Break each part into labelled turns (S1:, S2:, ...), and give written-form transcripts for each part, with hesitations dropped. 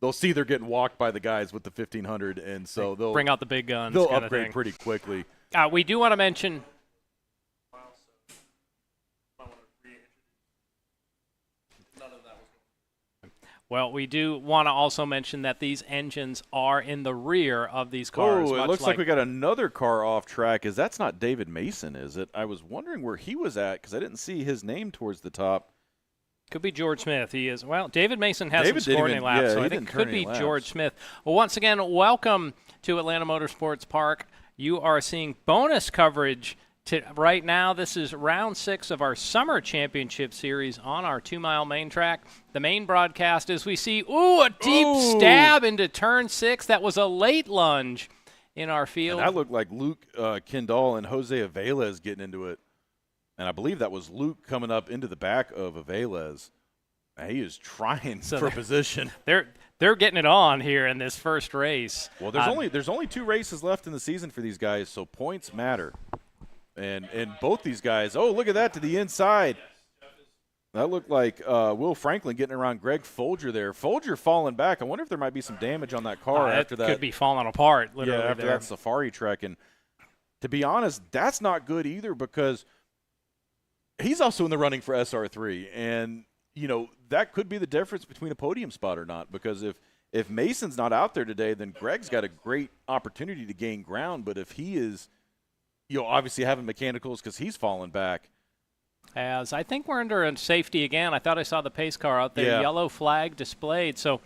S1: they'll see they're getting walked by the guys with the 1500, and so they'll
S2: bring out the big guns.
S1: They'll upgrade pretty quickly.
S2: We do want to mention. Well, we do want to also mention that these engines are in the rear of these cars.
S1: Oh, it looks like we got another car off track. That's not David Mason, is it? I was wondering where he was at because I didn't see his name towards the top.
S2: Could be George Smith. He is. Well, David Mason hasn't scored any laps, so I think it could be George Smith. Well, once again, welcome to Atlanta Motorsports Park. You are seeing bonus coverage. Right now, this is round 6 of our Summer Championship Series on our 2-mile main track. The main broadcast as we see, a deep stab into turn 6. That was a late lunge in our field.
S1: And that looked like Luke Kendall and Jose Avelez getting into it. And I believe that was Luke coming up into the back of Avelez. He is trying for position.
S2: They're getting it on here in this first race.
S1: Well, there's only 2 races left in the season for these guys, so points matter. And both these guys, look at that to the inside. That looked like Will Franklin getting around Greg Folger there. Folger falling back. I wonder if there might be some damage on that car after that.
S2: Could be falling apart, literally.
S1: Yeah, after that safari trek. And to be honest, that's not good either because he's also in the running for SR3. And, that could be the difference between a podium spot or not because if Mason's not out there today, then Greg's got a great opportunity to gain ground. But if he is – obviously having mechanicals because he's fallen back.
S2: As I think we're under a safety again. I thought I saw the pace car out there, yellow flag displayed. So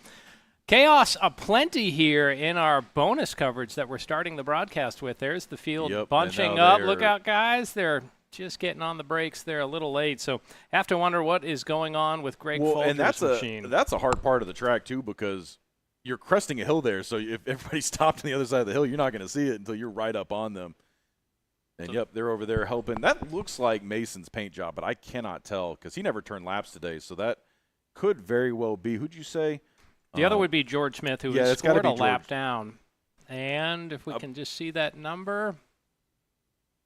S2: chaos aplenty here in our bonus coverage that we're starting the broadcast with. There's the field bunching up. Look out, guys. They're just getting on the brakes there a little late. So have to wonder what is going on with Greg Folger's machine.
S1: That's a hard part of the track, too, because you're cresting a hill there. So if everybody stopped on the other side of the hill, you're not going to see it until you're right up on them. And, they're over there helping. That looks like Mason's paint job, but I cannot tell because he never turned laps today. So that could very well be. Who'd you say?
S2: The other would be George Smith, who has scored a lap down. And if we can just see that number.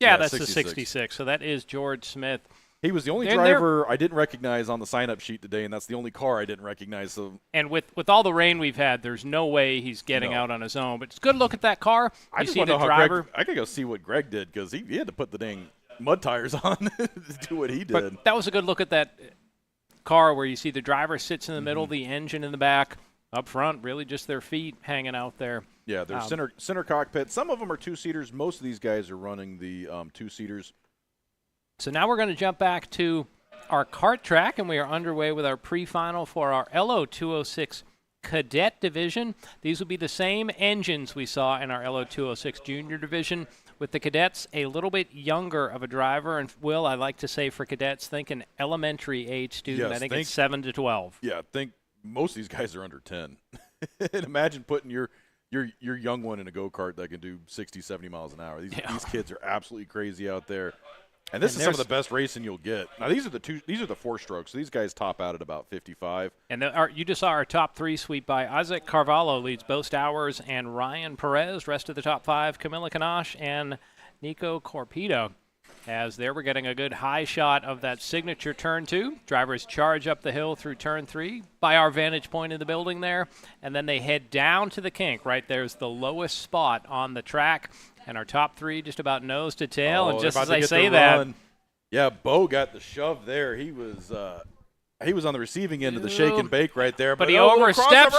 S2: Yeah, that's 66. The 66. So that is George Smith.
S1: He was the only driver I didn't recognize on the sign-up sheet today, and that's the only car I didn't recognize. So.
S2: And with all the rain we've had, there's no way he's getting out on his own. But it's a good look at that car.
S1: I just want to know how Greg – I got to go see what Greg did because he had to put the dang mud tires on to do what he did.
S2: But that was a good look at that car where you see the driver sits in the middle, the engine in the back. Up front, really just their feet hanging out there.
S1: Yeah, they're center cockpit. Some of them are 2-seaters. Most of these guys are running the 2-seaters.
S2: So now we're going to jump back to our kart track, and we are underway with our pre-final for our LO206 Cadet division. These will be the same engines we saw in our LO206 Junior division, with the Cadets a little bit younger of a driver. And, Will, I like to say for Cadets, think an elementary age student.
S1: Yes,
S2: I think it's 7 to 12.
S1: Yeah, I think most of these guys are under 10. And imagine putting your young one in a go-kart that can do 60, 70 miles an hour. These kids are absolutely crazy out there. And this is some of the best racing you'll get. Now these are the 4-strokes. So these guys top out at about 55. And
S2: you just saw our top 3 sweep by Isaac Carvalho leads Bo Stowers and Ryan Perez. Rest of the top 5, Camila Kanash and Nico Corpedo. As there we're getting a good high shot of that signature turn 2. Drivers charge up the hill through turn 3 by our vantage point in the building there. And then they head down to the kink. Right there's the lowest spot on the track. And our top 3 just about nose to tail. And just as I say that.
S1: Yeah, Bo got the shove there. He was on the receiving end of the shake and bake right there.
S2: But he oversteps.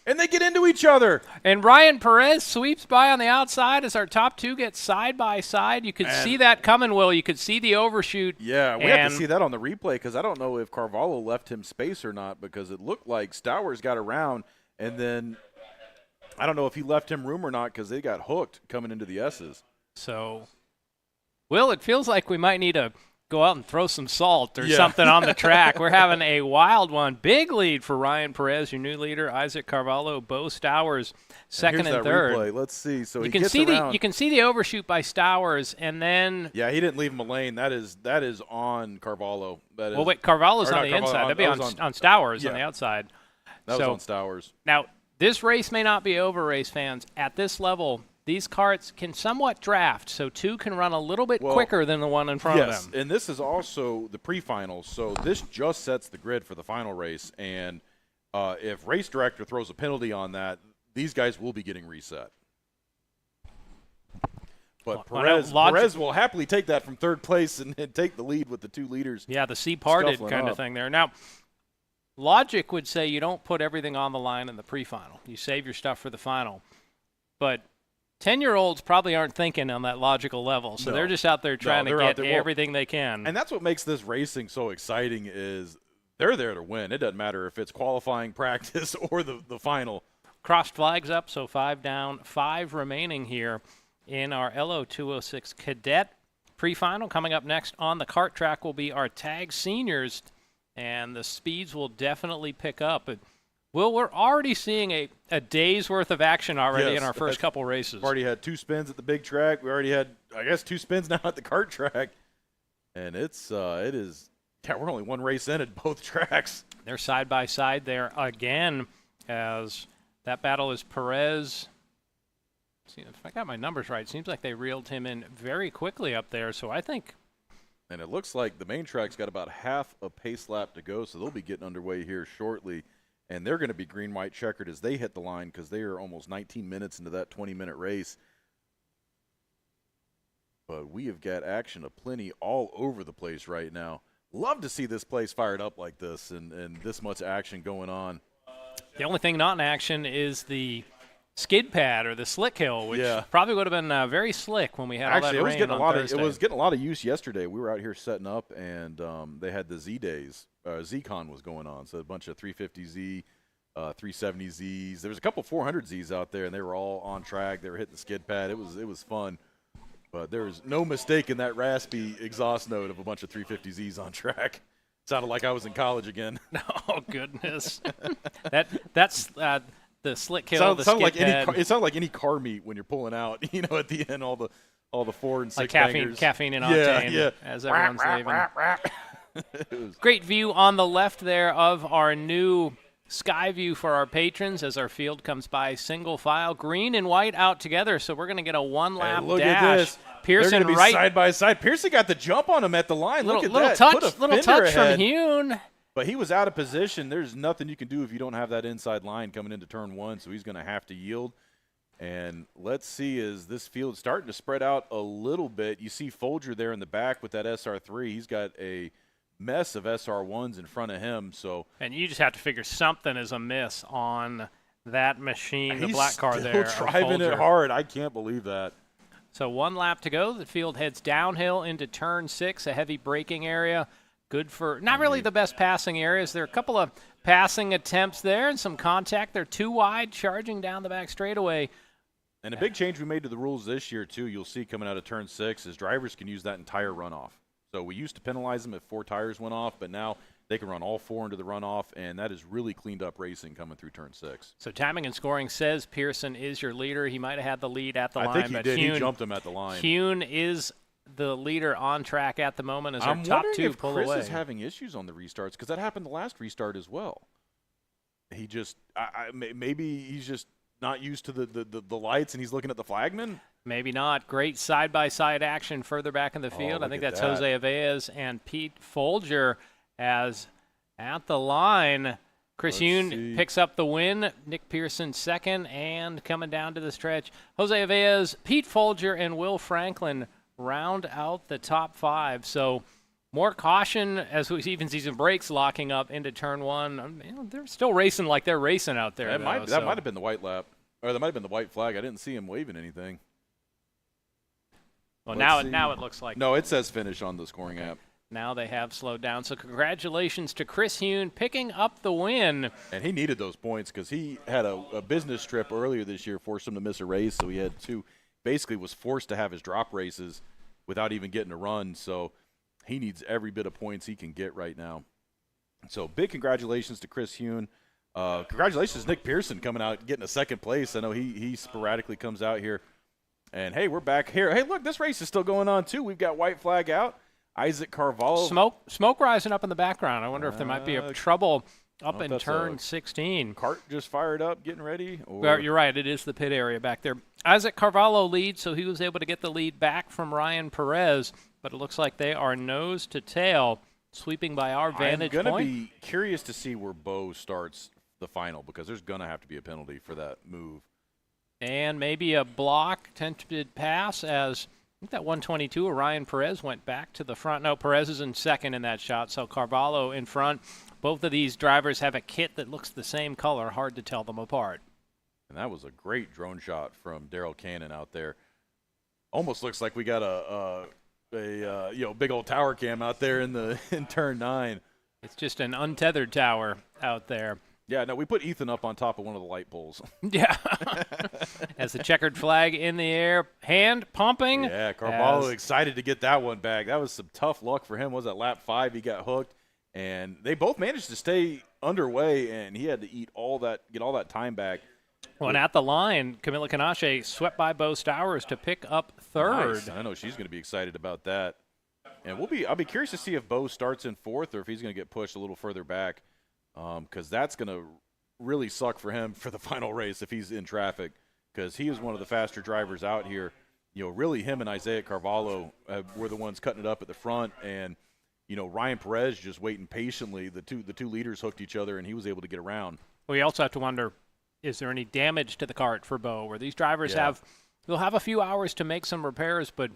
S1: And they get into each other.
S2: And Ryan Perez sweeps by on the outside as our top 2 get side by side. You could see that coming, Will. You could see the overshoot.
S1: Yeah, we have to see that on the replay because I don't know if Carvalho left him space or not because it looked like Stowers got around and then – I don't know if he left him room or not because they got hooked coming into the S's.
S2: So, Will, it feels like we might need to go out and throw some salt or something on the track. We're having a wild one. Big lead for Ryan Perez, your new leader. Isaac Carvalho, Bo Stowers, second and third.
S1: Replay. Let's see. So
S2: you can see the overshoot by Stowers, and then
S1: he didn't leave him a lane. That is on Carvalho.
S2: Carvalho's on the inside. That'd be on Stowers on the outside.
S1: That was on Stowers.
S2: Now, this race may not be over, race fans. At this level, these karts can somewhat draft, so 2 can run a little bit quicker than the one in front of them.
S1: Yes, and this is also the pre-finals, so this just sets the grid for the final race. And If race director throws a penalty on that, these guys will be getting reset. But Perez will happily take that from third place and take the lead with the 2 leaders.
S2: Yeah, the sea parted kind of thing there. Now, logic would say you don't put everything on the line in the pre-final. You save your stuff for the final. But 10-year-olds probably aren't thinking on that logical level, so they're just out there trying to get everything they can.
S1: And that's what makes this racing so exciting is they're there to win. It doesn't matter if it's qualifying, practice, or the final.
S2: Crossed flags up, so 5 down, 5 remaining here in our LO206 Cadet pre-final. Coming up next on the kart track will be our tag seniors, and the speeds will definitely pick up. Well, we're already seeing a day's worth of action already in our first couple races.
S1: We've already had 2 spins at the big track. We already had, I guess, 2 spins now at the kart track. And it is, we're only 1 race in at both tracks.
S2: They're side by side there again, as that battle is Perez. See, if I got my numbers right, it seems like they reeled him in very quickly up there. So I think.
S1: And it looks like the main track's got about half a pace lap to go, so they'll be getting underway here shortly. And they're going to be green-white checkered as they hit the line because they are almost 19 minutes into that 20-minute race. But we have got action aplenty all over the place right now. Love to see this place fired up like this and this much action going on.
S2: The only thing not in action is the skid pad or the slick hill, which probably would have been very slick when we had all that rain on Thursday.
S1: It was getting a lot of use yesterday. We were out here setting up, and they had the Z-Days. Z-Con was going on, so a bunch of 350Z, 370Zs. There was a couple 400Zs out there, and they were all on track. They were hitting the skid pad. It was fun. But there was no mistake in that raspy exhaust note of a bunch of 350Zs on track. Sounded like I was in college again.
S2: Oh, goodness. That's the slick hill, the skid pad.
S1: It sounded like any car meet when you're pulling out, at the end, all the 4 and 6
S2: like caffeine and octane as everyone's leaving. Great view on the left there of our new sky view for our patrons as our field comes by single file, green and white out together. So we're going to get a 1-lap
S1: look
S2: dash.
S1: At this.
S2: Pearson
S1: They're going to be
S2: right
S1: side by side. Pearson got the jump on him at the line. Look at that.
S2: Little touch from Hune.
S1: But he was out of position. There's nothing you can do if you don't have that inside line coming into turn 1, so he's going to have to yield. And let's see, as this field's starting to spread out a little bit. You see Folger there in the back with that SR3. He's got a mess of SR1s in front of him.
S2: And you just have to figure something is amiss on that machine, the black car there.
S1: He's driving it hard. I can't believe that.
S2: So 1 lap to go. The field heads downhill into turn 6, a heavy braking area. Good for not really the best passing areas. There are a couple of passing attempts there and some contact. They're too wide, charging down the back straightaway.
S1: And a big change we made to the rules this year, too, you'll see coming out of turn 6, is drivers can use that entire runoff. So we used to penalize them if 4 tires went off, but now they can run all 4 into the runoff, and that is really cleaned up racing coming through turn 6.
S2: So timing and scoring says Pearson is your leader. He might have had the lead at the line.
S1: I think he
S2: but
S1: did.
S2: Hune,
S1: he jumped him at the line.
S2: Hune is the leader on track at the moment as our top 2 pull away.
S1: I'm wondering if Chris is having issues on the restarts, because that happened the last restart as well. He just maybe he's just not used to the lights and he's looking at the flagman.
S2: Maybe not. Great side-by-side action further back in the field. I think that's Jose Aveas and Pete Folger as at the line. Chris Hune picks up the win. Nick Pearson second, and coming down to the stretch, Jose Aveas, Pete Folger, and Will Franklin round out the top 5. So more caution as we even see some brakes locking up into turn 1. They're still racing like they're racing out there.
S1: That might have been the white lap, or that might have been the white flag. I didn't see him waving anything.
S2: Well, now it looks like.
S1: No, it says finish on the scoring app.
S2: Now they have slowed down. So congratulations to Chris Hune picking up the win.
S1: And he needed those points because he had a business trip earlier this year, forced him to miss a race. So he had to, basically was forced to have his drop races without even getting a run. So he needs every bit of points he can get right now. So big congratulations to Chris Hune. Congratulations to Nick Pearson coming out, getting a second place. I know he sporadically comes out here. And, hey, we're back here. Hey, look, this race is still going on, too. We've got white flag out. Isaac Carvalho.
S2: Smoke rising up in the background. I wonder if there might be a trouble up in turn 16.
S1: Cart just fired up, getting ready?
S2: Well, you're right. It is the pit area back there. Isaac Carvalho leads, so he was able to get the lead back from Ryan Perez. But it looks like they are nose to tail, sweeping by our vantage point.
S1: I'm going to be curious to see where Bo starts the final because there's going to have to be a penalty for that move.
S2: And maybe a block, attempted pass as I think that 122, Ryan Perez, went back to the front. No, Perez is in second in that shot, so Carvalho in front. Both of these drivers have a kit that looks the same color. Hard to tell them apart.
S1: And that was a great drone shot from Daryl Cannon out there. Almost looks like we got a big old tower cam out there in turn 9.
S2: It's just an untethered tower out there.
S1: Yeah, no, we put Ethan up on top of one of the light poles.
S2: Yeah. As the checkered flag in the air, hand pumping.
S1: Yeah, Carvalho excited to get that one back. That was some tough luck for him. Was at lap 5 he got hooked, and they both managed to stay underway, and he had to get all that time back.
S2: Well, and at the line, Camila Canache swept by Bo Stowers to pick up third.
S1: Nice. I know she's going to be excited about that. And I'll be curious to see if Bo starts in 4th or if he's going to get pushed a little further back, because that's going to really suck for him for the final race if he's in traffic, because he is one of the faster drivers out here. Really him and Isaiah Carvalho were the ones cutting it up at the front, and Ryan Perez just waiting patiently. The two leaders hooked each other, and he was able to get around.
S2: We also have to wonder, is there any damage to the kart for Bo, where these drivers they'll have a few hours to make some repairs, but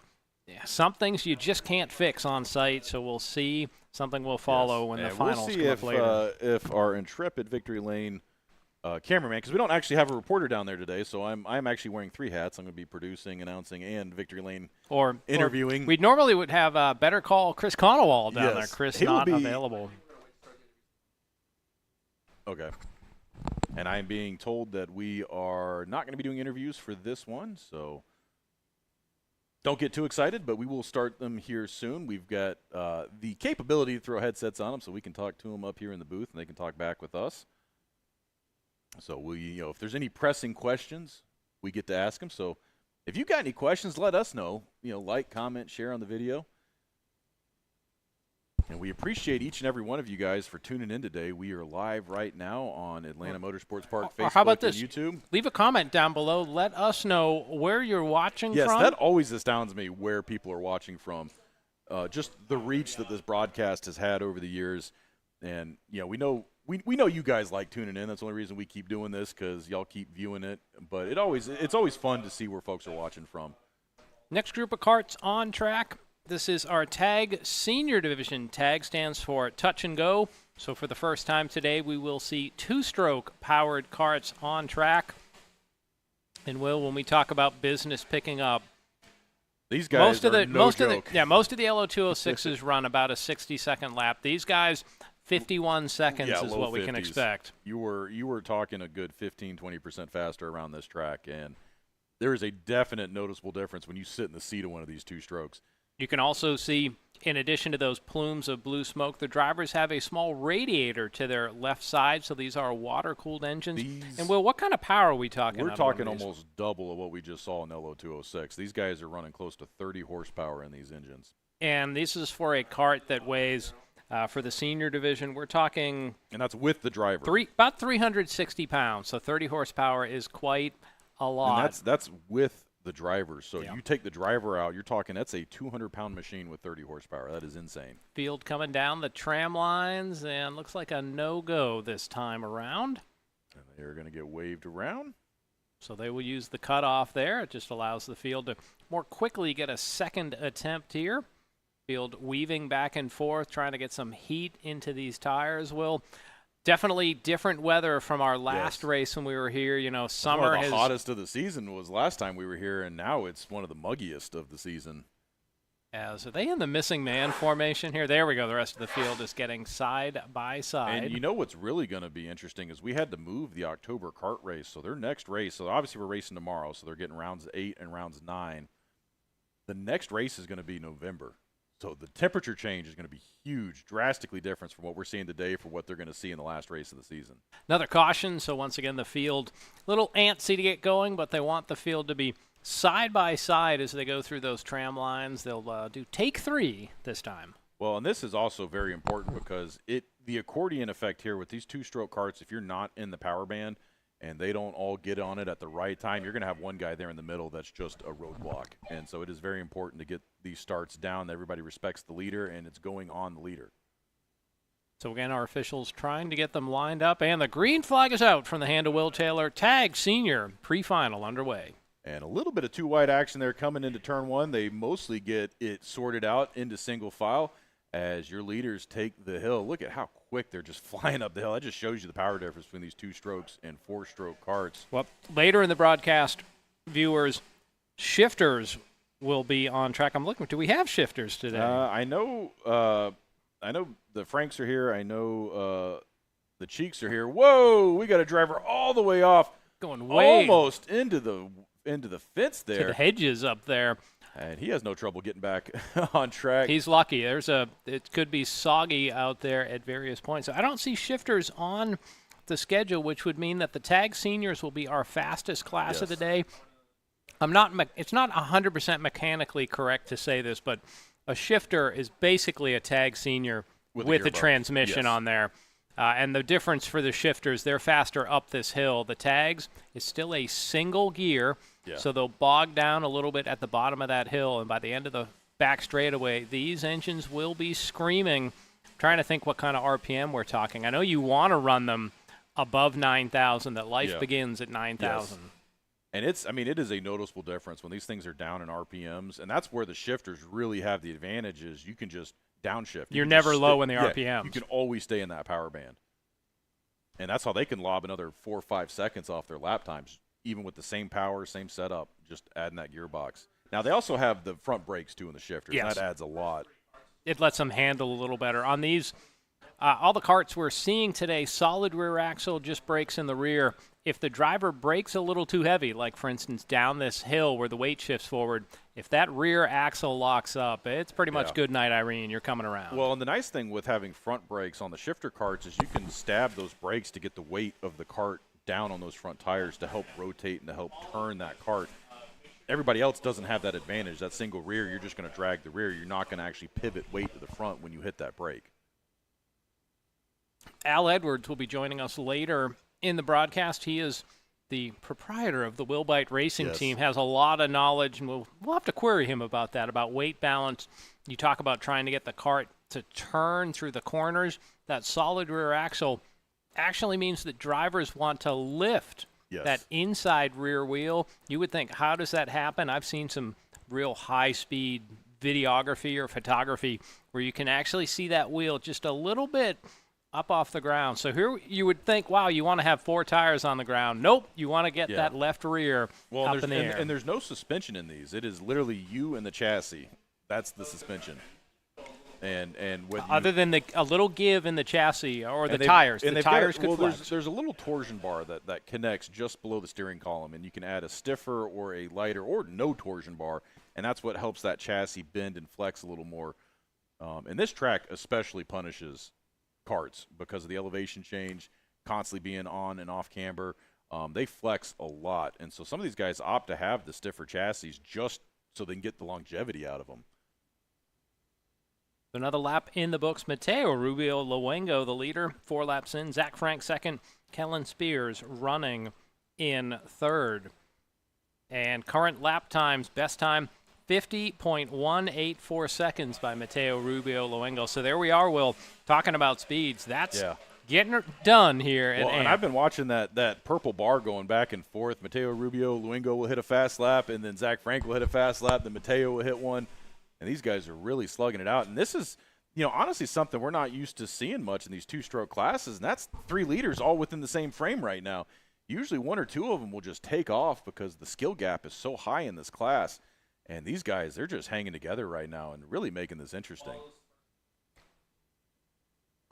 S2: some things you just can't fix on site, so we'll see. Something will follow when the finals come up later.
S1: We'll see if our intrepid Victory Lane cameraman, because we don't actually have a reporter down there today, so I'm actually wearing 3 hats. I'm going to be producing, announcing, and Victory Lane interviewing.
S2: We normally would have Better Call Chris Conowall down there. Chris not available.
S1: Okay. And I'm being told that we are not going to be doing interviews for this one, so don't get too excited, but we will start them here soon. We've got the capability to throw headsets on them so we can talk to them up here in the booth and they can talk back with us. So if there's any pressing questions, we get to ask them. So if you got any questions, let us know. Like, comment, share on the video. And we appreciate each and every one of you guys for tuning in today. We are live right now on Atlanta Motorsports Park, Facebook,
S2: how about
S1: and
S2: this?
S1: YouTube.
S2: Leave a comment down below. Let us know where you're watching from.
S1: Yes, that always astounds me where people are watching from. Just the reach that this broadcast has had over the years. And, we know you guys like tuning in. That's the only reason we keep doing this, because y'all keep viewing it. But it's always fun to see where folks are watching from.
S2: Next group of karts on track. This is our TAG Senior Division. TAG stands for Touch and Go. So for the first time today, we will see 2-stroke powered karts on track. And when we talk about business picking up,
S1: these guys
S2: most of the LO206s run about a 60-second lap. These guys, 51 seconds is what we can expect.
S1: You were talking a good 15-20% faster around this track, and there is a definite noticeable difference when you sit in the seat of one of these 2-strokes.
S2: You can also see, in addition to those plumes of blue smoke, the drivers have a small radiator to their left side, so these are water-cooled engines. And, Will, what kind of power are we talking about?
S1: We're talking almost double of what we just saw in LO206. These guys are running close to 30 horsepower in these engines.
S2: And this is for a kart that weighs, for the senior division, we're talking...
S1: And that's with the driver.
S2: About 360 pounds, so 30 horsepower is quite a lot.
S1: And that's with the driver. So you take the driver out, you're talking that's a 200-pound machine with 30 horsepower. That is insane.
S2: Field coming down the tram lines, and looks like a no-go this time around.
S1: And they're going to get waved around.
S2: So they will use the cutoff there. It just allows the field to more quickly get a second attempt here. Field weaving back and forth, trying to get some heat into these tires. Will, definitely different weather from our last race when we were here. Summer
S1: one of the hottest of the season was last time we were here, and now it's one of the muggiest of the season.
S2: Are they in the missing man formation here? There we go. The rest of the field is getting side by side.
S1: And what's really going to be interesting is we had to move the October kart race. So their next race, so obviously we're racing tomorrow, so they're getting rounds 8 and rounds 9. The next race is going to be November. So the temperature change is going to be huge, drastically different from what we're seeing today for what they're going to see in the last race of the season.
S2: Another caution, so once again the field, a little antsy to get going, but they want the field to be side by side as they go through those tram lines. They'll do take 3 this time.
S1: Well, and this is also very important because the accordion effect here with these 2-stroke karts, if you're not in the power band and they don't all get on it at the right time, you're going to have one guy there in the middle that's just a roadblock. And so it is very important to get these starts down, that everybody respects the leader, and it's going on the leader.
S2: So again, our officials trying to get them lined up, and the green flag is out from the hand of Will Taylor. Tag Senior Prefinal underway.
S1: And a little bit of two-wide action there coming into turn one. They mostly get it sorted out into single file as your leaders take the hill. Look at how quick they're just flying up the hill. That just shows you the power difference between these two-strokes and four-stroke karts.
S2: Well, later in the broadcast, viewers, shifters will be on track. I'm looking. Do we have shifters today?
S1: I know the Franks are here. I know the Cheeks are here. Whoa, we got a driver all the way off,
S2: going way
S1: almost into the fence there.
S2: To the hedges up there.
S1: And he has no trouble getting back on track.
S2: He's lucky. It could be soggy out there at various points. So I don't see shifters on the schedule, which would mean that the tag seniors will be our fastest class of the day. It's not 100% mechanically correct to say this, but a shifter is basically a tag senior with a transmission on there. And the difference for the shifters, they're faster up this hill. The tags is still a single gear, so they'll bog down a little bit at the bottom of that hill, and by the end of the back straightaway, these engines will be screaming. I'm trying to think what kind of RPM we're talking. I know you want to run them above 9,000, that life begins at 9,000.
S1: Yes. And it is a noticeable difference when these things are down in RPMs, and that's where the shifters really have the advantages. You can just downshift.
S2: You're never low in the RPMs.
S1: You can always stay in that power band. And that's how they can lob another 4 or 5 seconds off their lap times, even with the same power, same setup, just adding that gearbox. Now, they also have the front brakes, too, in the shifters.
S2: Yes.
S1: That adds a lot.
S2: It lets them handle a little better. On these, all the karts we're seeing today, solid rear axle just brakes in the rear. If the driver brakes a little too heavy, like, for instance, down this hill where the weight shifts forward, if that rear axle locks up, it's pretty much good night, Irene. You're coming around.
S1: Well, and the nice thing with having front brakes on the shifter karts is you can stab those brakes to get the weight of the kart down on those front tires to help rotate and to help turn that kart. Everybody else doesn't have that advantage. That single rear, you're just going to drag the rear. You're not going to actually pivot weight to the front when you hit that brake.
S2: Al Edwards will be joining us later in the broadcast. He is the proprietor of the Wilbite Racing team, has a lot of knowledge, and we'll have to query him about that, about weight balance. You talk about trying to get the kart to turn through the corners. That solid rear axle actually means that drivers want to lift that inside rear wheel. You would think, how does that happen? I've seen some real high-speed videography or photography where you can actually see that wheel just a little bit up off the ground. So here you would think, wow, you want to have 4 tires on the ground. Nope, you want to get that left rear up in the air.
S1: And there's no suspension in these. It is literally you and the chassis. That's the suspension. And
S2: other than a little give in the chassis or the tires, the tires could flex.
S1: There's a little torsion bar that connects just below the steering column, and you can add a stiffer or a lighter or no torsion bar, and that's what helps that chassis bend and flex a little more. And this track especially punishes karts because of the elevation change, constantly being on and off camber. They flex a lot, and so some of these guys opt to have the stiffer chassis just so they can get the longevity out of them.
S2: Another lap in the books. Mateo Rubio Luengo, the leader, 4 laps in. Zach Frank second. Kellen Spears running in third. And current lap times, best time, 50.184 seconds by Mateo Rubio Luengo. So there we are, Will, talking about speeds. That's getting it done here.
S1: And I've been watching that purple bar going back and forth. Mateo Rubio Luengo will hit a fast lap, and then Zach Frank will hit a fast lap, then Mateo will hit one. And these guys are really slugging it out. And this is, honestly something we're not used to seeing much in these 2-stroke classes. And that's 3 leaders all within the same frame right now. Usually 1 or 2 of them will just take off because the skill gap is so high in this class. And these guys, they're just hanging together right now and really making this interesting.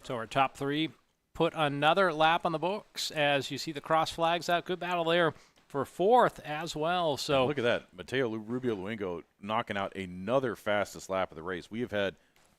S2: So our top 3 put another lap on the books as you see the cross flags out. Good battle there for 4th as well. So
S1: and look at that. Mateo Rubio Luengo knocking out another fastest lap of the race. We have had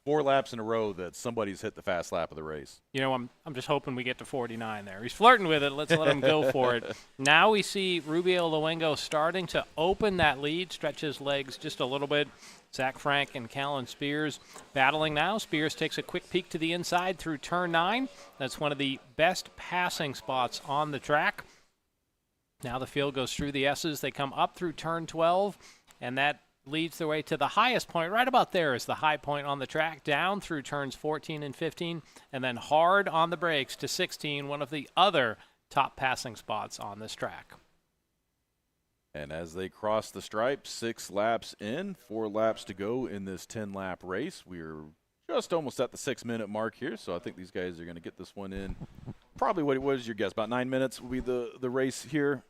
S1: 4 laps in a row that somebody's hit the fast lap of the race.
S2: I'm just hoping we get to 49 there. He's flirting with it. Let's let him go for it. Now we see Rubio Luengo starting to open that lead, stretch his legs just a little bit. Zach Frank and Callan Spears battling now. Spears takes a quick peek to the inside through turn 9. That's one of the best passing spots on the track. Now the field goes through the S's. They come up through turn 12, and that leads the way to the highest point. Right about there is the high point on the track, down through turns 14 and 15, and then hard on the brakes to 16, one of the other top passing spots on this track.
S1: And as they cross the stripe, 6 laps in, 4 laps to go in this 10-lap race. We're just almost at the 6-minute mark here, so I think these guys are going to get this one in. Probably, what is your guess, about 9 minutes will be the race here?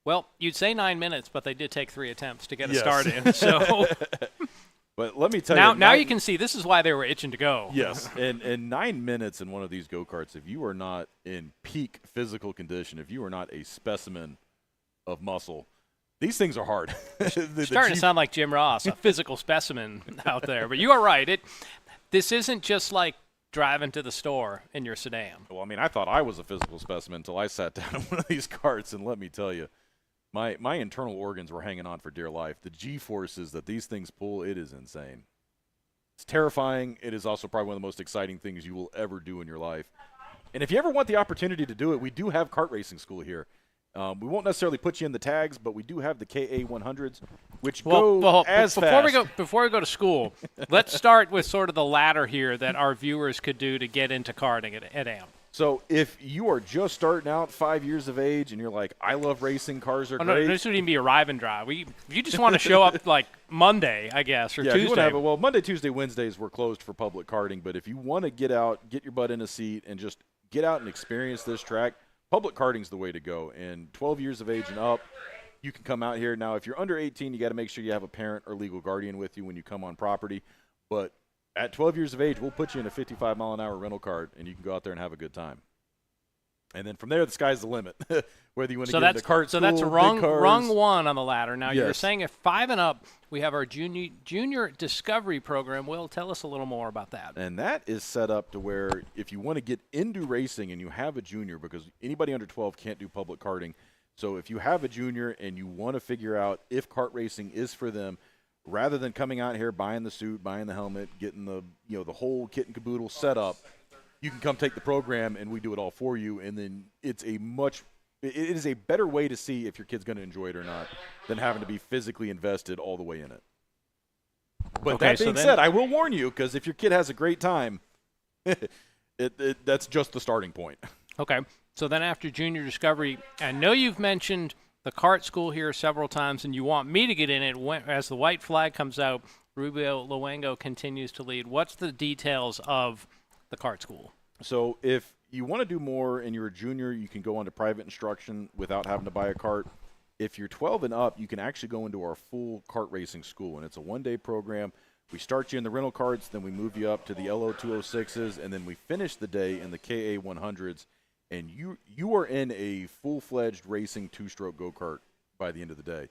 S2: Well, you'd say 9 minutes, but they did take 3 attempts to get a
S1: Yes.
S2: start in. So
S1: But let me tell you.
S2: now you can see this is why they were itching to go.
S1: Yes, and 9 minutes in one of these go-karts, if you are not in peak physical condition, if you are not a specimen of muscle, these things are hard.
S2: Starting to sound like Jim Ross, a physical specimen out there. But you are right. This isn't just like driving to the store in your sedan.
S1: Well, I mean, I thought I was a physical specimen until I sat down in one of these karts, and let me tell you, my internal organs were hanging on for dear life. The G-forces that these things pull, it is insane. It's terrifying. It is also probably one of the most exciting things you will ever do in your life. And if you ever want the opportunity to do it, we do have kart racing school here. We won't necessarily put you in the tags, but we do have the KA100s, which go as fast.
S2: Before we go to school, let's start with sort of the ladder here that our viewers could do to get into karting at AMP.
S1: So if you are just starting out, 5 years of age, and you're like, I love racing, cars are great.
S2: No, this would even be a arrive and drive. If you just want to show up like Monday, I guess, or Tuesday.
S1: If you want to have it, well, Monday, Tuesday, Wednesdays we're closed for public karting, but if you want to get out, get your butt in a seat, and just get out and experience this track, public karting's the way to go. And 12 years of age and up, you can come out here. Now, if you're under 18, you got to make sure you have a parent or legal guardian with you when you come on property. But at 12 years of age, we'll put you in a 55-mile-an-hour rental cart, and you can go out there and have a good time. And then from there, the sky's the limit. Whether you want to get into kart school,
S2: that's rung one on the ladder. Now,
S1: Yes.
S2: You're saying if 5 and up, we have our junior discovery program. Will, tell us a little more about that.
S1: And that is set up to where if you want to get into racing and you have a junior, because anybody under 12 can't do public karting. So if you have a junior and you want to figure out if kart racing is for them, rather than coming out here, buying the suit, buying the helmet, getting the the whole kit and caboodle set up, you can come take the program and we do it all for you. And then it is a better way to see if your kid's going to enjoy it or not than having to be physically invested all the way in it. But that being said, I will warn you, because if your kid has a great time, that's just the starting point.
S2: Okay. So then after junior discovery, I know you've mentioned the kart school here several times, and you want me to get in it. As the white flag comes out, Rubio Luengo continues to lead. What's the details of the kart school?
S1: So if you want to do more and you're a junior, you can go on to private instruction without having to buy a kart. If you're 12 and up, you can actually go into our full kart racing school, and it's a one-day program. We start you in the rental karts, then we move you up to the LO206s, and then we finish the day in the KA100s, and you are in a full-fledged racing two-stroke go-kart by the end of the day.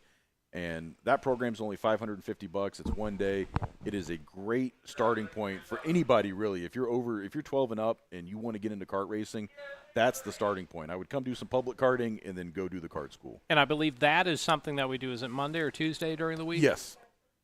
S1: And that program's only $550. It's one day. It is a great starting point for anybody, really. If you're 12 and up and you want to get into kart racing, that's the starting point. I would come do some public karting and then go do the kart school.
S2: And I believe that is something that we do. Is it Monday or Tuesday during the week?
S1: Yes.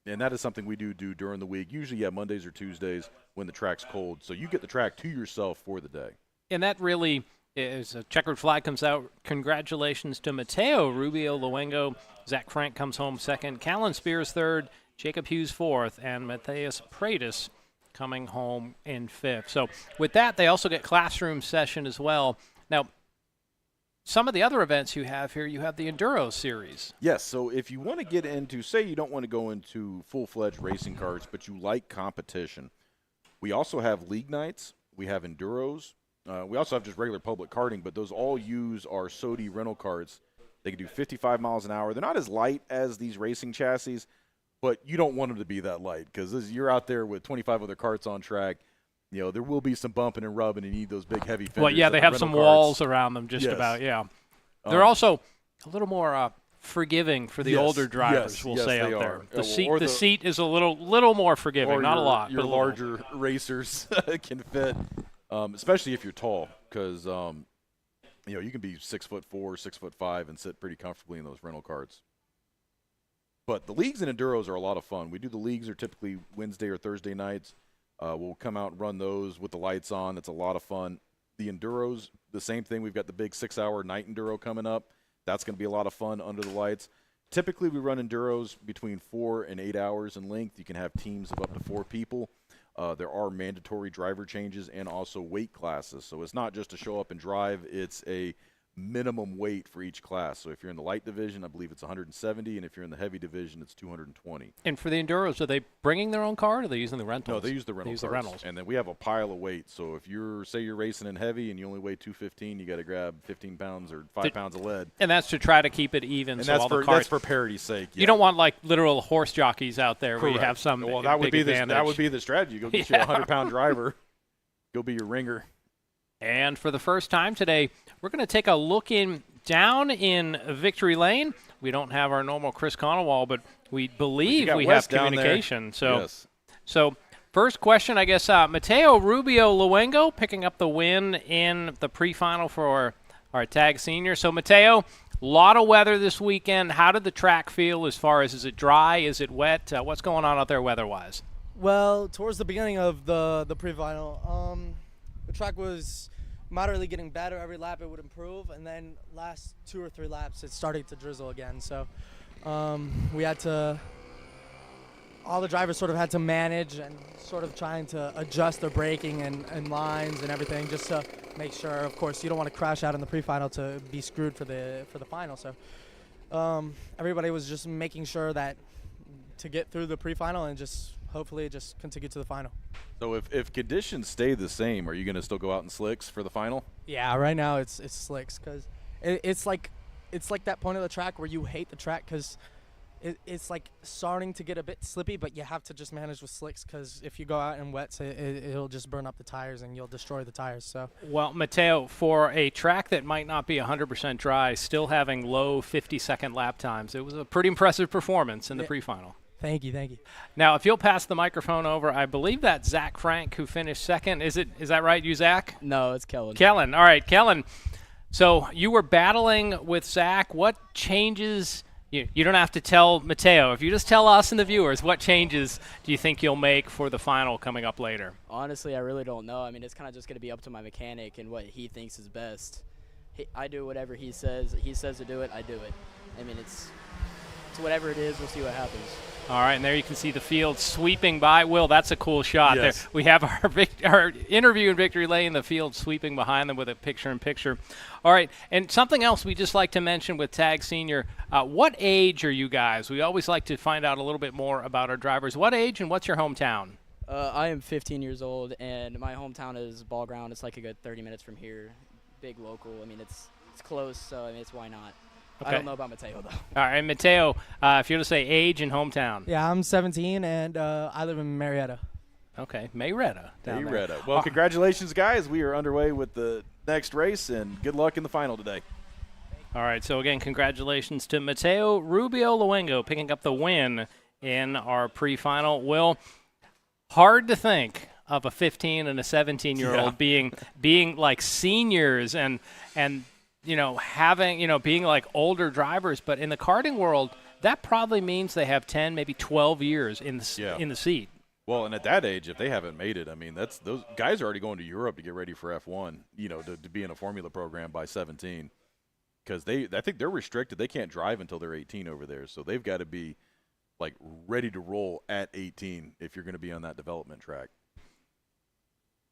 S1: And that is something we do during the week. Usually, Mondays or Tuesdays when the track's cold. So you get the track to yourself for the day.
S2: And that really is a checkered flag comes out. Congratulations to Mateo Rubio Luengo. Zach Frank comes home second. Callan Spears third. Jacob Hughes fourth. And Matthias Pratis coming home in fifth. So with that, they also get classroom session as well. Now, some of the other events you have here, you have the Enduro Series.
S1: Yes, so if you want to get into, say you don't want to go into full-fledged racing cars, but you like competition, we also have league nights. We have Enduros. We also have just regular public karting, but those all use our SODI rental carts. They can do 55 miles an hour. They're not as light as these racing chassis, but you don't want them to be that light because you're out there with 25 other carts on track. There will be some bumping and rubbing, and you need those big, heavy fenders.
S2: Well, yeah, they have some walls around them just about, yeah. They're also a little more forgiving for the older drivers, we'll say out there. The seat is a little more forgiving, not a lot.
S1: Your larger racers can fit, especially if you're tall, because you can be 6'4", 6'5", and sit pretty comfortably in those rental carts. But the leagues and enduros are a lot of fun. We do the leagues are typically Wednesday or Thursday nights. We'll come out and run those with the lights on. It's a lot of fun. The enduros, the same thing. We've got the big 6-hour night enduro coming up. That's going to be a lot of fun under the lights. typically we run enduros between 4 and 8 hours in length. You can have teams of up to 4 people. There are mandatory driver changes and also weight classes. So it's not just to show up and drive. It's a minimum weight for each class. So if you're in the light division, I believe it's 170, and if you're in the heavy division, it's 220.
S2: And for the enduros, are they bringing their own car, or are they using the rentals?
S1: No, they use the rentals. And then we have a pile of weight. So if say you're racing in heavy and you only weigh 215, you got to grab 15 pounds or 5 pounds of lead.
S2: And that's to try to keep it even.
S1: And
S2: so
S1: that's,
S2: all
S1: for,
S2: the cars,
S1: that's for parity's sake. Yeah.
S2: You don't want like literal horse jockeys out there
S1: Correct.
S2: where you have some
S1: that would
S2: big
S1: be
S2: advantage.
S1: that would be the strategy. Go get you a 100-pound driver. Go be your ringer.
S2: And for the first time today, we're going to take a look down in Victory Lane. We don't have our normal Chris Conowall, but we believe we have communication. So first question, I guess, Mateo Rubio Luengo picking up the win in the pre-final for our tag senior. So, Mateo, a lot of weather this weekend. How did the track feel as far as, is it dry, is it wet? What's going on out there weather-wise?
S3: Well, towards the beginning of the pre-final, the track was moderately getting better. Every lap it would improve, and then last 2 or 3 laps it started to drizzle again. So we had to, all the drivers sort of had to manage and sort of trying to adjust their braking and lines and everything, just to make sure. Of course, you don't want to crash out in the pre-final to be screwed for the final. So everybody was just making sure that to get through the pre-final and just hopefully just continue to the final.
S1: So if conditions stay the same, are you going to still go out in slicks for the final?
S3: Yeah, right now it's slicks, because it's like that point of the track where you hate the track because it's like starting to get a bit slippy, but you have to just manage with slicks, because if you go out in wets, it'll just burn up the tires and you'll destroy the tires. So,
S2: well, Mateo, for a track that might not be 100% dry, still having low 50-second lap times, it was a pretty impressive performance in the pre-final.
S3: Thank you.
S2: Now, if you'll pass the microphone over, I believe that's Zach Frank who finished second. Is that right, you, Zach?
S4: No, it's Kellen.
S2: Kellen. All right, Kellen. So you were battling with Zach. What changes? You don't have to tell Mateo. If you just tell us and the viewers, what changes do you think you'll make for the final coming up later?
S4: Honestly, I really don't know. I mean, it's kind of just going to be up to my mechanic and what he thinks is best. I do whatever he says. He says to do it, I do it. I mean, it's whatever it is. We'll see what happens.
S2: All right, and there you can see the field sweeping by. Will, that's a cool shot.
S1: Yes.
S2: There we have our interview in Victory Lane, the field sweeping behind them with a picture-in-picture. All right, and something else we just like to mention with Tag Senior, what age are you guys? We always like to find out a little bit more about our drivers. What age and what's your hometown?
S4: I am 15 years old, and my hometown is Ball Ground. It's like a good 30 minutes from here. Big local. I mean, it's close, so I mean, it's why not.
S2: Okay.
S4: I don't know about Mateo, though.
S2: All right, Mateo, if you're to say age and hometown.
S3: Yeah, I'm 17 and I live in Marietta.
S2: Okay, Mayretta.
S1: Mayretta. Well, congratulations, guys. We are underway with the next race, and good luck in the final today.
S2: All right, so again, congratulations to Mateo Rubio Luengo picking up the win in our pre-final. Will, hard to think of a 15 and a 17-year-old being like seniors and having, being like older drivers, but in the karting world, that probably means they have 10, maybe 12 years in the seat.
S1: Well, and at that age, if they haven't made it, I mean, those guys are already going to Europe to get ready for F1, to be in a formula program by 17, because I think they're restricted. They can't drive until they're 18 over there, so they've got to be like ready to roll at 18 if you're going to be on that development track.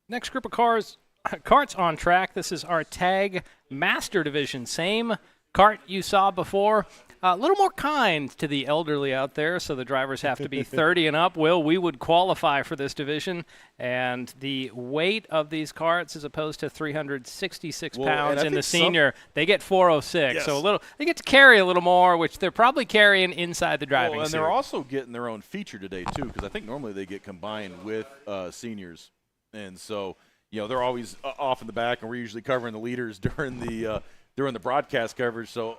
S2: Next group of cars. Karts on track. This is our tag master division. Same kart you saw before. A little more kind to the elderly out there, so the drivers have to be 30 and up. Will, we would qualify for this division, and the weight of these karts as opposed to 366 pounds in the senior, they get 406.
S1: Yes.
S2: So they get to carry a little more, which they're probably carrying inside the driving
S1: and
S2: seat.
S1: they're also getting their own feature today, too, because I think normally they get combined with seniors. And so they're always off in the back, and we're usually covering the leaders during the broadcast coverage. So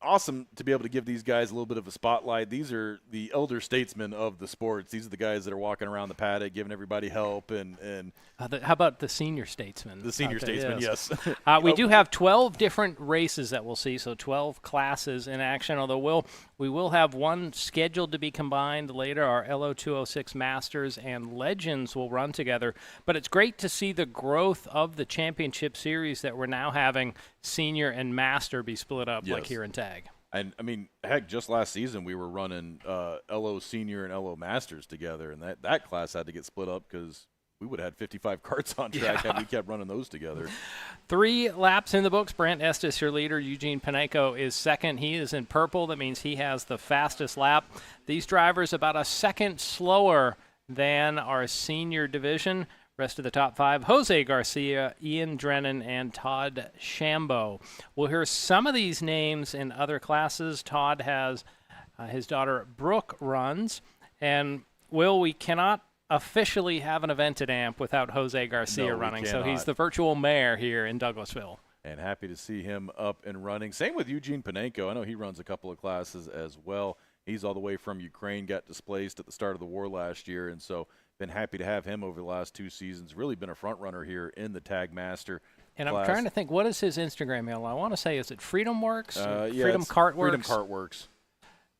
S1: awesome to be able to give these guys a little bit of a spotlight. These are the elder statesmen of the sports. These are the guys that are walking around the paddock, giving everybody help. And
S2: how about the senior statesmen?
S1: The senior statesmen, yes.
S2: We do have 12 different races that we'll see, so 12 classes in action, although we will have one scheduled to be combined later. Our LO206 Masters and Legends will run together. But it's great to see the growth of the championship series that we're now having senior and master be split up like here in tag.
S1: And, I mean, heck, just last season we were running LO Senior and LO Masters together, and that class had to get split up because we would have had 55 carts on track had we kept running those together.
S2: 3 laps in the books. Brant Estes, your leader. Eugene Paneco is second. He is in purple. That means he has the fastest lap. These drivers about a second slower than our senior division. Rest of the top 5, Jose Garcia, Ian Drennan, and Todd Shambo. We'll hear some of these names in other classes. Todd has his daughter Brooke runs. And, Will, we cannot officially have an event at AMP without Jose Garcia running. So he's the virtual mayor here in Douglasville.
S1: And happy to see him up and running. Same with Eugene Paneco. I know he runs a couple of classes as well. He's all the way from Ukraine, got displaced at the start of the war last year, and so been happy to have him over the last 2 seasons. Really been a front runner here in the Tag Master
S2: And
S1: class.
S2: I'm trying to think, what is his Instagram handle? I want to say, is it Freedom Works?
S1: Yeah,
S2: Freedom Kart Works?
S1: Freedom Kart Works.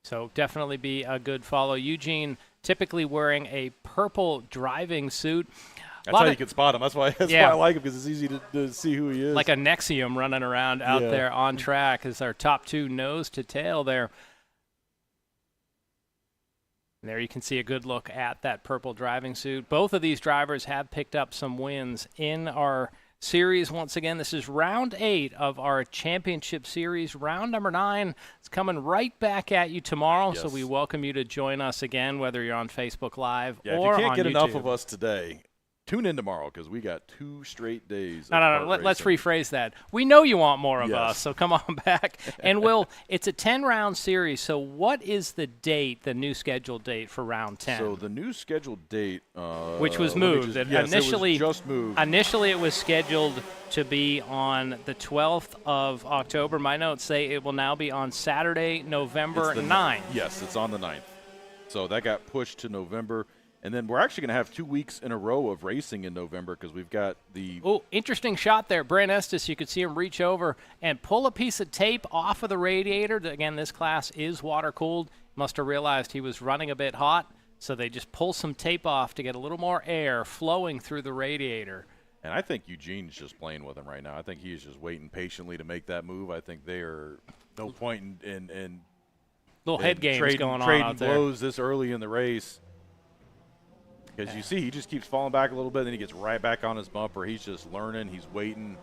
S2: So definitely be a good follow. Eugene typically wearing a purple driving suit.
S1: That's how you can spot him. That's why I like him, because it's easy to see who he is.
S2: Like a Nexium running around out there on track is our top 2 nose to tail there. There you can see a good look at that purple driving suit. Both of these drivers have picked up some wins in our series. Once again, this is round 8 of our championship series. Round number 9 is coming right back at you tomorrow, so we welcome you to join us again, whether you're on Facebook Live or on YouTube.
S1: If you can't get enough of us today, tune in tomorrow, because we got 2 straight days.
S2: No. Let's rephrase that. We know you want more of us, so come on back. And, Will, it's a 10-round series, so what is the date, the new scheduled date for round 10?
S1: So the new scheduled date,
S2: which was moved.
S1: Initially, it was just moved.
S2: Initially, it was scheduled to be on the 12th of October. My notes say it will now be on Saturday, November 9th.
S1: Yes, it's on the 9th. So that got pushed to November. And then we're actually going to have 2 weeks in a row of racing in November, because we've got the –
S2: Oh, interesting shot there. Brant Estes, you could see him reach over and pull a piece of tape off of the radiator. Again, this class is water-cooled. Must have realized he was running a bit hot, so they just pull some tape off to get a little more air flowing through the radiator.
S1: And I think Eugene's just playing with him right now. I think he is just waiting patiently to make that move. I think they are no point in
S2: little head games
S1: trading
S2: going on out there.
S1: blows this early in the race. Because you see, he just keeps falling back a little bit, then he gets right back on his bumper. He's just learning. He's waiting.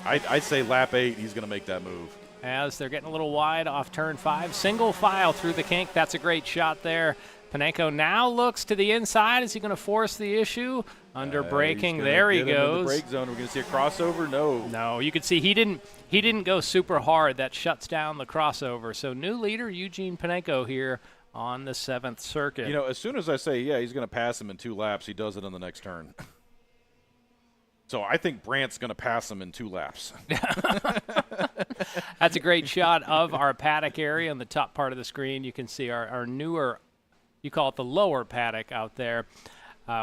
S1: I'd say lap 8, he's going to make that move.
S2: As they're getting a little wide off turn 5. Single file through the kink. That's a great shot there. Paneco now looks to the inside. Is he going to force the issue? Under braking. There he goes.
S1: The brake zone. We're going to see a crossover? No.
S2: No, you can see he didn't go super hard. That shuts down the crossover. So new leader Eugene Paneco here on the 7th circuit.
S1: You know, as soon as I say, he's going to pass him in 2 laps, he does it on the next turn. So I think Brant's going to pass him in 2 laps.
S2: That's a great shot of our paddock area on the top part of the screen. You can see our newer, you call it the lower paddock out there.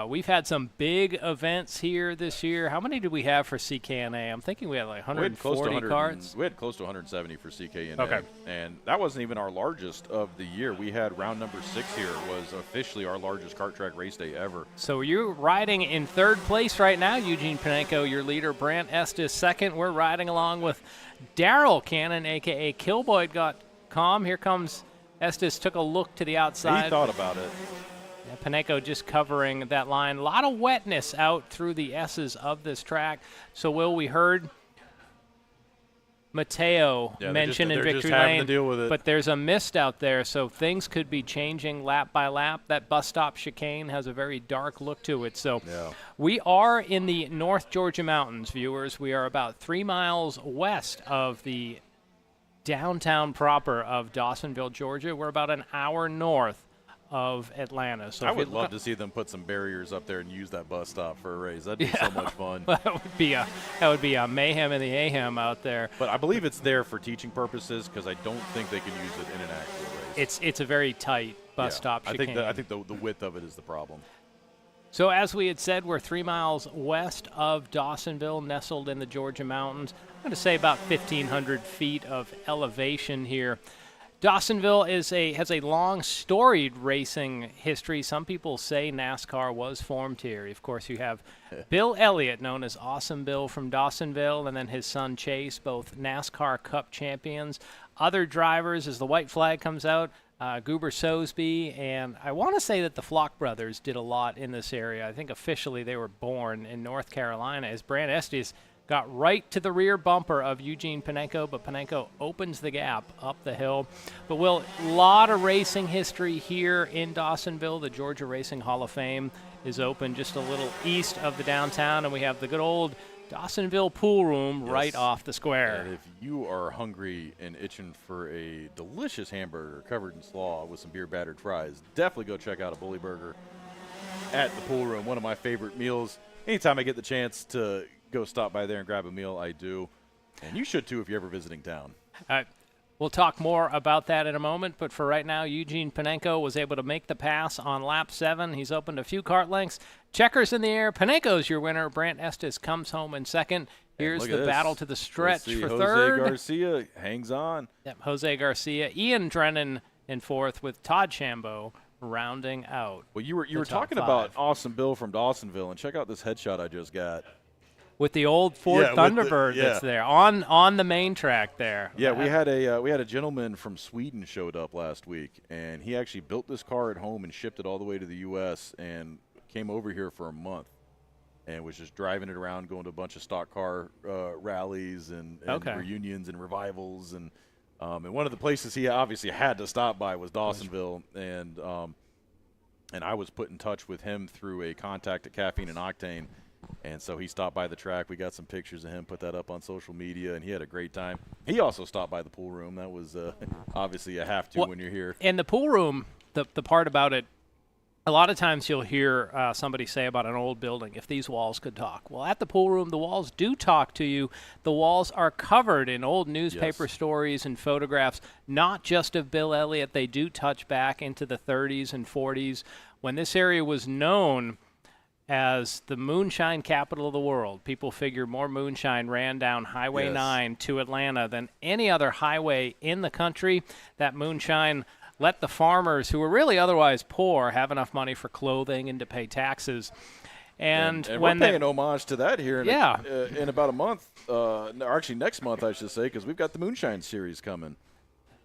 S2: We've had some big events here this year. How many did we have for CKNA? I'm thinking we had like 140 carts.
S1: We had close to 170 for CKNA.
S2: Okay.
S1: And that wasn't even our largest of the year. We had round number 6 here was officially our largest kart track race day ever.
S2: So you're riding in 3rd place right now, Eugene Paneco, your leader. Brant Estes 2nd. We're riding along with Daryl Cannon, a.k.a. Killboy, got calm. Here comes Estes, took a look to the outside.
S1: He thought about it.
S2: Paneco just covering that line. A lot of wetness out through the S's of this track. So, Will, we heard Mateo mention in Victory Lane,
S1: to deal with it.
S2: But there's a mist out there, so things could be changing lap by lap. That bus stop chicane has a very dark look to it. So we are in the North Georgia Mountains, viewers. We are about 3 miles west of the downtown proper of Dawsonville, Georgia. We're about an hour north of Atlanta. So
S1: I would love to see them put some barriers up there and use that bus stop for a race. That'd be so much fun.
S2: that would be a mayhem in the Ahem out there.
S1: But I believe it's there for teaching purposes, because I don't think they can use it in an actual race.
S2: It's a very tight bus stop chicane.
S1: I think the width of it is the problem.
S2: So as we had said, we're 3 miles west of Dawsonville, nestled in the Georgia mountains. I'm going to say about 1,500 feet of elevation here. Dawsonville has a long, storied racing history. Some people say NASCAR was formed here. Of course, you have Bill Elliott, known as Awesome Bill from Dawsonville, and then his son Chase, both NASCAR Cup champions. Other drivers, as the white flag comes out, Goober Sosby, and I want to say that the Flock brothers did a lot in this area. I think officially they were born in North Carolina, as Brant Estes got right to the rear bumper of Eugene Panenko, but Panenko opens the gap up the hill. But, Will, a lot of racing history here in Dawsonville. The Georgia Racing Hall of Fame is open just a little east of the downtown, and we have the good old Dawsonville pool room right off the square.
S1: And if you are hungry and itching for a delicious hamburger covered in slaw with some beer-battered fries, definitely go check out a Bully Burger at the pool room. One of my favorite meals. Anytime I get the chance to go stop by there and grab a meal, I do. And you should, too, if you're ever visiting town.
S2: We'll talk more about that in a moment, but for right now, Eugene Panenko was able to make the pass on lap 7. He's opened a few kart lengths. Checkers in the air. Panenko's your winner. Brant Estes comes home in second. Here's the battle to the stretch for third.
S1: Jose Garcia hangs on.
S2: Yep, Jose Garcia. Ian Drennan in fourth, with Todd Chambeau rounding out.
S1: Well, you were talking about Awesome Bill from Dawsonville, and check out this headshot I just got.
S2: With the old Ford Thunderbird that's there on the main track there.
S1: Yeah, we had a gentleman from Sweden showed up last week, and he actually built this car at home and shipped it all the way to the U.S. and came over here for a month and was just driving it around, going to a bunch of stock car rallies and reunions and revivals. And one of the places he obviously had to stop by was Dawsonville, and I was put in touch with him through a contact at Caffeine and Octane. And so he stopped by the track. We got some pictures of him, put that up on social media, and he had a great time. He also stopped by the pool room. That was obviously a have to when you're here.
S2: And the pool room, the part about it, a lot of times you'll hear somebody say about an old building, if these walls could talk. Well, at the pool room, the walls do talk to you. The walls are covered in old newspaper stories and photographs, not just of Bill Elliott. They do touch back into the 30s and 40s when this area was known as the moonshine capital of the world. People figure more moonshine ran down Highway 9 to Atlanta than any other highway in the country. That moonshine let the farmers, who were really otherwise poor, have enough money for clothing and to pay taxes. And when
S1: we're paying homage to that here in about a month, or actually next month, I should say, because we've got the Moonshine Series coming.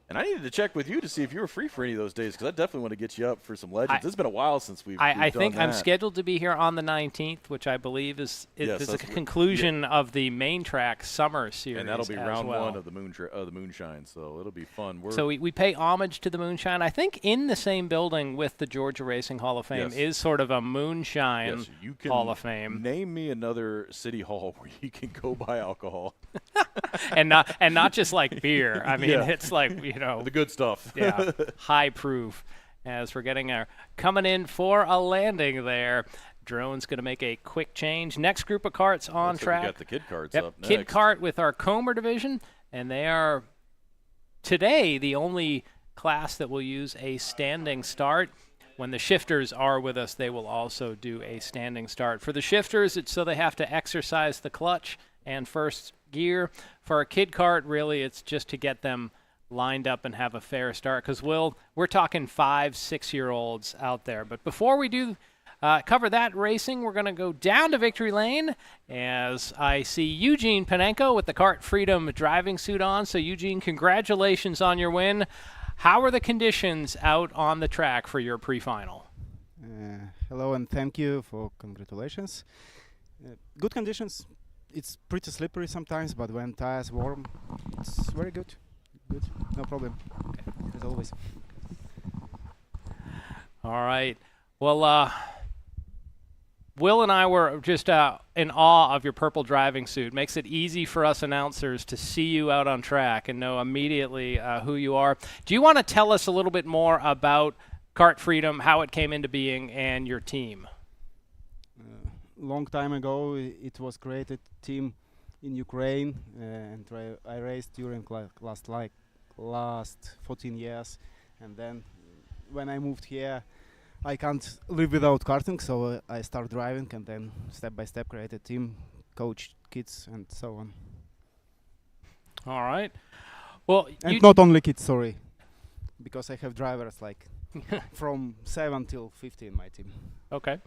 S1: And I needed to check with you to see if you were free for any of those days, because I definitely want to get you up for some legends. It's been a while since we've
S2: I
S1: done
S2: think
S1: that.
S2: I'm scheduled to be here on the 19th, which I believe is the conclusion of the main track summer series.
S1: And that'll be round one of the Moonshine, so it'll be fun.
S2: So we pay homage to the Moonshine. I think in the same building with the Georgia Racing Hall of Fame is sort of a Moonshine Hall of Fame.
S1: Name me another city hall where you can go buy alcohol.
S2: and not just like beer. I mean, it's like,
S1: the good stuff.
S2: High proof. As we're coming in for a landing there. Drone's going to make a quick change. Next group of karts on track.
S1: We got the kid karts up next.
S2: Kid kart with our Comer division, and they are today the only class that will use a standing start. When the shifters are with us, they will also do a standing start. For the shifters, it's so they have to exercise the clutch and first gear. For a kid kart, really, it's just to get them lined up and have a fair start, because we're talking 5-6-year-olds out there. But before we do cover that racing, we're going to go down to Victory Lane as I see Eugene Panenko with the Kart Freedom driving suit on. So, Eugene, congratulations on your win. How are the conditions out on the track for your pre-final?
S5: Hello, and thank you for congratulations. Good conditions. It's pretty slippery sometimes, but when tires warm, it's very good. Good, no problem, as always.
S2: All right. Well, Will and I were just in awe of your purple driving suit. Makes it easy for us announcers to see you out on track and know immediately who you are. Do you want to tell us a little bit more about Kart Freedom, how it came into being, and your team?
S5: Long time ago, it was created team in Ukraine, and I raced during last 14 years, and then when I moved here, I can't live without karting, so I start driving, and then step by step create a team, coach kids, and so on.
S2: All right. Well,
S5: and not only kids, sorry. because I have drivers like from 7 till 15 my team.
S2: Okay.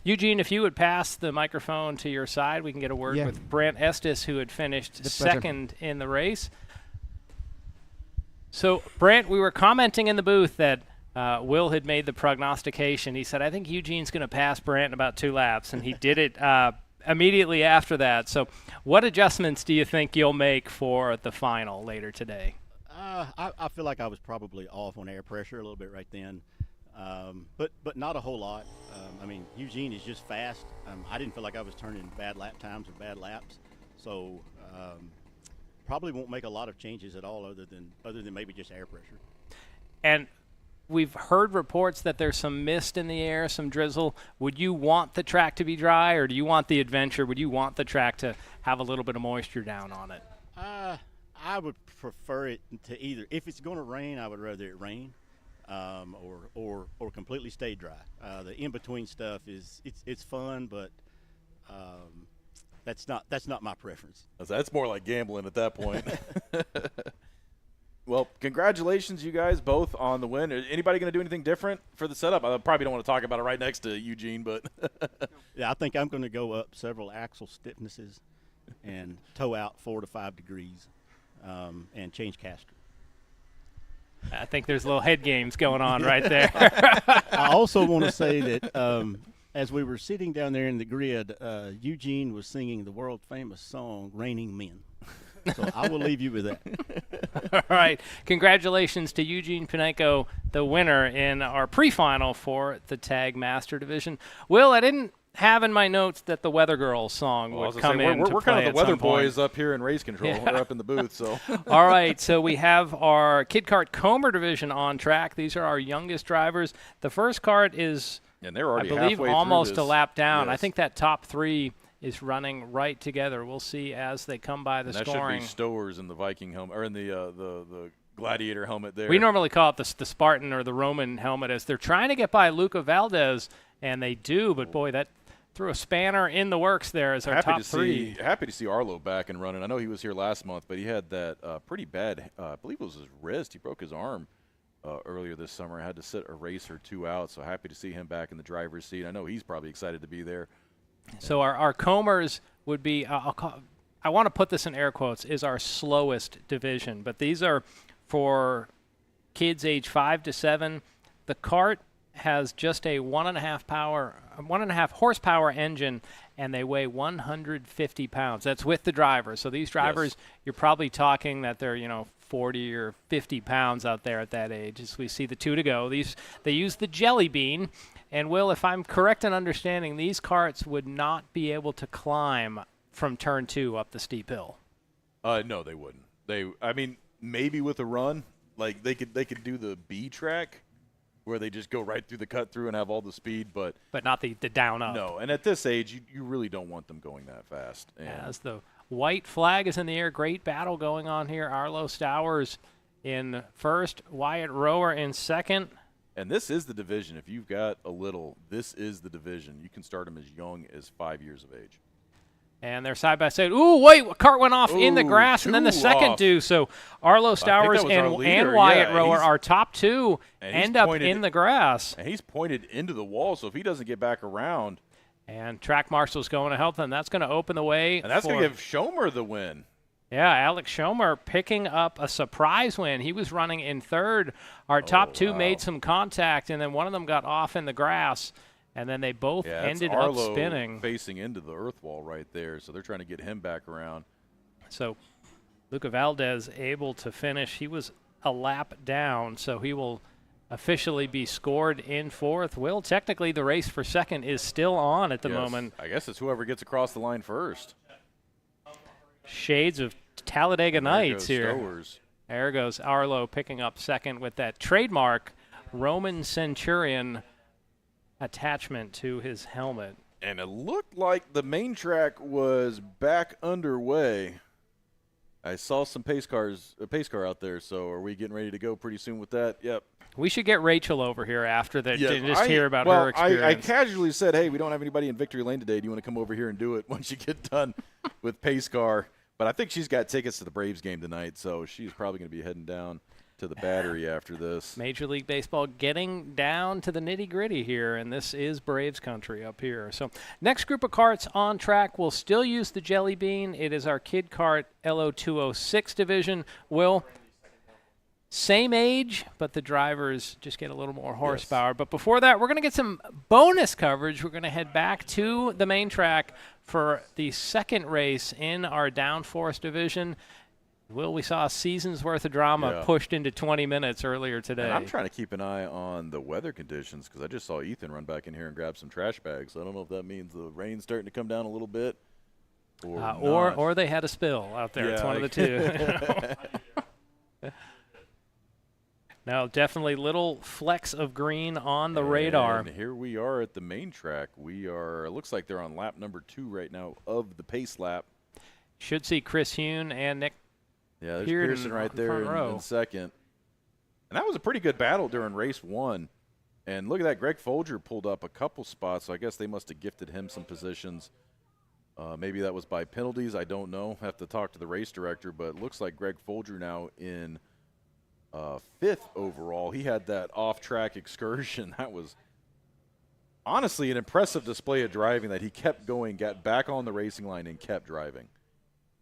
S2: Eugene, if you would pass the microphone to your side, we can get a word
S5: Yeah.
S2: with Brant Estes, who had finished
S5: The pleasure.
S2: second in the race. So, Brant, we were commenting in the booth that Will had made the prognostication. He said, I think Eugene's going to pass Brant in about 2 laps, and he did it immediately after that. So what adjustments do you think you'll make for the final later today?
S6: I feel like I was probably off on air pressure a little bit right then, but not a whole lot. I mean, Eugene is just fast. I didn't feel like I was turning bad lap times or bad laps, so probably won't make a lot of changes at all other than maybe just air pressure.
S2: And we've heard reports that there's some mist in the air, some drizzle. Would you want the track to be dry, or do you want the adventure? Would you want the track to have a little bit of moisture down on it?
S6: I would prefer it to either. If it's going to rain, I would rather it rain, or completely stay dry. The in between stuff it's fun, but that's not my preference.
S1: That's more like gambling at that point. Well, congratulations, you guys, both on the win. Is anybody going to do anything different for the setup? I probably don't want to talk about it right next to Eugene, but
S6: Yeah, I think I'm going to go up several axle stiffnesses and tow out 4 to 5 degrees and change caster.
S2: I think there's little head games going on right there.
S6: I also want to say that as we were sitting down there in the grid, Eugene was singing the world-famous song, Raining Men. So I will leave you with that.
S2: All right. Congratulations to Eugene Pinenko, the winner in our pre-final for the Tag Master Division. Will, I didn't have in my notes that the Weather Girls song would come in.
S1: We're kind of the weather boys
S2: point.
S1: up here in race control.
S2: Yeah.
S1: We're up in the booth. So
S2: All right, so we have our Kid Kart Comer division on track. These are our youngest drivers. The first kart is,
S1: and they're already
S2: I believe,
S1: halfway
S2: almost
S1: through
S2: a
S1: this.
S2: lap down.
S1: Yes.
S2: I think that top 3 is running right together. We'll see as they come by the
S1: And that
S2: scoring.
S1: should be Stowers in the Viking helmet or in the Gladiator helmet there.
S2: We normally call it the Spartan or the Roman helmet, as they're trying to get by Luca Valdez, and they do, but boy, that threw a spanner in the works there as our top 3.
S1: Happy to see Arlo back and running. I know he was here last month, but he had that pretty bad, I believe it was his wrist. He broke his arm earlier this summer. Had to sit a race or 2 out, so happy to see him back in the driver's seat. I know he's probably excited to be there.
S2: So our Comers would be, I want to put this in air quotes, is our slowest division. But these are for kids age 5 to 7. The kart has just a 1.5 horsepower engine, and they weigh 150 pounds. That's with the drivers. So these drivers, you're probably talking that they're 40 or 50 pounds out there at that age. As we see the 2 to go, they use the Jelly Bean. And, Will, if I'm correct in understanding, these karts would not be able to climb from turn 2 up the steep hill.
S1: No, they wouldn't. I mean, maybe with a run, like they could do the B track, where they just go right through the cut through and have all the speed, but
S2: not the down up.
S1: No, and at this age, you really don't want them going that fast. And
S2: As the white flag is in the air, great battle going on here. Arlo Stowers in first, Wyatt Rower in second.
S1: And this is the division. If you've got a little, this is the division. You can start them as young as 5 years of age.
S2: And they're side by side. Ooh, wait, a cart went off in the grass, and then the
S1: 2
S2: second
S1: off.
S2: do. So Arlo Stowers
S1: was our
S2: and
S1: leader,
S2: Wyatt
S1: yeah,
S2: Rower,
S1: he's-
S2: our top 2,
S1: and he's
S2: end up
S1: pointed
S2: in the grass.
S1: And he's pointed into the wall, so if he doesn't get back around.
S2: And track marshal's going to help them. That's going to open the way.
S1: And that's going
S2: for-
S1: to give Schomer the win.
S2: Yeah, Alex Schomer picking up a surprise win. He was running in third. Our top 2 made some contact, and then one of them got off in the grass, and then they both
S1: Yeah, it's
S2: ended up
S1: Arlo
S2: spinning.
S1: facing into the earth wall right there, so they're trying to get him back around.
S2: So Luca Valdez able to finish. He was a lap down, so he will officially be scored in fourth. Will, technically the race for second is still on at the
S1: Yes,
S2: moment.
S1: I guess it's whoever gets across the line first.
S2: Shades of Talladega Nights here.
S1: Stowers.
S2: There goes Arlo picking up second with that trademark Roman Centurion attachment to his helmet.
S1: And it looked like the main track was back underway. I saw some a pace car out there, so are we getting ready to go pretty soon with that? Yep.
S2: We should get Rachel over here after that to just
S1: I-
S2: hear about
S1: well,
S2: her experience.
S1: I casually said, hey, we don't have anybody in Victory Lane today. Do you want to come over here and do it once you get done with pace car? But I think she's got tickets to the Braves game tonight, so she's probably going to be heading down. to the battery after this.
S2: Major League Baseball getting down to the nitty-gritty here, and this is Braves country up here. So next group of karts on track will still use the Jelly Bean. It is our Kid Kart LO206 division. Will, same age, but the drivers just get a little more horsepower. Yes. But before that, we're going to get some bonus coverage. We're going to head back to the main track for the second race in our Downforce division. Will, we saw a season's worth of drama pushed into 20 minutes earlier today.
S1: And I'm trying to keep an eye on the weather conditions because I just saw Ethan run back in here and grab some trash bags. I don't know if that means the rain's starting to come down a little bit
S2: or they had a spill out there. It's one of the two. No, definitely little flecks of green on the radar.
S1: And here we are at the main track. It looks like they're on lap number 2 right now of the pace lap.
S2: Should see Chris Hune and Nick.
S1: Yeah, there's Pearson right there in second. And that was a pretty good battle during race 1. And look at that, Greg Folger pulled up a couple spots, so I guess they must have gifted him some positions. Maybe that was by penalties, I don't know. Have to talk to the race director, but it looks like Greg Folger now in 5th overall. He had that off-track excursion. That was honestly an impressive display of driving that he kept going, got back on the racing line, and kept driving.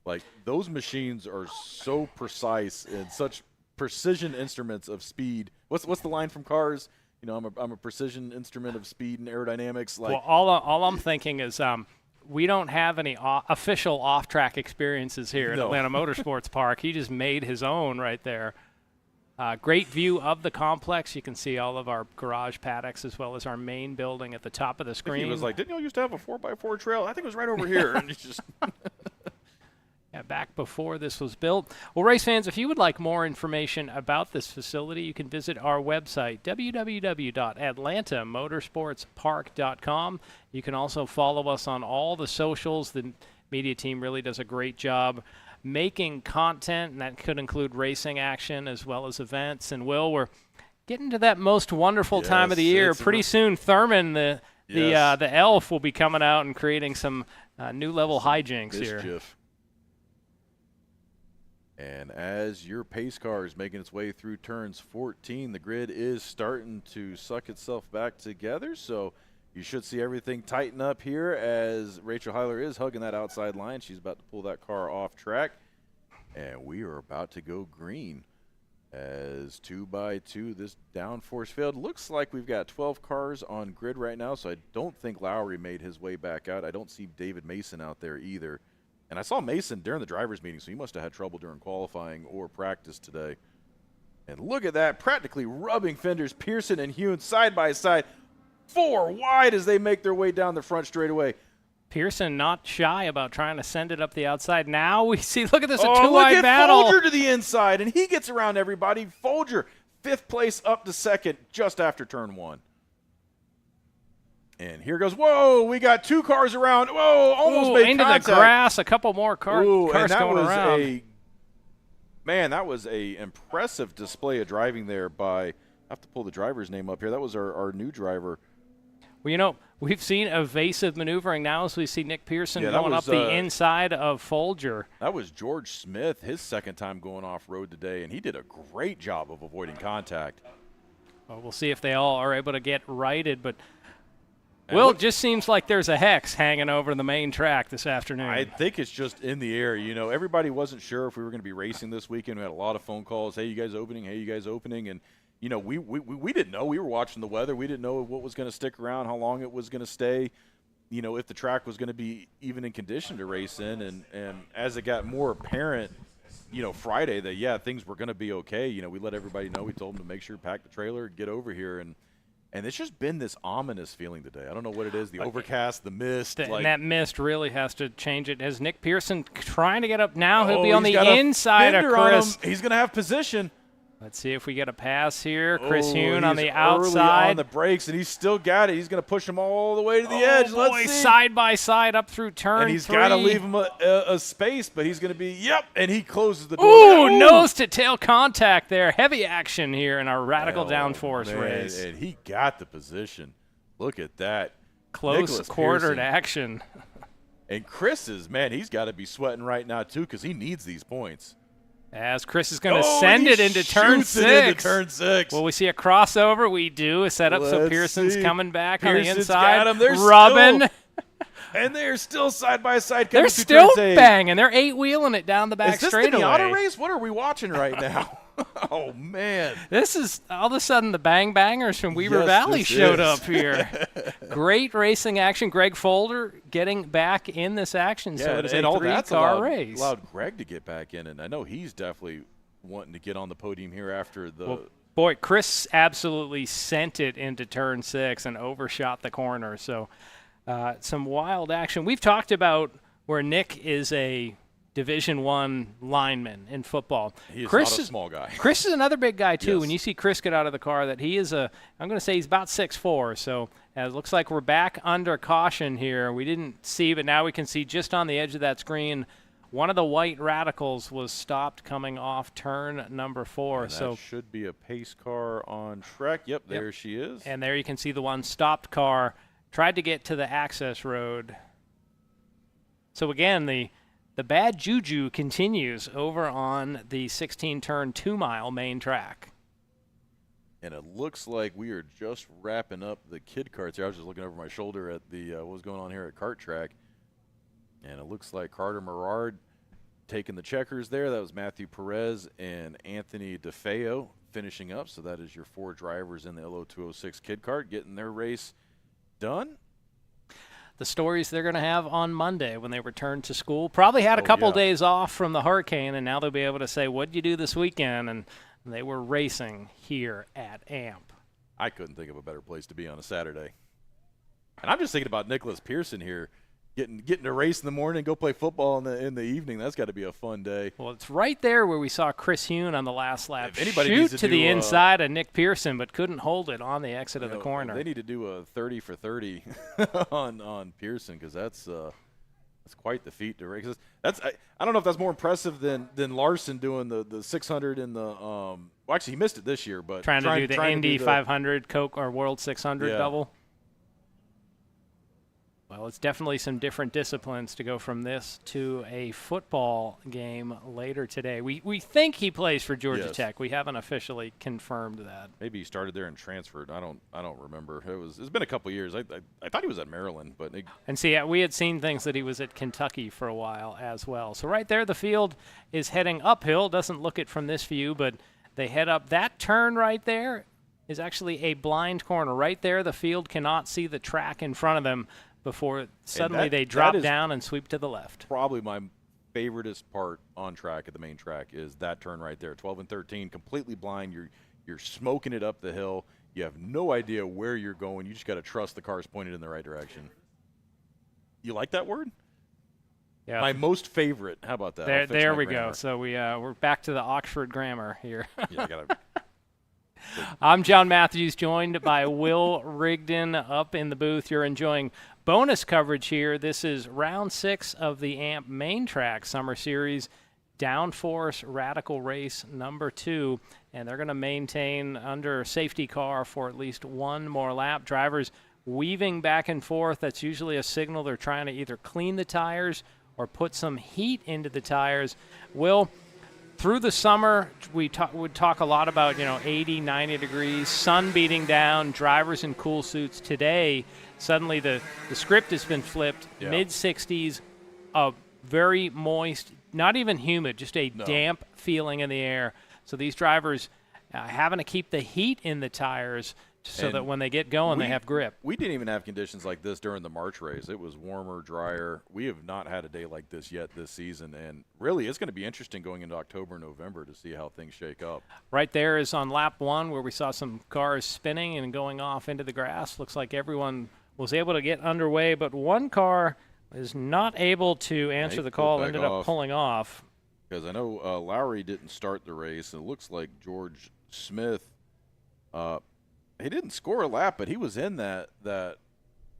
S1: Like, those machines are so precise and such precision instruments of speed. What's the line from Cars? You know, I'm a precision instrument of speed and aerodynamics. Like,
S2: well, all I'm thinking is we don't have any official off-track experiences here at Atlanta Motorsports Park. He just made his own right there. Great view of the complex. You can see all of our garage paddocks as well as our main building at the top of the screen.
S1: He was like, didn't y'all used to have a 4x4 trail? I think it was right over here. And he's just
S2: back before this was built. Well, race fans, if you would like more information about this facility, you can visit our website, www.atlantamotorsportspark.com. You can also follow us on all the socials. The media team really does a great job making content, and that could include racing action as well as events. And Will, we're getting to that most wonderful time of the year. Pretty soon, Thurman, the elf, will be coming out and creating some new level hijinks here.
S1: And as your pace car is making its way through turns 14, the grid is starting to suck itself back together. So you should see everything tighten up here as Rachel Heiler is hugging that outside line. She's about to pull that car off track. And we are about to go green as 2x2 this downforce field. Looks like we've got 12 cars on grid right now, so I don't think Lowry made his way back out. I don't see David Mason out there either. And I saw Mason during the driver's meeting, so he must have had trouble during qualifying or practice today. And look at that, practically rubbing fenders. Pearson and Hune side by side, 4 wide as they make their way down the front straightaway.
S2: Pearson not shy about trying to send it up the outside. Now we see, look at this, a 2-wide battle.
S1: Folger to the inside, and he gets around everybody. Folger, 5th place up to 2nd just after turn 1. And here goes, whoa, we got 2 cars around. Whoa, almost made
S2: into
S1: contact.
S2: The grass, a couple more cars going around.
S1: That was a impressive display of driving there by, I have to pull the driver's name up here. That was our new driver.
S2: Well, you know, we've seen evasive maneuvering now as we see Nick Pearson going up the inside of Folger.
S1: That was George Smith, his second time going off-road today, and he did a great job of avoiding contact.
S2: Well, we'll see if they all are able to get righted, but Will, it just seems like there's a hex hanging over the main track this afternoon.
S1: I think it's just in the air. You know, everybody wasn't sure if we were going to be racing this weekend. We had a lot of phone calls. Hey, you guys opening? Hey, you guys opening? And, you know, we didn't know. We were watching the weather. We didn't know what was going to stick around, how long it was going to stay, you know, if the track was going to be even in condition to race in. And as it got more apparent, you know, Friday that, yeah, things were going to be okay, you know, we let everybody know. We told them to make sure, pack the trailer, get over here. And it's just been this ominous feeling today. I don't know what it is, the overcast, the mist.
S2: And that mist really has to change it. As Nick Pearson trying to get up now, he'll be on the inside of Chris.
S1: He's going to have position.
S2: Let's see if we get a pass here. Chris Hune on the outside.
S1: Early on the brakes, and he's still got it. He's going to push him all the way to the edge.
S2: Let's see. Side by side up through turn 3.
S1: And he's got to leave him a space, but he's going to be, and he closes the door.
S2: Ooh, nose-to-tail contact there. Heavy action here in our radical downforce race.
S1: And he got the position. Look at that.
S2: Close quartered action.
S1: And Chris is, he's got to be sweating right now, too, because he needs these points.
S2: As Chris is going to send it into turn 6.
S1: Into turn 6.
S2: Will we see a crossover? We do. A setup, so
S1: Let's
S2: Pearson's
S1: see.
S2: coming back
S1: Pearson's
S2: on the inside.
S1: got him. They're
S2: rubbing.
S1: And they're still side by side.
S2: They're still banging. They're 8-wheeling it down the back
S1: Is this
S2: straightaway.
S1: the Miata race? What are we watching right now? Oh, man.
S2: This is all of a sudden the Bang Bangers from Weaver
S1: Yes,
S2: Valley
S1: this
S2: showed
S1: is.
S2: up here. Great racing action. Greg Folder getting back in this action.
S1: Yeah,
S2: So it is
S1: and
S2: a
S1: all that's
S2: three-car race.
S1: allowed Greg to get back in, and I know he's definitely wanting to get on the podium here after the
S2: Well, boy, Chris absolutely sent it into turn 6 and overshot the corner. So some wild action. We've talked about where Nick is a Division I lineman in football.
S1: he is
S2: Chris
S1: not a small guy.
S2: Chris is another big guy, too.
S1: Yes.
S2: When you see Chris get out of the car, that he is I'm going to say he's about 6'4". So it looks like we're back under caution here. We didn't see, but now we can see just on the edge of that screen, one of the white radicals was stopped coming off turn number 4.
S1: And
S2: so
S1: that should be a pace car on track. Yep, there she is.
S2: And there you can see the one stopped car tried to get to the access road. So again, the bad juju continues over on the 16-turn 2-mile main track.
S1: And it looks like we are just wrapping up the kid karts here. I was just looking over my shoulder at the what was going on here at Kart Track. And it looks like Carter Merard taking the checkers there. That was Matthew Perez and Anthony DeFeo finishing up. So that is your 4 drivers in the LO206 kid kart getting their race done.
S2: The stories they're going to have on Monday when they return to school. Probably had a couple days off from the hurricane, and now they'll be able to say, what'd you do this weekend? And they were racing here at AMP.
S1: I couldn't think of a better place to be on a Saturday. And I'm just thinking about Nicholas Pearson here, getting to race in the morning, go play football in the evening. That's got to be a fun day.
S2: Well, it's right there where we saw Chris Hune on the last lap
S1: If anybody
S2: shoot
S1: needs
S2: to
S1: to
S2: the
S1: do,
S2: inside of Nick Pearson, but couldn't hold it on the exit of the corner.
S1: They need to do a 30 for 30 on Pearson, because that's quite the feat to race. I don't know if that's more impressive than Larson doing the 600 in the well, actually he missed it this year, but
S2: trying to do the Indy 500 Coke or World 600 double. Well, it's definitely some different disciplines to go from this to a football game later today. We think he plays for Georgia Tech. We haven't officially confirmed that.
S1: Maybe he started there and transferred. I don't remember. It's been a couple years. I thought he was at Maryland, but
S2: and see, we had seen things that he was at Kentucky for a while as well. So right there, the field is heading uphill. Doesn't look it from this view, but they head up. That turn right there is actually a blind corner. Right there, the field cannot see the track in front of them before suddenly they drop down and sweep to the left.
S1: Probably my favoriteest part on track at the main track is that turn right there. 12 and 13, completely blind. You're smoking it up the hill. You have no idea where you're going. You just got to trust the car's pointed in the right direction. You like that word?
S2: Yeah.
S1: My most favorite. How about that?
S2: There we go. So we're back to the Oxford grammar here.
S1: Yeah, I gotta.
S2: I'm John Matthews, joined by Will Rigdon up in the booth. You're enjoying bonus coverage here. This is round 6 of the AMP main track summer series, Downforce Radical Race number 2, and they're going to maintain under safety car for at least one more lap. Drivers weaving back and forth. That's usually a signal they're trying to either clean the tires or put some heat into the tires. Will, through the summer, we would talk a lot about 80, 90 degrees, sun beating down, drivers in cool suits. Today, suddenly the script has been flipped.
S1: Yeah.
S2: Mid-60s, a very moist, not even humid, just a damp feeling in the air. So these drivers having to keep the heat in the tires so that when they get going, they have grip.
S1: We didn't even have conditions like this during the March race. It was warmer, drier. We have not had a day like this yet this season, and really it's going to be interesting going into October and November to see how things shake up.
S2: Right there is on lap 1 where we saw some cars spinning and going off into the grass. Looks like everyone was able to get underway, but one car is not able to answer the call, ended up pulling off.
S1: Because I know Lowry didn't start the race, and it looks like George Smith he didn't score a lap, but he was in that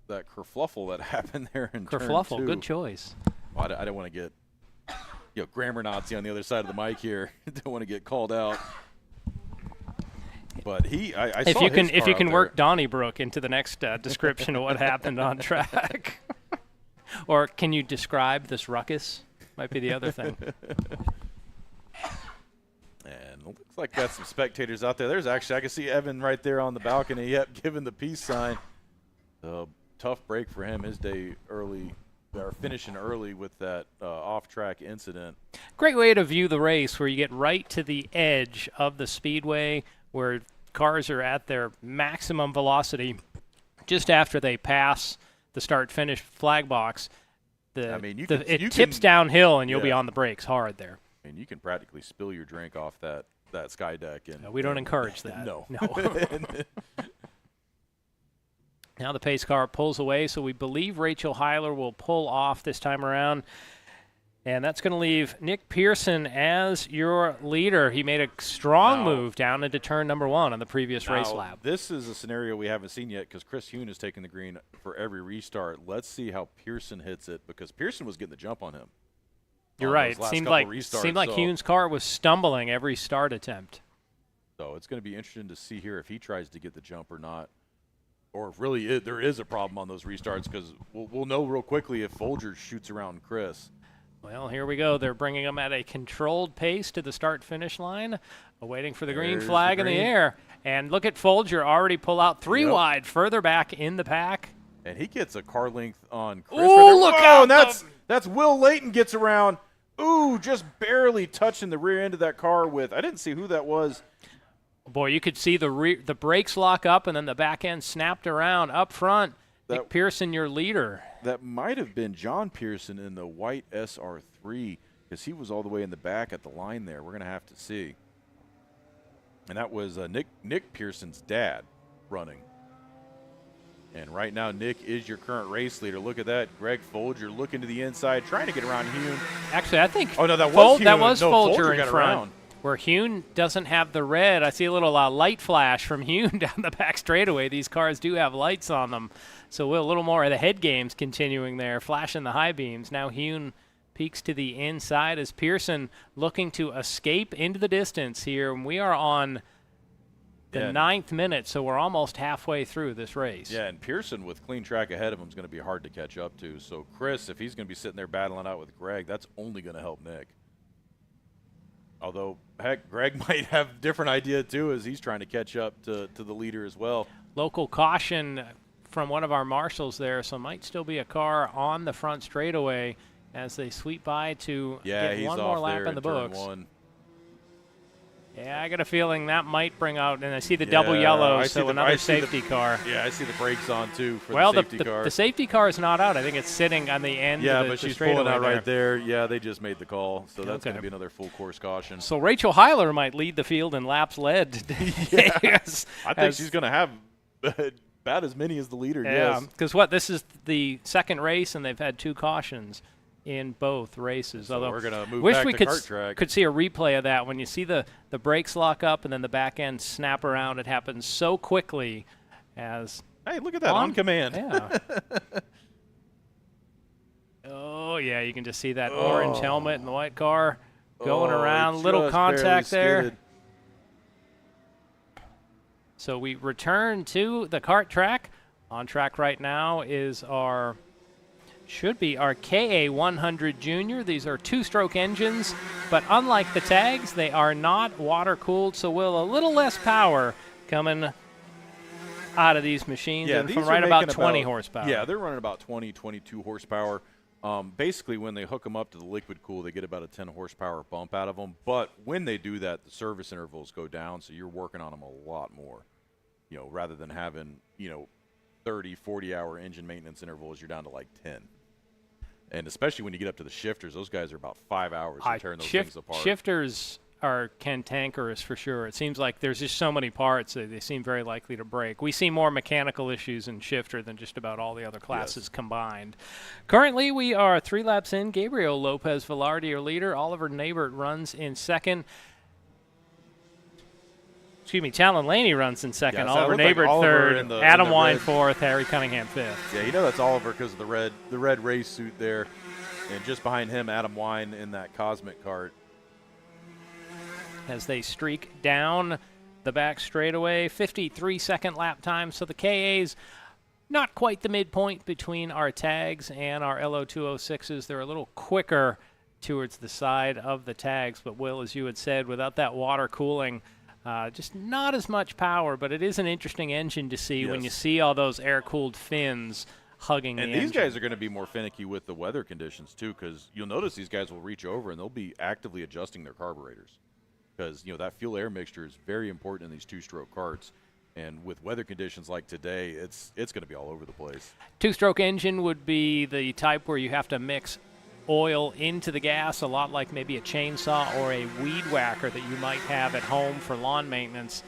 S1: kerfluffle that happened there in turn 2.
S2: Kerfluffle, good choice.
S1: Well, I don't want to get grammar Nazi on the other side of the mic here. Don't want to get called out. But I saw
S2: if you can work Donnybrook into the next description of what happened on track, or can you describe this ruckus? Might be the other thing.
S1: looks like got some spectators out there. There's actually, I can see Evan right there on the balcony. Yep, giving the peace sign. Tough break for him. His day early, or finishing early with that off-track incident.
S2: Great way to view the race, where you get right to the edge of the speedway, where cars are at their maximum velocity just after they pass the start-finish flag box. It tips downhill, and you'll be on the brakes hard there.
S1: I mean, you can practically spill your drink off that sky deck. And
S2: we don't encourage that.
S1: No.
S2: Now the pace car pulls away, so we believe Rachel Heiler will pull off this time around. And that's going to leave Nick Pearson as your leader. He made a strong move down into turn number 1 on the previous race lap.
S1: This is a scenario we haven't seen yet because Chris Hune is taking the green for every restart. Let's see how Pearson hits it, because Pearson was getting the jump on him.
S2: You're right. It seemed like Hune's car was stumbling every start attempt.
S1: So it's going to be interesting to see here if he tries to get the jump or not. Or if really there is a problem on those restarts, because we'll know real quickly if Folger shoots around Chris.
S2: Well, here we go. They're bringing them at a controlled pace to the start-finish line, waiting for the green flag in the air. And look at Folger already pull out 3 wide, further back in the pack.
S1: And he gets a car length on Chris.
S2: Ooh, look out!
S1: And that's Will Layton gets around. Ooh, just barely touching the rear end of that car with. I didn't see who that was.
S2: Boy, you could see the brakes lock up, and then the back end snapped around up front. Nick Pearson, your leader.
S1: That might have been John Pearson in the white SR3, because he was all the way in the back at the line there. We're going to have to see. And that was Nick Pearson's dad running. And right now, Nick is your current race leader. Look at that. Greg Folger looking to the inside, trying to get around Hune.
S2: Actually, I think
S1: that was
S2: Folger in front. Where Hune doesn't have the red. I see a little light flash from Hune down the back straightaway. These cars do have lights on them. So a little more of the head games continuing there, flashing the high beams. Now Hune peeks to the inside as Pearson looking to escape into the distance here. And we are on the 9th minute, so we're almost halfway through this race.
S1: Yeah, and Pearson with clean track ahead of him is going to be hard to catch up to. So Chris, if he's going to be sitting there battling out with Greg, that's only going to help Nick. Although, heck, Greg might have a different idea, too, as he's trying to catch up to the leader as well.
S2: Local caution from one of our marshals there, so might still be a car on the front straightaway as they sweep by to get one more lap in the books. Yeah, I got a feeling that might bring out, and I see the double yellow, so another safety car.
S1: Yeah, I see the brakes on, too, for the safety car.
S2: The safety car is not out. I think it's sitting on the end of the
S1: but she's pulling out right there. Yeah, they just made the call, so that's going to be another full course caution.
S2: So Rachel Heiler might lead the field in laps led today.
S1: I think she's going to have about as many as the leader,
S2: yes. Because this is the second race, and they've had 2 cautions in both races.
S1: So
S2: although
S1: we're going to move
S2: wish
S1: back
S2: we
S1: to
S2: could
S1: kart track.
S2: Could see a replay of that when you see the brakes lock up and then the back end snap around. It happens so quickly as
S1: hey, look at that on command.
S2: Yeah. Oh yeah, you can just see that orange helmet and the white car going around. Little contact there. So we return to the kart track. On track right now is should be our KA100 Junior. These are 2-stroke engines, but unlike the tags, they are not water-cooled, so a little less power coming out of these machines, and from right about 20 horsepower.
S1: Yeah, they're running about 20, 22 horsepower. Basically, when they hook them up to the liquid cool, they get about a 10 horsepower bump out of them, but when they do that, the service intervals go down, so you're working on them a lot more, rather than having, 30, 40-hour engine maintenance intervals, you're down to like 10. And especially when you get up to the shifters, those guys are about 5 hours to tearing those things apart.
S2: Shifters are cantankerous for sure. It seems like there's just so many parts that they seem very likely to break. We see more mechanical issues in shifter than just about all the other classes combined. Currently, we are 3 laps in. Gabriel Lopez Velarde, your leader. Oliver Nabert runs in second. Talon Laney runs in second. Oliver Nabert third. Adam Wine fourth. Harry Cunningham fifth.
S1: Yeah, that's Oliver because of the red race suit there. And just behind him, Adam Wine in that Cosmic kart.
S2: As they streak down the back straightaway, 53-second lap time. So the KA's not quite the midpoint between our tags and our LO206s. They're a little quicker towards the side of the tags. But, Will, as you had said, without that water cooling, just not as much power, but it is an interesting engine to see when you see all those air-cooled fins hugging the engine.
S1: And these guys are going to be more finicky with the weather conditions, too, because you'll notice these guys will reach over and they'll be actively adjusting their carburetors because, that fuel-air mixture is very important in these two-stroke karts. And with weather conditions like today, it's going to be all over the place.
S2: Two-stroke engine would be the type where you have to mix oil into the gas, a lot like maybe a chainsaw or a weed whacker that you might have at home for lawn maintenance.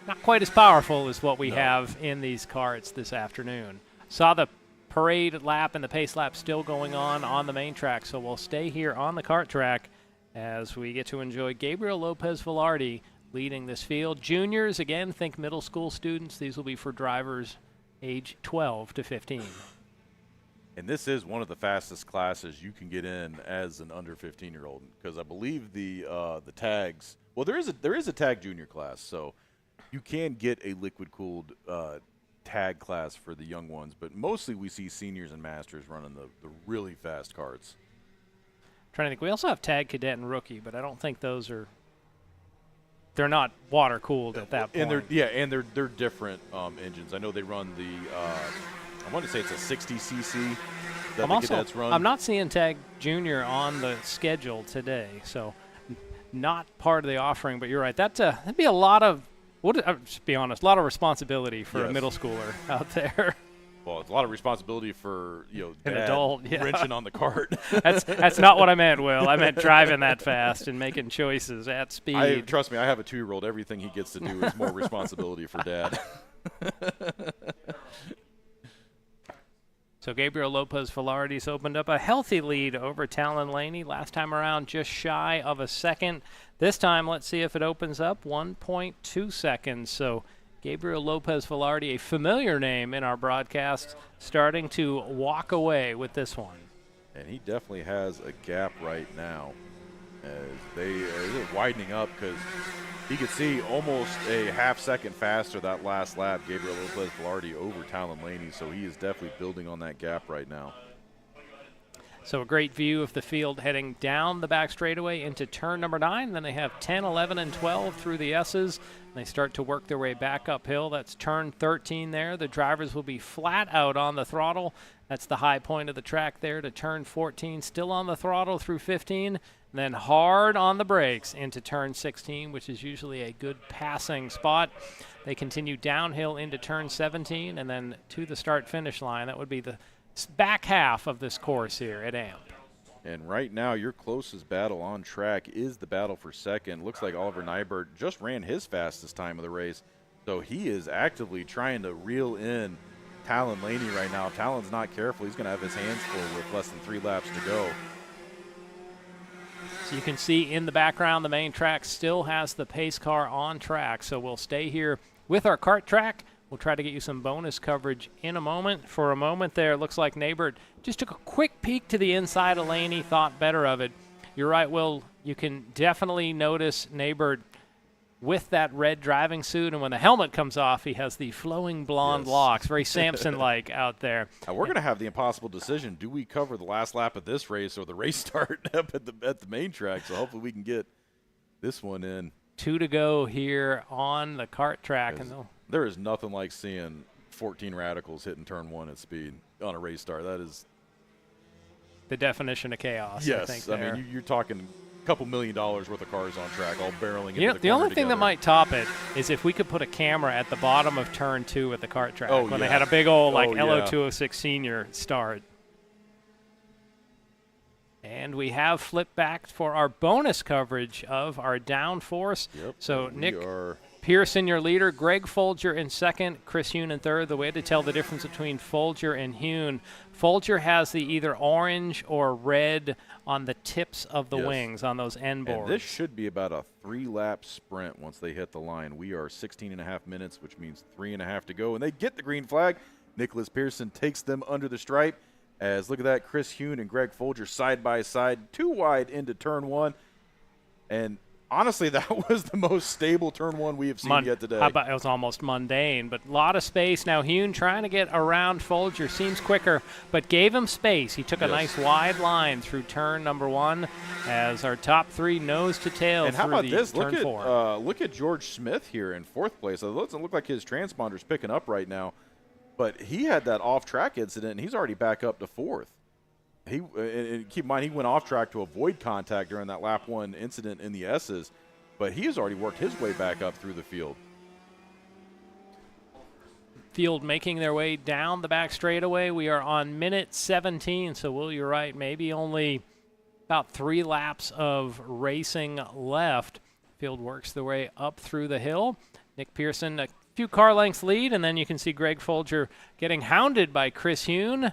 S2: Not quite as powerful as what we have in these karts this afternoon. Saw the parade lap and the pace lap still going on the main track, so we'll stay here on the kart track as we get to enjoy Gabriel Lopez Velarde leading this field. Juniors, again, think middle school students. These will be for drivers age 12 to 15.
S1: And this is one of the fastest classes you can get in as an under 15-year-old because I believe the tags. Well, there is a tag junior class, so you can get a liquid-cooled tag class for the young ones. But mostly we see seniors and masters running the really fast karts.
S2: Trying to think, we also have tag, cadet, and rookie, but I don't think those are. They're not water cooled at that point.
S1: And they're different engines. I know they run the. I want to say it's a 60 cc that the cadets run.
S2: I'm not seeing Tag Junior on the schedule today, so not part of the offering. But you're right. That'd be a lot of. Just be honest, a lot of responsibility for a middle schooler out there.
S1: Well, it's a lot of responsibility for
S2: an adult
S1: wrenching on the cart.
S2: That's not what I meant, Will. I meant driving that fast and making choices at speed.
S1: Trust me, I have a 2-year-old. Everything he gets to do is more responsibility for Dad.
S2: So Gabriel Lopez Velarde's opened up a healthy lead over Talon Laney. Last time around, just shy of a second. This time, let's see if it opens up 1.2 seconds. So Gabriel Lopez Velarde, a familiar name in our broadcast, starting to walk away with this one.
S1: And he definitely has a gap right now as they're widening up because you could see almost a half second faster that last lap, Gabriel Lopez Velarde over Talon Laney, so he is definitely building on that gap right now.
S2: So a great view of the field heading down the back straightaway into turn number 9. Then they have 10, 11, and 12 through the S's. They start to work their way back uphill. That's turn 13 there. The drivers will be flat out on the throttle. That's the high point of the track there to turn 14. Still on the throttle through 15. And then hard on the brakes into turn 16, which is usually a good passing spot. They continue downhill into turn 17 and then to the start-finish line. That would be the back half of this course here at AMP.
S1: And right now, your closest battle on track is the battle for second. Looks like Oliver Nybert just ran his fastest time of the race, so he is actively trying to reel in Talon Laney right now. Talon's not careful. He's going to have his hands full with less than 3 laps to go.
S2: So you can see in the background, the main track still has the pace car on track, so we'll stay here with our kart track. We'll try to get you some bonus coverage in a moment. For a moment there, it looks like Nabert just took a quick peek to the inside of Laney, thought better of it. You're right, Will. You can definitely notice Nabert with that red driving suit, and when the helmet comes off, he has the flowing blonde locks, very Samson-like out there.
S1: Now we're going to have the impossible decision. Do we cover the last lap of this race or the race start up at the main track? So hopefully we can get this one in.
S2: 2 to go here on the kart track.
S1: There is nothing like seeing 14 radicals hitting turn 1 at speed on a race start. That is
S2: the definition of chaos.
S1: Yes,
S2: I think
S1: I mean you're talking a couple $1 million worth of cars on track, all barreling into
S2: the only thing that might top it is if we could put a camera at the bottom of turn 2 at the kart track when they had a big old LO206 senior start. And we have flipped back for our bonus coverage of our downforce.
S1: Yep.
S2: So Nick Pearson, your leader, Greg Folger in second, Chris Hune in third. The way to tell the difference between Folger and Hune, Folger has the either orange or red on the tips of the wings on those end boards.
S1: And this should be about a 3-lap sprint once they hit the line. We are 16.5 minutes, which means 3.5 to go, and they get the green flag. Nicholas Pearson takes them under the stripe. As look at that, Chris Hune and Greg Folger side by side, 2 wide into turn 1, and honestly, that was the most stable turn one we have seen yet today.
S2: How about, it was almost mundane, but a lot of space. Now Hune trying to get around Folger, seems quicker, but gave him space. He took a nice wide line through turn number 1 as our top 3 nose to tail.
S1: And how
S2: through
S1: about
S2: the
S1: this?
S2: turn 4.
S1: Look at George Smith here in 4th place. It doesn't look like his transponder's picking up right now, but he had that off-track incident, and he's already back up to 4th. And keep in mind, he went off track to avoid contact during that lap 1 incident in the S's, but he has already worked his way back up through the field.
S2: Field making their way down the back straightaway. We are on minute 17, so Will, you're right, maybe only about 3 laps of racing left. Field works their way up through the hill. Nick Pearson, a few car lengths lead, and then you can see Greg Folger getting hounded by Chris Hune.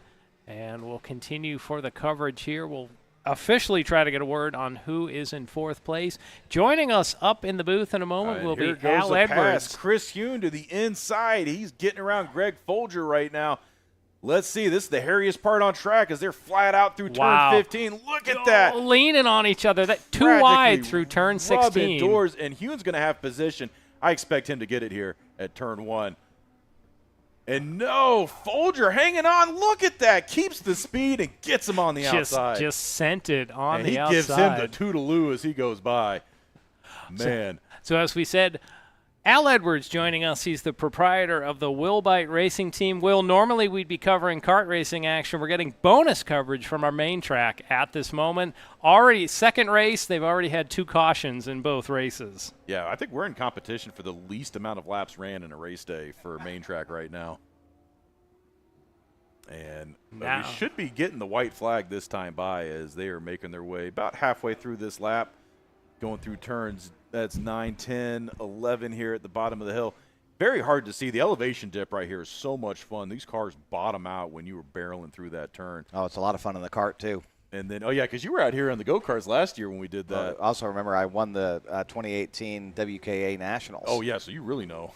S2: And we'll continue for the coverage here. We'll officially try to get a word on who is in 4th place. Joining us up in the booth in a moment will be Al Edwards.
S1: Chris Hune to the inside. He's getting around Greg Folger right now. Let's see. This is the hairiest part on track as they're flat out through turn 15. Look at that.
S2: Leaning on each other. That too wide through turn 16.
S1: Doors, and Hune's going to have position. I expect him to get it here at turn 1. And no, Folger hanging on. Look at that. Keeps the speed and gets him on the outside.
S2: Just sent it on the outside.
S1: He gives him the toodaloo as he goes by. Man.
S2: So as we said, Al Edwards joining us. He's the proprietor of the Willbite Racing Team. Will, normally we'd be covering kart racing action. We're getting bonus coverage from our main track at this moment. Already second race, they've already had 2 cautions in both races.
S1: Yeah, I think we're in competition for the least amount of laps ran in a race day for main track right now. And we should be getting the white flag this time by as they are making their way about halfway through this lap, going through turns. That's 9, 10, 11 here at the bottom of the hill. Very hard to see. The elevation dip right here is so much fun. These cars bottom out when you were barreling through that turn.
S7: Oh, it's a lot of fun in the kart, too.
S1: And then, because you were out here on the go-karts last year when we did that.
S7: Also remember I won the 2018 WKA Nationals.
S1: Oh, yeah, so you really know.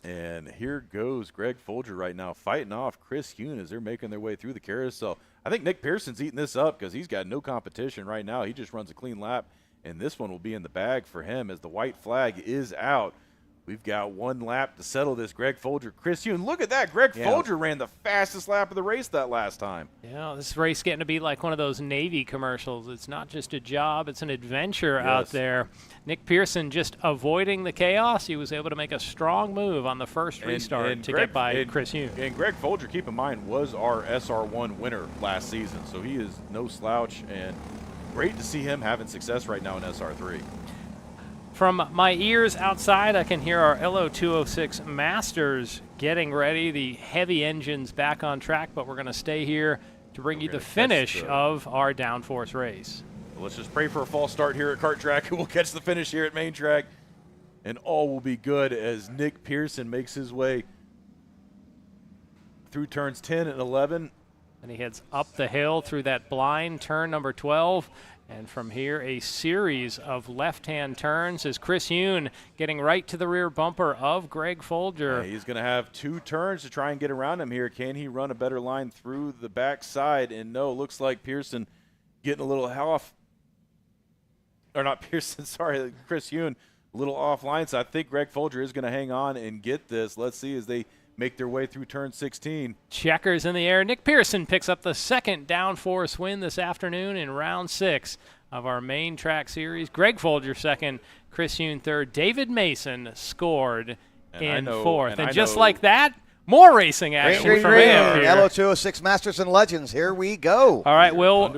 S1: And here goes Greg Folger right now fighting off Chris Hune as they're making their way through the carousel. I think Nick Pearson's eating this up because he's got no competition right now. He just runs a clean lap, and this one will be in the bag for him as the white flag is out. We've got 1 lap to settle this. Greg Folger, Chris Hune. Look at that. Greg Folger ran the fastest lap of the race that last time.
S2: Yeah, this race getting to be like one of those Navy commercials. It's not just a job, it's an adventure out there. Nick Pearson just avoiding the chaos. He was able to make a strong move on the first restart to get by Chris Hune.
S1: And Greg Folger, keep in mind, was our SR1 winner last season, so he is no slouch, and great to see him having success right now in SR3.
S2: From my ears outside, I can hear our LO206 Masters getting ready. The heavy engines back on track, but we're going to stay here to bring you the finish of our Downforce race.
S1: Well, let's just pray for a false start here at Kart Track, and we'll catch the finish here at Main Track, and all will be good as Nick Pearson makes his way through turns 10 and 11.
S2: And he heads up the hill through that blind turn number 12. And from here, a series of left-hand turns as Chris Hune getting right to the rear bumper of Greg Folger.
S1: He's going to have 2 turns to try and get around him here. Can he run a better line through the backside? And no, looks like Pearson getting a little off. Or not Pearson, sorry, Chris Hune a little offline. So I think Greg Folger is going to hang on and get this. Let's see as they make their way through turn 16.
S2: Checkers in the air. Nick Pearson picks up the second Downforce win this afternoon in round 6 of our main track series. Greg Folger second, Chris Hune third. David Mason scored in 4th. And just like that, more racing action from him here.
S7: LO206 Masters and Legends. Here we go.
S2: All right, Will,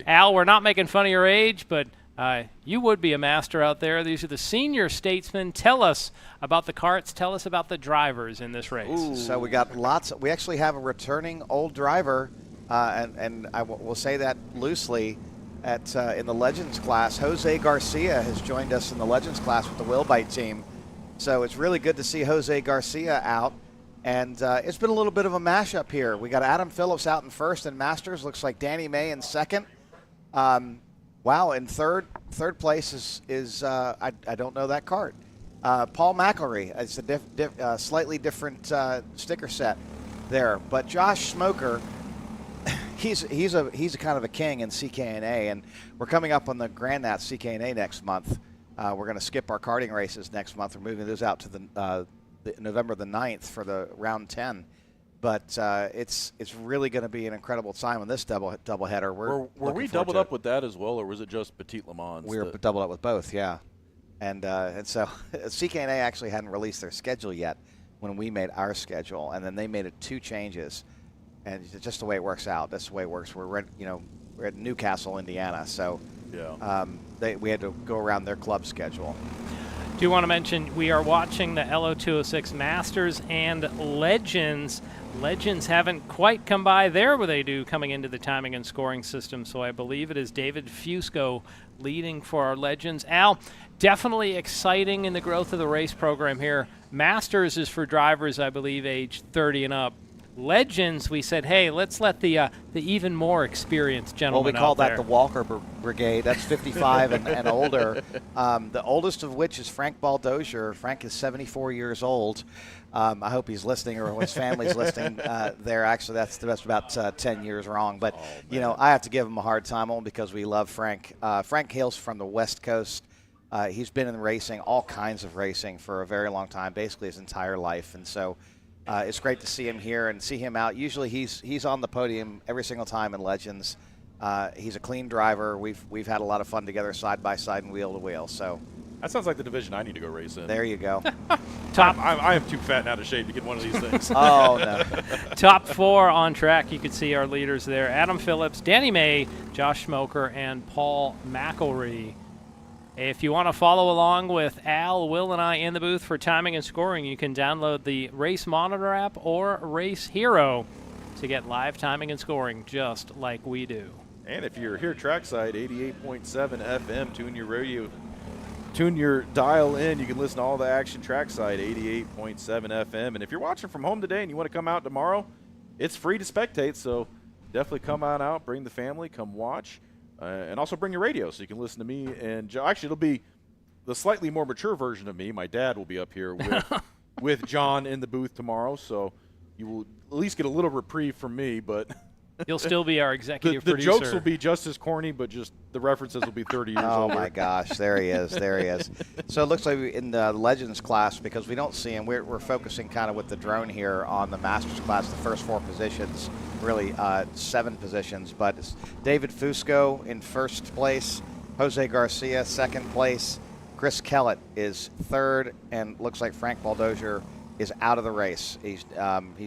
S2: Al, we're not making fun of your age, but you would be a master out there. These are the senior statesmen. Tell us about the karts. Tell us about the drivers in this race.
S7: Ooh. So we got lots. We actually have a returning old driver, and I will say that loosely. In the Legends class, Jose Garcia has joined us in the Legends class with the Willbite team. So it's really good to see Jose Garcia out. And it's been a little bit of a mashup here. We got Adam Phillips out in first in Masters. Looks like Danny May in second. Wow, in third place is I don't know that kart. Paul McElry. It's a slightly different sticker set there. But Josh Smoker, he's a kind of a king in CKNA, and we're coming up on the Grand Nats CKNA next month. We're going to skip our karting races next month. We're moving those out to the November the 9th for the round 10. But it's really going to be an incredible time on this doubleheader.
S1: Were we doubled up with that as well, or was it just Petit Le Mans?
S7: We were doubled up with both, yeah. And so CKNA actually hadn't released their schedule yet when we made our schedule, and then they made it 2 changes, and it's just the way it works out. That's the way it works. We're at Newcastle, Indiana, so
S1: yeah.
S7: We had to go around their club schedule.
S2: Do you want to mention we are watching the LO206 Masters and Legends. Legends haven't quite come by there where they do coming into the timing and scoring system, so I believe it is David Fusco leading for our Legends. Al, definitely exciting in the growth of the race program here. Masters is for drivers, I believe, age 30 and up. Legends, we said, hey, let's let the even more experienced gentlemen
S7: Well, we call
S2: out
S7: that
S2: there.
S7: the Walker Brigade. That's 55 and older. The oldest of which is Frank Baldozier. Frank is 74 years old. I hope he's listening, or his family's listening there. Actually, that's about 10 years wrong. But, I have to give him a hard time only because we love Frank. Frank hails from the West Coast. He's been in racing, all kinds of racing, for a very long time, basically his entire life. And so it's great to see him here and see him out. Usually he's on the podium every single time in Legends. He's a clean driver. We've had a lot of fun together side by side and wheel to wheel. So
S1: that sounds like the division I need to go race in.
S7: there you go.
S1: I am too fat and out of shape to get one of these things.
S7: Oh, no.
S2: Top 4 on track. You can see our leaders there. Adam Phillips, Danny May, Josh Smoker, and Paul McElree. If you want to follow along with Al, Will, and I in the booth for timing and scoring, you can download the Race Monitor app or Race Hero to get live timing and scoring just like we do.
S1: And if you're here trackside, 88.7 FM, tune your dial in. You can listen to all the action trackside, 88.7 FM. And if you're watching from home today and you want to come out tomorrow, it's free to spectate, so definitely come on out, bring the family, come watch. And also bring your radio so you can listen to me. And actually, it'll be the slightly more mature version of me. My dad will be up here with John in the booth tomorrow, so you will at least get a little reprieve from me. But
S2: You'll still be our executive
S1: the
S2: producer.
S1: jokes will be just as corny, but just the references will be 30 years
S7: Oh,
S1: older.
S7: my gosh. There he is. There he is. So it looks like in the Legends class, because we don't see him, we're focusing kind of with the drone here on the Masters class, the first 4 positions, really 7 positions. But it's David Fusco in first place, Jose Garcia second place, Chris Kellett is third, and looks like Frank Baldozier is out of the race. He's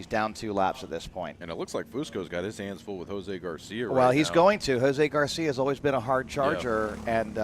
S7: down 2 laps at this point.
S1: And it looks like Fusco's got his hands full with Jose Garcia
S7: Well,
S1: right
S7: he's
S1: now.
S7: going to. Jose Garcia has always been a hard charger.
S1: Yeah.
S7: And,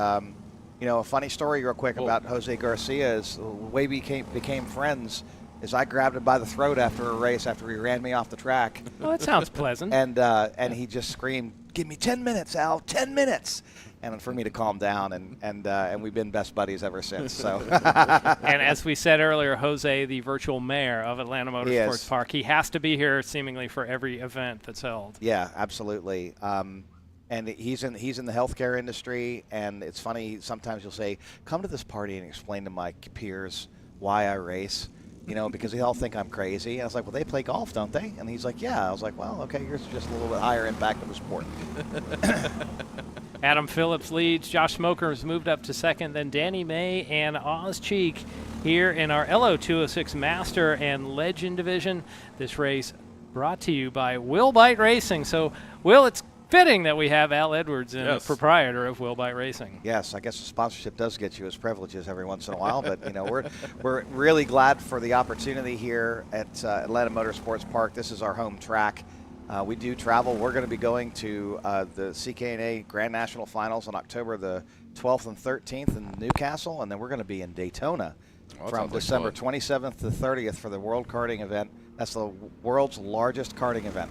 S7: a funny story real quick about Jose Garcia is the way we became friends is I grabbed him by the throat after a race after he ran me off the track.
S2: Oh, that sounds pleasant.
S7: And he just screamed, "Give me 10 minutes, Al, 10 minutes." And for me to calm down, and we've been best buddies ever since. So,
S2: And as we said earlier, Jose, the virtual mayor of Atlanta
S7: He
S2: Motorsports
S7: is.
S2: Park, he has to be here seemingly for every event that's held.
S7: yeah, absolutely. And he's in the healthcare industry, and it's funny. Sometimes you'll say, "Come to this party and explain to my peers why I race." Because they all think I'm crazy. And I was like, well, they play golf, don't they? And he's like, yeah. I was like, well, okay, yours is just a little bit higher impact of a sport.
S2: Adam Phillips leads. Josh Smoker has moved up to second. Then Danny May and Oz Cheek here in our LO206 Master and Legend division. This race brought to you by Will Bite Racing. So, Will, it's fitting that we have Al Edwards, the proprietor of Will Bite Racing.
S7: Yes, I guess the sponsorship does get you as privileges every once in a while, but we're really glad for the opportunity here at Atlanta Motorsports Park. This is our home track. We do travel. We're going to be going to the CKNA Grand National Finals on October the 12th and 13th in Newcastle, and then we're going to be in Daytona from December 27th to 30th for the World Karting event. That's the world's largest karting event.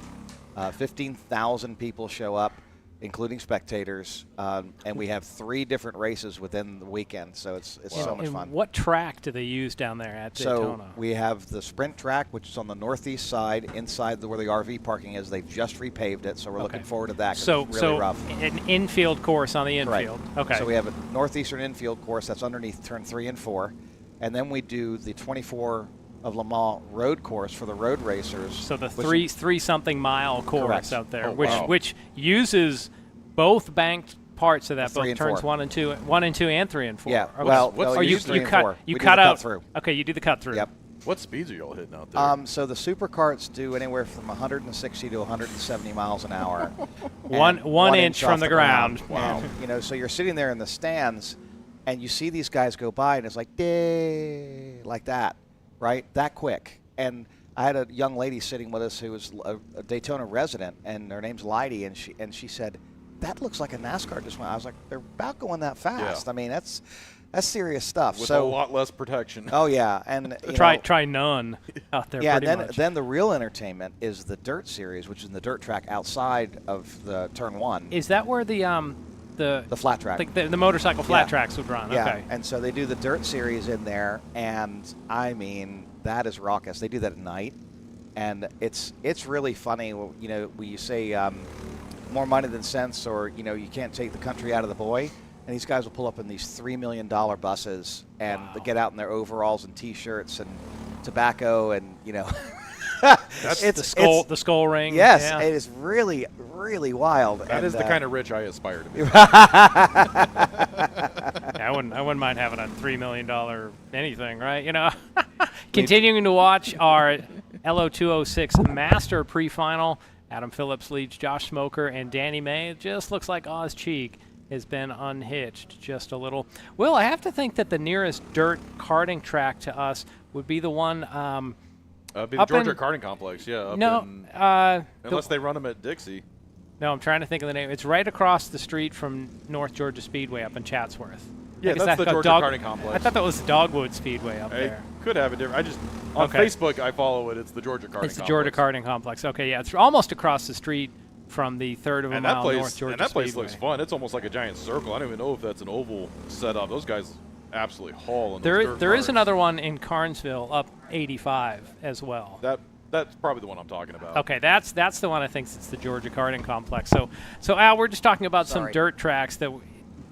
S7: 15,000 people show up, including spectators, and we have 3 different races within the weekend, so it's so much fun.
S2: What track do they use down there at Daytona?
S7: So we have the sprint track, which is on the northeast side, inside where the RV parking is. They've just repaved it, so we're looking forward to that. 'Cause it's really rough.
S2: An infield course on the infield.
S7: Right.
S2: Okay.
S7: So we have a northeastern infield course that's underneath turn 3 and 4, and then we do the 24 of Le Mans road course for the road racers.
S2: So the
S7: which
S2: three something mile course
S7: Correct.
S2: out there,
S1: Oh, wow.
S2: which uses both banked parts of that,
S7: Three
S2: both
S7: and
S2: turns
S7: four.
S2: 1 and 2, 1 and 2, and 3 and 4.
S7: Yeah,
S2: Okay.
S7: well,
S1: what's-
S7: no,
S1: or
S7: you
S1: you-
S7: use 3
S2: you
S7: and
S2: cut
S7: 4.
S2: you
S7: We do
S2: cut
S7: the
S2: out
S7: through.
S2: Okay, you do the cut through.
S7: Yep.
S1: What speeds are y'all hitting out there?
S7: So the supercarts do anywhere from 160 to 170 miles an hour.
S2: One
S7: And
S2: inch from
S7: off
S2: the ground.
S1: Wow.
S7: And, so you're sitting there in the stands, and you see these guys go by, and it's like, "Day," like that, right? That quick. And I had a young lady sitting with us who was a Daytona resident, and her name's Leidy, and she said, "That looks like a NASCAR just went." I was like, "They're about going that fast."
S1: Yeah.
S7: I mean, that's serious stuff.
S1: With
S7: so
S1: a lot less protection.
S7: Oh yeah, and
S2: Try none out there.
S7: yeah,
S2: pretty
S7: and
S2: much.
S7: then the real entertainment is the dirt series, which is the dirt track outside of the turn 1.
S2: Is that where the
S7: flat track.
S2: like the motorcycle flat
S7: Yeah.
S2: tracks would run?
S7: Yeah,
S2: Okay.
S7: and so they do the dirt series in there, and I mean that is raucous. They do that at night, and it's really funny. When you say more money than sense, or you can't take the country out of the boy, and these guys will pull up in these $3 million buses and they get out in their overalls and T-shirts and tobacco, and
S1: That's
S2: the skull ring.
S7: Yes,
S2: yeah.
S7: it is really, really wild.
S1: That is the kind of rich I aspire to be.
S2: I wouldn't mind having a $3 million anything, right? Continuing to watch our LO206 Master Pre-Final. Adam Phillips leads Josh Smoker and Danny May. It just looks like Oz Cheek has been unhitched just a little. Will, I have to think that the nearest dirt karting track to us would be the one.
S1: Be the
S2: Up
S1: Georgia
S2: in-
S1: Karting Complex, yeah. Up
S2: No,
S1: in-
S2: uh,
S1: unless they run them at Dixie.
S2: no, I'm trying to think of the name. It's right across the street from North Georgia Speedway up in Chatsworth.
S1: Yeah,
S2: Like, is
S1: that's
S2: that
S1: the
S2: called
S1: Georgia Karting Complex.
S2: I thought that was Dogwood Speedway up
S1: I
S2: there.
S1: could have a different. I just on
S2: Okay.
S1: Facebook I follow it. It's the Georgia Karting.
S2: It's the Georgia
S1: Complex.
S2: Karting Complex. Okay, yeah, it's almost across the street from the third of a
S1: And that
S2: mile
S1: place,
S2: North Georgia
S1: and that place
S2: Speedway.
S1: looks fun. It's almost like a giant circle. I don't even know if that's an oval setup. Those guys absolutely haul. In those dirt
S2: There is
S1: cars.
S2: another one in Carnesville up 85 as well.
S1: That's probably the one I'm talking about.
S2: Okay, that's the one I think it's the Georgia Karting Complex. So Al, we're just talking about some
S7: Sorry.
S2: dirt tracks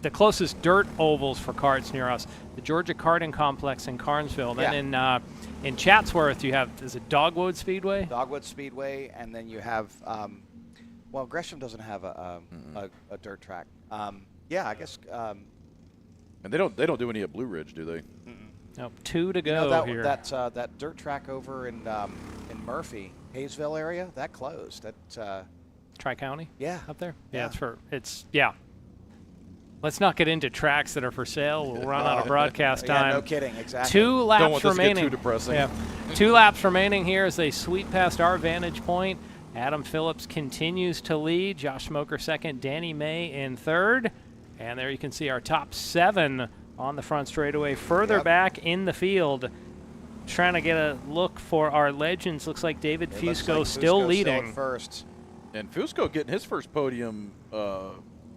S2: the closest dirt ovals for karts near us. The Georgia Karting Complex in Carnesville. Then in Chatsworth you have is it Dogwood Speedway?
S7: Dogwood Speedway, and then you have Gresham doesn't have a dirt track. I guess.
S1: And they don't do any at Blue Ridge, do they?
S2: No, 2 to go here.
S7: that dirt track over in Murphy, Hayesville area, that closed.
S2: Tri-County?
S7: Yeah.
S2: Up there?
S7: Yeah.
S2: Yeah. Let's not get into tracks that are for sale. We'll run out of broadcast time.
S7: Yeah, no kidding, exactly.
S2: 2 laps
S1: Don't want this to get
S2: remaining.
S1: too depressing.
S2: Yeah. 2 laps remaining here as they sweep past our vantage point. Adam Phillips continues to lead. Josh Smoker second. Danny May in third. And there you can see our top 7 on the front straightaway. Further back in the field, trying to get a look for our legends. Looks like David
S7: It looks
S2: Fusco
S7: like
S2: still
S7: Fusco's
S2: leading.
S7: at first.
S1: And Fusco getting his first podium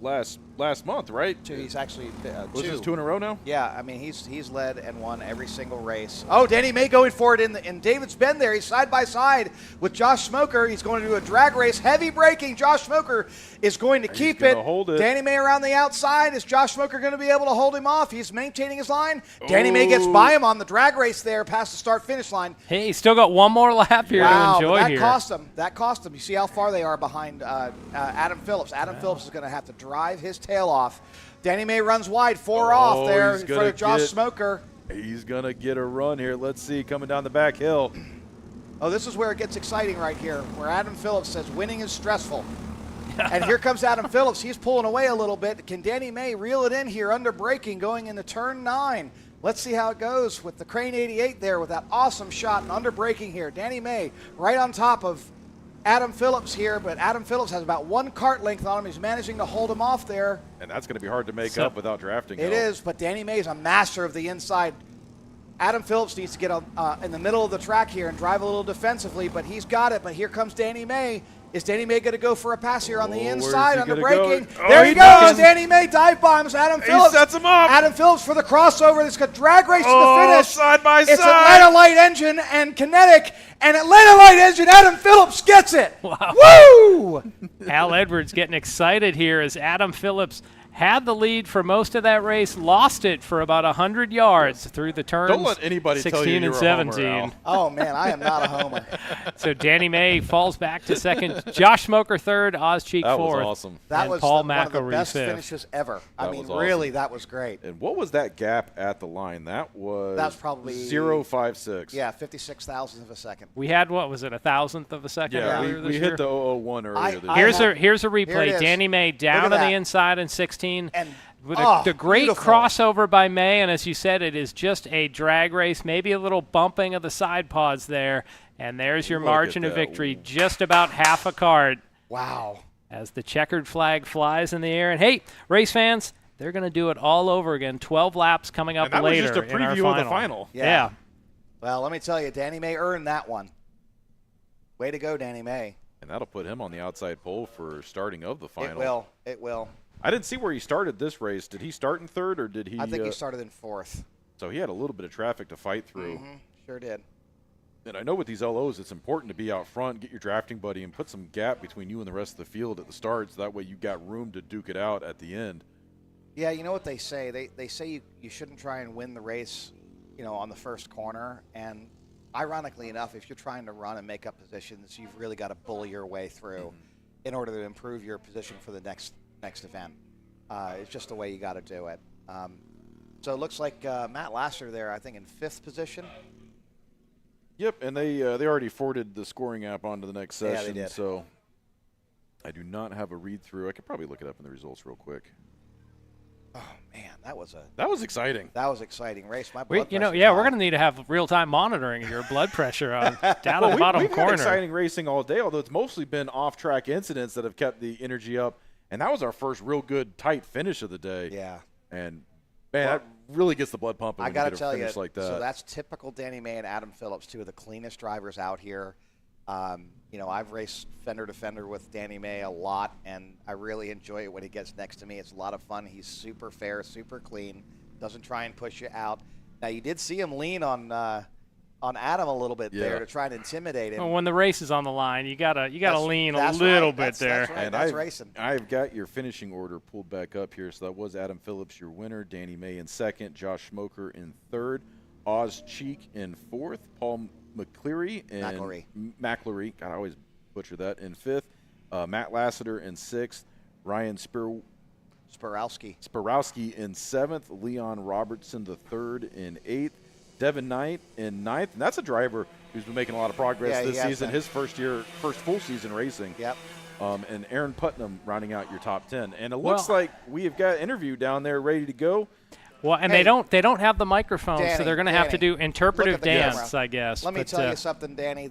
S1: last month, right?
S7: He's actually
S1: Was this 2 in a row now?
S7: Yeah, I mean he's led and won every single race. Oh, Danny May going for it and David's been there. He's side by side with Josh Smoker. He's going to do a drag race, heavy braking. Josh Smoker is going to keep
S1: gonna
S7: it.
S1: hold it.
S7: Danny May around the outside. Is Josh Smoker going to be able to hold him off? He's maintaining his line. Danny May gets by him on the drag race there, past the start-finish line.
S2: Hey, he's still got one more lap here
S7: Wow,
S2: to enjoy
S7: but that
S2: here.
S7: cost him. That cost him. You see how far they are behind Adam Phillips. Adam Phillips is going to have to drive his tail off. Danny May runs wide, 4 off there
S1: he's
S7: in front
S1: gonna
S7: of Josh
S1: get-
S7: Smoker.
S1: He's going to get a run here. Let's see, coming down the back hill.
S7: Oh, this is where it gets exciting right here, where Adam Phillips says winning is stressful. And here comes Adam Phillips. He's pulling away a little bit. Can Danny May reel it in here under braking going into turn 9? Let's see how it goes with the Crane 88 there with that awesome shot and under braking here. Danny May right on top of Adam Phillips here, but Adam Phillips has about 1 kart length on him. He's managing to hold him off there.
S1: And that's going to be hard to make
S2: So-
S1: up without drafting.
S7: It is, but Danny May is a master of the inside. Adam Phillips needs to get in the middle of the track here and drive a little defensively, but he's got it. But here comes Danny May. Is Danny May going to go for a pass here on the
S1: where's
S7: inside
S1: he
S7: under
S1: gonna go?
S7: braking?
S1: Oh,
S7: There
S1: he
S7: he goes.
S1: does.
S7: Danny May dive bombs Adam Phillips.
S1: sets him up.
S7: Adam Phillips for the crossover. It's got drag race to the
S1: Oh,
S7: finish.
S1: side by
S7: It's
S1: side.
S7: Atlanta Light Engine and Kinetic. And Atlanta Light Engine, Adam Phillips gets it.
S2: Wow.
S7: Woo!
S2: Al Edwards getting excited here as Adam Phillips had the lead for most of that race, lost it for about 100 yards through the turns.
S1: Don't let anybody
S2: 16
S1: tell you
S2: and
S1: you're a
S2: 17.
S1: homer, Al.
S7: Oh, man, I am not a homer.
S2: So Danny May falls back to second. Josh Smoker third. Oz Cheek
S1: That
S2: fourth.
S1: was awesome.
S7: That
S2: And
S7: was
S2: Paul
S7: one of the
S2: McElroy
S7: best
S2: fifth.
S7: finishes ever. I
S1: That
S7: mean,
S1: was awesome.
S7: really, that was great.
S1: And what was that gap at the line? That was
S7: probably
S1: 0.56.
S7: Yeah, 56 thousandths of a second.
S2: We had, what was it, 1,000th of a second
S1: Yeah,
S2: earlier
S1: we
S2: this
S1: hit
S2: year?
S1: the 001 earlier this
S2: Here's
S1: year.
S2: a replay.
S7: Here it is.
S2: Danny May down
S7: Look
S2: on
S7: at
S2: the
S7: that.
S2: inside in 16.
S7: And
S2: With
S7: oh,
S2: the great
S7: beautiful.
S2: crossover by May, and as you said, it is just a drag race, maybe a little bumping of the side pods there, and there's your
S1: Look
S2: margin
S1: at
S2: of
S1: that.
S2: victory, just about half a cart
S7: Wow.
S2: as the checkered flag flies in the air. And hey, race fans, they're going to do it all over again. 12 laps coming up
S1: And that
S2: later
S1: was just a
S2: in our
S1: preview of the final.
S2: Yeah.
S7: Well, let me tell you, Danny May earned that one. Way to go, Danny May.
S1: And that'll put him on the outside pole for starting of the final.
S7: It will. It will.
S1: I didn't see where he started this race. Did he start in third or did he?
S7: I think he started in fourth.
S1: So he had a little bit of traffic to fight through.
S7: Sure did.
S1: And I know with these LOs, it's important to be out front, get your drafting buddy, and put some gap between you and the rest of the field at the start, so that way you got room to duke it out at the end.
S7: Yeah, you know what they say? They say you shouldn't try and win the race, on the first corner. And ironically enough, if you're trying to run and make up positions, you've really got to bully your way through in order to improve your position for the next event. It's just the way you got to do it. So it looks like Matt Lasser there, I think, in fifth position.
S1: Yep, and they already forwarded the scoring app onto the next
S7: Yeah,
S1: session.
S7: they did.
S1: So I do not have a read-through. I could probably look it up in the results real quick.
S7: Oh man, that was
S1: exciting.
S7: exciting race. My
S2: We,
S7: blood
S2: you know,
S7: pressure's
S2: yeah,
S7: high.
S2: we're going to need to have real-time monitoring of your blood pressure on down at the bottom
S1: we've
S2: corner.
S1: had exciting racing all day, although it's mostly been off-track incidents that have kept the energy up. And that was our first real good, tight finish of the day.
S7: Yeah.
S1: And, man, that really gets the blood pumping
S7: I
S1: when
S7: got
S1: you
S7: to
S1: get a
S7: tell you,
S1: finish like that.
S7: so that's typical Danny May and Adam Phillips, two of the cleanest drivers out here. I've raced fender to fender with Danny May a lot, and I really enjoy it when he gets next to me. It's a lot of fun. He's super fair, super clean, doesn't try and push you out. Now, you did see him lean on Adam a little bit there to try and intimidate him.
S2: Well, when the race is on the line, you gotta lean a
S7: That's
S2: little
S7: right.
S2: bit there.
S7: That's right.
S1: And
S7: That's racing.
S1: I've got your finishing order pulled back up here. So that was Adam Phillips, your winner. Danny May in second. Josh Smoker in third. Oz Cheek in fourth. Paul McCleary in McCleary. God, I always butcher that. In fifth. Matt Lassiter in sixth. Ryan Spirowski in seventh. Leon Robertson the third in eighth. Devin Knight in ninth. And that's a driver who's been making a lot of progress this season. His first full season racing.
S7: Yep.
S1: And Aaron Putnam rounding out your top 10. And it looks like we have got an interview down there ready to go.
S2: Well, and
S7: Hey,
S2: they don't have the microphone, so
S7: Danny,
S2: they're going to have to do interpretive
S7: look at the
S2: dance,
S7: camera.
S2: I guess.
S7: Let me
S2: But,
S7: tell you something, Danny.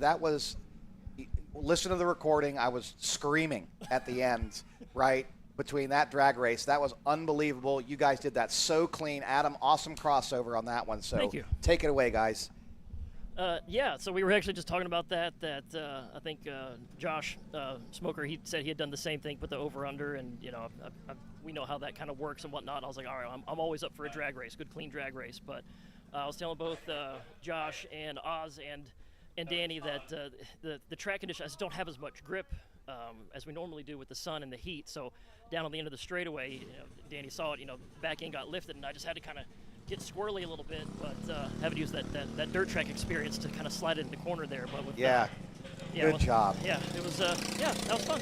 S7: Listen to the recording. I was screaming at the end, right, between that drag race. That was unbelievable. You guys did that so clean. Adam, awesome crossover on that one. So
S8: Thank you.
S7: Take it away, guys.
S8: Yeah, so we were actually just talking about that I think Josh Smoker, he said he had done the same thing with the over-under, and, we know how that kind of works and whatnot. I was like, all right, I'm always up for a drag race, good, clean drag race. But I was telling both Josh and Oz and Danny that the track conditions just don't have as much grip as we normally do with the sun and the heat. So down on the end of the straightaway, Danny saw it, back end got lifted, and I just had to kind of get squirrely a little bit, but having to use that dirt track experience to kind of slide it in the corner there. But with,
S7: good job.
S8: Yeah, it was. That was fun.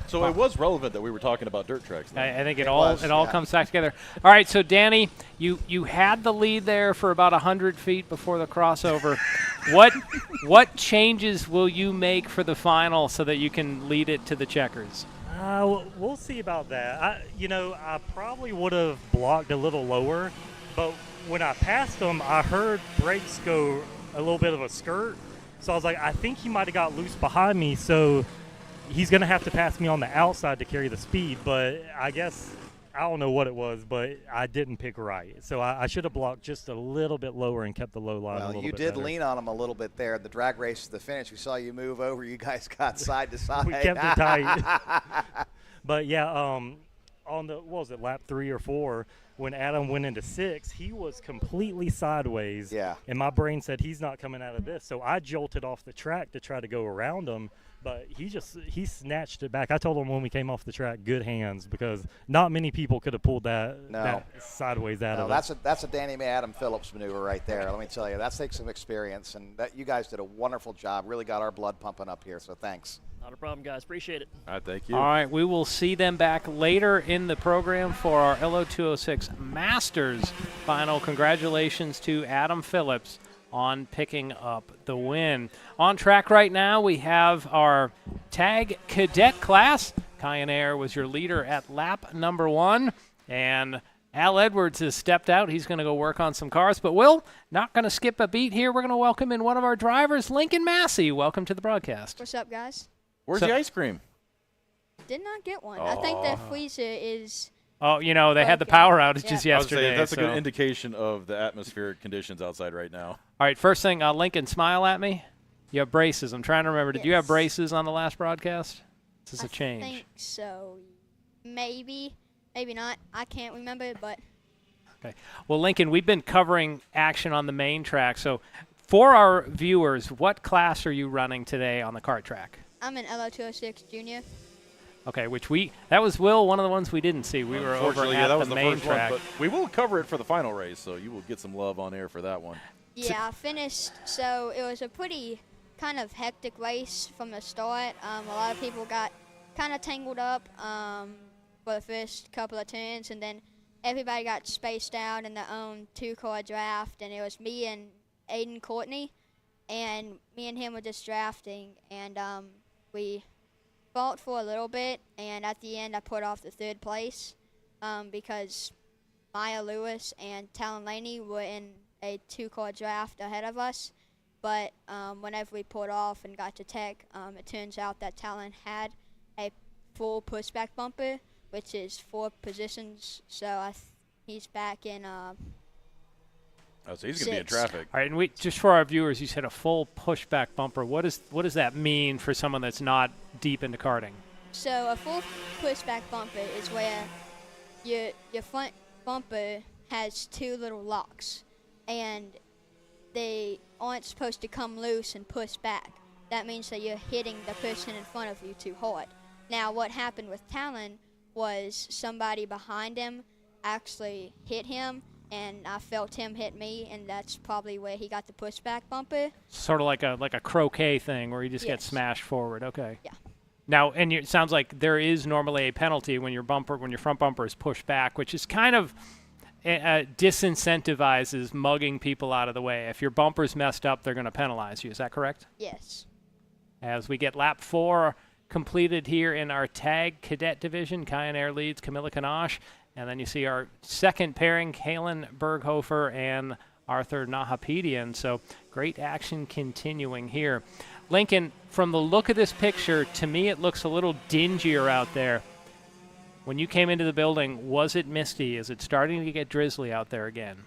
S1: So it was relevant that we were talking about dirt tracks.
S2: I think it all comes back together. All right, so Danny, you had the lead there for about 100 feet before the crossover. What changes will you make for the final so that you can lead it to the checkers?
S9: We'll see about that. I probably would have blocked a little lower, but when I passed him, I heard brakes go a little bit of a skirt. So I was like, I think he might have got loose behind me, so he's going to have to pass me on the outside to carry the speed. But I guess, I don't know what it was, but I didn't pick right. So I should have blocked just a little bit lower and kept the low line a little bit
S7: you did
S9: better.
S7: lean on him a little bit there. The drag race to the finish, we saw you move over. You guys got side to side.
S9: We kept it tight. But, yeah, on the, what was it, lap 3 or 4, when Adam went into 6, he was completely sideways.
S7: Yeah.
S9: And my brain said he's not coming out of this. So I jolted off the track to try to go around him, but he snatched it back. I told him when we came off the track, good hands, because not many people could have pulled that sideways out of it.
S7: That's a Danny May Adam Phillips maneuver right there. Let me tell you, that takes some experience, and that you guys did a wonderful job. Really got our blood pumping up here, so thanks.
S8: Not a problem, guys. Appreciate it.
S1: All right, thank you.
S2: All right, we will see them back later in the program for our LO206 Masters final. Congratulations to Adam Phillips on picking up the win. On track right now, we have our tag cadet class. Kyan Air was your leader at lap number 1, and Al Edwards has stepped out. He's going to go work on some cars, but Will, not going to skip a beat here. We're going to welcome in one of our drivers, Lincoln Massey. Welcome to the broadcast.
S10: What's up, guys?
S1: Where's the ice cream?
S10: Did not get one. I think that freezer is...
S2: Oh, you know, they had the power outages yesterday.
S1: I was saying, that's a good indication of the atmospheric conditions outside right now.
S2: All right, first thing, Lincoln, smile at me. You have braces. I'm trying to remember. Did you have braces on the last broadcast? This is a change.
S10: I think so. Maybe. Maybe not. I can't remember, but...
S2: Okay. Well, Lincoln, we've been covering action on the main track. So for our viewers, what class are you running today on the kart track?
S10: I'm an LO206 junior.
S2: Okay, that was, Will, one of the ones we didn't see. We were over at
S1: that was
S2: the main
S1: first
S2: track.
S1: one, but we will cover it for the final race, so you will get some love on air for that one.
S10: Yeah, I finished. So it was a pretty kind of hectic race from the start. A lot of people got kind of tangled up for the first couple of turns, and then everybody got spaced out in their own 2-car draft, and it was me and Aiden Courtney, and me and him were just drafting, and we fought for a little bit, and at the end I put off the 3rd place because Maya Lewis and Talon Laney were in a 2-car draft ahead of us. But whenever we pulled off and got to tech, it turns out that Talon had a full pushback bumper, which is 4 positions. So he's back in.
S1: So he's going to be in traffic.
S2: All right, and just for our viewers, you said a full pushback bumper. What does that mean for someone that's not deep into karting?
S10: So a full pushback bumper is where your front bumper has 2 little locks, and they aren't supposed to come loose and push back. That means that you're hitting the person in front of you too hard. Now, what happened with Talon was somebody behind him actually hit him, and I felt him hit me, and that's probably where he got the pushback bumper.
S2: Sort of like a croquet thing where you just get smashed forward. Okay.
S10: Yeah.
S2: Now, and it sounds like there is normally a penalty when your front bumper is pushed back, which is kind of disincentivizes mugging people out of the way. If your bumper's messed up, they're going to penalize you. Is that correct?
S10: Yes.
S2: As we get lap 4 completed here in our tag cadet division, Kyan Air leads Camilla Kanosh. And then you see our second pairing, Kalen Berghofer and Arthur Nahapedian. So great action continuing here. Lincoln, from the look of this picture, to me it looks a little dingier out there. When you came into the building, was it misty? Is it starting to get drizzly out there again?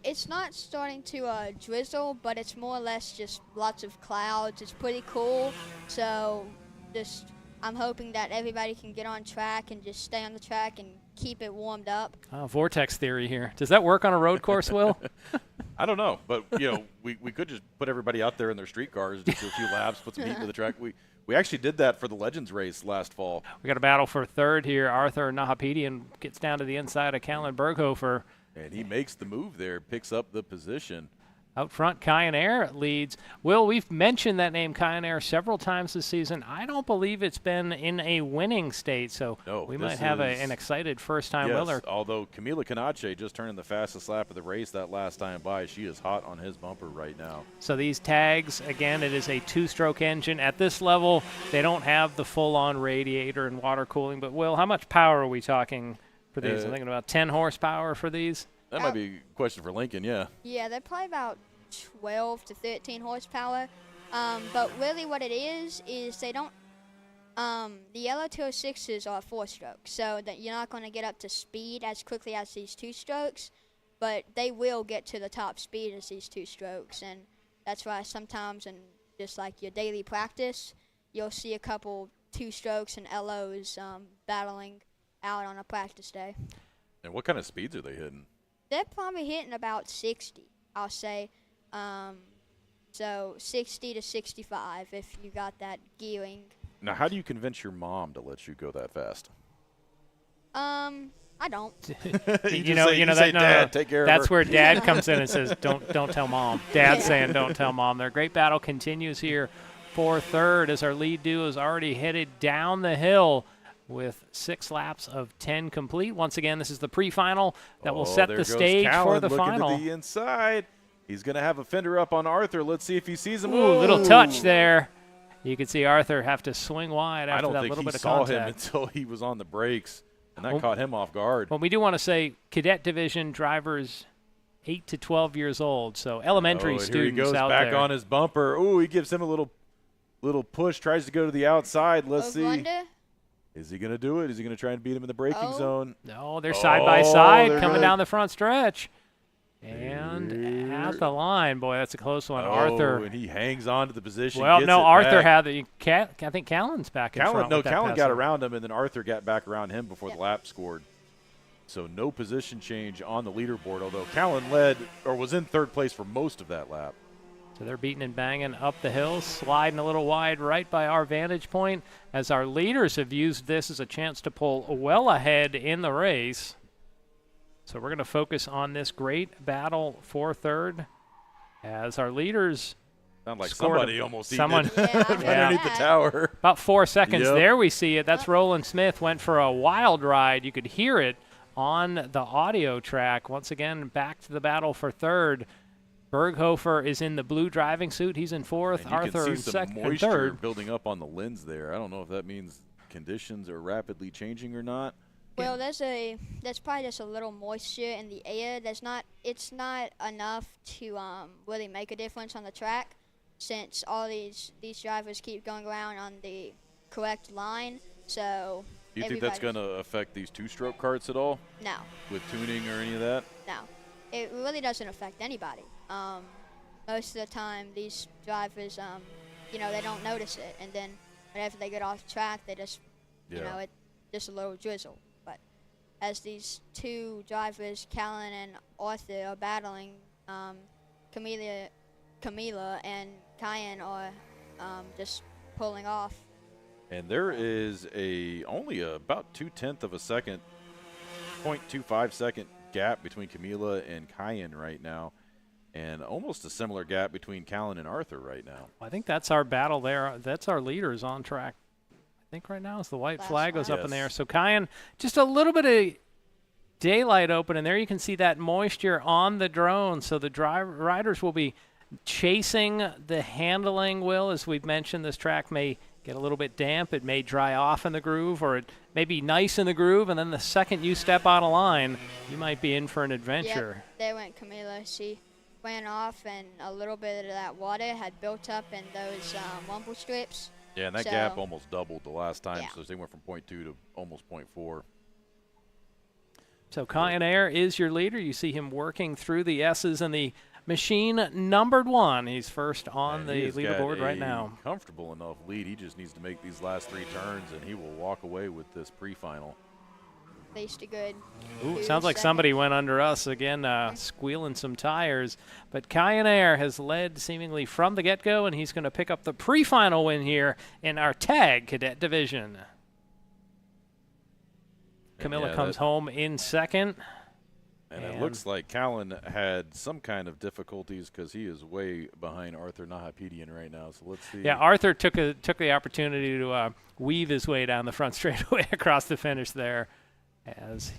S10: It's not starting to drizzle, but it's more or less just lots of clouds. It's pretty cool. So I'm hoping that everybody can get on track and just stay on the track and keep it warmed up.
S2: Vortex theory here. Does that work on a road course, Will?
S1: I don't know, but we could just put everybody out there in their street cars, just do a few laps, put some heat into the track. We actually did that for the Legends race last fall.
S2: We got a battle for 3rd here. Arthur Nahapedian gets down to the inside of Kalen Berghofer.
S1: And he makes the move there, picks up the position.
S2: Out front, Kyan Air leads. Will, we've mentioned that name, Kyan Air, several times this season. I don't believe it's been in a winning state, so we might have an excited first-time winner.
S1: Although Camila Canache just turned in the fastest lap of the race that last time by. She is hot on his bumper right now.
S2: So these tags, again, it is a 2-stroke engine. At this level, they don't have the full-on radiator and water cooling. But, Will, how much power are we talking for these? I'm thinking about 10 horsepower for these.
S1: That might be a question for Lincoln, yeah.
S10: Yeah, they're probably about 12 to 13 horsepower. But really what it is they don't, the LO206s are 4-stroke, so that you're not going to get up to speed as quickly as these 2-strokes, but they will get to the top speed as these 2-strokes, and that's why sometimes in just like your daily practice, you'll see a couple 2-strokes and LOs battling out on a practice day.
S1: And what kind of speeds are they hitting?
S10: They're probably hitting about 60, I'll say. So 60 to 65 if you got that gearing.
S1: Now, how do you convince your mom to let you go that fast?
S10: I don't.
S1: Dad, take care of
S2: that's
S1: her.
S2: where Dad comes in and says, "Don't tell Mom." Dad's saying, "Don't tell Mom." Their great battle continues here for third as our lead duo is already headed down the hill with 6 laps of 10 complete. Once again, this is the pre-final that will set
S1: there
S2: the
S1: goes
S2: stage
S1: Callan
S2: for the
S1: looking
S2: final.
S1: To the inside. He's going to have a fender up on Arthur. Let's see if he sees him.
S2: Ooh, little touch there. You can see Arthur have to swing wide after that little bit of
S1: I don't think he saw
S2: contact.
S1: him until he was on the brakes, and that caught him off guard.
S2: Well, we do want to say Cadet Division drivers 8 to 12 years old, so elementary students
S1: here he goes
S2: out
S1: back
S2: there.
S1: on his bumper. Ooh, he gives him a little push, tries to go to the outside. Let's see.
S10: Wonder?
S1: Is he going to do it? Is he going to try and beat him in the braking zone?
S2: No, they're side by side
S1: they're
S2: coming
S1: good.
S2: down the front stretch. And at the line, boy, that's a close one. Arthur.
S1: And he hangs on to the position.
S2: Well,
S1: gets
S2: no,
S1: it
S2: Arthur
S1: back.
S2: had the. I think Callan's back in front.
S1: No,
S2: with that
S1: Callan
S2: pass
S1: got
S2: in.
S1: around him, and then Arthur got back around him before the lap scored. So no position change on the leaderboard, although Callan led or was in third place for most of that lap.
S2: So they're beating and banging up the hill, sliding a little wide right by our vantage point as our leaders have used this as a chance to pull well ahead in the race. So we're going to focus on this great battle for third as our leaders
S1: Sound like
S2: scored
S1: somebody almost
S2: someone
S1: eaten it underneath the tower.
S2: About 4 seconds.
S1: Yep.
S2: There we see it. That's Roland Smith. Went for a wild ride. You could hear it on the audio track. Once again, back to the battle for third. Berghofer is in the blue driving suit. He's in fourth.
S1: And you
S2: Arthur
S1: can
S2: in
S1: see some
S2: second and
S1: moisture
S2: third.
S1: building up on the lens there. I don't know if that means conditions are rapidly changing or not.
S10: Well, there's probably just a little moisture in the air. It's not enough to really make a difference on the track, since all these drivers keep going around on the correct line. So
S1: Do you think that's going to affect these two-stroke karts at all?
S10: No.
S1: With tuning or any of that?
S10: No, it really doesn't affect anybody. Most of the time, these drivers, they don't notice it, and then whenever they get off track, they just, it's just a little drizzle. But as these two drivers, Callan and Arthur, are battling, Camila and Cayenne are just pulling off.
S1: And there is only about 0.2 of a second, 0.25 second gap between Camila and Cayenne right now, and almost a similar gap between Callan and Arthur right now.
S2: I think that's our battle there. That's our leaders on track. I think right now as the white flag goes up in there. So Cayenne, just a little bit of daylight open, and there you can see that moisture on the drone. So the riders will be chasing the handling wheel. As we've mentioned, this track may get a little bit damp. It may dry off in the groove, or it may be nice in the groove, and then the second you step out of line, you might be in for an adventure.
S10: Yep, there went Camila. She ran off, and a little bit of that water had built up in those rumble strips.
S1: Yeah, and that gap almost doubled the last time, so they went from 0.2 to almost 0.4.
S2: So Cayenne Air is your leader. You see him working through the S's and the machine numbered 1. He's first on the leaderboard right now.
S1: Comfortable enough lead. He just needs to make these last 3 turns, and he will walk away with this pre-final.
S10: At least a good.
S2: Ooh, sounds like somebody went under us again, squealing some tires. But Cayenne Air has led seemingly from the get-go, and he's going to pick up the pre-final win here in our tag cadet division. Camilla comes home in second.
S1: And it looks like Callan had some kind of difficulties because he is way behind Arthur Nahapedian right now. So let's see.
S2: Yeah, Arthur took the opportunity to weave his way down the front straightaway across the finish there, as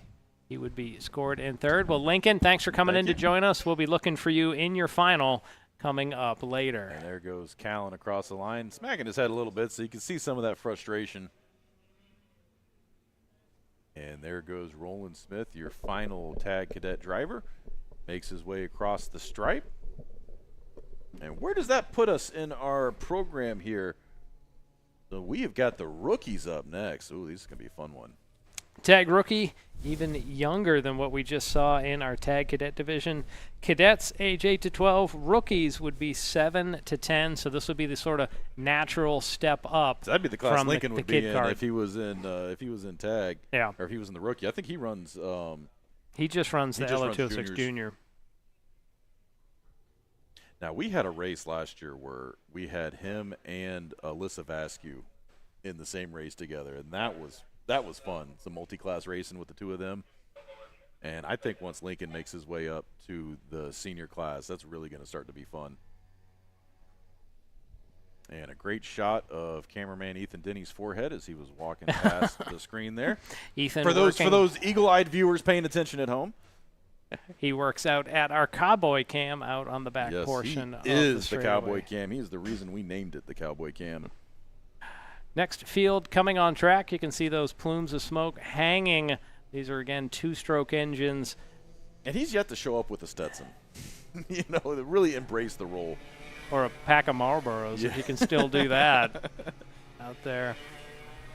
S2: he would be scored in third. Well, Lincoln, thanks for coming in to join us. We'll be looking for you in your final coming up later.
S1: And there goes Callan across the line, smacking his head a little bit so you can see some of that frustration. And there goes Roland Smith, your final tag cadet driver. Makes his way across the stripe. And where does that put us in our program here? So we have got the rookies up next. Ooh, this is going to be a fun one.
S2: Tag rookie, even younger than what we just saw in our tag cadet division. Cadets age 8 to 12, rookies would be 7 to 10, so this would be the sort of natural step up.
S1: So that'd be the class
S2: from
S1: Lincoln
S2: the
S1: would
S2: kid
S1: be in
S2: card.
S1: if he was in tag.
S2: Yeah.
S1: Or if he was in the rookie. I think he runs.
S2: He just runs
S1: he
S2: the
S1: just runs
S2: LO206
S1: juniors.
S2: Junior.
S1: Now we had a race last year where we had him and Alyssa Vasquez in the same race together, and that was fun. Some multi-class racing with the two of them. And I think once Lincoln makes his way up to the senior class, that's really going to start to be fun. And a great shot of cameraman Ethan Denny's forehead as he was walking past the screen there.
S2: Ethan,
S1: for those eagle-eyed viewers paying attention at home,
S2: he works out at our cowboy cam out on the back portion of
S1: he is
S2: the
S1: the cowboy
S2: straightaway.
S1: cam. He is the reason we named it the cowboy cam.
S2: Next field coming on track, you can see those plumes of smoke hanging. These are, again, two-stroke engines.
S1: And he's yet to show up with a Stetson. You know, to really embrace the role.
S2: Or a pack of Marlboros, if you can still do that out there.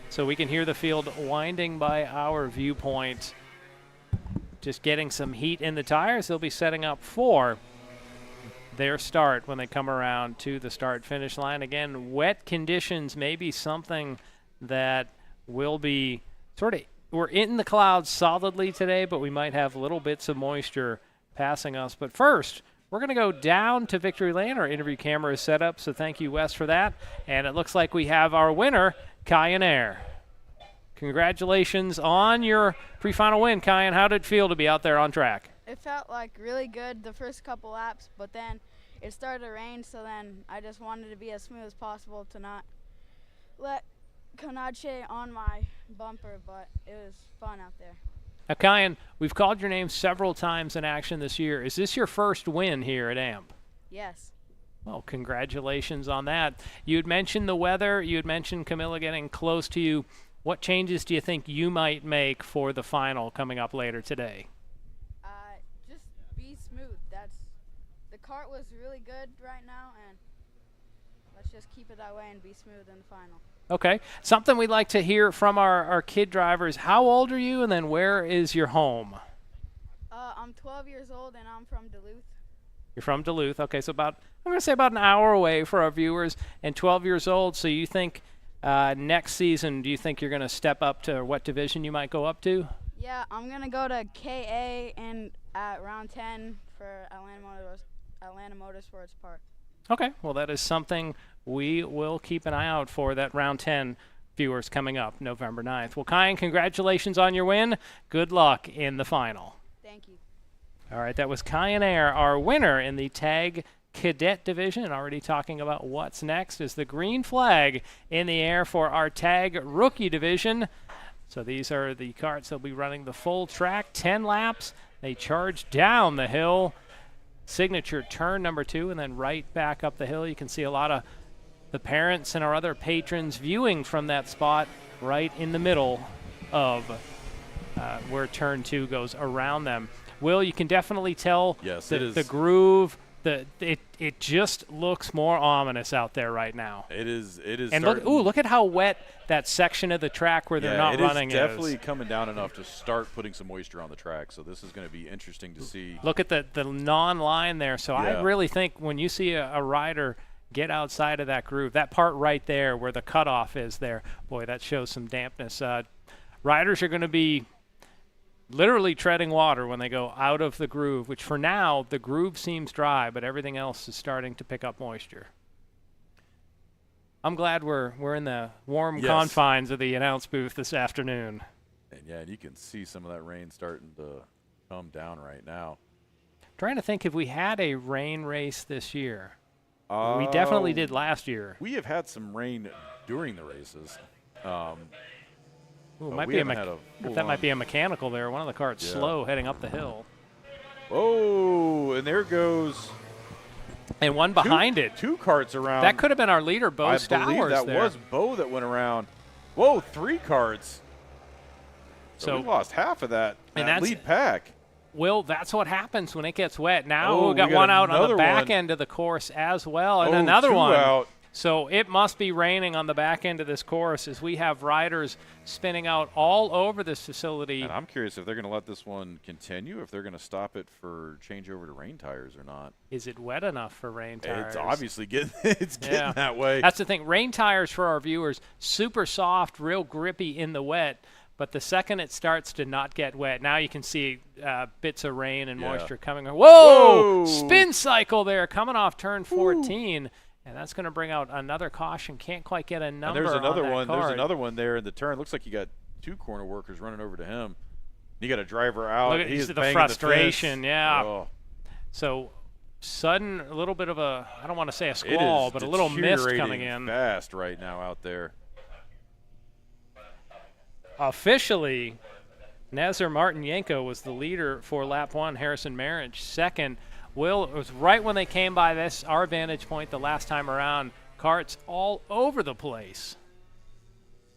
S2: So we can hear the field winding by our viewpoint. Just getting some heat in the tires. They'll be setting up for their start when they come around to the start-finish line. Again, wet conditions may be something that will be sort of, we're in the clouds solidly today, but we might have little bits of moisture passing us. But first, we're going to go down to Victory Lane. Our interview camera is set up, so thank you, Wes, for that. And it looks like we have our winner, Kyan Air. Congratulations on your pre-final win, Kyan. How did it feel to be out there on track?
S11: It felt like really good the first couple laps, but then it started to rain, so then I just wanted to be as smooth as possible to not let Conache on my bumper, but it was fun out there.
S2: Now, Kyan, we've called your name several times in action this year. Is this your first win here at AMP?
S11: Yes.
S2: Well, congratulations on that. You had mentioned the weather. You had mentioned Camilla getting close to you. What changes do you think you might make for the final coming up later today?
S11: Just be smooth. The kart was really good right now, and let's just keep it that way and be smooth in the final.
S2: Okay. Something we'd like to hear from our kid drivers. How old are you, and then where is your home?
S11: I'm 12 years old, and I'm from Duluth.
S2: You're from Duluth. Okay, so I'm going to say about an hour away for our viewers, and 12 years old. So you think next season, do you think you're going to step up to what division you might go up to?
S11: Yeah, I'm going to go to KA and at round 10 for Atlanta Motorsports Park.
S2: Okay, well, that is something we will keep an eye out for, that round 10 viewers coming up November 9th. Well, Kyan, congratulations on your win. Good luck in the final.
S11: Thank you.
S2: All right, that was Kyan Air, our winner in the tag cadet division. Already talking about what's next is the green flag in the air for our tag rookie division. So these are the karts that'll be running the full track, 10 laps. They charge down the hill, signature turn number 2, and then right back up the hill. You can see a lot of the parents and our other patrons viewing from that spot right in the middle of where turn 2 goes around them. Will, you can definitely tell the groove. It just looks more ominous out there right now.
S1: It is.
S2: And look at how wet that section of the track where they're not running is.
S1: It is definitely coming down enough to start putting some moisture on the track. So this is going to be interesting to see.
S2: Look at the non-line there. So
S1: Yeah.
S2: I really think when you see a rider get outside of that groove, that part right there where the cutoff is there, boy, that shows some dampness. Riders are going to be literally treading water when they go out of the groove, which for now, the groove seems dry, but everything else is starting to pick up moisture. I'm glad we're in the warm confines of the announce booth this afternoon.
S1: And yeah, you can see some of that rain starting to come down right now.
S2: Trying to think if we had a rain race this year. We definitely did last year.
S1: We have had some rain during the races.
S2: Might be that might be a mechanical there. One of the carts slow heading up the hill.
S1: Oh, and there goes.
S2: And one behind it.
S1: Two carts around.
S2: That could have been our leader, Bo Stowers.
S1: I believe that was Bo that went around. Whoa, 3 carts. So we lost half of that lead pack.
S2: Will, that's what happens when it gets wet. Now we got one out on the back end of the course as well, and another one. So it must be raining on the back end of this course as we have riders spinning out all over this facility.
S1: And I'm curious if they're going to let this one continue, if they're going to stop it for changeover to rain tires or not.
S2: Is it wet enough for rain tires?
S1: It's obviously getting that way.
S2: That's the thing. Rain tires for our viewers, super soft, real grippy in the wet. But the second it starts to not get wet, now you can see bits of rain and moisture coming. Whoa! Spin cycle there coming off turn 14. Ooh. And that's going to bring out another caution. Can't quite get a number.
S1: And there's another
S2: on that
S1: one.
S2: card.
S1: There's another one there in the turn. Looks like you got 2 corner workers running over to him. You got a driver out.
S2: Look at
S1: He's
S2: the frustration. Yeah.
S1: Oh.
S2: So sudden, a little bit of a, I don't want to say a squall, but a little mist coming in.
S1: Fast right now out there.
S2: Officially, Nazar Martinenko was the leader for lap 1. Harrison Marriage second. Will, it was right when they came by our vantage point the last time around. Karts all over the place.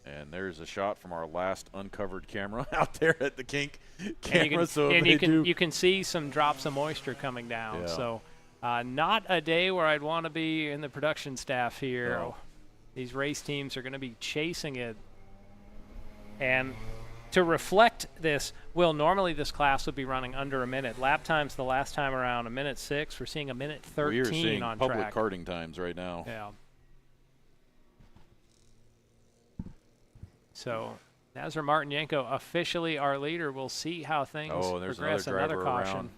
S1: And there's a shot from our last uncovered camera out there at the kink camera.
S2: You can see some drops of moisture coming down.
S1: Yeah.
S2: So not a day where I'd want to be in the production staff here.
S1: No.
S2: These race teams are going to be chasing it. And to reflect this, normally this class would be running under a minute. Lap times the last time around, 1:06. We're seeing 1:13
S1: we are seeing
S2: on
S1: public
S2: track.
S1: karting times right now.
S2: Yeah. So Nazar Martinenko officially our leader. We'll see how things progress.
S1: Another
S2: caution.
S1: Around.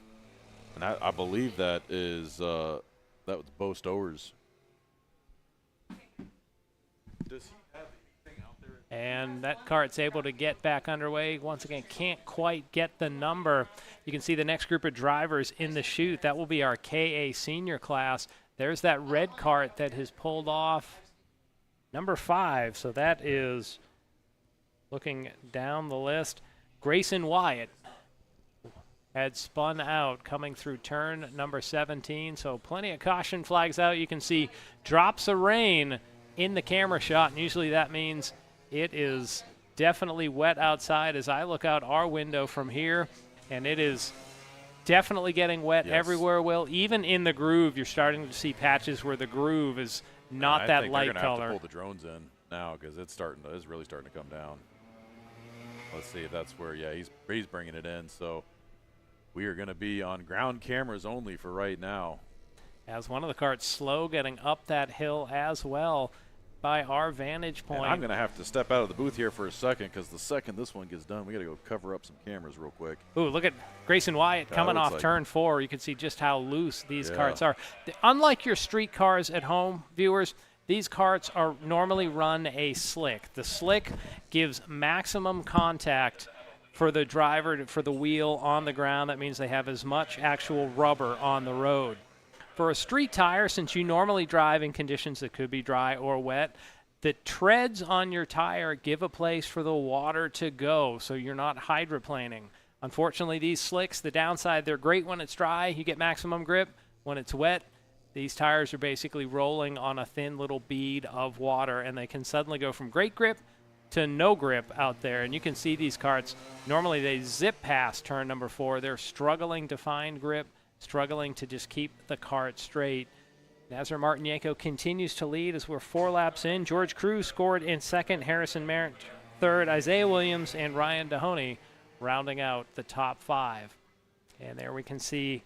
S1: And I believe that is that was Bo Stowers. Does he have anything out there?
S2: And that kart's able to get back underway. Once again, can't quite get the number. You can see the next group of drivers in the chute. That will be our KA senior class. There's that red kart that has pulled off number 5. So that is, looking down the list, Grayson Wyatt had spun out coming through turn number 17. So plenty of caution flags out. You can see drops of rain in the camera shot, and usually that means it is definitely wet outside as I look out our window from here, and it is definitely getting wet everywhere. Will, even in the groove, you're starting to see patches where the groove is not that light color.
S1: I think they're going to have to pull the drones in now because it's really starting to come down. Let's see if that's where, he's bringing it in. So we are going to be on ground cameras only for right now.
S2: As one of the karts slow getting up that hill as well by our vantage point.
S1: And I'm going to have to step out of the booth here for a second because the second this one gets done, we got to go cover up some cameras real quick.
S2: Ooh, look at Grayson Wyatt coming off turn 4. You can see just how loose these karts are. Unlike your street cars at home, viewers, these karts are normally run a slick. The slick gives maximum contact for the driver, for the wheel on the ground. That means they have as much actual rubber on the road. For a street tire, since you normally drive in conditions that could be dry or wet, the treads on your tire give a place for the water to go, so you're not hydroplaning. Unfortunately, these slicks, the downside, they're great when it's dry. You get maximum grip. When it's wet, these tires are basically rolling on a thin little bead of water, and they can suddenly go from great grip to no grip out there. And you can see these karts, normally they zip past turn number 4. They're struggling to find grip, struggling to just keep the kart straight. Nazar Martinenko continues to lead as we're 4 laps in. George Cruz scored in second, Harrison Merritt third, Isaiah Williams and Ryan Dahoney rounding out the top 5. And there we can see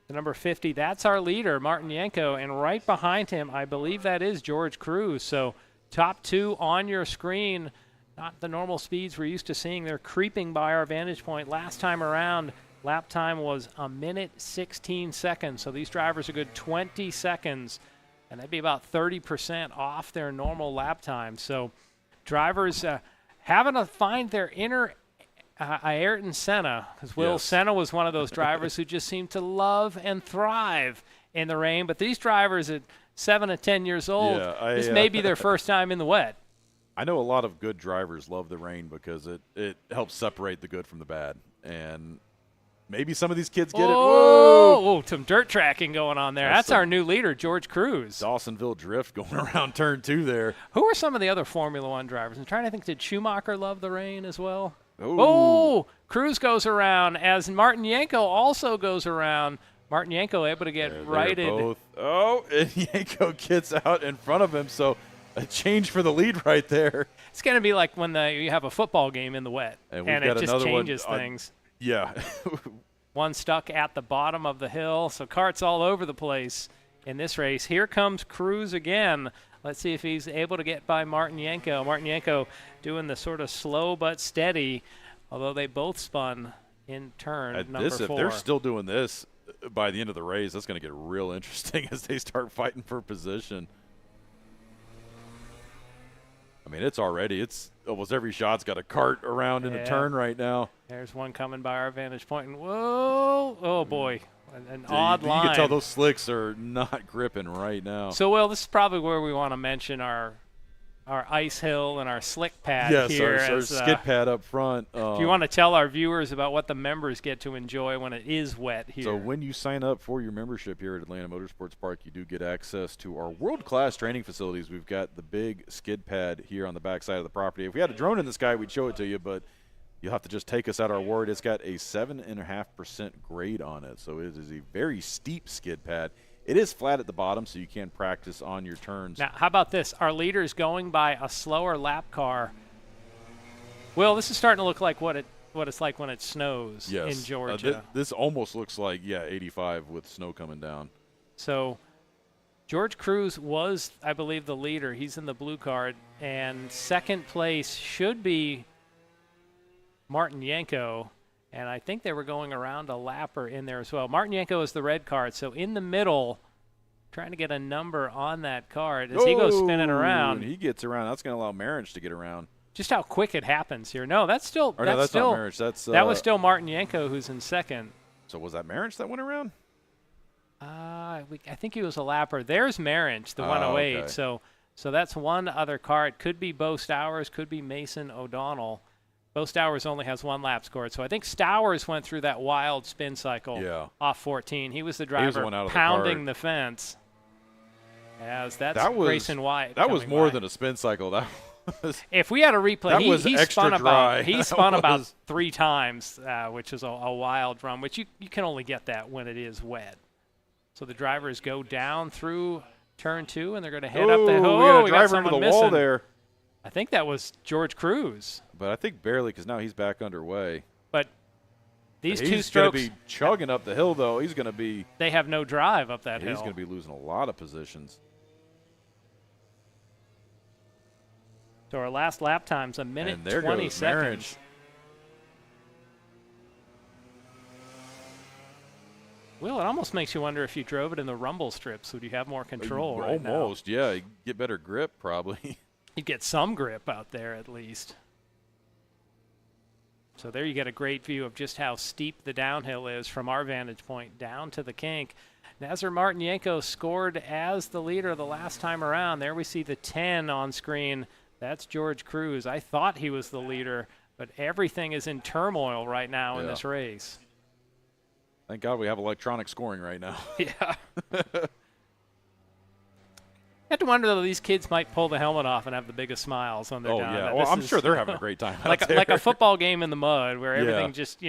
S2: the number 50. That's our leader, Martinenko, and right behind him, I believe that is George Cruz. So top 2 on your screen, not the normal speeds we're used to seeing. They're creeping by our vantage point. Last time around, lap time was 1:16. So these drivers are good 20 seconds, and that'd be about 30% off their normal lap time. So drivers having to find their inner Ayrton Senna, because Senna was one of those drivers who just seemed to love and thrive in the rain. But these drivers at 7 to 10 years old, this may be their first time in the wet.
S1: I know a lot of good drivers love the rain because it helps separate the good from the bad. And maybe some of these kids get it.
S2: Whoa, some dirt tracking going on there. That's our new leader, George Cruz.
S1: Dawsonville drift going around turn 2 there.
S2: Who are some of the other Formula One drivers? I'm trying to think, did Schumacher love the rain as well?
S1: Oh,
S2: Cruz goes around as Martinenko also goes around. Martin Yanko able to get
S1: They're
S2: righted.
S1: both. Oh, and Yanko gets out in front of him, so a change for the lead right there.
S2: It's going to be like when you have a football game in the wet,
S1: And
S2: it just changes things.
S1: Yeah.
S2: One stuck at the bottom of the hill, so karts all over the place in this race. Here comes Cruz again. Let's see if he's able to get by Martin Yanko. Martin Yanko doing the sort of slow but steady, although they both spun in turn number 4.
S1: If they're still doing this by the end of the race, that's going to get real interesting as they start fighting for position. I mean, it's almost every shot's got a cart around in a turn right now.
S2: There's one coming by our vantage point, and whoa, oh boy, an odd line.
S1: You can tell those slicks are not gripping right now.
S2: So, Will, this is probably where we want to mention our ice hill and our slick pad here.
S1: Yes, our skid pad up front.
S2: If you want to tell our viewers about what the members get to enjoy when it is wet here.
S1: So when you sign up for your membership here at Atlanta Motorsports Park, you do get access to our world-class training facilities. We've got the big skid pad here on the back side of the property. If we had a drone in the sky, we'd show it to you, but you'll have to just take us at our word. It's got a 7.5% grade on it, so it is a very steep skid pad. It is flat at the bottom, so you can practice on your turns.
S2: Now, how about this? Our leader's going by a slower lap car. Will, this is starting to look like what it's like when it snows in Georgia.
S1: This almost looks like, 85 with snow coming down.
S2: So George Cruz was, I believe, the leader. He's in the blue card. And second place should be Martin Yanko. And I think they were going around a lapper in there as well. Martin Yanko is the red card. So in the middle, trying to get a number on that card as he goes spinning around.
S1: And he gets around. That's going to allow Marriage to get around.
S2: Just how quick it happens here. No, that's still.
S1: Or no, that's
S2: still,
S1: not Marriage.
S2: That was still Martin Yanko who's in second.
S1: So was that Marriage that went around?
S2: I think he was a lapper. There's Marriage, the 108.
S1: Okay.
S2: So that's one other car. It could be Bo Stowers, could be Mason O'Donnell. Bo Stowers only has one lap scored. So I think Stowers went through that wild spin cycle off 14. He was the driver pounding the fence. As that's Grayson White.
S1: That was more than a spin cycle. That was,
S2: if we had a replay, he spun
S1: dry.
S2: He spun about 3 times, which is a wild run, which you can only get that when it is wet. So the drivers go down through turn 2, and they're going to head up the hill.
S1: We got a driver into the wall there.
S2: I think that was George Cruz.
S1: But I think barely, because now he's back underway.
S2: But these two strokes.
S1: He's going to be chugging up the hill, though. He's going to be.
S2: They have no drive up that hill.
S1: He's going to be losing a lot of positions.
S2: So our last lap time's a minute 20 seconds.
S1: Marriage.
S2: Will, it almost makes you wonder if you drove it in the rumble strips, would you have more control right now?
S1: Almost, yeah. You get better grip, probably.
S2: You'd get some grip out there at least. So there you get a great view of just how steep the downhill is from our vantage point down to the kink. Nazar Martin Yanko scored as the leader the last time around. There we see the 10 on screen. That's George Cruz. I thought he was the leader, but everything is in turmoil right now in this race.
S1: Thank God we have electronic scoring right now.
S2: Yeah. I have to wonder, though, these kids might pull the helmet off and have the biggest smiles on their down.
S1: Yeah. Well, I'm sure they're having a great time
S2: like
S1: out there.
S2: Like a football game in the mud where everything just,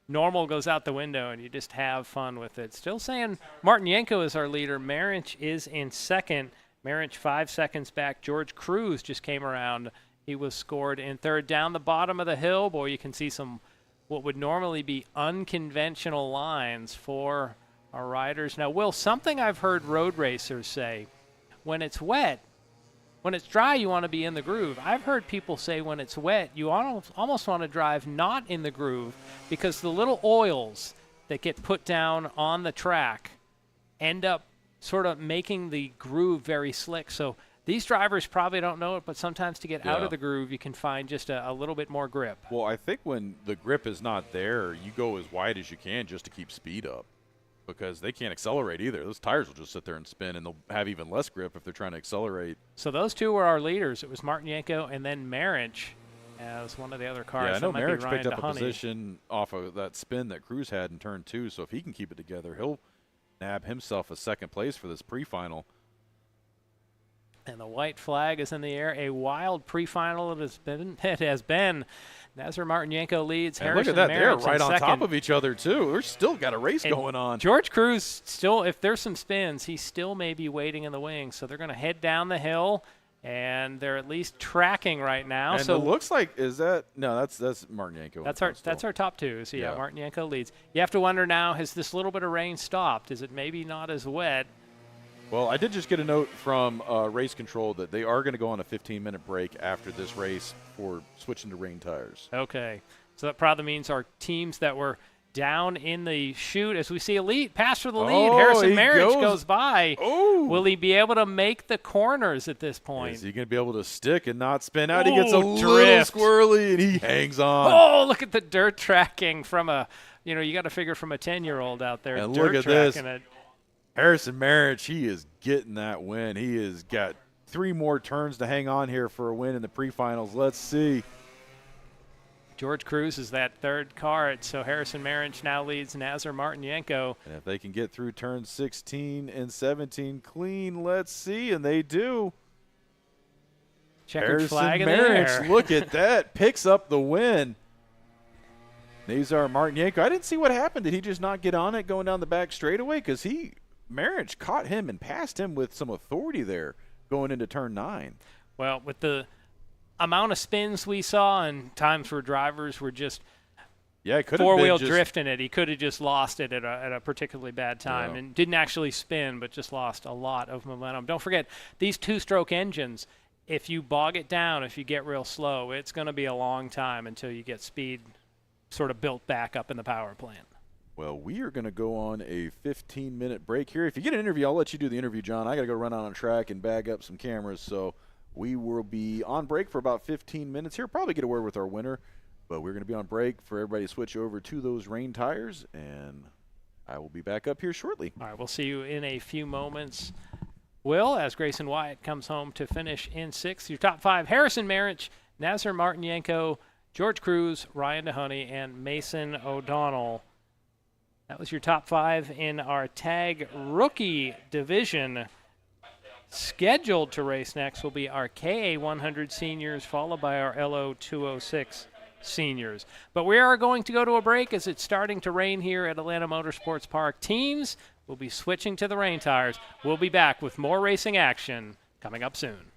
S2: normal goes out the window and you just have fun with it. Still saying Martin Yanko is our leader. Marich is in second. Marich 5 seconds back. George Cruz just came around. He was scored in third. Down the bottom of the hill, boy, you can see some what would normally be unconventional lines for our riders. Now, Will, something I've heard road racers say, when it's wet, when it's dry, you want to be in the groove. I've heard people say when it's wet, you almost want to drive not in the groove because the little oils that get put down on the track end up sort of making the groove very slick. So these drivers probably don't know it, but sometimes to get out of the groove, you can find just a little bit more grip.
S1: Well, I think when the grip is not there, you go as wide as you can just to keep speed up because they can't accelerate either. Those tires will just sit there and spin, and they'll have even less grip if they're trying to accelerate.
S2: So those two were our leaders. It was Martin Yanko and then Marich as one of the other cars.
S1: Yeah, I know Marich picked up
S2: a
S1: position off of that spin that Cruz had in turn 2, so if he can keep it together, he'll nab himself a second place for this pre-final.
S2: And the white flag is in the air. A wild pre-final it has been. Nazar Martinenko leads.
S1: And
S2: Harrison
S1: look at that. They're
S2: Marich
S1: right
S2: in
S1: on
S2: second.
S1: top of each other, too. There's still got a race
S2: And
S1: going on.
S2: George Cruz still, if there's some spins, he still may be waiting in the wings. So they're going to head down the hill, and they're at least tracking right now.
S1: And
S2: so
S1: it looks like, is that, no, that's Martinenko.
S2: that's our top two. So yeah,
S1: Yeah.
S2: Martinenko leads. You have to wonder now, has this little bit of rain stopped? Is it maybe not as wet?
S1: Well, I did just get a note from Race Control that they are going to go on a 15-minute break after this race for switching to rain tires.
S2: Okay. So that probably means our teams that were down in the chute, as we see Elite pass for the lead.
S1: Oh,
S2: Harrison
S1: he
S2: Marich goes by.
S1: Oh.
S2: Will he be able to make the corners at this point?
S1: Is he going to be able to stick and not spin out? He gets a
S2: Ooh,
S1: little
S2: drift.
S1: squirrely, and he hangs on.
S2: Oh, look at the dirt tracking from a, you got to figure from a 10-year-old out there.
S1: And
S2: dirt
S1: look at this.
S2: tracking it.
S1: Harrison Marich, he is getting that win. He has got 3 more turns to hang on here for a win in the pre-finals. Let's see.
S2: George Cruz is that third kart, so Harrison Marich now leads Nazar Martinenko.
S1: And if they can get through turns 16 and 17 clean, let's see, and they do.
S2: Checkered
S1: Harrison
S2: flag in the
S1: Marich,
S2: air.
S1: look at that, picks up the win. Nazar Martinenko, I didn't see what happened. Did he just not get on it going down the back straightaway? Because Marich caught him and passed him with some authority there going into turn 9.
S2: Well, with the amount of spins we saw and times where drivers were just
S1: Yeah, it could have been
S2: four-wheel
S1: just
S2: drifting it, he could have just lost it at a particularly bad time
S1: Yeah.
S2: and didn't actually spin, but just lost a lot of momentum. Don't forget, these 2-stroke engines, if you bog it down, if you get real slow, it's going to be a long time until you get speed sort of built back up in the power plant.
S1: Well, we are going to go on a 15-minute break here. If you get an interview, I'll let you do the interview, John. I got to go run out on track and bag up some cameras, so we will be on break for about 15 minutes here. Probably get a word with our winner, but we're going to be on break for everybody to switch over to those rain tires, and I will be back up here shortly.
S2: All right, we'll see you in a few moments. Will, as Grayson Wyatt comes home to finish in 6th. Your top 5, Harrison Marich, Nazar Martinenko, George Cruz, Ryan DeHoney, and Mason O'Donnell. That was your top 5 in our tag rookie division. Scheduled to race next will be our KA100 seniors, followed by our LO206 seniors. But we are going to go to a break as it's starting to rain here at Atlanta Motorsports Park. Teams will be switching to the rain tires. We'll be back with more racing action coming up soon.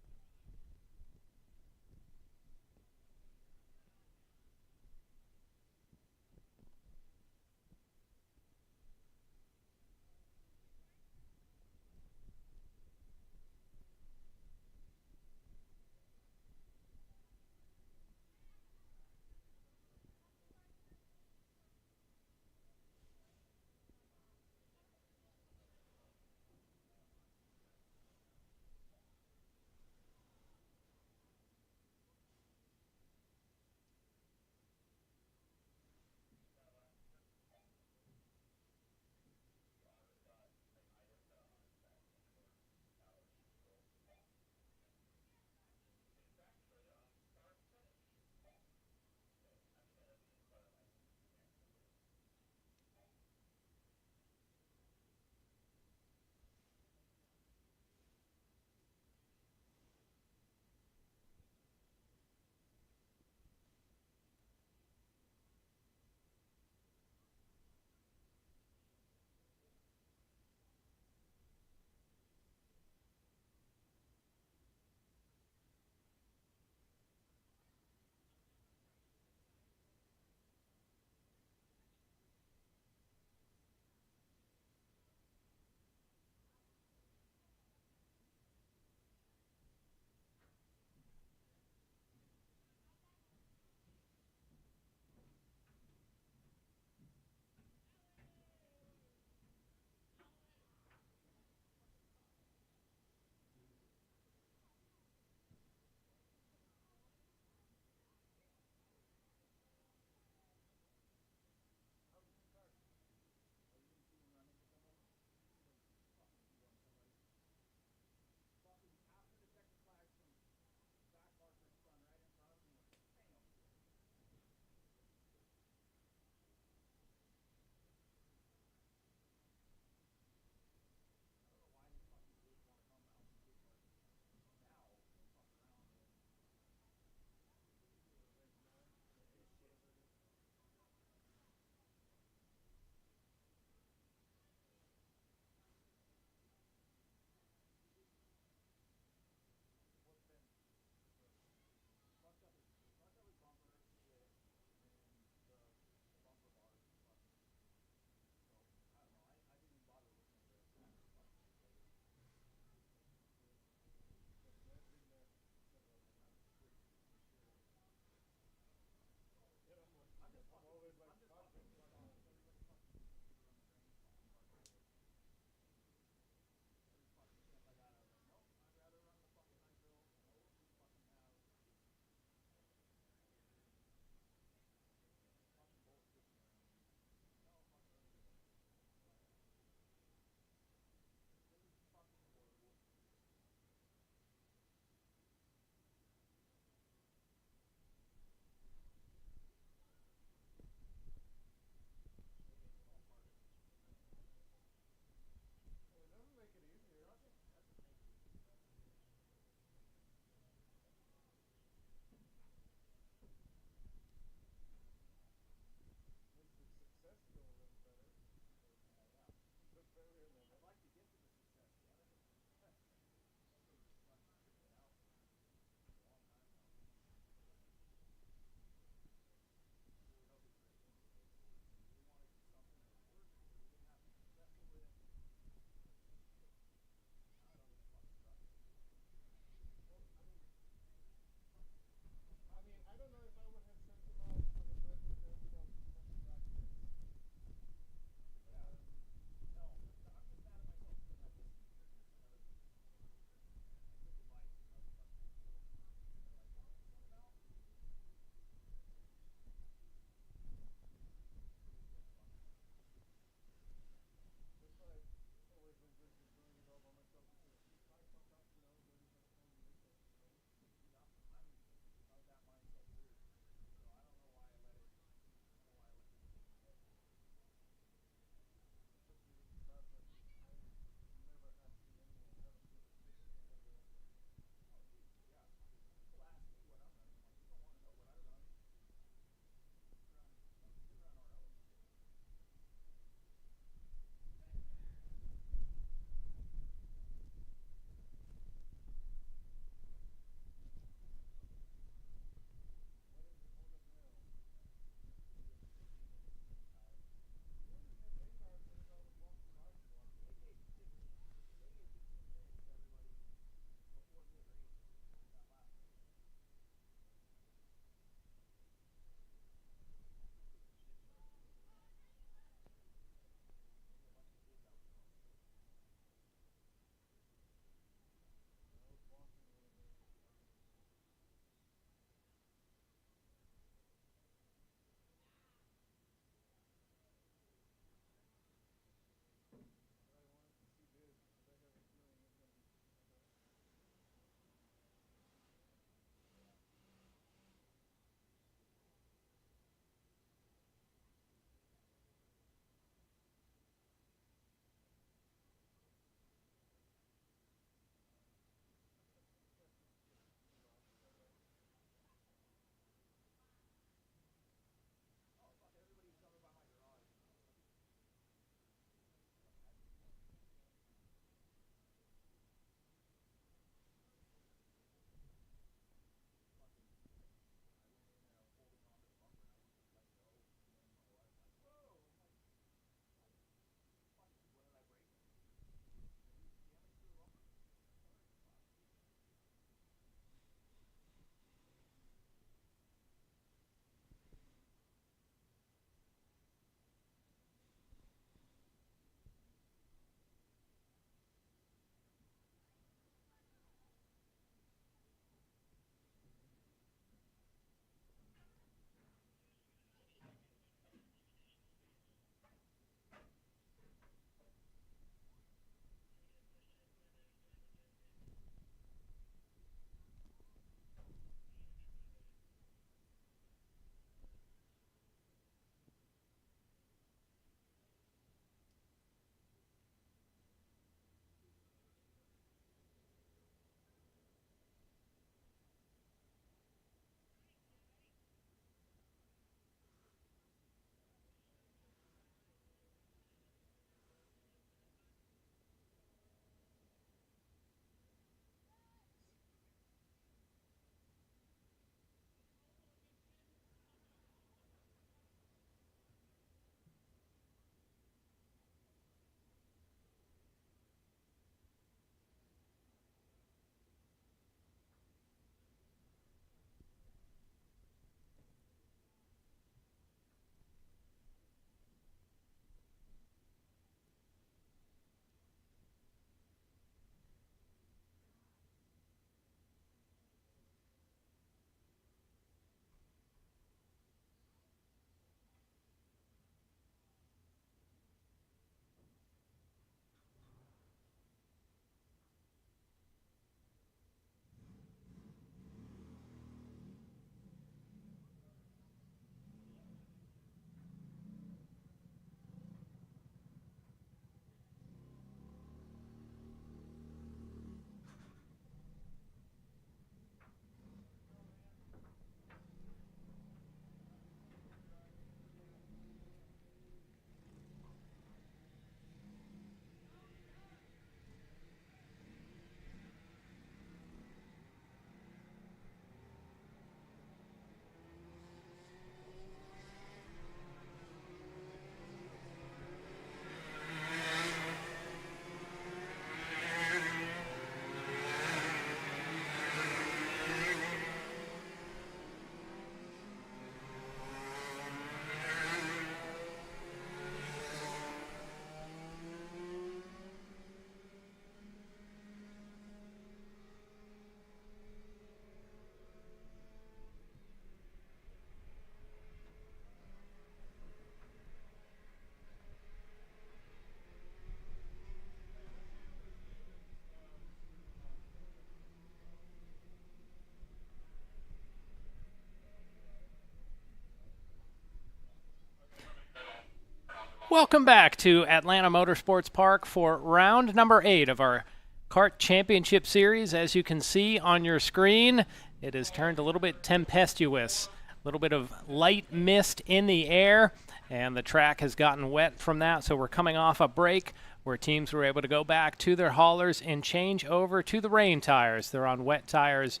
S2: Welcome back to Atlanta Motorsports Park for round number 8 of our Kart Championship Series. As you can see on your screen, it has turned a little bit tempestuous. A little bit of light mist in the air, and the track has gotten wet from that. So we're coming off a break where teams were able to go back to their haulers and change over to the rain tires. They're on wet tires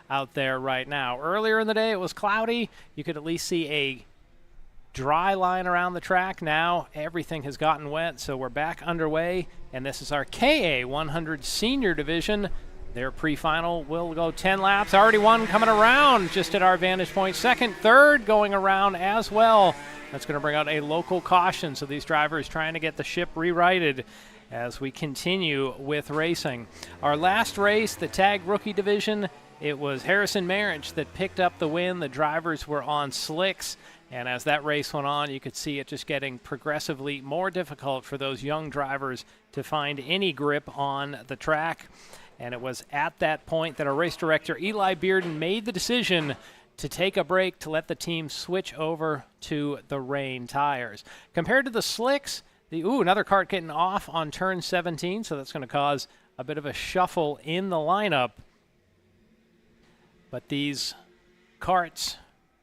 S2: out there right now. Earlier in the day, it was cloudy. You could at least see a dry line around the track. Now everything has gotten wet, so we're back underway, and this is our KA 100 Senior Division. Their pre-final will go 10 laps. Already one coming around just at our vantage point. Second, third going around as well. That's going to bring out a local caution, so these drivers trying to get the ship rerighted as we continue with racing. Our last race, the Tag Rookie Division, it was Harrison Marriage that picked up the win. The drivers were on slicks. And as that race went on, you could see it just getting progressively more difficult for those young drivers to find any grip on the track. And it was at that point that our race director, Eli Bearden, made the decision to take a break to let the team switch over to the rain tires. Compared to the slicks, another kart getting off on turn 17, so that's going to cause a bit of a shuffle in the lineup. But these karts...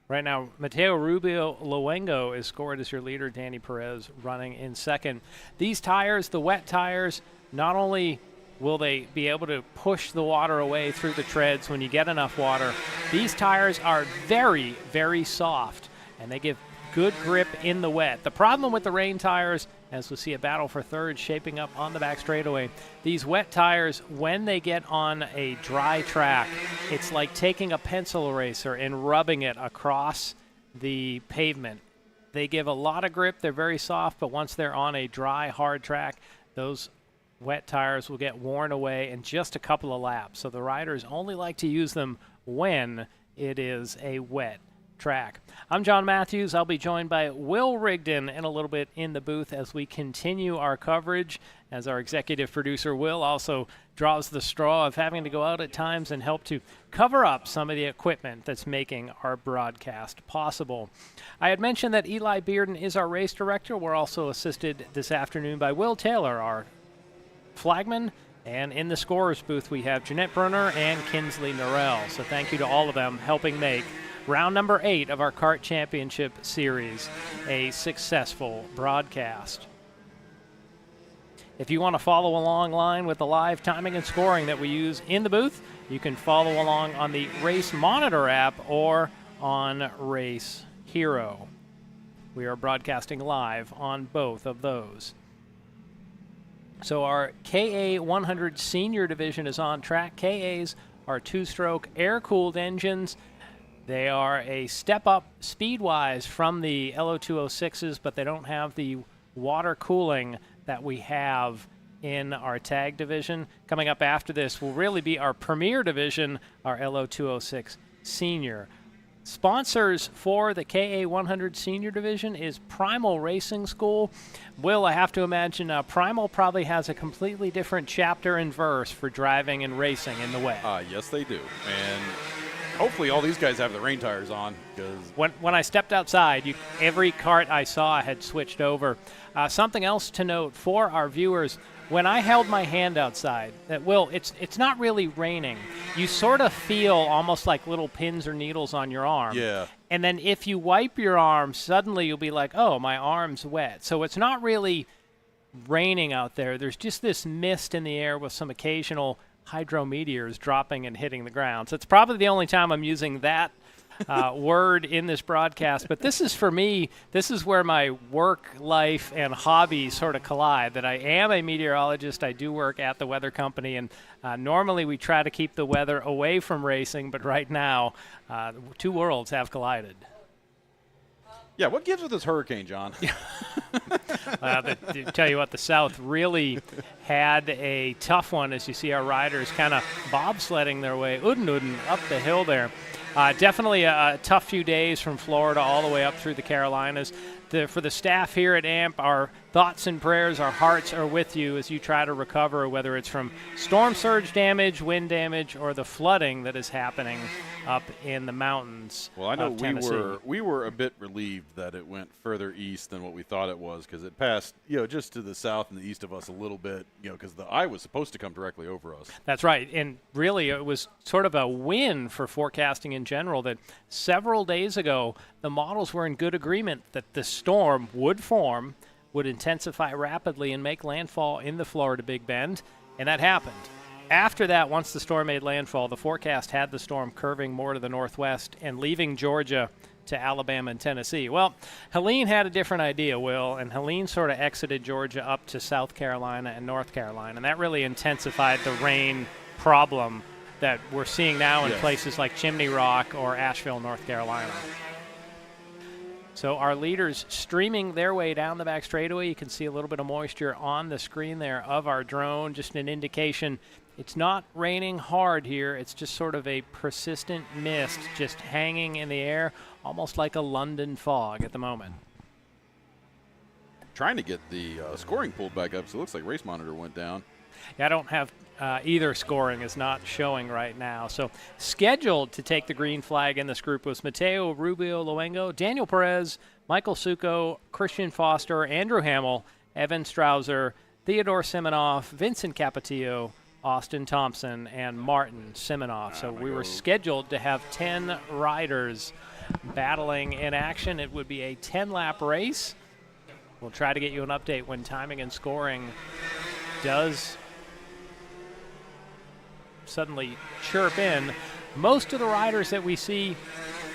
S2: Right now, Mateo Rubio Luengo is scored as your leader. Danny Perez running in second. These tires, the wet tires, not only will they be able to push the water away through the treads when you get enough water, these tires are very, very soft, and they give good grip in the wet. The problem with the rain tires, as we see a battle for third shaping up on the back straightaway, these wet tires, when they get on a dry track, it's like taking a pencil eraser and rubbing it across the pavement. They give a lot of grip. They're very soft, but once they're on a dry, hard track, those wet tires will get worn away in just a couple of laps. So the riders only like to use them when it is a wet track. I'm John Matthews. I'll be joined by Will Rigdon in a little bit in the booth as we continue our coverage, as our executive producer Will also draws the straw of having to go out at times and help to cover up some of the equipment that's making our broadcast possible. I had mentioned that Eli Bearden is our race director. We're also assisted this afternoon by Will Taylor, our flagman, and in the scorer's booth we have Jeanette Brunner and Kinsley Norrell. So thank you to all of them helping make round number 8 of our Kart Championship Series a successful broadcast. If you want to follow along line with the live timing and scoring that we use in the booth, you can follow along on the Race Monitor app or on Race Hero. We are broadcasting live on both of those. So our KA 100 Senior Division is on track. KAs are 2-stroke air-cooled engines. They are a step up speed-wise from the LO206s, but they don't have the water cooling that we have in our tag division. Coming up after this will really be our premier division, our LO206 Senior. Sponsors for the KA 100 Senior Division is Primal Racing School. Will, I have to imagine Primal probably has a completely different chapter and verse for driving and racing in the wet.
S1: Yes, they do. And hopefully all these guys have the rain tires on. Because
S2: when I stepped outside, every kart I saw had switched over. Something else to note for our viewers, when I held my hand outside, it's not really raining. You sort of feel almost like little pins or needles on your arm.
S1: Yeah.
S2: And then if you wipe your arm, suddenly you'll be like, oh, my arm's wet. So it's not really raining out there. There's just this mist in the air with some occasional hydrometeors dropping and hitting the ground. So it's probably the only time I'm using that word in this broadcast. But this is, for me, this is where my work life and hobby sort of collide, that I am a meteorologist. I do work at the weather company, and normally we try to keep the weather away from racing, but right now two worlds have collided.
S1: Yeah, what gives with this hurricane, John?
S2: Tell you what, the South really had a tough one, as you see our riders kind of bobsledding their way up the hill there. Definitely a tough few days from Florida all the way up through the Carolinas. For the staff here at AMP, our thoughts and prayers, our hearts are with you as you try to recover, whether it's from storm surge damage, wind damage, or the flooding that is happening up in the mountains.
S1: Well, I know
S2: of Tennessee.
S1: we were a bit relieved that it went further east than what we thought it was, because it passed, just to the south and the east of us a little bit, because the eye was supposed to come directly over us.
S2: That's right. And really, it was sort of a win for forecasting in general that several days ago, the models were in good agreement that the storm would form, would intensify rapidly, and make landfall in the Florida Big Bend, and that happened. After that, once the storm made landfall, the forecast had the storm curving more to the northwest and leaving Georgia to Alabama and Tennessee. Well, Helene had a different idea, Will, and Helene sort of exited Georgia up to South Carolina and North Carolina, and that really intensified the rain problem that we're seeing now in places like Chimney Rock or Asheville, North Carolina. So our leaders streaming their way down the back straightaway. You can see a little bit of moisture on the screen there of our drone, just an indication it's not raining hard here. It's just sort of a persistent mist just hanging in the air, almost like a London fog at the moment.
S1: Trying to get the scoring pulled back up, so it looks like Race Monitor went down.
S2: Yeah, I don't have either scoring is not showing right now. So scheduled to take the green flag in this group was Mateo Rubio Luengo, Daniel Perez, Michael Succo, Christian Foster, Andrew Hamill, Evan Strouser, Theodore Simonoff, Vincent Capetillo, Austin Thompson, and Martin Simonoff. So we were scheduled to have 10 riders battling in action. It would be a 10-lap race. We'll try to get you an update when timing and scoring does suddenly chirp in. Most of the riders that we see,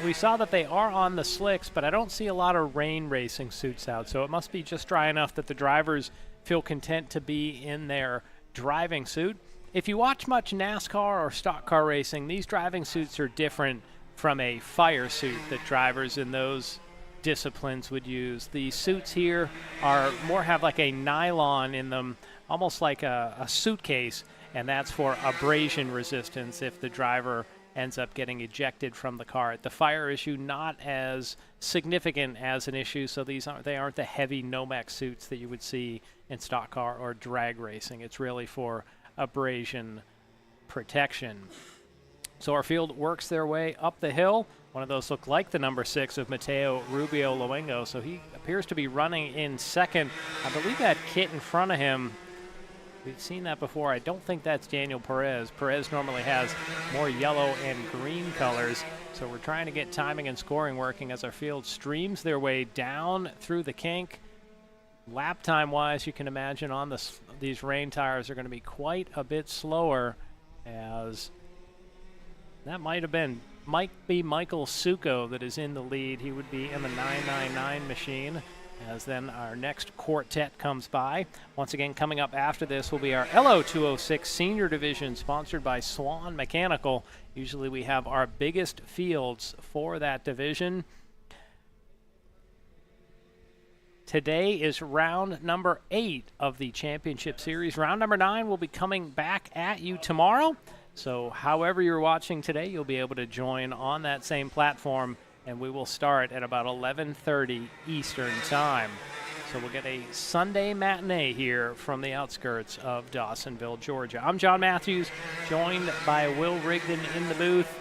S2: we saw that they are on the slicks, but I don't see a lot of rain racing suits out, so it must be just dry enough that the drivers feel content to be in their driving suit. If you watch much NASCAR or stock car racing, these driving suits are different from a fire suit that drivers in those disciplines would use. The suits here are more have like a nylon in them, almost like a suitcase, and that's for abrasion resistance if the driver ends up getting ejected from the cart. The fire issue not as significant as an issue, so they aren't the heavy Nomex suits that you would see in stock car or drag racing. It's really for abrasion protection. So our field works their way up the hill. One of those look like the number 6 of Mateo Rubio Luengo, so he appears to be running in second. I believe that kit in front of him, we've seen that before. I don't think that's Daniel Perez. Perez normally has more yellow and green colors, so we're trying to get timing and scoring working as our field streams their way down through the kink. Lap time-wise, you can imagine on these rain tires are going to be quite a bit slower, as that might be Michael Succo that is in the lead. He would be in the 999 machine, as then our next quartet comes by. Once again, coming up after this will be our LO206 Senior Division, sponsored by Swan Mechanical. Usually we have our biggest fields for that division. Today is round number 8 of the championship series. Round number 9 will be coming back at you tomorrow. So however you're watching today, you'll be able to join on that same platform, and we will start at about 11:30 Eastern Time. So we'll get a Sunday matinee here from the outskirts of Dawsonville, Georgia. I'm John Matthews, joined by Will Rigdon in the booth.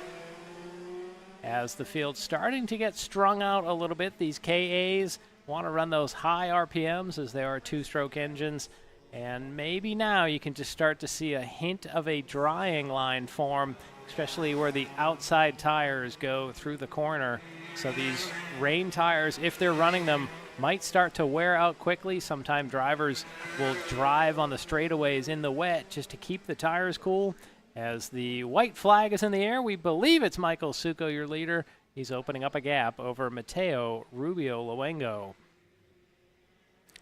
S2: As the field's starting to get strung out a little bit, these KAs want to run those high RPMs as they are two-stroke engines. And maybe now you can just start to see a hint of a drying line form, especially where the outside tires go through the corner. So these rain tires, if they're running them, might start to wear out quickly. Sometimes drivers will drive on the straightaways in the wet just to keep the tires cool. As the white flag is in the air, we believe it's Michael Succo, your leader. He's opening up a gap over Mateo Rubio Luengo.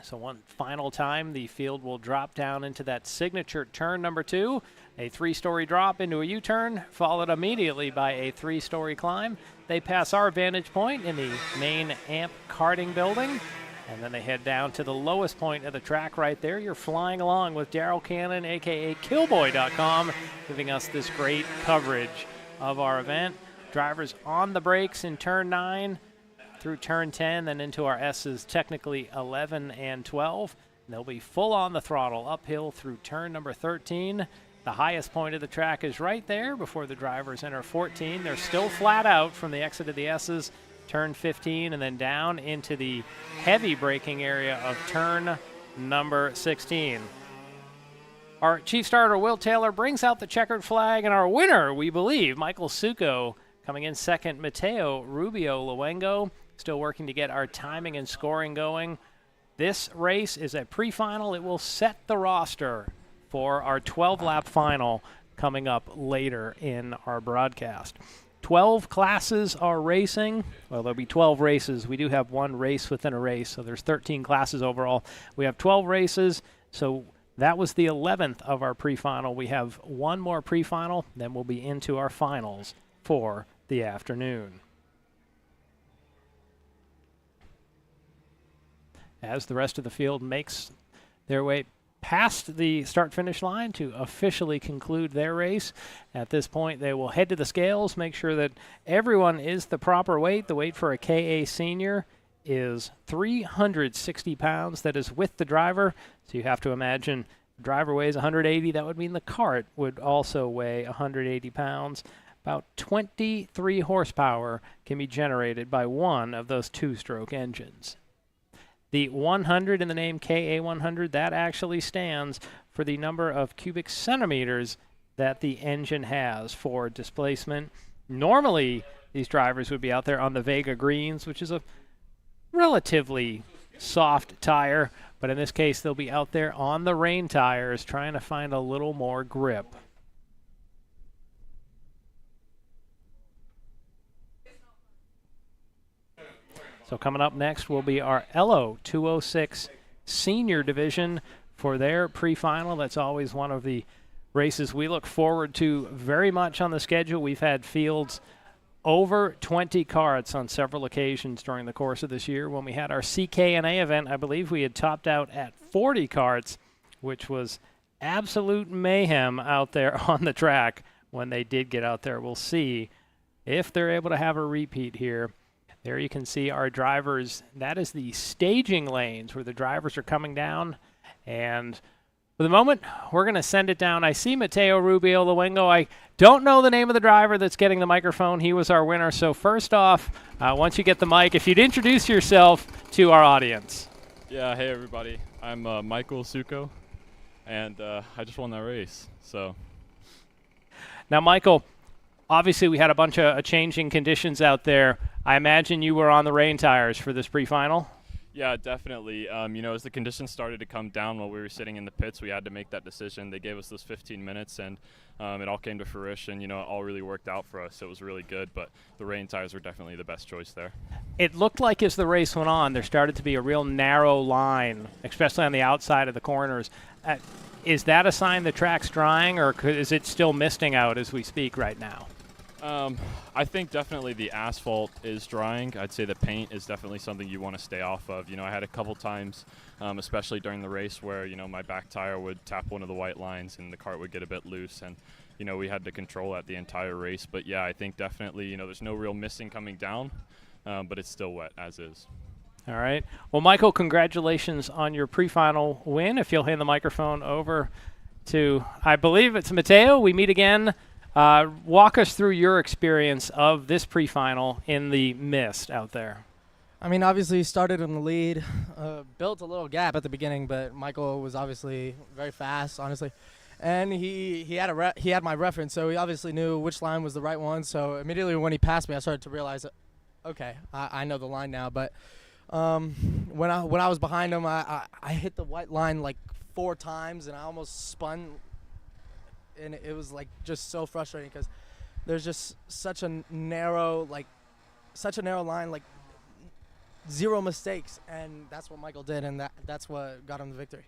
S2: So one final time, the field will drop down into that signature turn number 2, a 3-story drop into a U-turn, followed immediately by a 3-story climb. They pass our vantage point in the main AMP karting building, and then they head down to the lowest point of the track right there. You're flying along with Daryl Cannon, a.k.a. Killboy.com, giving us this great coverage of our event. Drivers on the brakes in turn 9 through turn 10, then into our S's, technically 11 and 12. They'll be full on the throttle uphill through turn number 13. The highest point of the track is right there before the drivers enter 14. They're still flat out from the exit of the S's, turn 15, and then down into the heavy braking area of turn number 16. Our chief starter, Will Taylor, brings out the checkered flag, and our winner, we believe, Michael Succo, coming in second, Mateo Rubio Luengo, still working to get our timing and scoring going. This race is a pre-final. It will set the roster for our 12-lap final coming up later in our broadcast. 12 classes are racing. Well, there'll be 12 races. We do have one race within a race, so there's 13 classes overall. We have 12 races, so that was the 11th of our pre-final. We have one more pre-final, then we'll be into our finals for the afternoon. As the rest of the field makes their way past the start-finish line to officially conclude their race. At this point, they will head to the scales, make sure that everyone is the proper weight. The weight for a KA senior is 360 pounds. That is with the driver. So you have to imagine the driver weighs 180. That would mean the kart would also weigh 180 pounds. About 23 horsepower can be generated by one of those two-stroke engines. The 100 in the name KA100, that actually stands for the number of cubic centimeters that the engine has for displacement. Normally, these drivers would be out there on the Vega Greens, which is a relatively soft tire, but in this case, they'll be out there on the rain tires trying to find a little more grip. So coming up next will be our ELO 206 Senior Division for their pre-final. That's always one of the races we look forward to very much on the schedule. We've had fields over 20 karts on several occasions during the course of this year. When we had our CKNA event, I believe we had topped out at 40 karts, which was absolute mayhem out there on the track when they did get out there. We'll see if they're able to have a repeat here. There you can see our drivers. That is the staging lanes where the drivers are coming down. And for the moment, we're going to send it down. I see Mateo Rubio Luengo. I don't know the name of the driver that's getting the microphone. He was our winner. So first off, once you get the mic, if you'd introduce yourself to our audience.
S12: Yeah, hey everybody. I'm Michael Succo, and I just won that race. So
S2: now, Michael, obviously we had a bunch of changing conditions out there. I imagine you were on the rain tires for this pre-final?
S12: Yeah, definitely. You know, as the conditions started to come down while we were sitting in the pits, we had to make that decision. They gave us those 15 minutes, and it all came to fruition. You know, it all really worked out for us. It was really good, but the rain tires were definitely the best choice there.
S2: It looked like as the race went on, there started to be a real narrow line, especially on the outside of the corners. Is that a sign the track's drying, or is it still misting out as we speak right now?
S12: I think definitely the asphalt is drying. I'd say the paint is definitely something you want to stay off of. You know, I had a couple times, especially during the race, where, you know, my back tire would tap one of the white lines and the kart would get a bit loose, and, you know, we had to control that the entire race. But yeah, I think definitely, you know, there's no real missing coming down, but it's still wet as is.
S2: All right. Well, Michael, congratulations on your pre-final win. If you'll hand the microphone over to, I believe it's Mateo. We meet again. Walk us through your experience of this pre-final in the mist out there.
S3: I mean, obviously he started in the lead, built a little gap at the beginning, but Michael was obviously very fast, honestly. And he had my reference, so he obviously knew which line was the right one. So immediately when he passed me, I started to realize that, okay, I know the line now. But when I was behind him, I hit the white line like 4 times, and I almost spun. And it was like just so frustrating because there's just such a narrow line, like 0 mistakes, and that's what Michael did, and that's what got him the victory.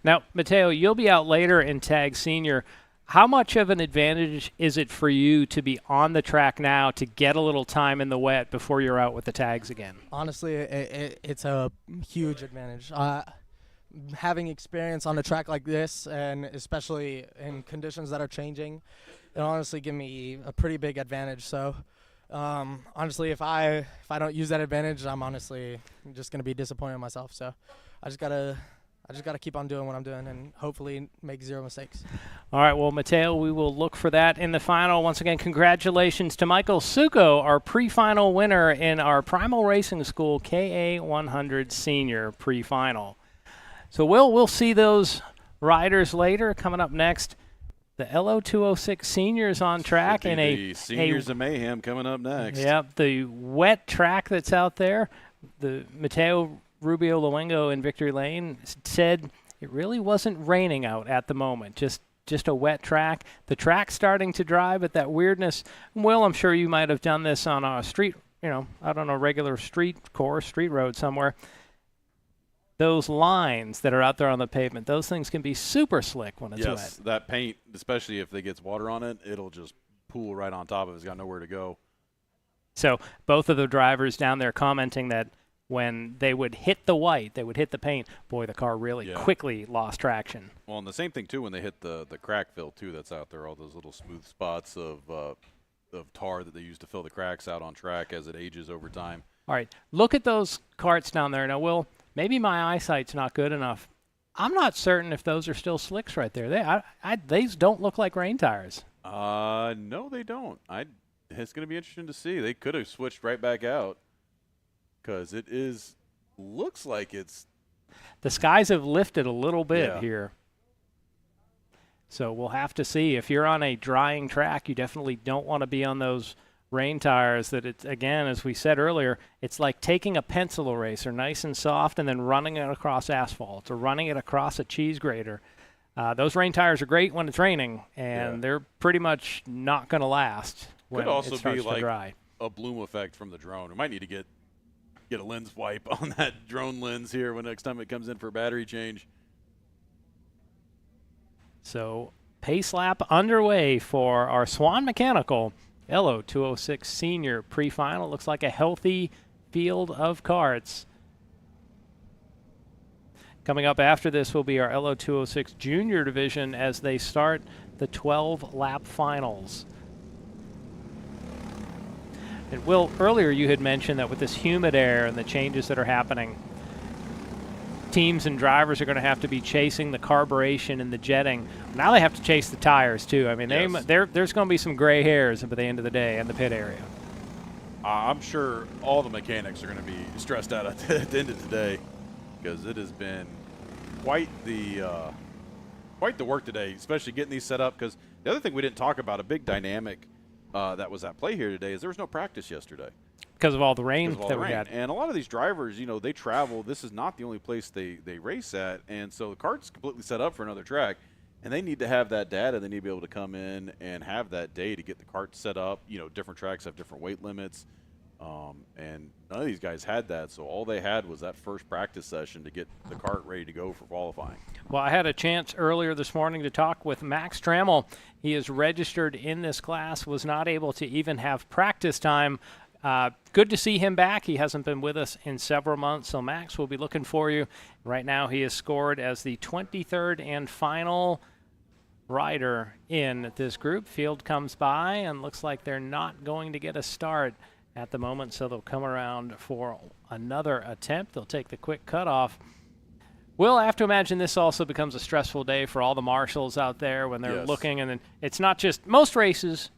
S2: Now, Mateo, you'll be out later in Tag Senior. How much of an advantage is it for you to be on the track now to get a little time in the wet before you're out with the tags again?
S3: Honestly, it's a huge advantage. Having experience on a track like this, and especially in conditions that are changing, it honestly give me a pretty big advantage. So honestly, if I don't use that advantage, I'm honestly just going to be disappointed in myself. So I just gotta I just got to keep on doing what I'm doing and hopefully make 0 mistakes.
S2: All right, well, Mateo, we will look for that in the final. Once again, congratulations to Michael Suko, our pre-final winner in our Primal Racing School KA100 Senior pre-final. So we'll see those riders later. Coming up next, the LO206 Seniors on track in
S1: the Seniors of Mayhem coming up next.
S2: Yep, the wet track that's out there. The Mateo Rubio Luengo in Victory Lane said it really wasn't raining out at the moment, just a wet track. The track's starting to dry, but that weirdness, Will, I'm sure you might have done this on a street, I don't know, regular street road somewhere. Those lines that are out there on the pavement, those things can be super slick when it's wet.
S1: Yes, that paint, especially if it gets water on it, it'll just pool right on top of it. It's got nowhere to go.
S2: So both of the drivers down there commenting that when they would hit the white, they would hit the paint, boy, the car really quickly lost traction.
S1: Well, and the same thing, too, when they hit the crack fill, too, that's out there, all those little smooth spots of tar that they use to fill the cracks out on track as it ages over time.
S2: All right, look at those karts down there. Now, Will, maybe my eyesight's not good enough. I'm not certain if those are still slicks right there. These don't look like rain tires.
S1: No, they don't. It's going to be interesting to see. They could have switched right back out. Because looks like it's.
S2: The skies have lifted a little bit here. So we'll have to see. If you're on a drying track, you definitely don't want to be on those rain tires that it's, again, as we said earlier, it's like taking a pencil eraser, nice and soft, and then running it across asphalt or running it across a cheese grater. Those rain tires are great when it's raining, and they're pretty much not going to last when
S1: Could also
S2: it starts
S1: be like
S2: to dry.
S1: a bloom effect from the drone. We might need to get a lens wipe on that drone lens here when next time it comes in for a battery change.
S2: So pace lap underway for our Swan Mechanical LO206 Senior pre-final. Looks like a healthy field of karts. Coming up after this will be our LO206 Junior division as they start the 12-lap finals. And Will, earlier you had mentioned that with this humid air and the changes that are happening, teams and drivers are going to have to be chasing the carburation and the jetting. Now they have to chase the tires too. I mean, there's going to be some gray hairs at the end of the day in the pit area.
S1: I'm sure all the mechanics are going to be stressed out at the end of today because it has been quite the work today, especially getting these set up. Because the other thing we didn't talk about, a big dynamic that was at play here today, is there was no practice yesterday.
S2: Because of all the rain that we had.
S1: And a lot of these drivers, they travel. This is not the only place they race at. And so the kart's completely set up for another track. And they need to have that data. They need to be able to come in and have that day to get the kart set up. Different tracks have different weight limits. And none of these guys had that. So all they had was that first practice session to get the kart ready to go for qualifying.
S2: Well, I had a chance earlier this morning to talk with Max Trammell. He is registered in this class, was not able to even have practice time. Good to see him back. He hasn't been with us in several months, so Max, we'll be looking for you. Right now he is scored as the 23rd and final rider in this group. Field comes by and looks like they're not going to get a start at the moment, so they'll come around for another attempt. They'll take the quick cutoff. Will, I have to imagine this also becomes a stressful day for all the marshals out there when they're looking, and then it's not just most races,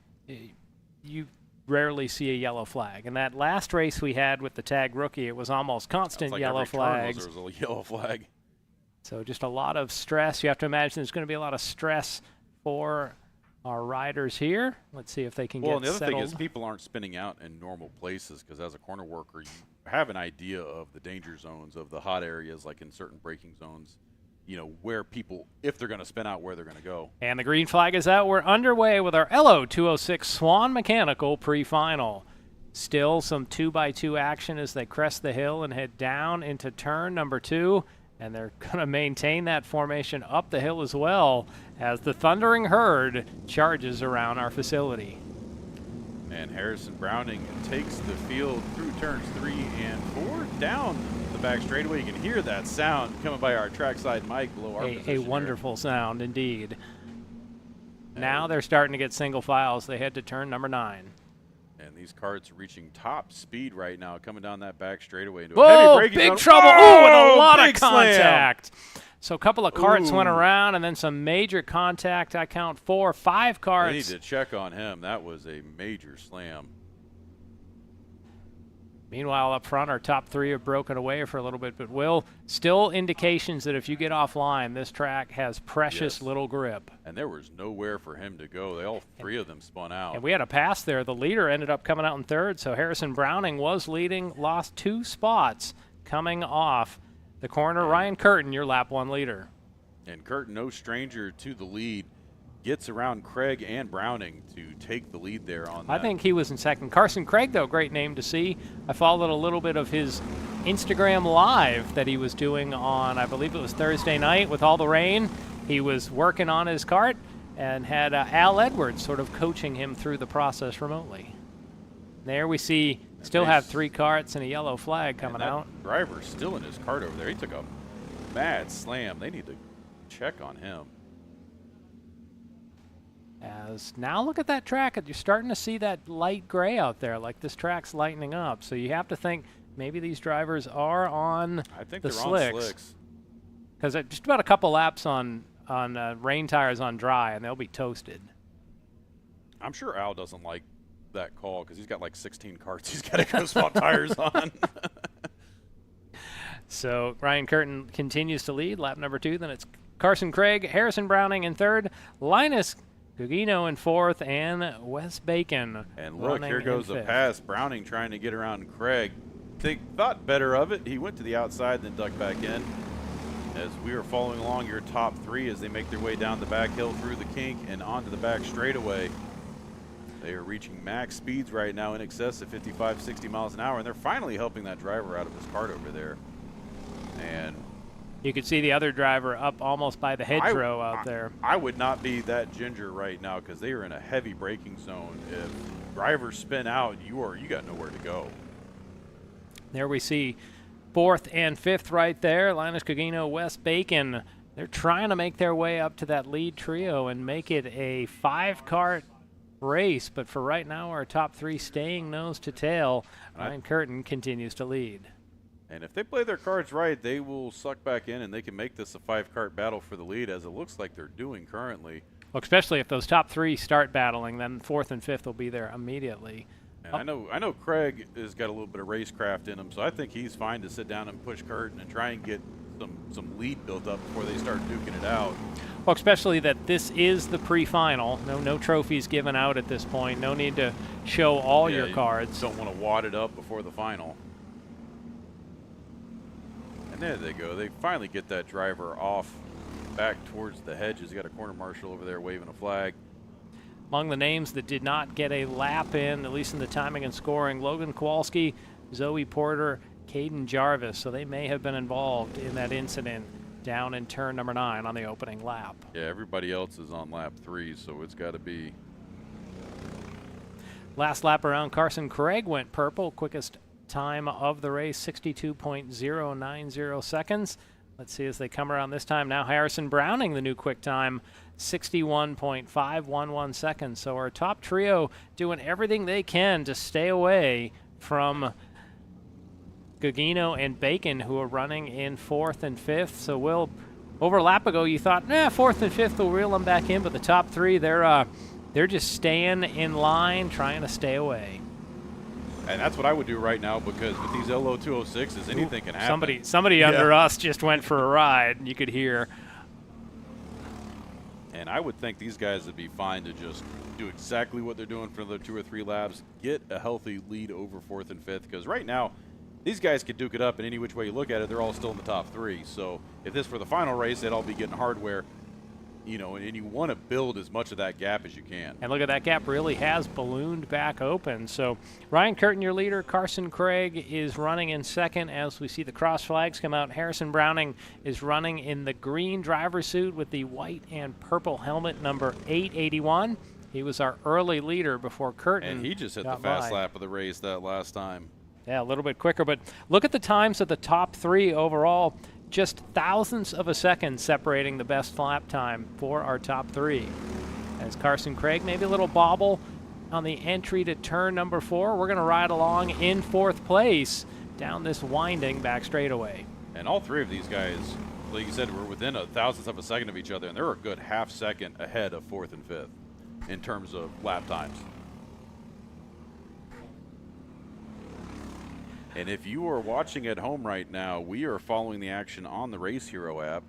S2: you rarely see a yellow flag. And that last race we had with the tag rookie, it was almost constant yellow flags.
S1: There was a yellow flag.
S2: So just a lot of stress. You have to imagine there's going to be a lot of stress for our riders here. Let's see if they can get settled.
S1: Well, and the other thing is people aren't spinning out in normal places because as a corner worker, you have an idea of the danger zones, of the hot areas, like in certain braking zones, where people, if they're going to spin out, where they're going to go.
S2: And the green flag is out. We're underway with our LO206 Swan Mechanical pre-final. Still some 2x2 action as they crest the hill and head down into turn number 2. And they're going to maintain that formation up the hill as well as the Thundering Herd charges around our facility.
S1: And Harrison Browning takes the field through turns 3 and 4 down the back straightaway. You can hear that sound coming by our trackside mic below our position.
S2: A wonderful sound indeed. Now they're starting to get single files. They head to turn number 9.
S1: And these karts reaching top speed right now, coming down that back straightaway into
S2: a
S1: heavy braking
S2: big
S1: zone.
S2: trouble.
S1: Oh,
S2: and a lot of
S1: big slam.
S2: contact. So a couple of carts went
S1: Ooh.
S2: around, and then some major contact. I count 4, 5
S1: They
S2: carts.
S1: need to check on him. That was a major slam.
S2: Meanwhile, up front, our top 3 have broken away for a little bit, but Will, still indications that if you get offline, this track has precious
S1: Yes.
S2: little grip.
S1: And there was nowhere for him to go. All 3 of them spun out.
S2: And we had a pass there. The leader ended up coming out in 3rd, so Harrison Browning was leading, lost 2 spots coming off the corner. Ryan Curtin, your lap 1 leader.
S1: And Curtin, no stranger to the lead, gets around Craig and Browning to take the lead there on that.
S2: I think he was in 2nd. Carson Craig, though, great name to see. I followed a little bit of his Instagram Live that he was doing on, I believe it was Thursday night with all the rain. He was working on his kart and had Al Edwards sort of coaching him through the process remotely. There we see, still have 3 carts and a yellow flag coming out.
S1: Driver's still in his kart over there. He took a mad slam. They need to check on him.
S2: As now look at that track. You're starting to see that light gray out there, like this track's lightening up. So you have to think maybe these drivers are on
S1: I think
S2: the
S1: they're
S2: slicks.
S1: on slicks.
S2: Because just about a couple laps on rain tires on dry, and they'll be toasted.
S1: I'm sure Al doesn't like that call because he's got like 16 carts he's got to go swap tires on.
S2: So Ryan Curtin continues to lead, lap number 2. Then it's Carson Craig, Harrison Browning in 3rd, Linus Gugino in 4th, and Wes Bacon.
S1: And look,
S2: running
S1: here goes
S2: in
S1: the
S2: 5th.
S1: pass. Browning trying to get around Craig. They thought better of it. He went to the outside, then ducked back in. As we are following along your top 3 as they make their way down the back hill through the kink and onto the back straightaway. They are reaching max speeds right now in excess of 55, 60 miles an hour, and they're finally helping that driver out of his kart over there. And
S2: you could see the other driver up almost by the hedgerow out there.
S1: I would not be that ginger right now because they are in a heavy braking zone. If drivers spin out, you got nowhere to go.
S2: There we see 4th and 5th right there. Linus Gugino, Wes Bacon. They're trying to make their way up to that lead trio and make it a 5-kart race. But for right now, our top 3 staying nose to tail. Ryan Curtin continues to lead.
S1: And if they play their cards right, they will suck back in and they can make this a 5-kart battle for the lead, as it looks like they're doing currently.
S2: Well, especially if those top 3 start battling, then 4th and 5th will be there immediately.
S1: And I know Craig has got a little bit of racecraft in him, so I think he's fine to sit down and push Curtin and try and get some lead built up before they start duking it out.
S2: Well, especially that this is the pre-final. No trophies given out at this point. No need to show all your cards.
S1: You don't want to wad it up before the final. And there they go. They finally get that driver off back towards the hedges. You got a corner marshal over there waving a flag.
S2: Among the names that did not get a lap in, at least in the timing and scoring, Logan Kowalski, Zoe Porter, Caden Jarvis. So they may have been involved in that incident down in turn number 9 on the opening lap.
S1: Yeah, everybody else is on lap 3, so it's got to be.
S2: Last lap around, Carson Craig went purple. Quickest time of the race, 62.090 seconds. Let's see as they come around this time. Now Harrison Browning, the new quick time, 61.511 seconds. So our top trio doing everything they can to stay away from Gugino and Bacon, who are running in 4th and 5th. So Will, over a lap ago, you thought, 4th and 5th will reel them back in, but the top 3, they're just staying in line, trying to stay away.
S1: And that's what I would do right now, because with these LO 206s, anything can happen.
S2: Somebody under us just went for a ride. You could hear.
S1: And I would think these guys would be fine to just do exactly what they're doing for the 2 or 3 laps, get a healthy lead over 4th and 5th, because right now these guys could duke it up in any which way you look at it. They're all still in the top 3. So if this were the final race, they'd all be getting hardware, and you want to build as much of that gap as you can.
S2: And look at that gap really has ballooned back open. So Ryan Curtin, your leader. Carson Craig is running in 2nd as we see the cross flags come out. Harrison Browning is running in the green driver suit with the white and purple helmet, number 881. He was our early leader before Curtin.
S1: And he just hit the
S2: got
S1: fast
S2: by.
S1: lap of the race that last time.
S2: Yeah, a little bit quicker, but look at the times of the top 3 overall. Just thousandths of a second separating the best lap time for our top 3. As Carson Craig, maybe a little bobble on the entry to turn number 4. We're going to ride along in 4th place down this winding back straightaway.
S1: And all 3 of these guys like you said, we're within a thousandth of a second of each other, and they're a good half second ahead of 4th and 5th in terms of lap times. And if you are watching at home right now, we are following the action on the Race Hero app.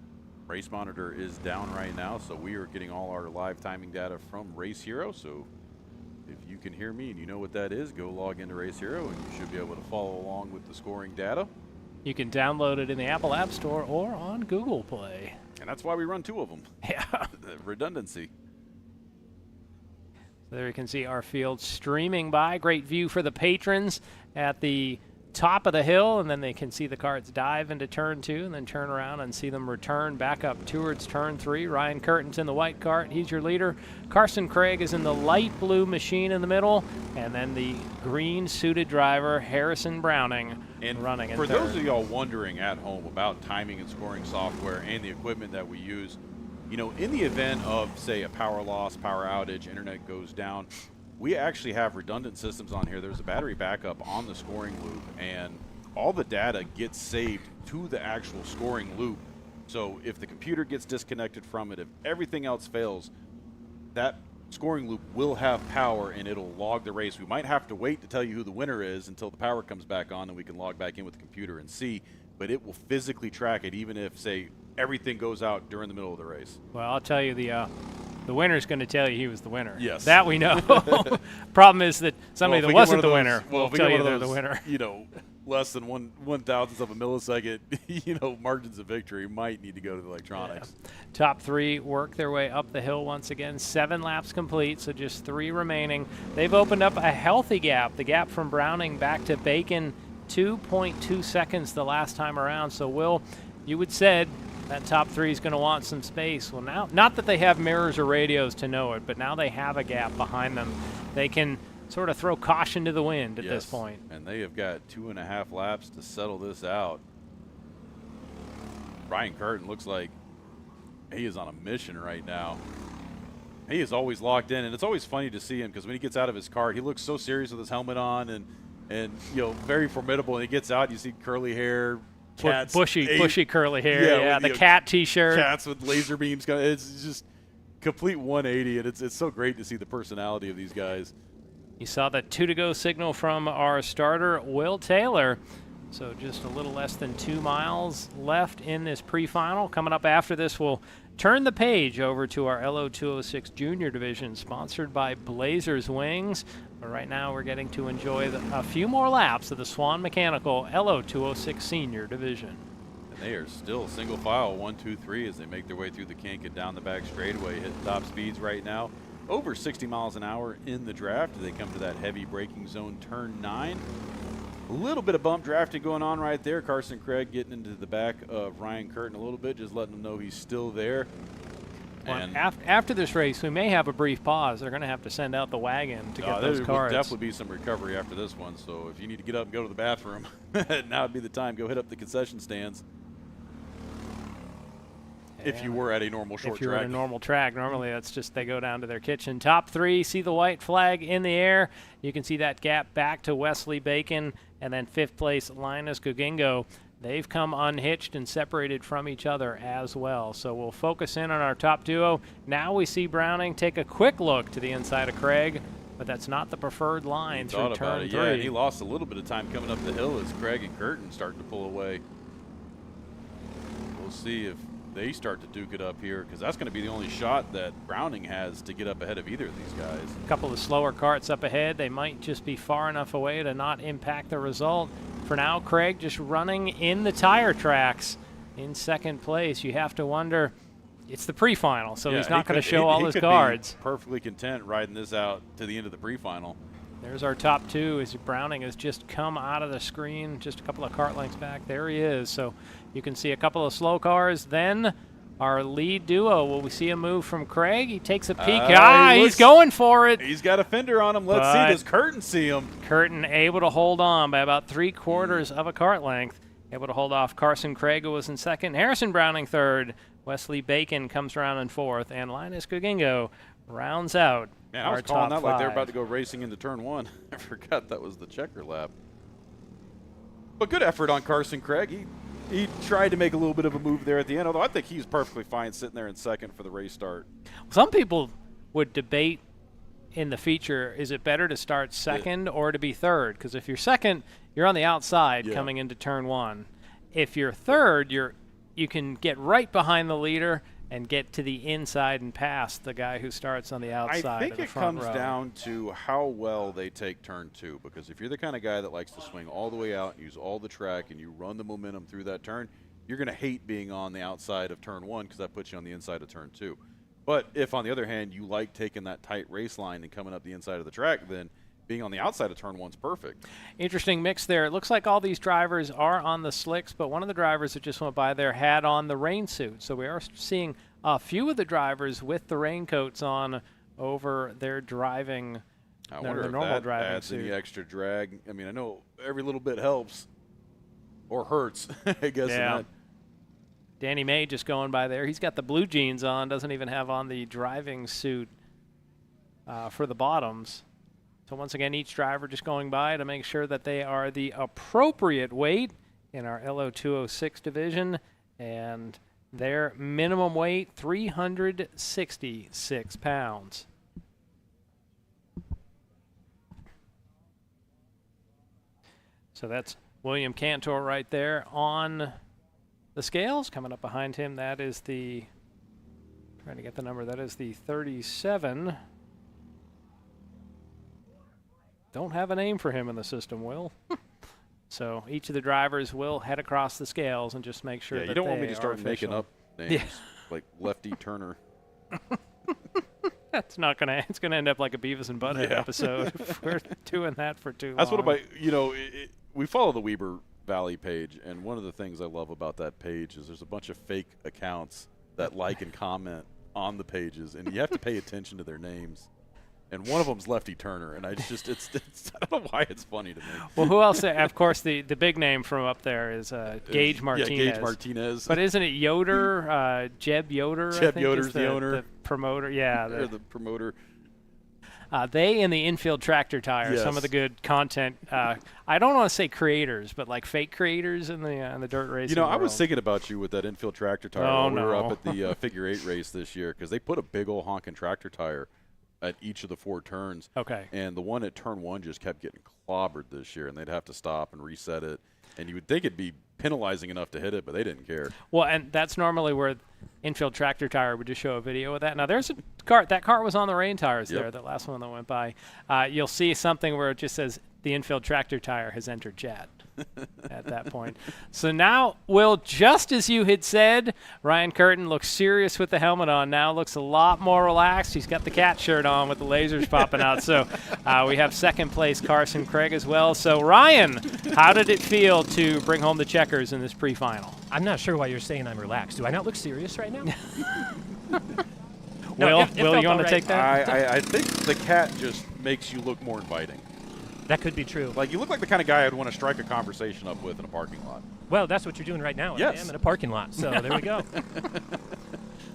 S1: Race Monitor is down right now, so we are getting all our live timing data from Race Hero. So if you can hear me and you know what that is, go log into Race Hero, and you should be able to follow along with the scoring data.
S2: You can download it in the Apple App Store or on Google Play.
S1: And that's why we run 2 of them.
S2: Yeah.
S1: Redundancy.
S2: So there you can see our field streaming by. Great view for the patrons at the top of the hill, and then they can see the karts dive into turn 2 and then turn around and see them return back up towards turn 3. Ryan Curtin's in the white cart. He's your leader. Carson Craig is in the light blue machine in the middle, and then the green suited driver, Harrison Browning, running in
S1: for
S2: third.
S1: those of y'all wondering at home about timing and scoring software and the equipment that we use, you know, in the event of, say, a power loss, power outage, internet goes down, we actually have redundant systems on here. There's a battery backup on the scoring loop, and all the data gets saved to the actual scoring loop. So if the computer gets disconnected from it, if everything else fails, that scoring loop will have power and it'll log the race. We might have to wait to tell you who the winner is until the power comes back on and we can log back in with the computer and see, but it will physically track it even if, say, everything goes out during the middle of the race.
S2: Well, I'll tell you, the winner's going to tell you he was the winner.
S1: Yes.
S2: That we know. Problem is that somebody that wasn't the winner will tell you they're the winner.
S1: You know, less than 1/1000th of a millisecond, you know, margins of victory might need to go to the electronics.
S2: Yeah. Top 3 work their way up the hill once again. 7 laps complete, so just 3 remaining. They've opened up a healthy gap. The gap from Browning back to Bacon, 2.2 seconds the last time around. So, Will, you would said that top 3 is going to want some space. Well, now, not that they have mirrors or radios to know it, but now they have a gap behind them. They can sort of throw caution to the wind at this point.
S1: And they have got 2.5 laps to settle this out. Ryan Curtin looks like he is on a mission right now. He is always locked in, and it's always funny to see him because when he gets out of his car, he looks so serious with his helmet on and you know, very formidable. And he gets out, you see curly hair, cats,
S2: bushy curly hair. Yeah, the cat T-shirt.
S1: Cats with laser beams. It's just complete 180, and it's so great to see the personality of these guys.
S2: You saw the 2 to go signal from our starter, Will Taylor. So just a little less than 2 miles left in this pre-final. Coming up after this, we'll turn the page over to our LO206 Junior Division, sponsored by Blazers Wings. But right now we're getting to enjoy a few more laps of the Swan Mechanical LO206 Senior Division.
S1: And they are still single file, 1, 2, 3, as they make their way through the kink and down the back straightaway, hit top speeds right now. Over 60 miles an hour in the draft. They come to that heavy braking zone, turn 9. A little bit of bump drafting going on right there. Carson Craig getting into the back of Ryan Curtin a little bit, just letting him know he's still there.
S2: Well,
S1: and
S2: after this race, we may have a brief pause. They're going to have to send out the wagon to get those
S1: there
S2: cars.
S1: will definitely be some recovery after this one. So if you need to get up and go to the bathroom, now would be the time. Go hit up the concession stands. If you were at a normal short track.
S2: If you're at a normal track, normally that's just they go down to their kitchen. Top 3, see the white flag in the air. You can see that gap back to Wesley Bacon, and then 5th place, Linus Gugingo. They've come unhitched and separated from each other as well. So we'll focus in on our top duo. Now we see Browning take a quick look to the inside of Craig, but that's not the preferred line through turn 3.
S1: Yeah, he lost a little bit of time coming up the hill as Craig and Curtin starting to pull away. We'll see if they start to duke it up here, because that's going to be the only shot that Browning has to get up ahead of either of these guys.
S2: A couple of slower karts up ahead. They might just be far enough away to not impact the result. For now, Craig just running in the tire tracks in 2nd place. You have to wonder, it's the pre-final, so he's not going to show all his cards.
S1: Be perfectly content riding this out to the end of the pre-final.
S2: There's our top 2 as Browning has just come out of the screen, just a couple of kart lengths back. There he is. So you can see a couple of slow cars. Then our lead duo, will we see a move from Craig? He takes a peek. He's going for it.
S1: He's got a fender on him. Let's see. Does Curtin see him?
S2: Curtin able to hold on by about 3/4 of a kart length. Able to hold off Carson Craig, who was in 2nd. Harrison Browning 3rd. Wesley Bacon comes around in 4th. And Linus Gugingo rounds out.
S1: Man, I was calling that like they were about to go racing into turn 1. I forgot that was the checker lap. But good effort on Carson Craig. he tried to make a little bit of a move there at the end, although I think he's perfectly fine sitting there in second for the race start.
S2: Some people would debate in the feature, is it better to start second or to be third? Because if you're second, you're on the outside coming into turn one. If you're third, you can get right behind the leader and get to the inside and pass the guy who starts on the outside.
S1: I think
S2: of the
S1: it
S2: front
S1: comes
S2: row.
S1: down to how well they take turn two, because if you're the kind of guy that likes to swing all the way out and use all the track and you run the momentum through that turn, you're going to hate being on the outside of turn one because that puts you on the inside of turn two. But if, on the other hand, you like taking that tight race line and coming up the inside of the track, then being on the outside of turn one's perfect.
S2: Interesting mix there. It looks like all these drivers are on the slicks, but one of the drivers that just went by there had on the rain suit. So we are seeing a few of the drivers with the raincoats on over their driving,
S1: I
S2: their
S1: wonder if
S2: normal
S1: that
S2: driving
S1: adds
S2: suit.
S1: any extra drag. I mean, I know every little bit helps or hurts, I guess.
S2: Yeah. Danny May just going by there. He's got the blue jeans on, doesn't even have on the driving suit for the bottoms. So once again, each driver just going by to make sure that they are the appropriate weight in our LO206 division. And their minimum weight, 366 pounds. So that's William Cantor right there on the scales. Coming up behind him, that is the, trying to get the number, that is the 37. Don't have a name for him in the system, Will. So each of the drivers will head across the scales and just make sure that
S1: you don't
S2: they
S1: want me to start
S2: official.
S1: making up names like Lefty Turner.
S2: That's not gonna. It's gonna end up like a Beavis and Butthead episode if we're doing that for too long.
S1: That's what about, we follow the Weber Valley page, and one of the things I love about that page is there's a bunch of fake accounts that like and comment on the pages, and you have to pay attention to their names. And one of them's Lefty Turner, and it's I don't know why it's funny to me.
S2: Well, who else? Of course, the big name from up there is Gage Martinez.
S1: Yeah, Gage Martinez.
S2: But isn't it Yoder? Jeb Yoder.
S1: Jeb
S2: I think
S1: Yoder's
S2: is
S1: the owner.
S2: The promoter. Yeah,
S1: They're the promoter.
S2: They and the Infield Tractor Tire, some
S1: Yes.
S2: of the good content. I don't want to say creators, but like fake creators in the dirt racing
S1: I was
S2: world.
S1: thinking about you with that Infield Tractor Tire
S2: Oh,
S1: when we were
S2: no.
S1: up at the Figure 8 race this year, because they put a big old honking tractor tire at each of the 4 turns.
S2: Okay.
S1: And the one at turn 1 just kept getting clobbered this year, and they'd have to stop and reset it. And you would think it'd be penalizing enough to hit it, but they didn't care.
S2: Well, and that's normally where Infield Tractor Tire would just show a video of that. Now, there's a cart. That cart was on the rain tires there, that last one that went by. You'll see something where it just says the Infield Tractor Tire has entered chat at that point. So now, Will, just as you had said, Ryan Curtin looks serious with the helmet on. Now looks a lot more relaxed. He's got the cat shirt on with the lasers popping out. So we have second place Carson Craig as well. So, Ryan, how did it feel to bring home the checkers in this pre-final?
S13: I'm not sure why you're saying I'm relaxed. Do I not look serious right now?
S2: Will,
S13: it
S2: you
S13: felt
S2: want to
S13: all right.
S2: take that?
S1: I think the cat just makes you look more inviting.
S13: That could be true.
S1: Like, you look like the kind of guy I'd want to strike a conversation up with in a parking lot.
S13: Well, that's what you're doing right now.
S1: Yes.
S13: I am in a parking lot, so there we go.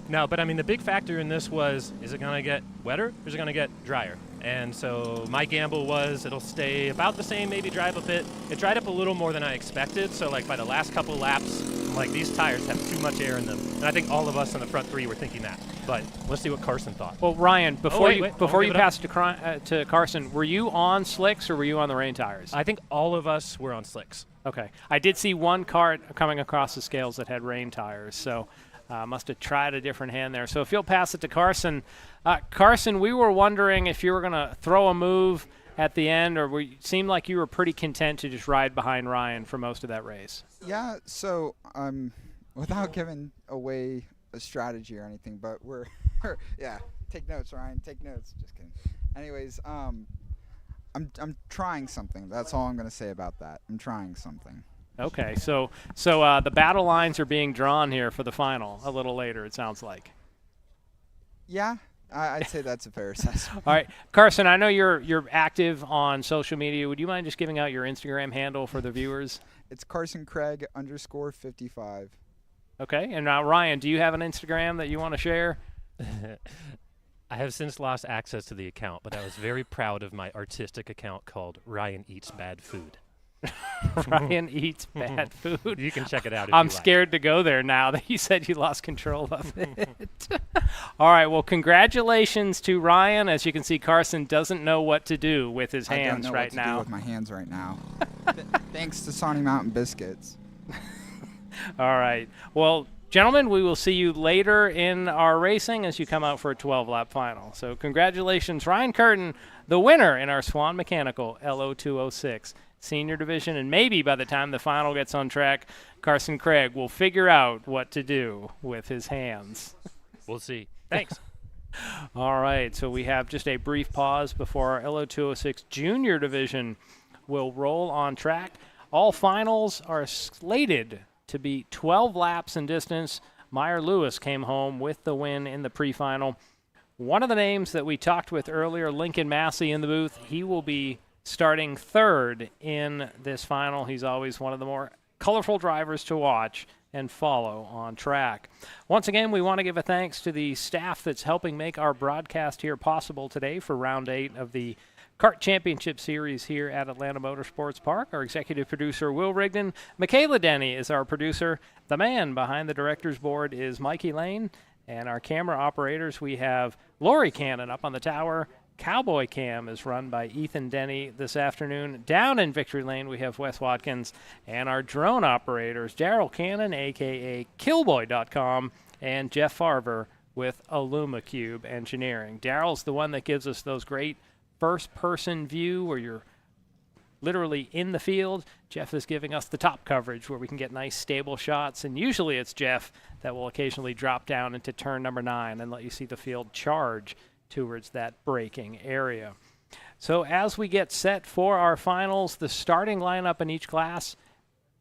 S13: No, but I mean, the big factor in this was, is it going to get wetter or is it going to get drier? And so my gamble was it'll stay about the same, maybe drive a bit. It dried up a little more than I expected, so like by the last couple laps, I'm like, these tires have too much air in them. And I think all of us in the front 3 were thinking that. But let's see what Carson thought.
S2: Well, Ryan, before you
S13: give it up.
S2: pass to Carson, were you on slicks or were you on the rain tires?
S13: I think all of us were on slicks.
S2: Okay. I did see one cart coming across the scales that had rain tires, so must have tried a different hand there. So if you'll pass it to Carson. Carson, we were wondering if you were going to throw a move at the end, or seemed like you were pretty content to just ride behind Ryan for most of that race.
S14: Yeah, so without giving away a strategy or anything, but we're yeah, take notes, Ryan, take notes. Just kidding. Anyways, I'm trying something. That's all I'm going to say about that. I'm trying something.
S2: Okay, so the battle lines are being drawn here for the final a little later, it sounds like.
S14: Yeah, I'd say that's a fair assessment.
S2: All right, Carson, I know you're active on social media. Would you mind just giving out your Instagram handle for the viewers?
S14: It's Carson Craig _55.
S2: Okay, and now Ryan, do you have an Instagram that you want to share?
S13: I have since lost access to the account, but I was very proud of my artistic account called Ryan Eats Bad Food.
S2: Ryan eats bad food.
S13: You can check it out if
S2: I'm
S13: you like.
S2: scared to go there now that you said you lost control of it. All right, well, congratulations to Ryan. As you can see, Carson doesn't know what to do with his
S14: I don't
S2: hands
S14: know
S2: right
S14: what to
S2: now.
S14: do with my hands right now. Thanks to Sawney Mountain Biscuits.
S2: All right. Well, gentlemen, we will see you later in our racing as you come out for a 12-lap final. So congratulations, Ryan Curtin, the winner in our Swan Mechanical LO206 Senior Division. And maybe by the time the final gets on track, Carson Craig will figure out what to do with his hands.
S13: We'll see. Thanks.
S2: All right. So we have just a brief pause before our LO206 Junior Division will roll on track. All finals are slated to be 12 laps in distance. Meyer Lewis came home with the win in the pre-final. One of the names that we talked with earlier, Lincoln Massey in the booth, he will be starting third in this final. He's always one of the more colorful drivers to watch and follow on track. Once again, we want to give a thanks to the staff that's helping make our broadcast here possible today for Round 8 of the Kart Championship Series here at Atlanta Motorsports Park. Our executive producer, Will Rigdon. Michaela Denny is our producer. The man behind the director's board is Mikey Lane. And our camera operators, we have Lori Cannon up on the tower. Cowboy Cam is run by Ethan Denny this afternoon. Down in Victory Lane, we have Wes Watkins. And our drone operators, Daryl Cannon, a.k.a. Killboy.com, and Jeff Farver with AlumaCube Engineering. Daryl's the one that gives us those great first-person view where you're literally in the field. Jeff is giving us the top coverage where we can get nice, stable shots. And usually it's Jeff that will occasionally drop down into turn number 9 and let you see the field charge towards that braking area. So as we get set for our finals, the starting lineup in each class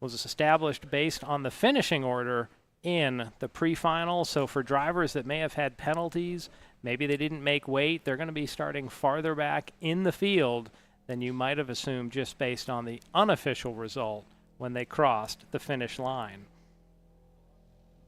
S2: was established based on the finishing order in the pre-finals. So for drivers that may have had penalties, maybe they didn't make weight, they're going to be starting farther back in the field than you might have assumed just based on the unofficial result when they crossed the finish line.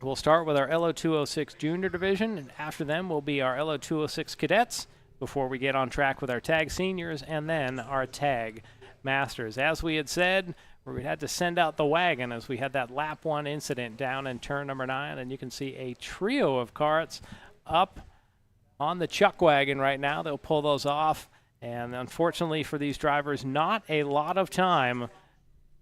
S2: We'll start with our LO206 Junior Division, and after them will be our LO206 Cadets before we get on track with our Tag Seniors and then our Tag Masters. As we had said, we had to send out the wagon as we had that lap 1 incident down in turn number 9, and you can see a trio of karts up on the chuck wagon right now. They'll pull those off, and unfortunately for these drivers, not a lot of time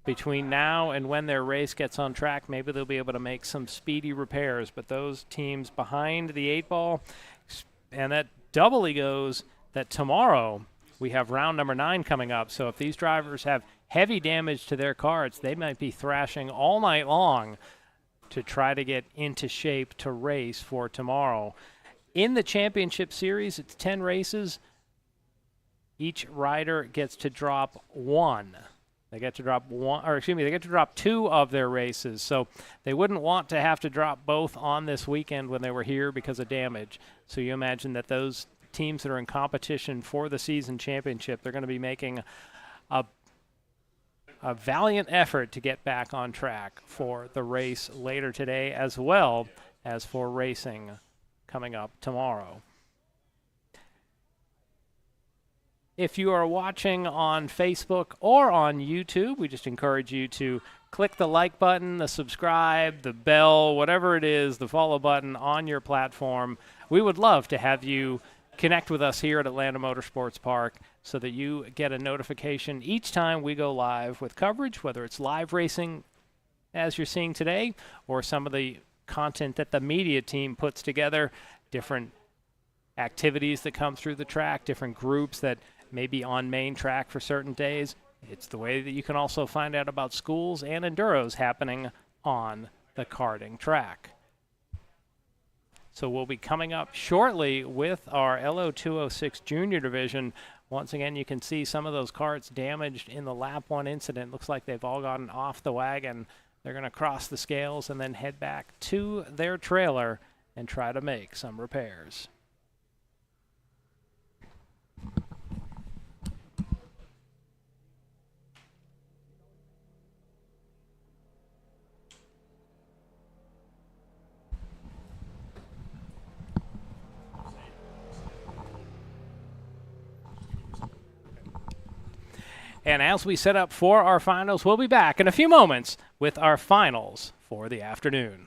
S2: between now and when their race gets on track. Maybe they'll be able to make some speedy repairs, but those teams behind the 8 ball, and that doubly goes that tomorrow we have round number 9 coming up. So if these drivers have heavy damage to their karts, they might be thrashing all night long to try to get into shape to race for tomorrow. In the championship series, it's 10 races. Each rider gets to drop 1. They get to drop they get to drop 2 of their races. So they wouldn't want to have to drop both on this weekend when they were here because of damage. So you imagine that those teams that are in competition for the season championship, they're going to be making a valiant effort to get back on track for the race later today, as well as for racing coming up tomorrow. If you are watching on Facebook or on YouTube, we just encourage you to click the like button, the subscribe, the bell, whatever it is, the follow button on your platform. We would love to have you connect with us here at Atlanta Motorsports Park so that you get a notification each time we go live with coverage, whether it's live racing as you're seeing today or some of the content that the media team puts together, different activities that come through the track, different groups that may be on main track for certain days. It's the way that you can also find out about schools and enduros happening on the karting track. So we'll be coming up shortly with our LO206 Junior Division. Once again, you can see some of those karts damaged in the lap 1 incident. Looks like they've all gotten off the wagon. They're going to cross the scales and then head back to their trailer and try to make some repairs. And as we set up for our finals, we'll be back in a few moments with our finals for the afternoon.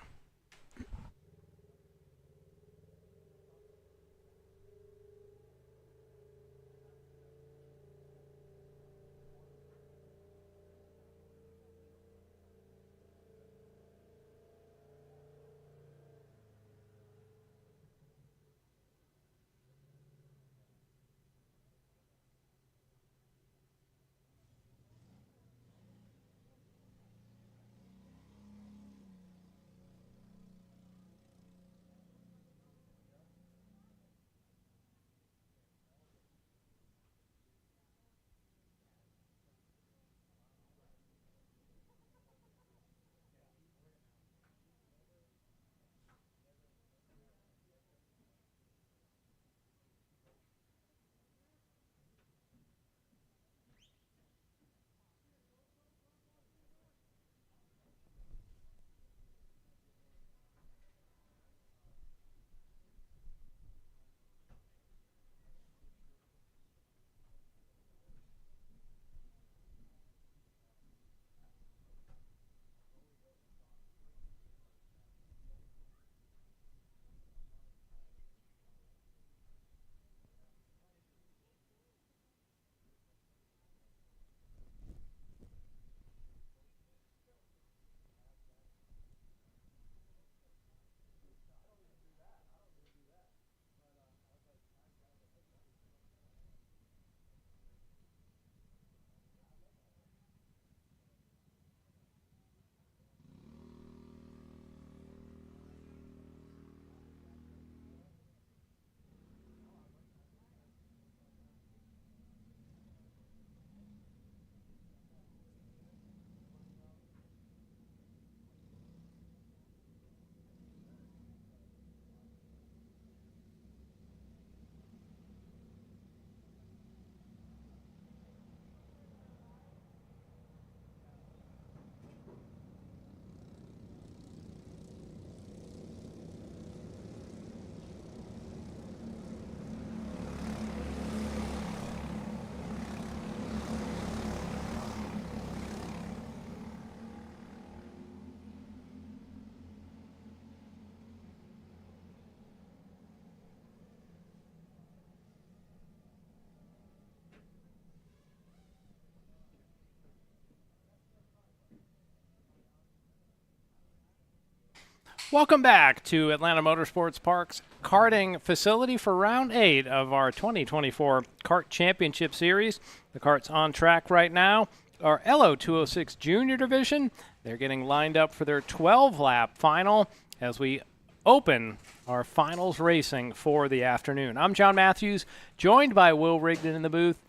S2: Welcome back to Atlanta Motorsports Park's karting facility for round 8 of our 2024 Kart Championship Series. The karts on track right now are LO 206 Junior Division. They're getting lined up for their 12-lap final as we open our finals racing for the afternoon. I'm John Matthews, joined by Will Rigdon in the booth,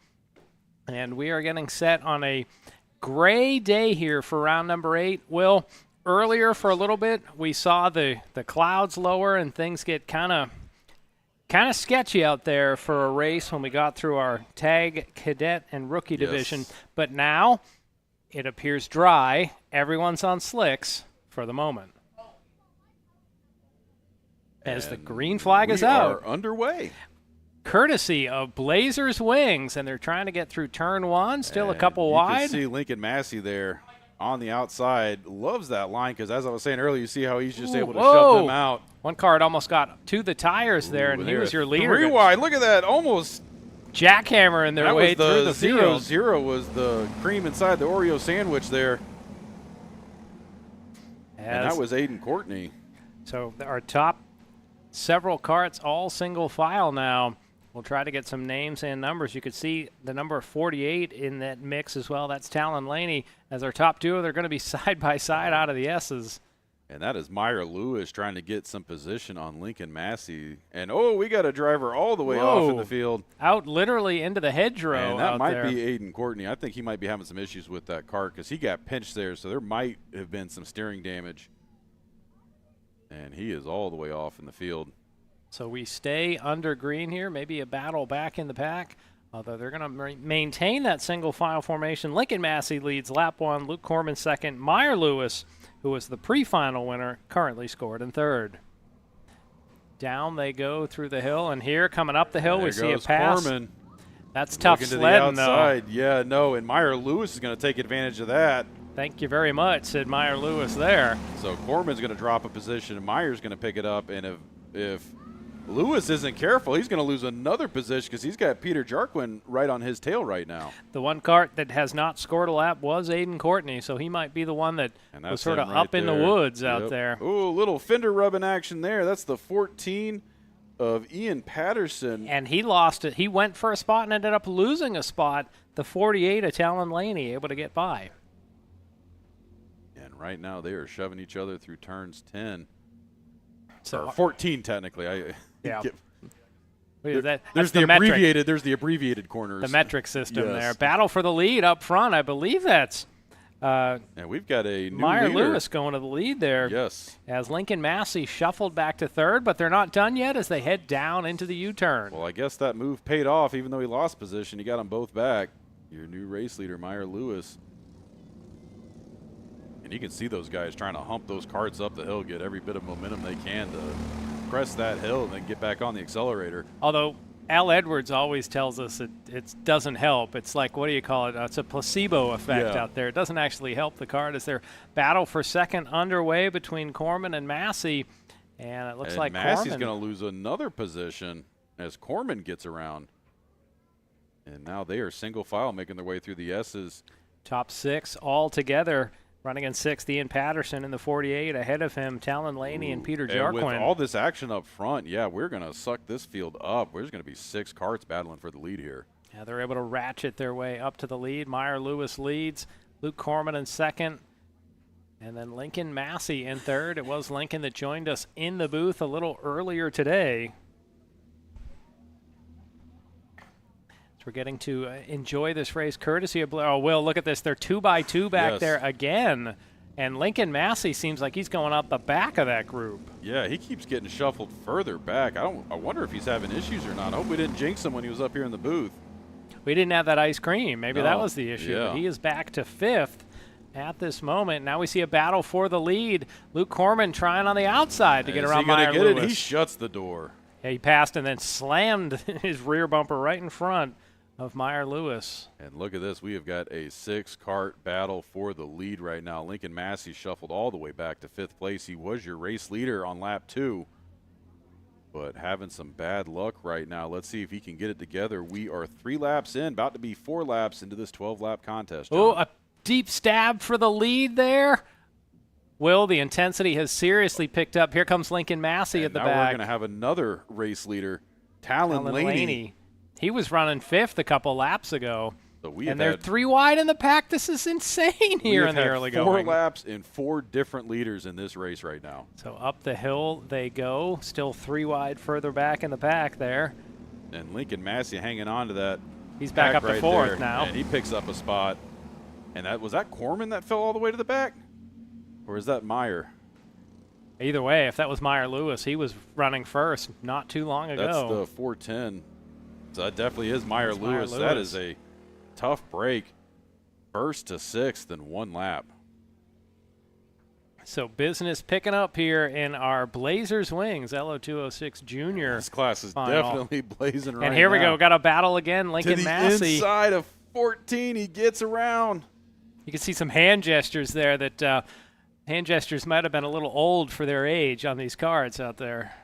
S2: and we are getting set on a gray day here for round number 8. Will, earlier for a little bit, we saw the clouds lower and things get kind of sketchy out there for a race when we got through our tag, cadet, and rookie division. But now it appears dry. Everyone's on slicks for the moment. As the green flag is out.
S1: We are underway.
S2: Courtesy of Blazers Wings, and they're trying to get through turn 1, still a couple wide.
S1: You can see Lincoln Massey there on the outside. Loves that line because, as I was saying earlier, you see how he's just able to shove them out.
S2: One card almost got to the tires there, and he was your leader.
S1: 3 wide. Look at that. Almost
S2: jackhammering their way through the field.
S1: 0-0 was the cream inside the Oreo sandwich there. And that was Aiden Courtney.
S2: So our top several karts all single file now. We'll try to get some names and numbers. You could see the number 48 in that mix as well. That's Talon Laney. As our top duo, they're going to be side by side out of the S's.
S1: And that is Meyer Lewis trying to get some position on Lincoln Massey. And, we got a driver all the way off in the field.
S2: Out literally into the hedgerow.
S1: And that might be Aiden Courtney. I think he might be having some issues with that car because he got pinched there, so there might have been some steering damage. And he is all the way off in the field.
S2: So we stay under green here, maybe a battle back in the pack, although they're going to maintain that single file formation. Lincoln Massey leads lap 1, Luke Corman second. Meyer Lewis, who was the pre-final winner, currently scored in third. Down they go through the hill, and here coming up the hill we see a pass.
S1: Corman.
S2: That's tough
S1: looking
S2: sledding,
S1: to the
S2: though.
S1: outside. Yeah, no, and Meyer Lewis is going to take advantage of that.
S2: Thank you very much, said Meyer Lewis there.
S1: So Corman's going to drop a position, and Meyer's going to pick it up. And if Lewis isn't careful, he's going to lose another position because he's got Peter Jarquin right on his tail right now.
S2: The one kart that has not scored a lap was Aiden Courtney, so he might be the one that was sort of
S1: right
S2: up in the
S1: there.
S2: woods out
S1: Yep.
S2: there.
S1: Ooh, little fender rubbing action there. That's the 14 of Ian Patterson.
S2: And he lost it. He went for a spot and ended up losing a spot. The 48 of Talon Laney able to get by.
S1: And right now they are shoving each other through turns 10.
S2: So
S1: or 14 technically.
S2: Yeah.
S1: There's
S2: that's
S1: the
S2: metric.
S1: abbreviated. There's the abbreviated corners.
S2: The metric system
S1: Yes.
S2: there. Battle for the lead up front. I believe that's
S1: and we've got a new
S2: Meyer
S1: leader.
S2: Lewis going to the lead there.
S1: Yes.
S2: As Lincoln Massey shuffled back to third, but they're not done yet as they head down into the U-turn.
S1: Well, I guess that move paid off. Even though he lost position, he got them both back. Your new race leader, Meyer Lewis. And you can see those guys trying to hump those carts up the hill, get every bit of momentum they can to press that hill and then get back on the accelerator.
S2: Although Al Edwards always tells us it doesn't help. It's like, what do you call it? It's a placebo effect out there. It doesn't actually help the kart. As their battle for second underway between Corman and Massey. And it looks like
S1: Massey's
S2: Corman
S1: going to lose another position as Corman gets around. And now they are single file making their way through the S's.
S2: top six all together. Running in sixth, Ian Patterson in the 48. Ahead of him, Talon Laney and Peter
S1: And
S2: Jarquin.
S1: with all this action up front, yeah, we're going to suck this field up. There's going to be 6 carts battling for the lead here.
S2: Yeah, they're able to ratchet their way up to the lead. Meyer Lewis leads. Luke Corman in second. And then Lincoln Massey in third. It was Lincoln that joined us in the booth a little earlier today. So we're getting to enjoy this race courtesy of Blair. Oh, Will, look at this. They're 2x2 back there again. And Lincoln Massey seems like he's going up the back of that group.
S1: Yeah, he keeps getting shuffled further back. I wonder if he's having issues or not. I hope we didn't jinx him when he was up here in the booth.
S2: We didn't have that ice cream. Maybe that
S1: No,
S2: was the issue.
S1: yeah.
S2: But he is back to fifth at this moment. Now we see a battle for the lead. Luke Corman trying on the outside to get around Meyer
S1: Get
S2: Lewis.
S1: it? He shuts the door.
S2: Yeah, he passed and then slammed his rear bumper right in front of Meyer Lewis.
S1: And look at this. We have got a 6-cart battle for the lead right now. Lincoln Massey shuffled all the way back to 5th place. He was your race leader on lap 2, but having some bad luck right now. Let's see if he can get it together. We are 3 laps in, about to be 4 laps into this 12-lap contest.
S2: Oh, a deep stab for the lead there. Will, the intensity has seriously picked up. Here comes Lincoln Massey at the
S1: now
S2: back.
S1: we're going to have another race leader, Talon Laney.
S2: He was running 5th a couple laps ago.
S1: So we
S2: and they're 3 wide in the pack. This is insane here in the early going.
S1: 4 laps and 4 different leaders in this race right now.
S2: So up the hill they go. Still 3 wide further back in the pack there.
S1: And Lincoln Massey hanging on to that.
S2: He's back up to
S1: right
S2: 4th
S1: there.
S2: now.
S1: And he picks up a spot. And was that Corman that fell all the way to the back? Or is that Meyer?
S2: Either way, if that was Meyer Lewis, he was running first not too long ago.
S1: That's the 410. So that definitely is Meyer Lewis. That is a tough break. First to 6th in 1 lap.
S2: So business picking up here in our Blazers Wings LO206 Junior.
S1: This class is
S2: final.
S1: definitely blazing right now.
S2: And here we go. Got a battle again. Lincoln
S1: to the
S2: Massey.
S1: inside of 14. He gets around.
S2: You can see some hand gestures there that hand gestures might have been a little old for their age on these cards out there.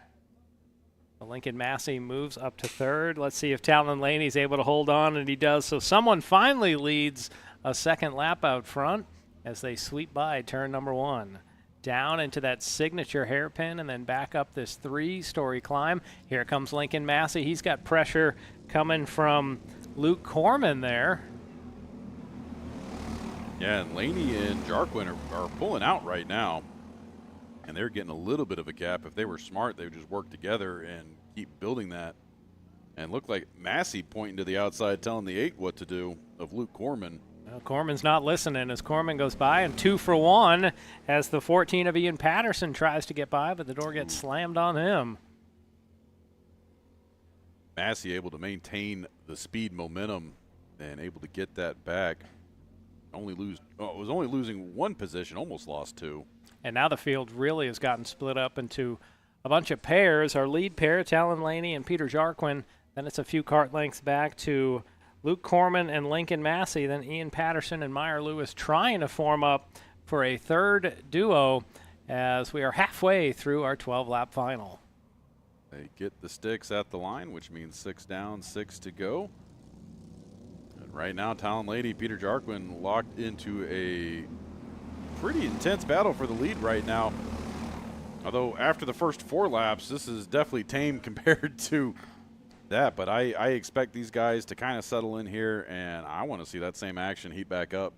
S2: Lincoln Massey moves up to 3rd. Let's see if Talon Laney's able to hold on, and he does. So someone finally leads a 2nd lap out front as they sweep by turn number 1. Down into that signature hairpin and then back up this 3-story climb. Here comes Lincoln Massey. He's got pressure coming from Luke Corman there.
S1: Yeah, and Laney and Jarquin are pulling out right now. And they're getting a little bit of a gap. If they were smart, they would just work together and keep building that. And look like Massey pointing to the outside, telling the 8 what to do of Luke Corman.
S2: Well, Corman's not listening as Corman goes by, and 2 for 1 as the 14 of Ian Patterson tries to get by, but the door gets slammed on him.
S1: Massey able to maintain the speed momentum and able to get that back. Was only losing 1 position, almost lost 2.
S2: And now the field really has gotten split up into a bunch of pairs. Our lead pair, Talon Laney and Peter Jarquin. Then it's a few kart lengths back to Luke Corman and Lincoln Massey, then Ian Patterson and Meyer Lewis trying to form up for a third duo as we are halfway through our 12-lap final.
S1: They get the sticks at the line, which means 6 down, 6 to go. And right now, Talon Lady, Peter Jarquin locked into a pretty intense battle for the lead right now. Although after the first 4 laps, this is definitely tame compared to that. But I expect these guys to kind of settle in here, and I want to see that same action heat back up.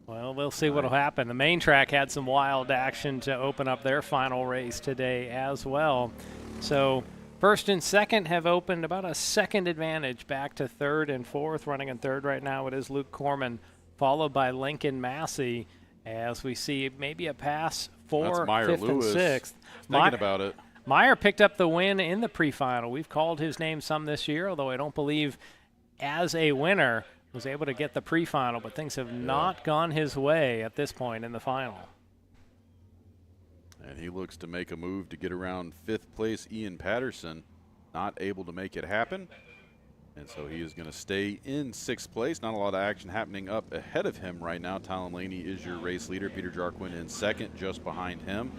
S2: Well, we'll see what will happen. The main track had some wild action to open up their final race today as well. So first and second have opened about a second advantage back to third and fourth. Running in third right now, it is Luke Corman, followed by Lincoln Massey, as we see maybe a pass for fifth and sixth.
S1: Thinking about it.
S2: Meyer picked up the win in the pre-final. We've called his name some this year, although I don't believe as a winner was able to get the pre-final, but things have not gone his way at this point in the final.
S1: And he looks to make a move to get around 5th place Ian Patterson, not able to make it happen. And so he is going to stay in 6th place. Not a lot of action happening up ahead of him right now. Talon Laney is your race leader. Peter Jarquin in 2nd, just behind him.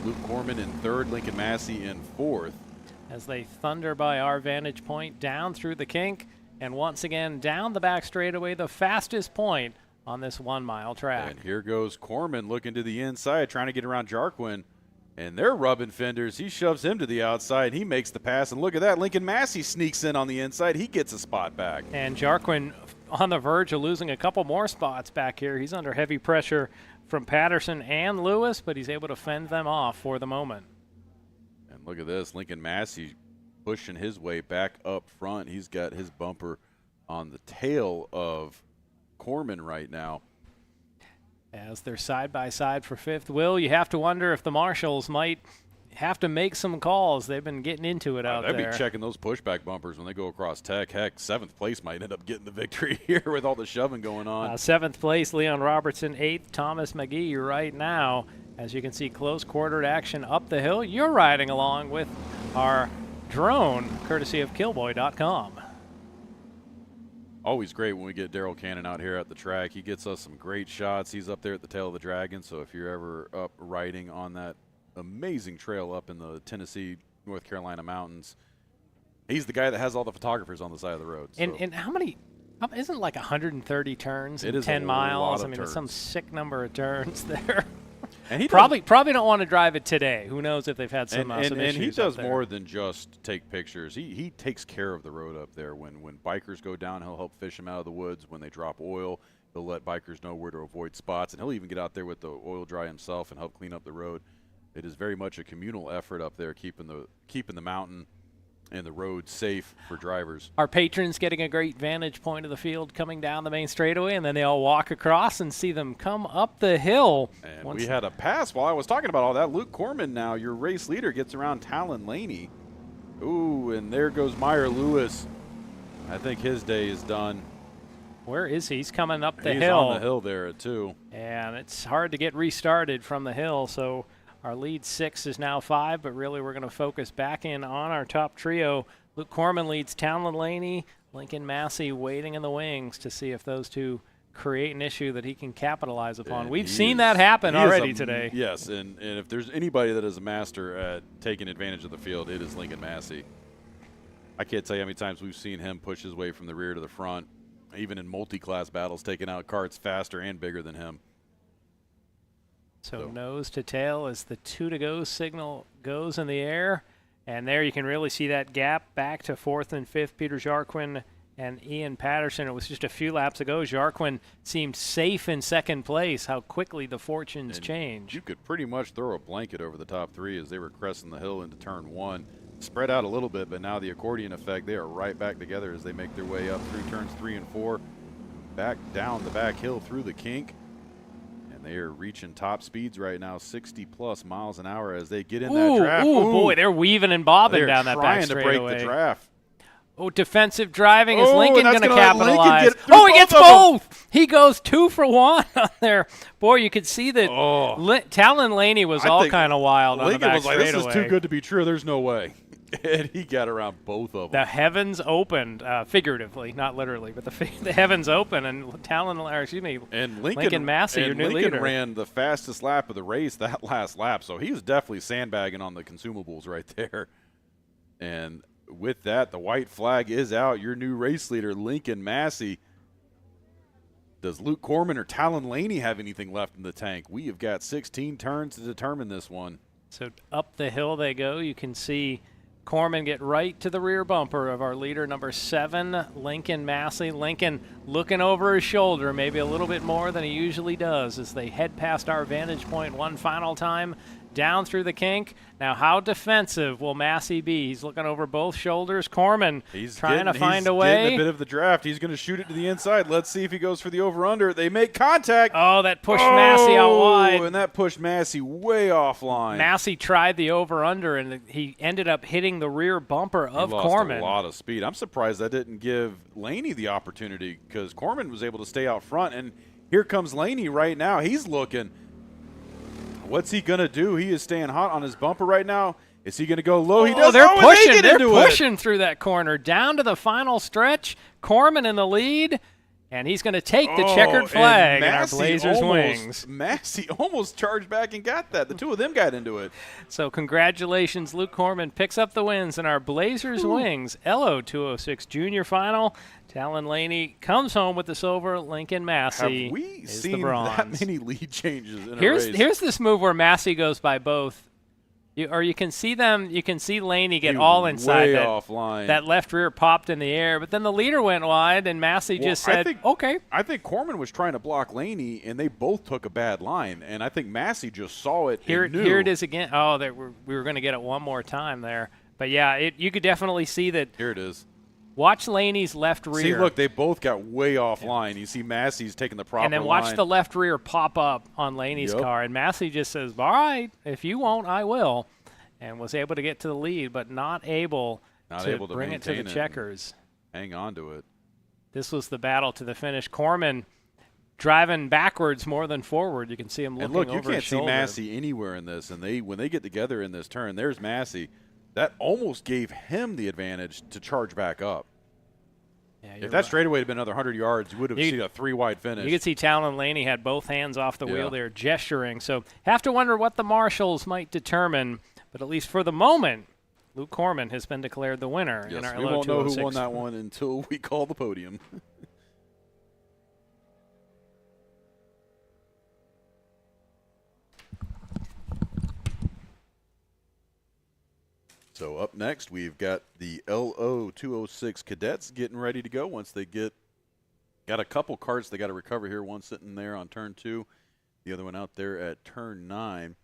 S1: Luke Corman in 3rd, Lincoln Massey in 4th.
S2: As they thunder by our vantage point down through the kink, and once again down the back straightaway, the fastest point on this 1 mile track.
S1: And here goes Corman looking to the inside, trying to get around Jarquin. And they're rubbing fenders. He shoves him to the outside. He makes the pass. And look at that. Lincoln Massey sneaks in on the inside. He gets a spot back.
S2: And Jarquin on the verge of losing a couple more spots back here. He's under heavy pressure from Patterson and Lewis, but he's able to fend them off for the moment.
S1: And look at this. Lincoln Massey pushing his way back up front. He's got his bumper on the tail of Corman right now.
S2: As they're side by side for 5th. Will, you have to wonder if the marshals might have to make some calls. They've been getting into it out there.
S1: They'd be checking those pushback bumpers when they go across Tech. Heck, 7th place might end up getting the victory here with all the shoving going on.
S2: 7th place, Leon Robertson. 8th, Thomas McGee right now. As you can see, close quartered action up the hill. You're riding along with our drone, courtesy of Killboy.com.
S1: Always great when we get Daryl Cannon out here at the track. He gets us some great shots. He's up there at the tail of the dragon, so if you're ever up riding on that amazing trail up in the Tennessee, North Carolina mountains, he's the guy that has all the photographers on the side of the road. So.
S2: And how many, isn't it like 130 turns
S1: in
S2: 10 miles? I mean,
S1: turns.
S2: it's some sick number of turns there.
S1: And he
S2: probably don't want to drive it today. Who knows if they've had some issues.
S1: And he does
S2: up there.
S1: more than just take pictures. He takes care of the road up there. When bikers go down, he'll help fish them out of the woods. When they drop oil, he'll let bikers know where to avoid spots, and he'll even get out there with the oil dry himself and help clean up the road. It is very much a communal effort up there, keeping the mountain and the road safe for drivers.
S2: Our patrons getting a great vantage point of the field coming down the main straightaway, and then they all walk across and see them come up the hill.
S1: And we had a pass while I was talking about all that. Luke Corman now, your race leader, gets around Talon Laney. Ooh, and there goes Meyer Lewis. I think his day is done.
S2: Where is he? He's coming up the
S1: He's
S2: hill.
S1: on the hill there, too.
S2: And it's hard to get restarted from the hill, so our lead 6 is now 5, but really we're going to focus back in on our top trio. Luke Corman leads Talon Laney, Lincoln Massey waiting in the wings to see if those two create an issue that he can capitalize upon.
S1: And
S2: We've seen that happen already today.
S1: Yes, and if there's anybody that is a master at taking advantage of the field, it is Lincoln Massey. I can't tell you how many times we've seen him push his way from the rear to the front, even in multi-class battles, taking out karts faster and bigger than him.
S2: So nose to tail as the 2 to go signal goes in the air. And there you can really see that gap back to 4th and 5th, Peter Jarquin and Ian Patterson. It was just a few laps ago. Jarquin seemed safe in 2nd place. How quickly the fortunes change.
S1: You could pretty much throw a blanket over the top 3 as they were cresting the hill into turn 1. Spread out a little bit, but now the accordion effect, they are right back together as they make their way up through turns 3 and 4, back down the back hill through the kink. They are reaching top speeds right now, 60-plus miles an hour as they get in that draft.
S2: Ooh, boy, they're weaving and bobbing down that back
S1: straightaway.
S2: straightaway.
S1: Trying to break the draft.
S2: Oh, defensive driving. Is Lincoln going to capitalize?
S1: He
S2: gets both. He goes 2 for 1 on there. Boy, you could see that Talon Laney was all kind of wild on the back
S1: Lincoln was like,
S2: straightaway.
S1: this is too good to be true. There's no way. And he got around both of them.
S2: The heavens opened, figuratively, not literally, but the heavens opened, and Lincoln Massey, your new
S1: Lincoln
S2: leader,
S1: ran the fastest lap of the race that last lap, so he was definitely sandbagging on the consumables right there. And with that, the white flag is out. Your new race leader, Lincoln Massey. Does Luke Corman or Talon Laney have anything left in the tank? We have got 16 turns to determine this one.
S2: So up the hill they go. You can see Corman get right to the rear bumper of our leader, number 7, Lincoln Massey. Lincoln looking over his shoulder, maybe a little bit more than he usually does as they head past our vantage point one final time. Down through the kink. Now, how defensive will Massey be? He's looking over both shoulders. Corman trying to find a way.
S1: He's getting a bit of the draft. He's going to shoot it to the inside. Let's see if he goes for the over-under. They make contact.
S2: Oh, that pushed Massey out wide.
S1: And that pushed Massey way offline.
S2: Massey tried the over-under, and he ended up hitting the rear bumper of Corman.
S1: He lost a lot of speed. I'm surprised that didn't give Laney the opportunity because Corman was able to stay out front. And here comes Laney right now. He's looking. What's he going to do? He is staying hot on his bumper right now. Is he going to go low? He does.
S2: They're pushing.
S1: They're
S2: pushing through that corner. Down to the final stretch. Corman in the lead. And he's going to take the checkered flag in our Blazers wings.
S1: Massey almost charged back and got that. The two of them got into it.
S2: So congratulations, Luke Corman picks up the wins in our Blazers wings. LO 206 Junior Final. Talon Laney comes home with the silver. Lincoln Massey
S1: Have we
S2: is
S1: seen
S2: the bronze.
S1: that many lead changes in a
S2: Here's
S1: race?
S2: Here's this move where Massey goes by both. You can see them. You can see Laney get all inside.
S1: Way
S2: that,
S1: offline.
S2: That left rear popped in the air, but then the leader went wide, and Massey just said, "Okay."
S1: I think Corman was trying to block Laney, and they both took a bad line. And I think Massey just saw it.
S2: Here
S1: and knew.
S2: it is again. Oh, we were going to get it one more time there, but yeah, you could definitely see that.
S1: Here it is.
S2: Watch Laney's left rear.
S1: See, look, they both got way offline. You see Massey's taking the proper
S2: and then watch
S1: line.
S2: the left rear pop up on Laney's car, and Massey just says, "All right, if you won't, I will." And was able to get to the lead, but not able to bring it to the checkers.
S1: Hang on to it.
S2: This was the battle to the finish. Corman driving backwards more than forward. You can see him looking over his shoulder.
S1: And look, you can't see Massey anywhere in this. And when they get together in this turn, there's Massey. That almost gave him the advantage to charge back up.
S2: Yeah,
S1: if that straightaway had been another 100 yards, you would have seen a 3-wide finish.
S2: You could see Talon Laney had both hands off the wheel there gesturing. So have to wonder what the marshals might determine. But at least for the moment, Luke Corman has been declared the winner in our LO206.
S1: We won't know who won that one until we call the podium. So up next, we've got the LO206 cadets getting ready to go once they got a couple carts they got to recover here. One sitting there on turn 2, the other one out there at turn 9.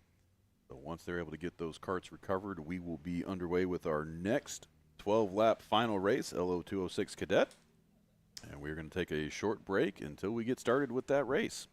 S1: So once they're able to get those carts recovered, we will be underway with our next 12-lap final race, LO206 Cadet. And we're going to take a short break until we get started with that race.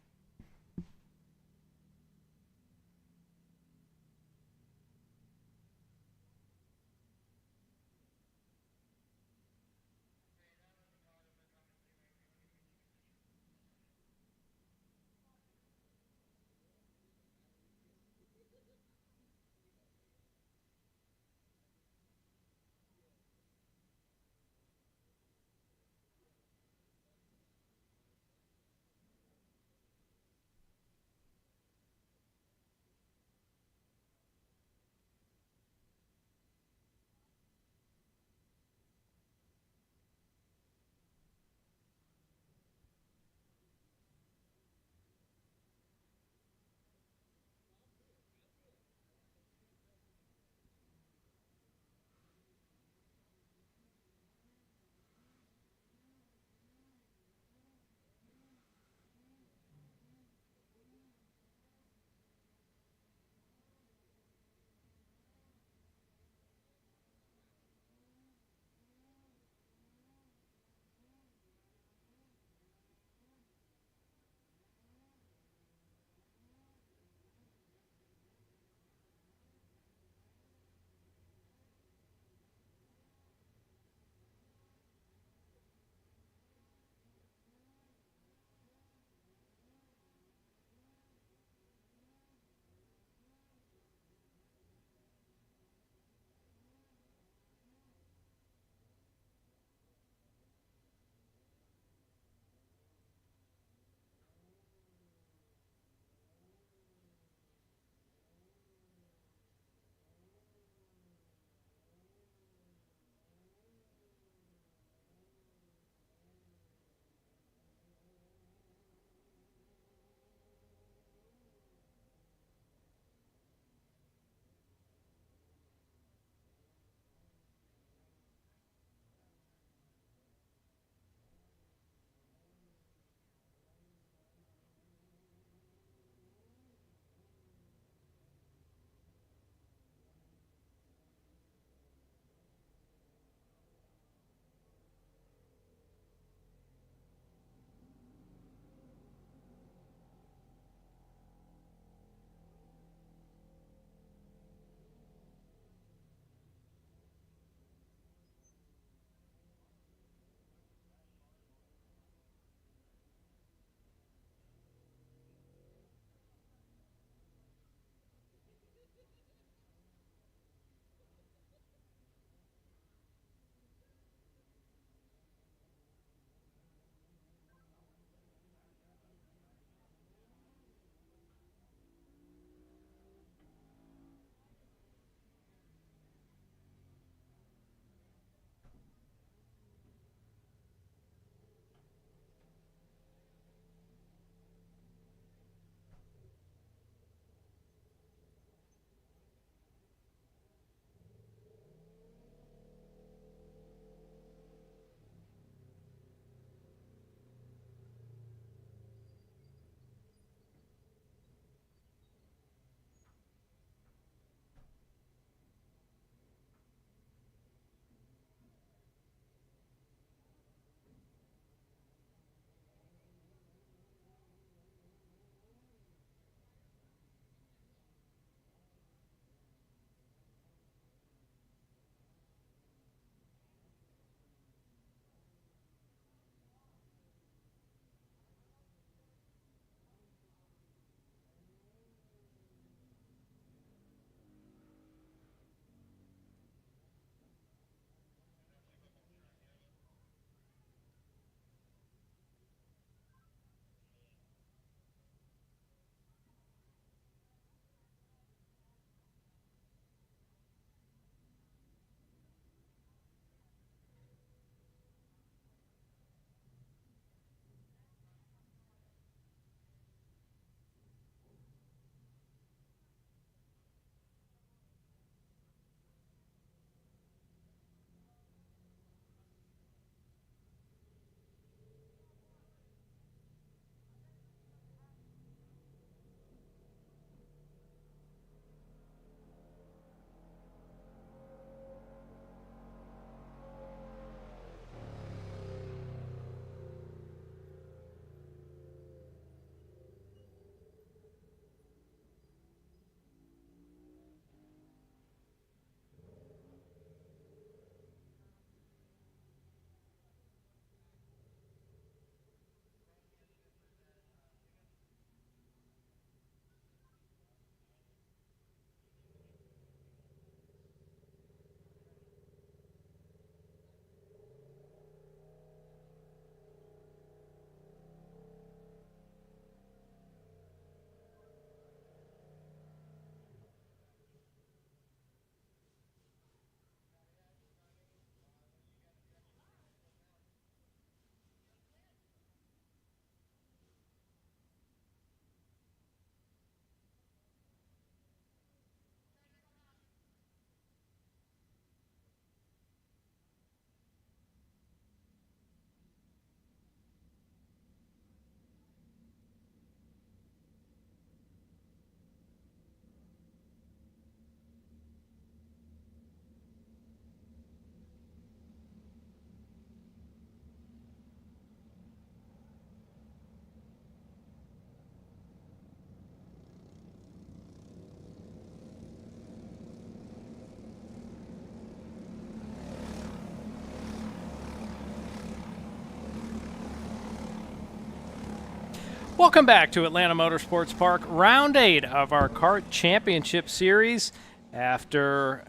S2: Welcome back to Atlanta Motorsports Park, round 8 of our Kart Championship Series. After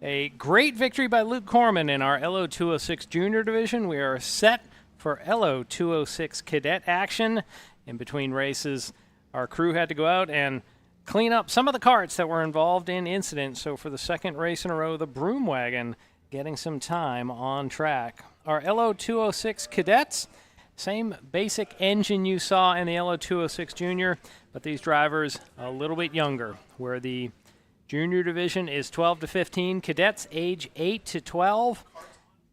S2: a great victory by Luke Corman in our LO206 Junior Division, we are set for LO206 Cadet action. In between races, our crew had to go out and clean up some of the karts that were involved in incidents. So for the second race in a row, the Broom Wagon getting some time on track. Our LO206 Cadets, same basic engine you saw in the LO206 Junior, but these drivers a little bit younger, where the Junior Division is 12 to 15, Cadets age 8 to 12,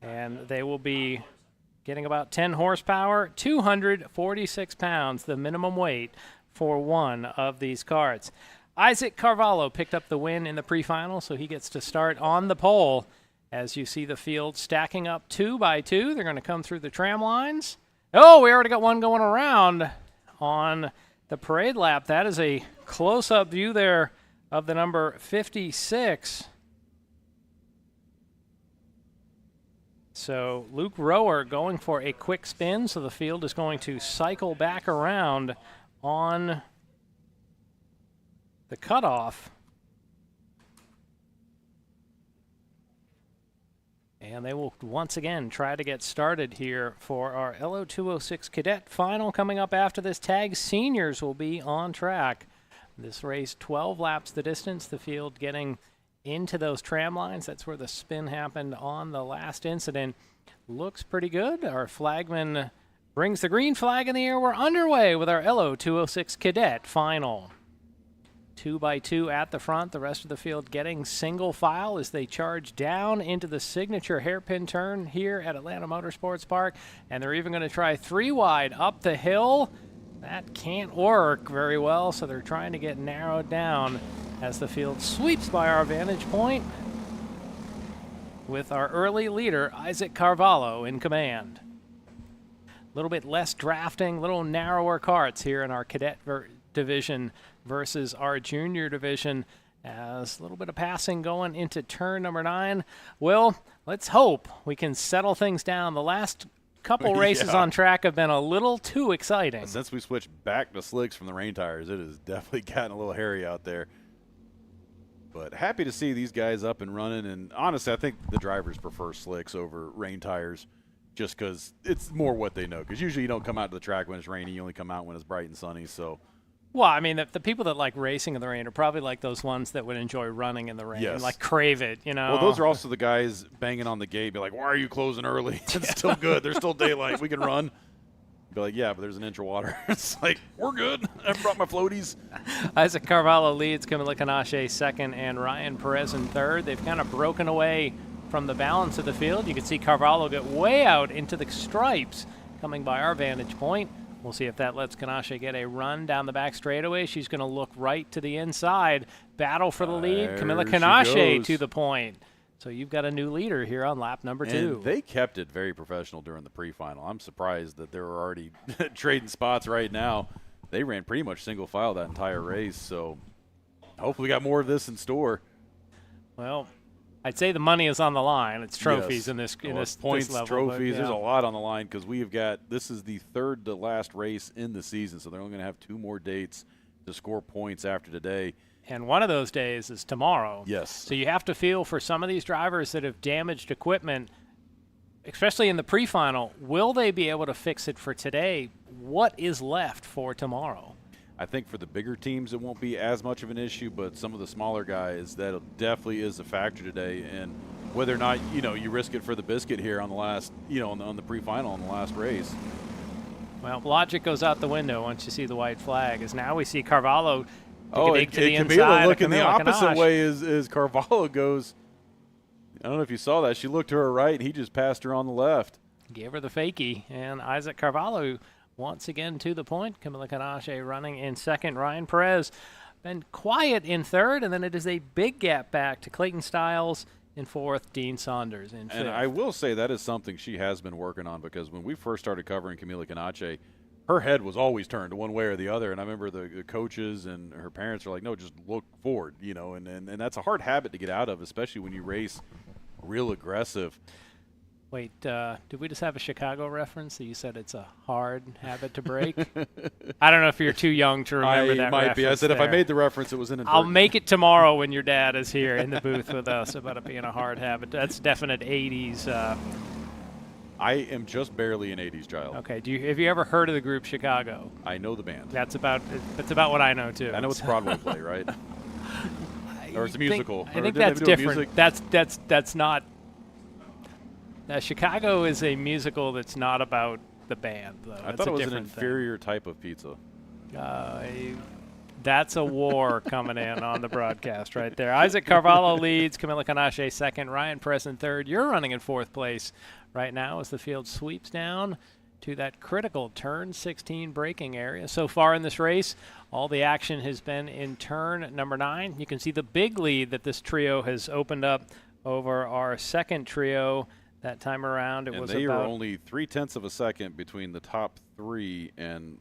S2: and they will be getting about 10 horsepower, 246 pounds, the minimum weight for one of these karts. Isaac Carvalho picked up the win in the pre-final, so he gets to start on the pole. As you see the field stacking up 2 by 2, they're going to come through the tram lines. Oh, we already got one going around on the parade lap. That is a close-up view there of the number 56. So Luke Rower going for a quick spin, so the field is going to cycle back around on the cutoff. And they will once again try to get started here for our LO206 Cadet final. Coming up after this, Tag Seniors will be on track. This race, 12 laps the distance, the field getting into those tram lines. That's where the spin happened on the last incident. Looks pretty good. Our flagman brings the green flag in the air. We're underway with our LO206 Cadet final. 2 by 2 at the front, the rest of the field getting single file as they charge down into the signature hairpin turn here at Atlanta Motorsports Park. And they're even going to try 3 wide up the hill. That can't work very well, so they're trying to get narrowed down as the field sweeps by our vantage point with our early leader, Isaac Carvalho, in command. A little bit less drafting, a little narrower karts here in our Cadet division versus our Junior division, as a little bit of passing going into turn number 9. Will, let's hope we can settle things down. The last couple races on track have been a little too exciting.
S1: Since we switched back to slicks from the rain tires, it has definitely gotten a little hairy out there. But happy to see these guys up and running. And honestly, I think the drivers prefer slicks over rain tires just because it's more what they know. Because usually you don't come out to the track when it's rainy. You only come out when it's bright and sunny. So,
S2: well, I mean, the people that like racing in the rain are probably like those ones that would enjoy running in the rain,
S1: yes,
S2: like crave it, you know.
S1: Well, those are also the guys banging on the gate, be like, why are you closing early? It's still good. There's still daylight. We can run. Be like, yeah, but there's an inch of water. It's like, we're good. I brought my floaties.
S2: Isaac Carvalho leads, Camila Canache second, and Ryan Perez in third. They've kind of broken away from the balance of the field. You can see Carvalho get way out into the stripes coming by our vantage point. We'll see if that lets Canache get a run down the back straightaway. She's going to look right to the inside. Battle for the lead. Camila Canache to the point. So you've got a new leader here on lap number 2.
S1: And they kept it very professional during the pre-final. I'm surprised that they were already trading spots right now. They ran pretty much single file that entire race. So hopefully we got more of this in store.
S2: Well, I'd say the money is on the line. It's trophies, yes, in this
S1: points,
S2: this level,
S1: trophies.
S2: But, yeah,
S1: there's a lot on the line because we have got, this is the third to last race in the season, so they're only going to have 2 more dates to score points after today.
S2: And one of those days is tomorrow.
S1: Yes.
S2: So you have to feel for some of these drivers that have damaged equipment, especially in the pre-final. Will they be able to fix it for today? What is left for tomorrow?
S1: I think for the bigger teams, it won't be as much of an issue, but some of the smaller guys, that definitely is a factor today. And whether or not, you risk it for the biscuit here on the last, on the pre-final on the last race.
S2: Well, logic goes out the window once you see the white flag, as now we see Carvalho
S1: to the
S2: inside.
S1: Camila looking the opposite way as Carvalho goes. I don't know if you saw that. She looked to her right, and he just passed her on the left.
S2: Gave her the fakie, and Isaac Carvalho once again to the point. Camila Canache running in second. Ryan Perez been quiet in third, and then it is a big gap back to Clayton Stiles in fourth, Dean Saunders in fifth.
S1: And I will say that is something she has been working on, because when we first started covering Camila Canache, her head was always turned to one way or the other. And I remember the coaches and her parents are like, no, just look forward, and that's a hard habit to get out of, especially when you race real aggressive.
S2: Wait, did we just have a Chicago reference that you said it's a hard habit to break? I don't know if you're too young to remember that
S1: might be. I said if I made the reference, it was inadvertent.
S2: I'll make it tomorrow when your dad is here in the booth with us about it being a hard habit. That's definite 80s.
S1: I am just barely an 80s child.
S2: Okay. Have you ever heard of the group Chicago?
S1: I know the band.
S2: That's about what I know too.
S1: I know it's a Broadway play, right? Or it's a musical.
S2: I think that's different. That's not. Chicago is a musical that's not about the band, though.
S1: I thought it was an inferior type of pizza.
S2: That's a war coming in on the broadcast right there. Isaac Carvalho leads, Camila Canache second, Ryan Perez in third. You're running in fourth place right now as the field sweeps down to that critical turn 16 braking area. So far in this race, all the action has been in turn number 9. You can see the big lead that this trio has opened up over our second trio. That time around, it was
S1: they were only 0.3 of a second between the top 3 and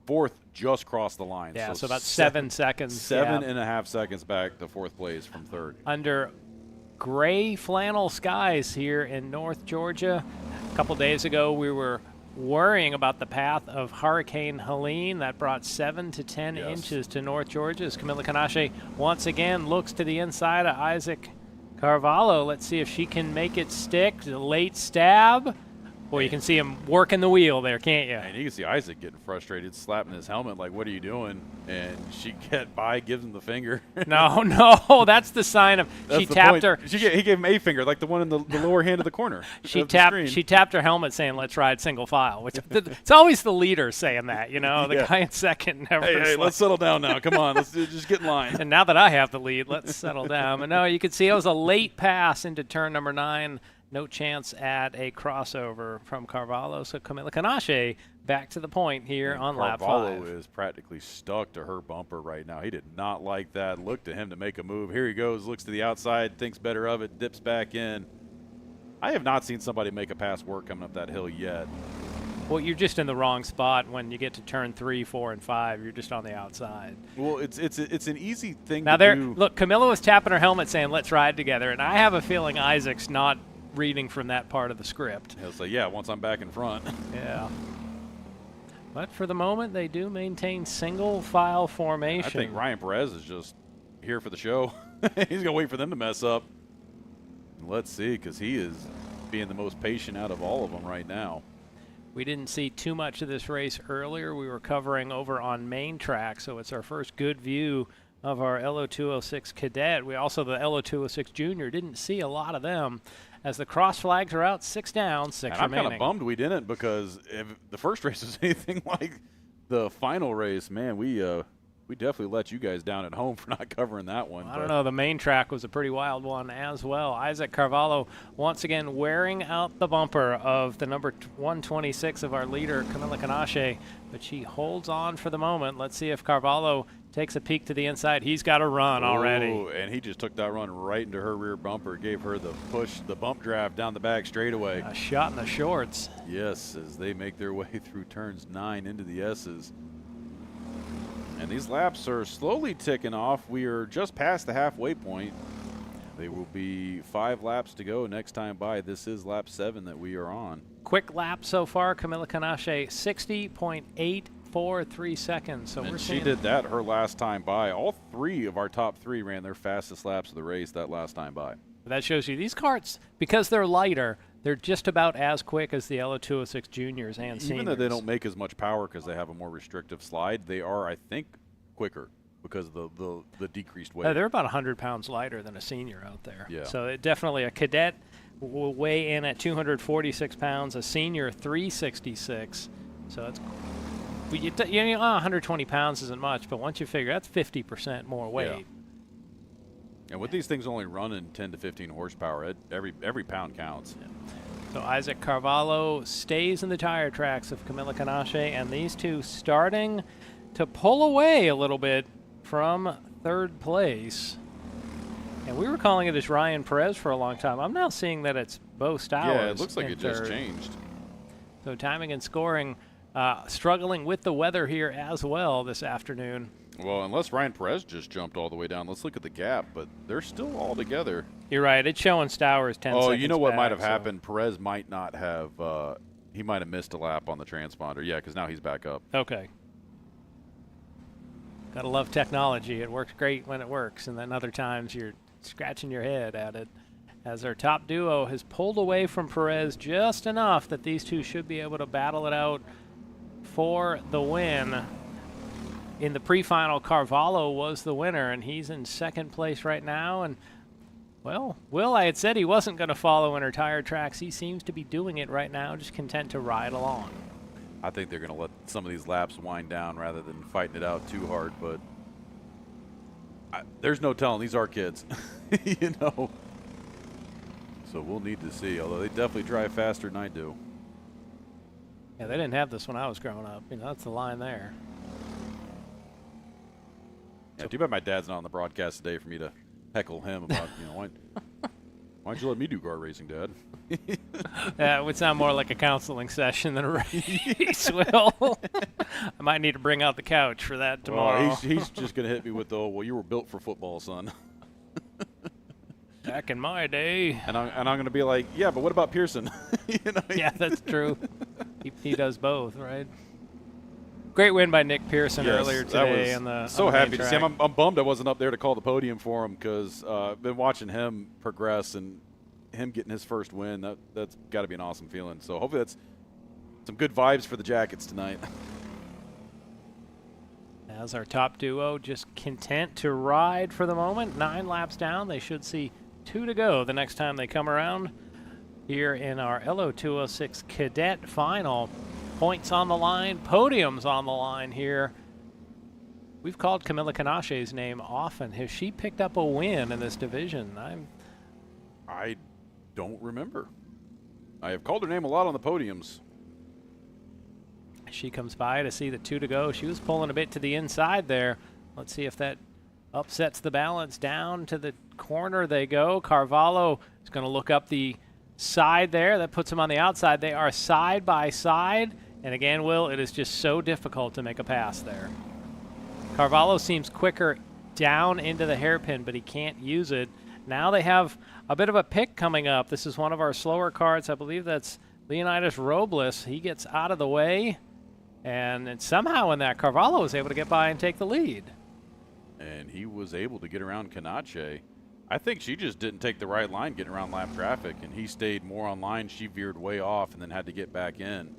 S1: fourth just crossed the line.
S2: Yeah, so about 7 seconds.
S1: 7.5 seconds back to fourth place from third.
S2: Under gray flannel skies here in North Georgia. A couple days ago, we were worrying about the path of Hurricane Helene. That brought 7 to 10 inches to North Georgia as Camila Canache once again looks to the inside of Isaac Carvalho. Let's see if she can make it stick. The late stab. Boy, you can see him working the wheel there, can't you?
S1: And you can see Isaac getting frustrated, slapping his helmet like, what are you doing? And she get by, gives him the finger.
S2: No, that's the sign of she tapped her.
S1: He gave him a finger, like the one in the lower hand of the corner.
S2: She tapped her helmet saying, let's ride single file. Which it's always the leader saying that, you know, the guy in second never.
S1: Hey, let's settle down now. Come on, let's just get in line.
S2: And now that I have the lead, let's settle down. But no, you can see it was a late pass into turn number 9. No chance at a crossover from Carvalho. So Camila Canache back to the point here on lap 5.
S1: Carvalho is practically stuck to her bumper right now. He did not like that. Looked to him to make a move. Here he goes, looks to the outside, thinks better of it, dips back in. I have not seen somebody make a pass work coming up that hill yet.
S2: Well, you're just in the wrong spot when you get to turn 3, 4, and 5. You're just on the outside.
S1: Well, it's an easy thing
S2: now
S1: to do.
S2: Look, Camila was tapping her helmet saying, let's ride together. And I have a feeling Isaac's not reading from that part of the script.
S1: He'll say, yeah, once I'm back in front.
S2: Yeah. But for the moment, they do maintain single file formation.
S1: I think Ryan Perez is just here for the show. He's going to wait for them to mess up. Let's see, because he is being the most patient out of all of them right now.
S2: We didn't see too much of this race earlier. We were covering over on main track, so it's our first good view of our LO206 Cadet. We also, the LO206 Junior, didn't see a lot of them. As the cross flags are out, 6 down, 6 remaining.
S1: I'm kind of bummed we didn't, because if the first race was anything like the final race, man, we definitely let you guys down at home for not covering that one.
S2: I don't know. The main track was a pretty wild one as well. Isaac Carvalho once again wearing out the bumper of the number 126 of our leader, Camila Canache, but she holds on for the moment. Let's see if Carvalho takes a peek to the inside. He's got a run already.
S1: And he just took that run right into her rear bumper, gave her the push, the bump drive down the back straightaway.
S2: A shot in the shorts.
S1: Yes, as they make their way through turns 9 into the S's. And these laps are slowly ticking off. We are just past the halfway point. They will be 5 laps to go next time by. This is lap 7 that we are on.
S2: Quick lap so far. Camila Canache, 60.843 seconds. So
S1: and
S2: we're
S1: she did that her last time by. All 3 of our top 3 ran their fastest laps of the race that last time by.
S2: That shows you these karts, because they're lighter, they're just about as quick as the LO206 juniors and seniors.
S1: Even though they don't make as much power because they have a more restrictive slide, they are, I think, quicker because of the decreased weight.
S2: They're about 100 pounds lighter than a senior out there.
S1: Yeah.
S2: So definitely a cadet will weigh in at 246 pounds, a senior 366. So it's 120 pounds isn't much, but once you figure that's 50% more weight.
S1: Yeah. And with these things only running 10 to 15 horsepower, every pound counts.
S2: Yeah. So Isaac Carvalho stays in the tire tracks of Camila Canache, and these two starting to pull away a little bit from third place. And we were calling it as Ryan Perez for a long time. I'm now seeing that it's Bo Stowers.
S1: Yeah, it looks like it just changed.
S2: So timing and scoring, struggling with the weather here as well this afternoon.
S1: Well, unless Ryan Perez just jumped all the way down. Let's look at the gap, but they're still all together.
S2: You're right. It's showing Stowers 10 seconds.
S1: Oh, you know what
S2: back,
S1: might have
S2: so.
S1: happened? Perez might not have he might have missed a lap on the transponder. Yeah, because now he's back up.
S2: Okay. Gotta love technology. It works great when it works, and then other times you're scratching your head at it. As our top duo has pulled away from Perez just enough that these two should be able to battle it out for the win. In the pre-final, Carvalho was the winner, and he's in second place right now. And, well, Will, I had said he wasn't going to follow in retired tracks. He seems to be doing it right now, just content to ride along.
S1: I think they're going to let some of these laps wind down rather than fighting it out too hard, but there's no telling. These are kids, you know. So we'll need to see, although they definitely drive faster than I do.
S2: Yeah, they didn't have this when I was growing up. You know, that's the line there.
S1: Yeah, too bad my dad's not on the broadcast today for me to heckle him about, you know, why'd you let me do kart racing, Dad?
S2: It would sound more like a counseling session than a race, Will. I might need to bring out the couch for that tomorrow.
S1: Well, he's just going to hit me with the, well, you were built for football, son.
S2: Back in my day.
S1: And I'm going to be like, yeah, but what about Pearson? You know?
S2: Yeah, that's true. He does both, right? Great win by Nick Pearson earlier today.
S1: So happy to see him. I'm bummed I wasn't up there to call the podium for him because I've been watching him progress and him getting his first win. That's got to be an awesome feeling. So hopefully that's some good vibes for the Jackets tonight.
S2: As our top duo just content to ride for the moment. 9 laps down. They should see 2 to go the next time they come around here in our LO206 Cadet Final. Points on the line, podiums on the line here. We've called Camila Canache's name often. Has she picked up a win in this division?
S1: I don't remember. I have called her name a lot on the podiums.
S2: She comes by to see the 2 to go. She was pulling a bit to the inside there. Let's see if that upsets the balance. Down to the corner they go. Carvalho is going to look up the side there. That puts him on the outside. They are side by side. And again, Will, it is just so difficult to make a pass there. Carvalho seems quicker down into the hairpin, but he can't use it. Now they have a bit of a pick coming up. This is one of our slower karts. I believe that's Leonidas Robles. He gets out of the way. And somehow in that, Carvalho was able to get by and take the lead.
S1: And he was able to get around Canache. I think she just didn't take the right line getting around lap traffic, and he stayed more on line. She veered way off and then had to get back in.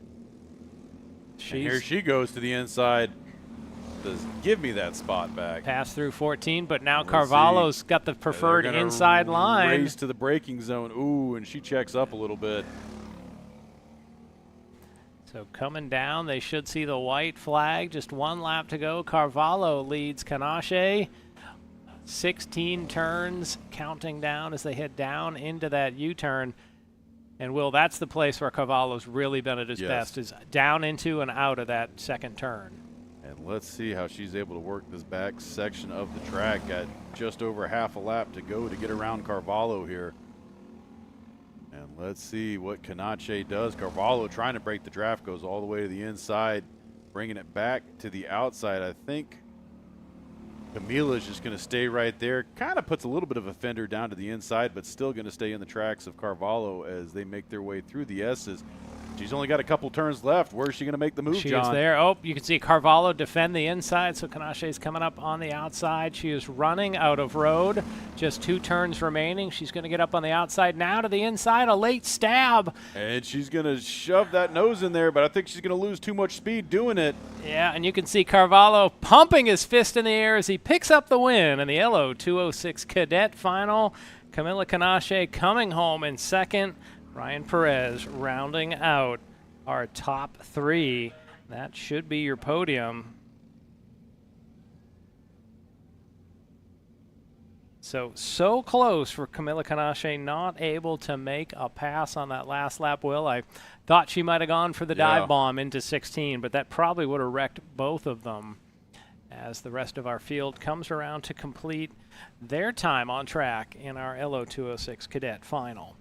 S1: And here she goes to the inside. Does give me that spot back.
S2: Pass through 14, but now Carvalho's got the preferred inside line.
S1: Race to the braking zone. Ooh, and she checks up a little bit.
S2: So coming down, they should see the white flag. Just 1 lap to go. Carvalho leads Canache. 16 turns counting down as they head down into that U-turn. And, Will, that's the place where Carvalho's really been at his best, is down into and out of that second turn.
S1: And let's see how she's able to work this back section of the track. Got just over half a lap to go to get around Carvalho here. And let's see what Canache does. Carvalho trying to break the draft, goes all the way to the inside, bringing it back to the outside. I think Camila's just going to stay right there. Kind of puts a little bit of a fender down to the inside, but still going to stay in the tracks of Carvalho as they make their way through the S's. She's only got a couple turns left. Where's she going to make the move,
S2: She
S1: John?
S2: is there. Oh, you can see Carvalho defend the inside, so Canache's coming up on the outside. She is running out of road. Just 2 turns remaining. She's going to get up on the outside. Now to the inside, a late stab.
S1: And she's going to shove that nose in there, but I think she's going to lose too much speed doing it.
S2: Yeah, and you can see Carvalho pumping his fist in the air as he picks up the win in the LO206 Cadet Final. Camila Canache coming home in second. Ryan Perez rounding out our top 3. That should be your podium. So close for Camila Canache, not able to make a pass on that last lap, Will. I thought she might have gone for the dive bomb into 16, but that probably would have wrecked both of them as the rest of our field comes around to complete their time on track in our LO206 Cadet Final.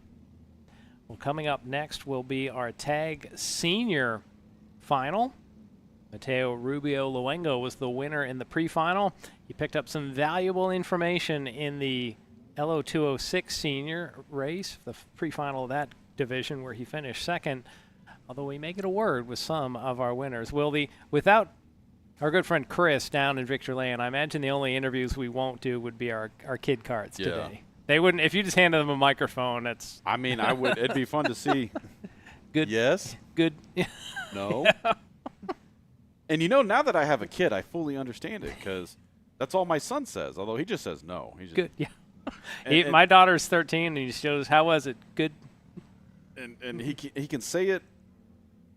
S2: Well, coming up next will be our Tag Senior Final. Mateo Rubio Luengo was the winner in the pre-final. He picked up some valuable information in the LO206 senior race, the pre-final of that division where he finished second, although we may get a word with some of our winners. Without our good friend Chris down in Victor Lane, I imagine the only interviews we won't do would be our kid karts today. They wouldn't, if you just handed them a microphone, that's...
S1: I mean, I would. It'd be fun to see.
S2: Good.
S1: Yes.
S2: Good.
S1: No. And now that I have a kid, I fully understand it because that's all my son says. Although he just says no. He's just,
S2: good. Yeah. My daughter's 13, and he shows, how was it? Good.
S1: And he can say it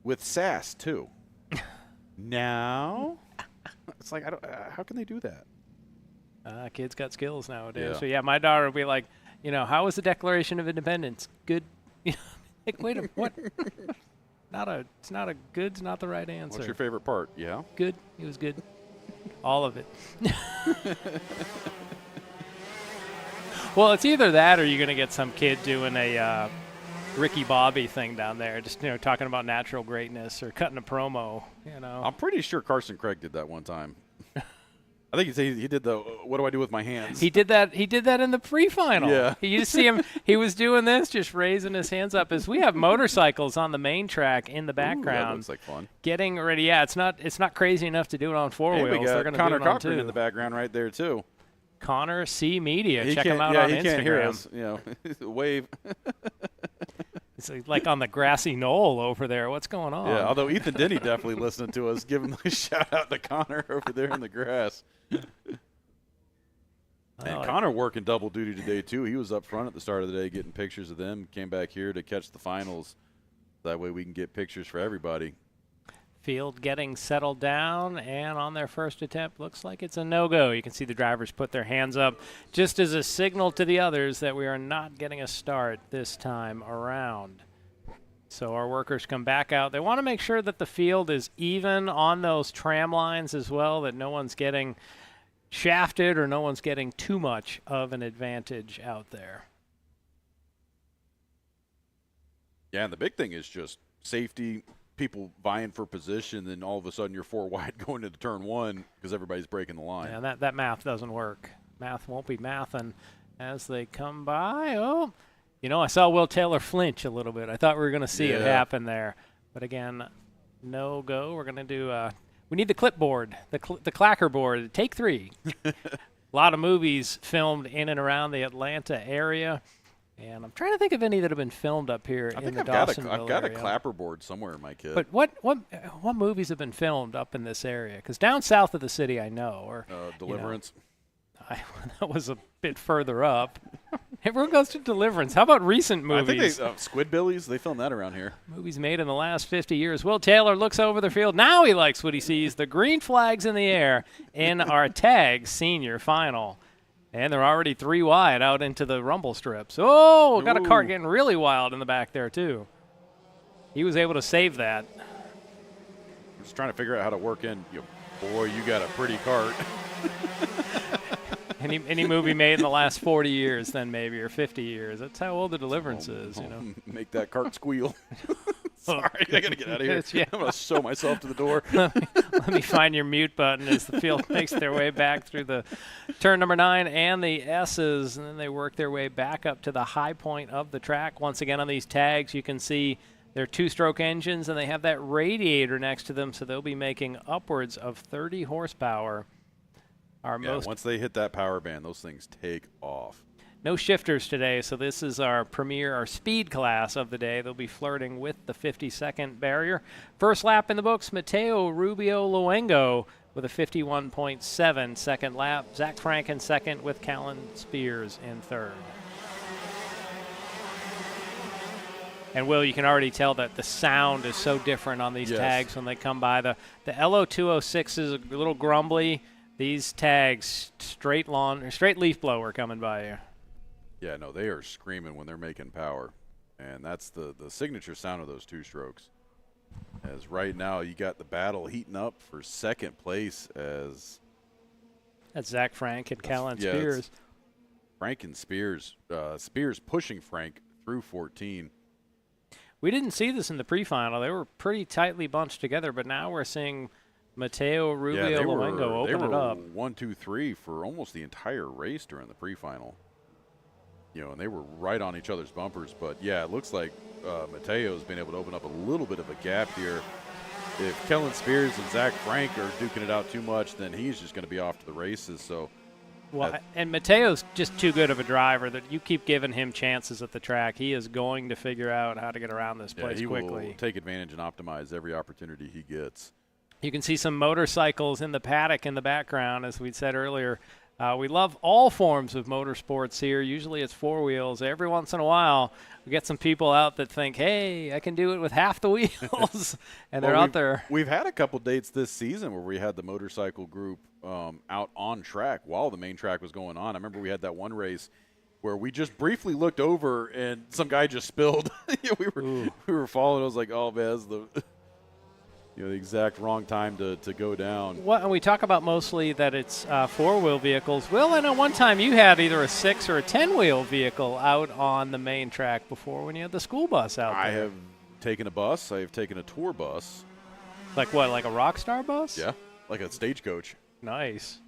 S1: with sass too. Now, it's like how can they do that?
S2: Kids got skills nowadays.
S1: Yeah.
S2: So yeah, my daughter will be like, how was the Declaration of Independence? Good. Like, wait a minute, what? It's not a good's not the right answer.
S1: What's your favorite part? Yeah.
S2: Good. It was good. All of it. Well, it's either that or you're going to get some kid doing a Ricky Bobby thing down there, just talking about natural greatness or cutting a promo.
S1: I'm pretty sure Carson Craig did that one time. I think he did the "What do I do with my hands?"
S2: He did that in the pre-final.
S1: Yeah.
S2: You just see him. He was doing this, just raising his hands up. As we have motorcycles on the main track in the background.
S1: That looks like fun.
S2: Getting ready. Yeah, it's not crazy enough to do it on four wheels.
S1: We
S2: They're
S1: got
S2: going to
S1: Connor
S2: do it on
S1: Cochran
S2: two.
S1: in the background right there too.
S2: Connor C Media.
S1: He
S2: Check him out on
S1: he
S2: Instagram.
S1: Can't hear us. Wave.
S2: It's like on the grassy knoll over there. What's going on?
S1: Yeah, although Ethan Denny definitely listening to us. Give him a shout out to Connor over there in the grass. And Connor working double duty today, too. He was up front at the start of the day getting pictures of them, came back here to catch the finals. That way we can get pictures for everybody.
S2: Field getting settled down, and on their first attempt, looks like it's a no-go. You can see the drivers put their hands up just as a signal to the others that we are not getting a start this time around. So our workers come back out. They want to make sure that the field is even on those tram lines as well, that no one's getting shafted or no one's getting too much of an advantage out there.
S1: Yeah, and the big thing is just safety, people vying for position, then all of a sudden you're four wide going into turn one because everybody's breaking the line.
S2: Yeah, that math doesn't work. Math won't be mathin' as they come by. Oh, I saw Will Taylor flinch a little bit. I thought we were going to see it happen there. But again, no go. We're going to do we need the clipboard, the clacker board. Take 3. A lot of movies filmed in and around the Atlanta area. And I'm trying to think of any that have been filmed up here in the Dawsonville area.
S1: I've got a clapper board somewhere in my kit.
S2: But what movies have been filmed up in this area? Because down south of the city, I know. Or
S1: Deliverance.
S2: That was a bit further up. Everyone goes to Deliverance. How about recent movies?
S1: I think Squidbillies, they filmed that around here.
S2: Movies made in the last 50 years. Will Taylor looks over the field. Now he likes what he sees. The green flags in the air in our tag senior final. And they're already 3 wide out into the rumble strips. Oh, got a kart getting really wild in the back there, too. He was able to save that.
S1: I'm just trying to figure out how to work in. Boy, you got a pretty kart.
S2: Any movie made in the last 40 years, then maybe, or 50 years. That's how old the Deliverance is,
S1: Make that cart squeal. Sorry, I got to get out of here.
S2: Yeah.
S1: I'm going to sew myself to the door.
S2: Let me find your mute button as the field makes their way back through the turn number 9 and the S's, and then they work their way back up to the high point of the track. Once again, on these tags, you can see they're 2-stroke engines, and they have that radiator next to them, so they'll be making upwards of 30 horsepower.
S1: Once they hit that power band, those things take off.
S2: No shifters today, so this is our speed class of the day. They'll be flirting with the 50-second barrier. First lap in the books, Mateo Rubio Luengo with a 51.7 second lap. Zach Frank in second with Callan Spears in third. And, Will, you can already tell that the sound is so different on these tags when they come by. The LO206 is a little grumbly. These tags, straight leaf blower coming by you.
S1: Yeah, no, they are screaming when they're making power. And that's the signature sound of those 2 strokes. As right now you got the battle heating up for second place as...
S2: That's Zach Frank and Callan Spears.
S1: Frank and Spears. Spears pushing Frank through 14.
S2: We didn't see this in the pre-final. They were pretty tightly bunched together, but now we're seeing Mateo Rubio Luengo open it up.
S1: 1, 2, 3 for almost the entire race during the pre-final. And they were right on each other's bumpers. But, yeah, it looks like Mateo's been able to open up a little bit of a gap here. If Kellen Spears and Zach Frank are duking it out too much, then he's just going to be off to the races. So,
S2: well, and Mateo's just too good of a driver that you keep giving him chances at the track. He is going to figure out how to get around this place quickly.
S1: He will take advantage and optimize every opportunity he gets.
S2: You can see some motorcycles in the paddock in the background, as we said earlier. We love all forms of motorsports here. Usually it's four wheels. Every once in a while, we get some people out that think, hey, I can do it with half the wheels, and they're out there.
S1: We've had a couple dates this season where we had the motorcycle group out on track while the main track was going on. I remember we had that one race where we just briefly looked over and some guy just spilled. we were following. I was like, oh, man, that's the exact wrong time to go down.
S2: Well, and we talk about mostly that it's four-wheel vehicles. Will, I know one time you had either a 6 or a 10-wheel vehicle out on the main track before when you had the school bus out there.
S1: I have taken a bus. I have taken a tour bus.
S2: Like what, like a Rockstar bus?
S1: Yeah, like a stagecoach.
S2: Nice.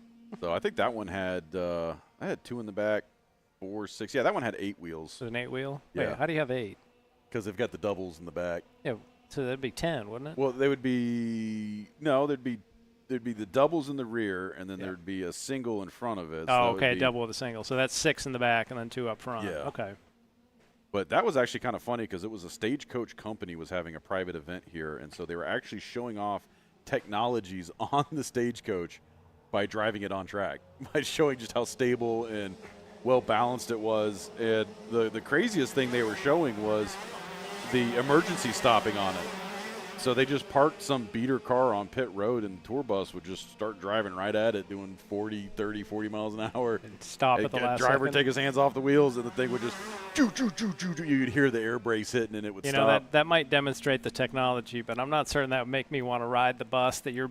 S1: So I think that one had I had 2 in the back, 4, 6. Yeah, that one had 8 wheels.
S2: So an 8-wheel?
S1: Yeah.
S2: Wait, how do you have 8?
S1: Because they've got the doubles in the back.
S2: Yeah. So that'd be 10, wouldn't it?
S1: Well, they would be there'd be the doubles in the rear, and then there'd be a single in front of it.
S2: So okay, double with a single. So that's 6 in the back, and then 2 up front.
S1: Yeah.
S2: Okay.
S1: But that was actually kind of funny because it was a stagecoach company was having a private event here, and so they were actually showing off technologies on the stagecoach by driving it on track, by showing just how stable and well balanced it was. And the craziest thing they were showing was the emergency stopping on it. So they just parked some beater car on pit road, and the tour bus would just start driving right at it, doing 40 miles an hour.
S2: And stop at the last
S1: driver
S2: second.
S1: take his hands off the wheels, and the thing would just you'd hear the air brakes hitting, and it would stop.
S2: That might demonstrate the technology, but I'm not certain that would make me want to ride the bus. That your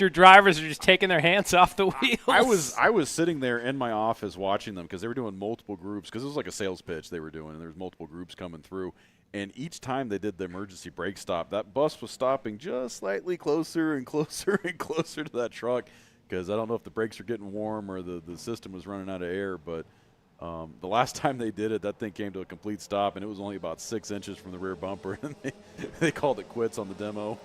S2: drivers are just taking their hands off the wheels.
S1: I was sitting there in my office watching them because they were doing multiple groups, because it was like a sales pitch they were doing, and there was multiple groups coming through. And each time they did the emergency brake stop, that bus was stopping just slightly closer and closer and closer to that truck, because I don't know if the brakes are getting warm or the system was running out of air. But the last time they did it, that thing came to a complete stop, and it was only about 6 inches from the rear bumper, and they called it quits on the demo.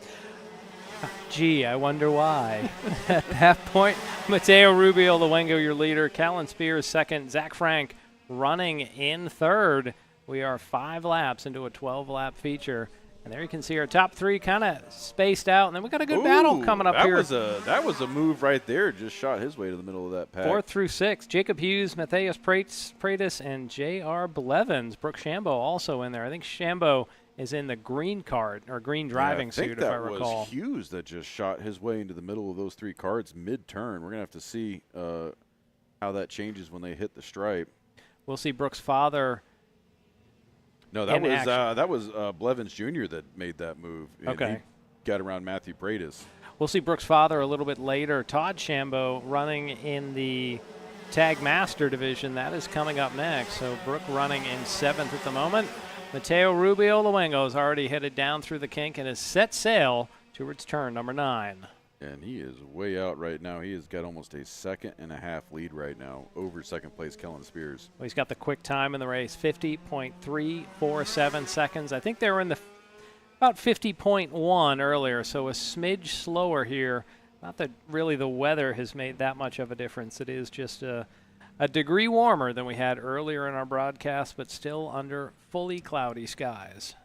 S2: Gee, I wonder why. At that point, Mateo Rubio Luengo, your leader, Callan Spears second, Zach Frank running in third. We are 5 laps into a 12-lap feature. And there you can see our top 3 kind of spaced out. And then we got a good battle coming up here.
S1: That was a move right there. Just shot his way to the middle of that pack.
S2: 4th through 6th, Jacob Hughes, Matthias Pratis, and J.R. Blevins. Brooke Shambo also in there. I think Shambo is in the green cart or green driving suit, if I recall.
S1: I think that was Hughes that just shot his way into the middle of those 3 carts mid-turn. We're going to have to see how that changes when they hit the stripe.
S2: We'll see Brooke's father.
S1: No, that was Blevins Jr. that made that move. And
S2: okay.
S1: He got around Matthew Pratis.
S2: We'll see Brooks' father a little bit later. Todd Shambo running in the Tag Master division. That is coming up next. So Brooke running in 7th at the moment. Mateo Rubio Luengo is already headed down through the kink and has set sail towards turn number 9.
S1: And he is way out right now. He has got almost a 2.5-second lead right now over second place Kellen Spears.
S2: Well, he's got the quick time in the race, 50.347 seconds. I think they were in about 50.1 earlier, so a smidge slower here. Not that really the weather has made that much of a difference. It is just a degree warmer than we had earlier in our broadcast, but still under fully cloudy skies.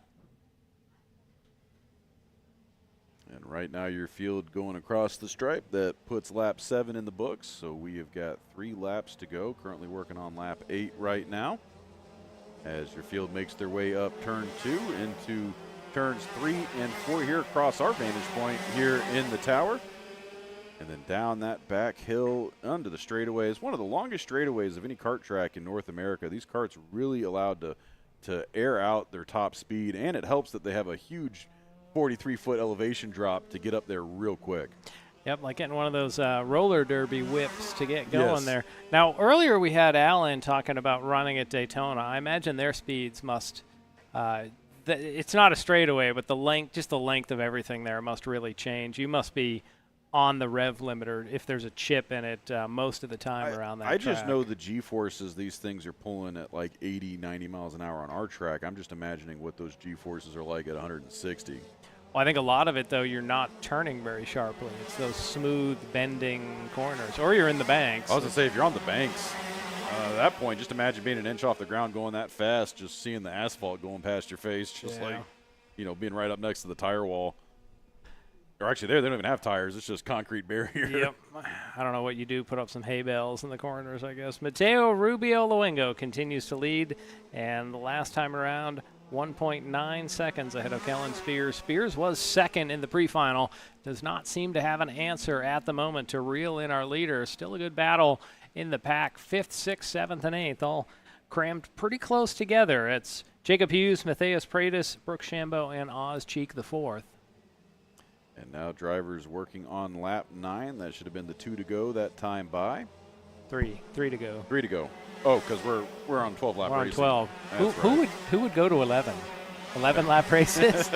S1: And right now your field going across the stripe. That puts lap 7 in the books. So we have got 3 laps to go. Currently working on lap 8 right now. As your field makes their way up turn 2 into turns 3 and 4 here across our vantage point here in the tower. And then down that back hill under the straightaways. One of the longest straightaways of any kart track in North America. These karts really allowed to air out their top speed, and it helps that they have a huge 43-foot elevation drop to get up there real quick.
S2: Yep, like getting one of those roller derby whips to get going
S1: Yes.
S2: there. Now, earlier we had Alan talking about running at Daytona. I imagine their speeds must it's not a straightaway, but the length of everything there must really change. You must be on the rev limiter if there's a chip in it most of the time around that
S1: I just
S2: track.
S1: know the G-forces these things are pulling at like 80, 90 miles an hour on our track. I'm just imagining what those G-forces are like at 160.
S2: Well, I think a lot of it, though, you're not turning very sharply. It's those smooth, bending corners. Or you're in the banks.
S1: I was going to say, if you're on the banks, at that point, just imagine being an inch off the ground going that fast, just seeing the asphalt going past your face, just like, you know, being right up next to the tire wall. Or actually, they don't even have tires. It's just concrete barrier.
S2: Yep. I don't know what you do. Put up some hay bales in the corners, I guess. Mateo Rubio Luengo continues to lead. And the last time around, 1.9 seconds ahead of Kellen Spears. Spears was second in the pre-final. Does not seem to have an answer at the moment to reel in our leader. Still a good battle in the pack. 5th, 6th, 7th, and 8th, all crammed pretty close together. It's Jacob Hughes, Matthias Pratis, Brooks Shambo, and Oz Cheek the 4th.
S1: And now drivers working on lap 9. That should have been the 2 to go that time by.
S2: 3 to go.
S1: 3 to go. Oh, because we're on 12 lap
S2: We're on
S1: racing.
S2: 12.
S1: That's right.
S2: Who would go to 11? 11 lap races?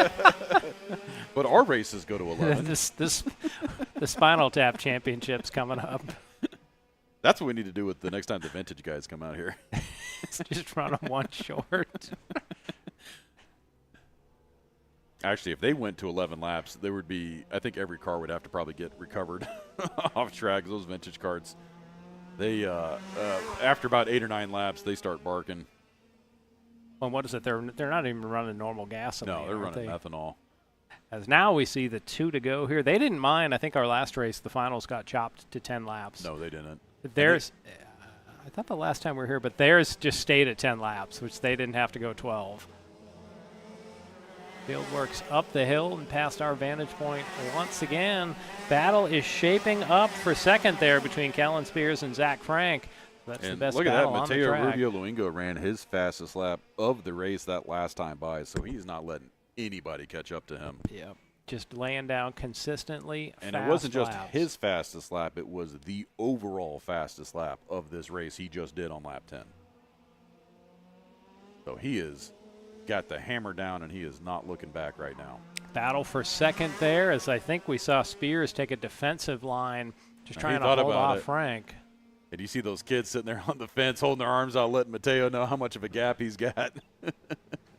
S1: But our races go to 11.
S2: The Spinal Tap Championship's coming up.
S1: That's what we need to do with the next time the vintage guys come out here.
S2: Just run them one short.
S1: Actually, if they went to 11 laps, there would be, I think every car would have to probably get recovered off track. Those vintage karts, they, after about 8 or 9 laps, they start barking.
S2: Well, what is it? They're not even running normal gasoline.
S1: No, they're running ethanol.
S2: As now we see the 2 to go here. They didn't mind. I think our last race, the finals, got chopped to 10 laps.
S1: No, they didn't.
S2: Theirs, I thought the last time we were here, but theirs just stayed at 10 laps, which they didn't have to go 12. Field works up the hill and past our vantage point once again. Battle is shaping up for second there between Kellen Spears and Zach Frank. That's the best
S1: look at
S2: battle
S1: that.
S2: on the
S1: Mateo
S2: track.
S1: Rubio Luengo ran his fastest lap of the race that last time by, so he's not letting anybody catch up to him.
S2: Yep. Just laying down consistently.
S1: And
S2: fast
S1: it wasn't just
S2: laps.
S1: his fastest lap, it was the overall fastest lap of this race he just did on lap 10. So he has got the hammer down, and he is not looking back right now.
S2: Battle for second there, as I think we saw Spears take a defensive line, just trying to hold off Frank.
S1: And you see those kids sitting there on the fence holding their arms out, letting Mateo know how much of a gap he's got.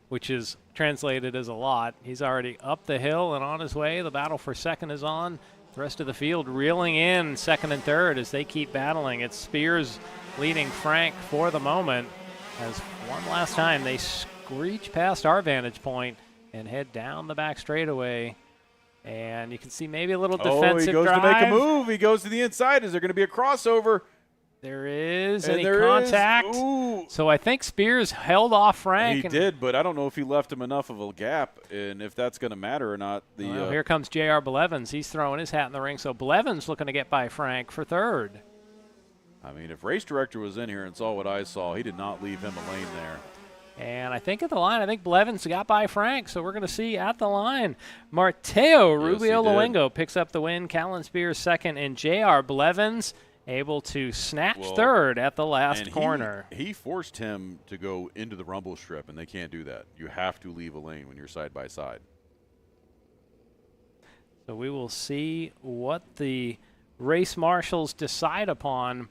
S2: Which is translated as a lot. He's already up the hill and on his way. The battle for second is on. The rest of the field reeling in second and third as they keep battling. It's Spears leading Frank for the moment, as one last time they screech past our vantage point and head down the back straightaway. And you can see maybe a little defensive
S1: he goes
S2: drive.
S1: to make a move. He goes to the inside. Is there going to be a crossover?
S2: There is.
S1: And
S2: any
S1: there
S2: contact?
S1: Is. Ooh.
S2: So I think Spears held off Frank.
S1: He did, but I don't know if he left him enough of a gap and if that's going to matter or not.
S2: Well, here comes J.R. Blevins. He's throwing his hat in the ring. So Blevins looking to get by Frank for third.
S1: I mean, if race director was in here and saw what I saw, he did not leave him a lane there.
S2: And I think at the line, I think Blevins got by Frank, so we're going to see at the line. Mateo Rubio Luengo picks up the win. Callan Spears second, and J.R. Blevins able to snatch third at the last corner.
S1: He forced him to go into the rumble strip, and they can't do that. You have to leave a lane when you're side by side.
S2: So we will see what the race marshals decide upon.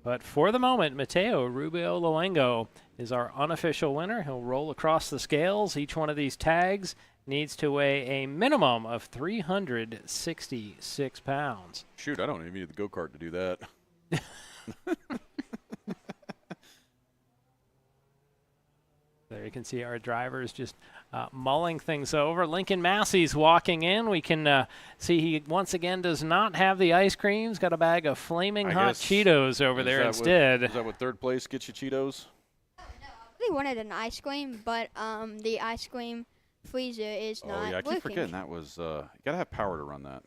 S2: But for the moment, Mateo Rubio Luengo is our unofficial winner. He'll roll across the scales. Each one of these tags needs to weigh a minimum of 366 pounds.
S1: Shoot, I don't even need the go-kart to do that.
S2: There you can see our drivers just mulling things over. Lincoln Massey's walking in. We can see he once again does not have the ice cream. He's got a bag of flaming hot Cheetos over there instead.
S1: Is that what third place gets you Cheetos?
S10: I really wanted an ice cream, but the ice cream freezer is not
S1: Oh, yeah, I keep
S10: working.
S1: forgetting that was you got to have power to run that.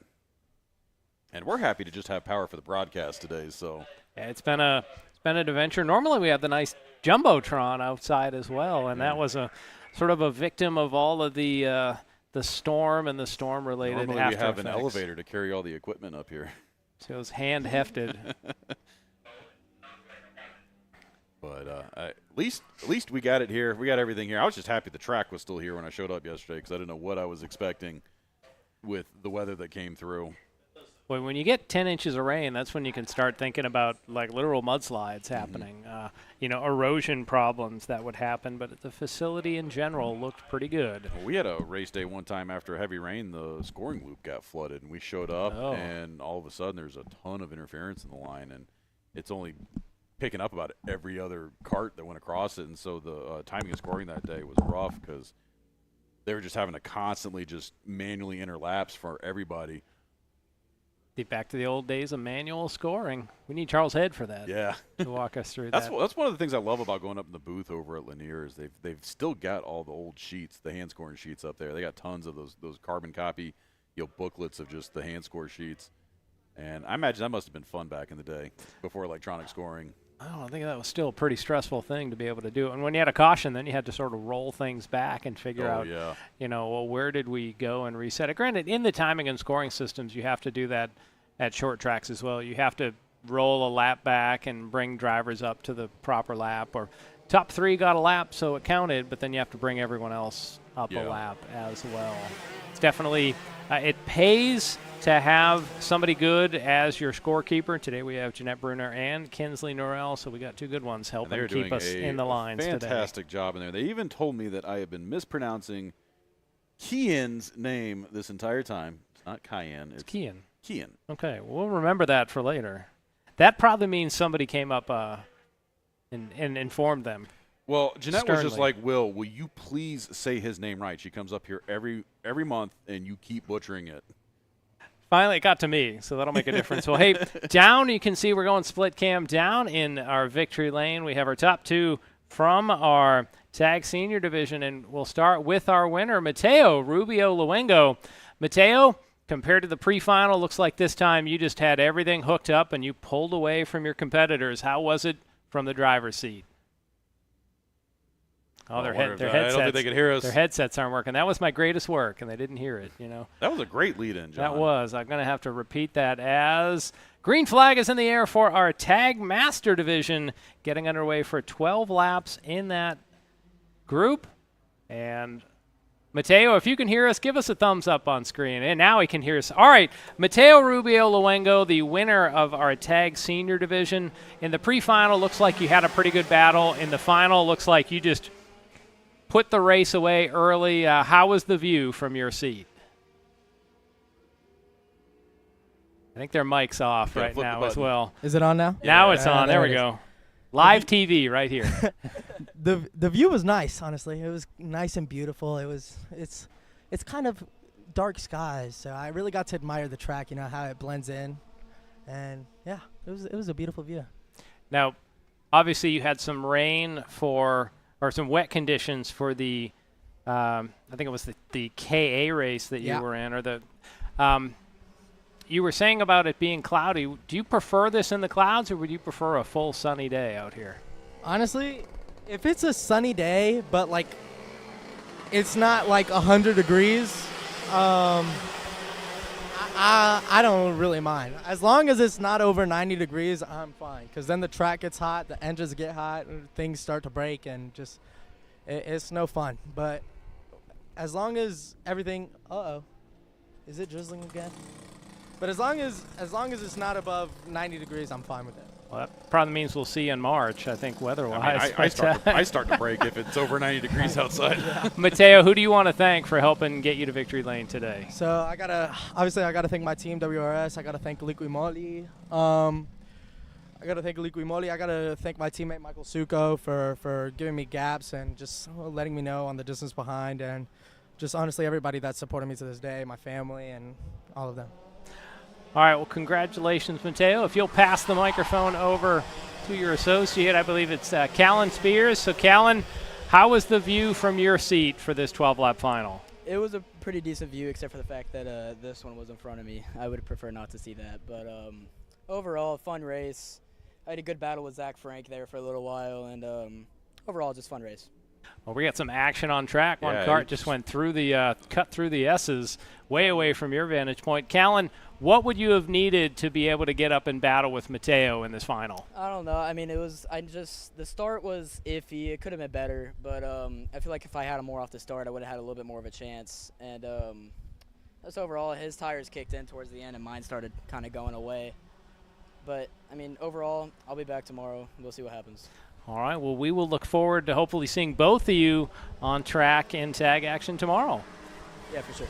S1: And we're happy to just have power for the broadcast today, so.
S2: Yeah, it's been an adventure. Normally we have the nice Jumbotron outside as well, and that was a sort of a victim of all of the storm and the storm-related
S1: Normally we have
S2: effects.
S1: an elevator to carry all the equipment up here.
S2: So it was hand-hefted.
S1: But at least we got it here. We got everything here. I was just happy the track was still here when I showed up yesterday because I didn't know what I was expecting with the weather that came through.
S2: Well, when you get 10 inches of rain, that's when you can start thinking about like literal mudslides happening. Erosion problems that would happen. But the facility in general looked pretty good.
S1: Well, we had a race day one time after a heavy rain. The scoring loop got flooded, and we showed up, and all of a sudden there's a ton of interference in the line, and it's only picking up about every other cart that went across it. And so the timing of scoring that day was rough because they were just having to constantly just manually enter laps for everybody.
S2: Back to the old days of manual scoring. We need Charles Head for that.
S1: Yeah,
S2: to walk us through
S1: that's
S2: that.
S1: That's one of the things I love about going up in the booth over at Lanier is they've still got all the old sheets, the hand scoring sheets up there. They got tons of those carbon copy, booklets of just the hand score sheets. And I imagine that must have been fun back in the day before electronic scoring.
S2: I think that was still a pretty stressful thing to be able to do. And when you had a caution, then you had to sort of roll things back and figure out, where did we go and reset it. Granted, in the timing and scoring systems, you have to do that at short tracks as well. You have to roll a lap back and bring drivers up to the proper lap. Or top 3 got a lap, so it counted, but then you have to bring everyone else up a lap as well. It's definitely, it pays to have somebody good as your scorekeeper. Today we have Jeanette Bruner and Kinsley Norrell, so we got 2 good ones helping keep us in the lines today.
S1: Fantastic job in there. They even told me that I have been mispronouncing Kian's name this entire time. It's not Cayenne.
S2: It's Kian.
S1: Kian.
S2: Okay, we'll remember that for later. That probably means somebody came up and informed them.
S1: Well, Jeanette was just
S2: sternly.
S1: like, will you please say his name right? She comes up here every month, and you keep butchering it.
S2: Finally, it got to me, so that'll make a difference. Well, hey, down, you can see we're going split cam down in our victory lane. We have our top 2 from our tag senior division, and we'll start with our winner, Mateo Rubio Luengo. Mateo, compared to the pre-final, looks like this time you just had everything hooked up and you pulled away from your competitors. How was it from the driver's seat? Oh, their headsets.
S1: I don't think they could hear us.
S2: Their headsets aren't working. That was my greatest work, and they didn't hear it.
S1: That was a great lead-in, John.
S2: That was. I'm going to have to repeat that as green flag is in the air for our tag master division, getting underway for 12 laps in that group. And Mateo, if you can hear us, give us a thumbs up on screen. And now he can hear us. All right, Mateo Rubio Luengo, the winner of our tag senior division. In the pre-final, looks like you had a pretty good battle. In the final, looks like you just put the race away early. How was the view from your seat? I think their mic's off right now as well.
S3: Is it on now?
S2: Now it's on. There we
S3: it
S2: go. Live TV right here.
S3: The view was nice, honestly. It was nice and beautiful. It's kind of dark skies, so I really got to admire the track, how it blends in. And yeah, it was a beautiful view.
S2: Now, obviously you had some rain or some wet conditions for the I think it was the KA race that you were in, or the you were saying about it being cloudy. Do you prefer this in the clouds, or would you prefer a full sunny day out here?
S3: Honestly, if it's a sunny day, but it's not 100 degrees, I don't really mind. As long as it's not over 90 degrees, I'm fine. Because then the track gets hot, the engines get hot, and things start to break, and just it's no fun. But as long as everything, is it drizzling again? But as long as it's not above 90 degrees, I'm fine with it.
S2: Well, that probably means we'll see you in March, I think, weather-wise.
S1: I start to break if it's over 90 degrees outside.
S2: Mateo, who do you want to thank for helping get you to victory lane today?
S3: So I gotta thank my team, WRS. I gotta thank Liqui Moly. I gotta thank my teammate Michael Suko for giving me gaps and just letting me know on the distance behind, and just honestly everybody that supported me to this day, my family and all of them.
S2: All right, well, congratulations, Mateo. If you'll pass the microphone over to your associate, I believe it's Callan Spears. So, Callan, how was the view from your seat for this 12-lap final?
S4: It was a pretty decent view, except for the fact that this one was in front of me. I would prefer not to see that. But overall, fun race. I had a good battle with Zach Frank there for a little while, and overall, just fun race.
S2: Well, we got some action on track. One kart just went through the cut through the S's, way away from your vantage point. Callan, what would you have needed to be able to get up and battle with Mateo in this final?
S4: I don't know. I mean, the start was iffy. It could have been better, but I feel like if I had him more off the start, I would have had a little bit more of a chance. And Just overall, his tires kicked in towards the end, and mine started kind of going away. But, I mean, overall, I'll be back tomorrow. We'll see what happens.
S2: All right, well, we will look forward to hopefully seeing both of you on track in tag action tomorrow.
S4: Yeah, for sure.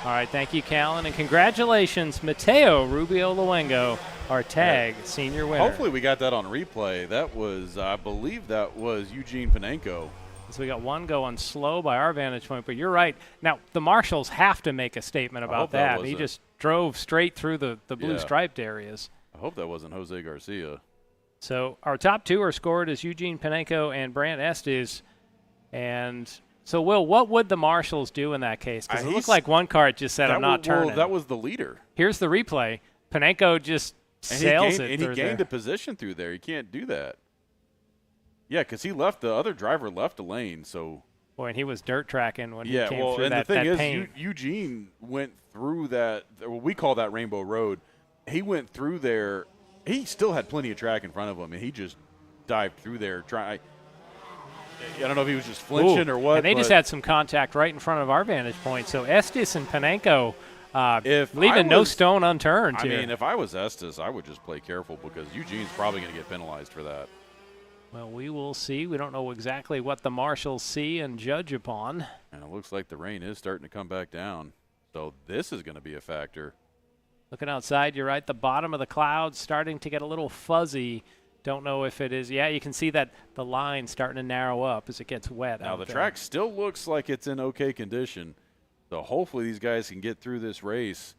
S2: All right, thank you, Callan, and congratulations, Mateo Rubio Luengo, our tag senior winner.
S1: Hopefully we got that on replay. That was, I believe that was Eugene Panenko.
S2: So we got one going slow by our vantage point, but you're right. Now, the marshals have to make a statement about that. He just drove straight through the blue striped areas.
S1: I hope that wasn't Jose Garcia.
S2: So our top two are scored as Eugene Panenko and Brant Estes. And so, Will, what would the marshals do in that case? Because it looked like one kart just said, I'm not turning.
S1: Well, that was the leader.
S2: Here's the replay. Panenko just sails it.
S1: And he gained a position through there. You can't do that. Yeah, because he left, the other driver left a lane, so.
S2: Boy, and he was dirt tracking when he came through
S1: and
S2: that
S1: the thing is,
S2: paint.
S1: Eugene went through that, we call that Rainbow Road. He went through there. He still had plenty of track in front of him, and he just dived through there. I don't know if he was just flinching or what.
S2: And they just had some contact right in front of our vantage point. So Estes and Panenko leaving no stone unturned here.
S1: I mean, if I was Estes, I would just play careful because Eugene's probably going to get penalized for that.
S2: Well, we will see. We don't know exactly what the marshals see and judge upon.
S1: And it looks like the rain is starting to come back down. So this is going to be a factor.
S2: Looking outside, you're right, the bottom of the clouds starting to get a little fuzzy. Don't know if it is. Yeah, you can see that the line starting to narrow up as it gets wet.
S1: Now, the track still looks like it's in okay condition. So hopefully these guys can get through this race.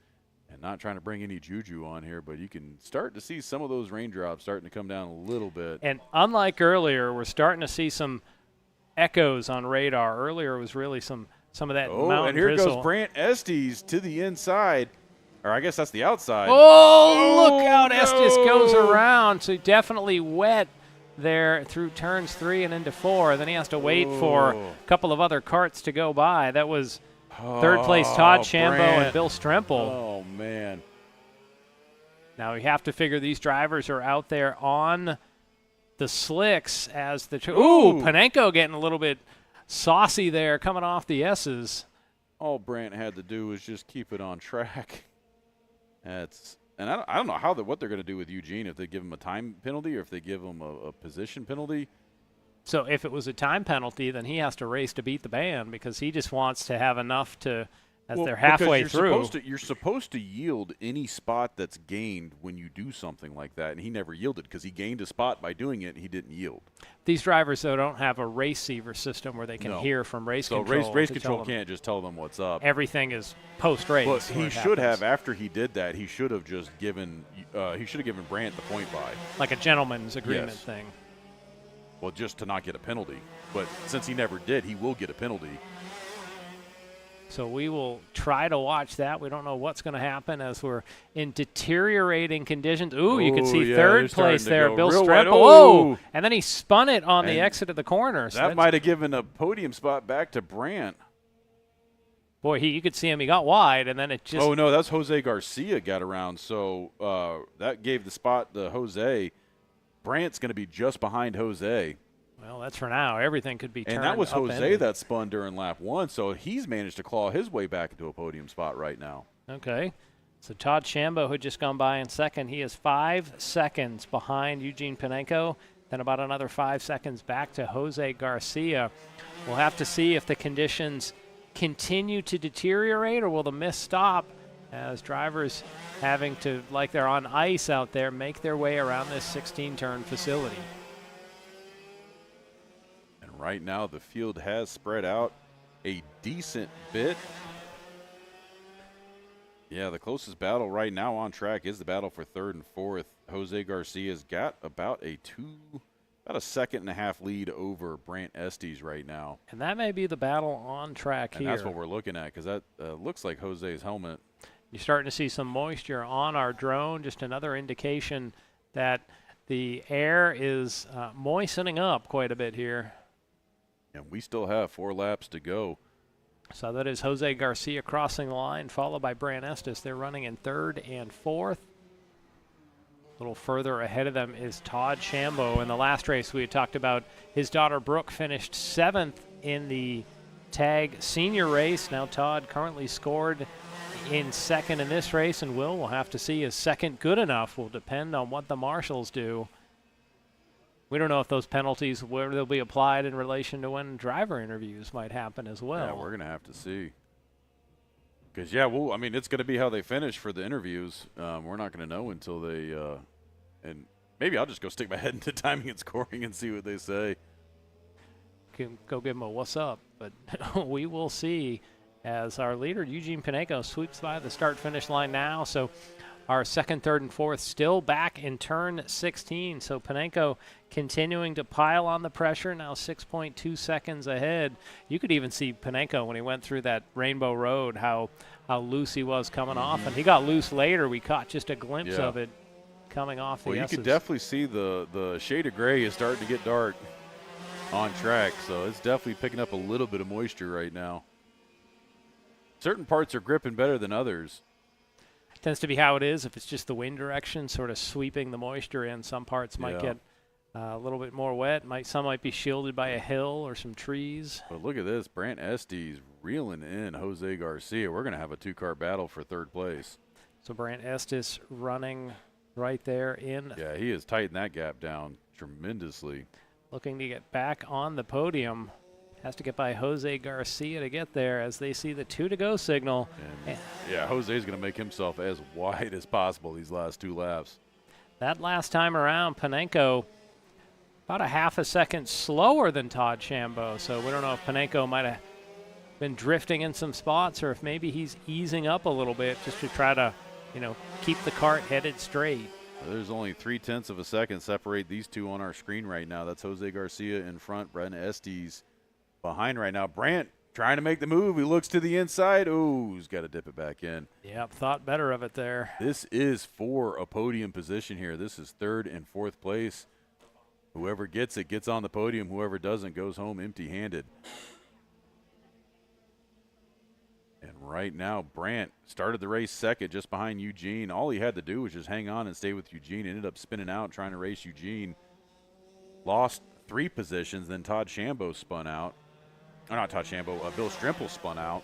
S1: And not trying to bring any juju on here, but you can start to see some of those raindrops starting to come down a little bit.
S2: And unlike earlier, we're starting to see some echoes on radar. Earlier was really some of that mountain
S1: and here
S2: drizzle.
S1: goes Brant Estes to the inside. Or I guess that's the outside.
S2: Oh, look out. Estes goes around. So definitely wet there through turns 3 and into 4. Then he has to wait for a couple of other carts to go by. That was third place Todd Shambo and Bill Strempel.
S1: Oh, man.
S2: Now we have to figure these drivers are out there on the slicks as the Panenko getting a little bit saucy there coming off the S's.
S1: All Brant had to do was just keep it on track. And I don't know what they're going to do with Eugene, if they give him a time penalty or if they give him a position penalty.
S2: So if it was a time penalty, then he has to race to beat the ban because he just wants to have enough to, as they're halfway through.
S1: You're supposed to yield any spot that's gained when you do something like that, and he never yielded because he gained a spot by doing it, and he didn't yield.
S2: These drivers, though, don't have a receiver system where they can hear from race control.
S1: So race control can't just tell them what's up.
S2: Everything is post-race.
S1: But he should have, after he did that, he should have just given Brant the point by.
S2: Like a gentleman's agreement thing.
S1: Well, just to not get a penalty. But since he never did, he will get a penalty.
S2: So we will try to watch that. We don't know what's going to happen as we're in deteriorating conditions. Ooh, you can see third place there, Bill Strempel. Oh, and then he spun it on the exit of the corner. So
S1: that might have given a podium spot back to Brant.
S2: Boy, you could see him. He got wide, and then it just.
S1: Oh, no, that's Jose Garcia got around. So that gave the spot to Jose. Brant's going to be just behind Jose.
S2: Well, that's for now. Everything could be turned.
S1: And that was Jose
S2: upended.
S1: that spun during lap 1, so he's managed to claw his way back into a podium spot right now.
S2: Okay. So Todd Shambo, who had just gone by in second, he is 5 seconds behind Eugene Panenko, then about another 5 seconds back to Jose Garcia. We'll have to see if the conditions continue to deteriorate or will the mist stop as drivers having to, like they're on ice out there, make their way around this 16-turn facility.
S1: And right now the field has spread out a decent bit. Yeah, the closest battle right now on track is the battle for 3rd and 4th. Jose Garcia's got about a 1.5 second lead over Brant Estes right now.
S2: And that may be the battle on track
S1: and
S2: here.
S1: And that's what we're looking at because that looks like Jose's helmet.
S2: You're starting to see some moisture on our drone, just another indication that the air is moistening up quite a bit here.
S1: And we still have 4 laps to go.
S2: So that is Jose Garcia crossing the line, followed by Brant Estes. They're running in 3rd and 4th. A little further ahead of them is Todd Shambo. In the last race we had talked about, his daughter Brooke finished 7th in the tag senior race. Now Todd currently scored in second in this race, and we'll have to see is second good enough. Will depend on what the marshals do. We don't know if those penalties, where they'll be applied in relation to when driver interviews might happen as well.
S1: Yeah, we're going to have to see. Because, yeah, well, I mean, it's going to be how they finish for the interviews. We're not going to know until they and maybe I'll just go stick my head into timing and scoring and see what they say.
S2: Go give them a what's up. But we will see as our leader, Eugene Pineco, sweeps by the start-finish line now. So our second, third, and fourth still back in turn 16. So Pineco continuing to pile on the pressure, now 6.2 seconds ahead. You could even see Pineco when he went through that Rainbow Road, how loose he was coming off. And he got loose later. We caught just a glimpse of it coming off the
S1: you could definitely see the shade of gray is starting to get dark on track. So it's definitely picking up a little bit of moisture right now. Certain parts are gripping better than others.
S2: Tends to be how it is. If it's just the wind direction sort of sweeping the moisture in, some parts might get a little bit more wet. Some might be shielded by a hill or some trees.
S1: But look at this. Brant Estes reeling in Jose Garcia. We're going to have a two-car battle for third place.
S2: So Brant Estes running right there in.
S1: Yeah, he has tightened that gap down tremendously.
S2: Looking to get back on the podium. Has to get by Jose Garcia to get there as they see the 2-to-go signal.
S1: And yeah, Jose's going to make himself as wide as possible these last 2 laps.
S2: That last time around, Pineco about a half a second slower than Todd Shambo. So we don't know if Pineco might have been drifting in some spots or if maybe he's easing up a little bit just to try to, keep the kart headed straight.
S1: There's only 0.3 of a second separate these two on our screen right now. That's Jose Garcia in front, Brant Estes behind right now. Brant trying to make the move. He looks to the inside. Oh, he's got to dip it back in.
S2: Yep, thought better of it there.
S1: This is for a podium position here. This is third and fourth place. Whoever gets it gets on the podium. Whoever doesn't goes home empty-handed. And right now, Brant started the race second just behind Eugene. All he had to do was just hang on and stay with Eugene. Ended up spinning out trying to race Eugene. Lost 3 positions. Then Todd Shambo spun out. Oh, not Todd Shambo. Bill Strimple spun out.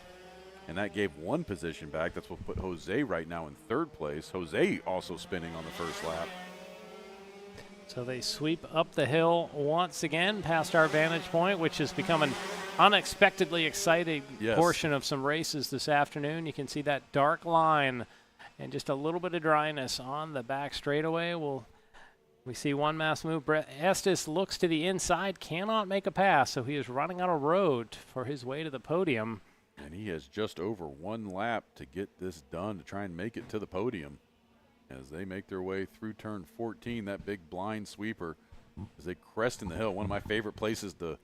S1: And that gave 1 position back. That's what put Jose right now in third place. Jose also spinning on the first lap.
S2: So they sweep up the hill once again past our vantage point, which has become an unexpectedly exciting portion of some races this afternoon. You can see that dark line and just a little bit of dryness on the back straightaway. We see one mass move. Brant Estes looks to the inside, cannot make a pass, so he is running out of road for his way to the podium.
S1: And he has just over 1 lap to get this done to try and make it to the podium. As they make their way through turn 14, that big blind sweeper as they crest in the hill. One of my favorite places to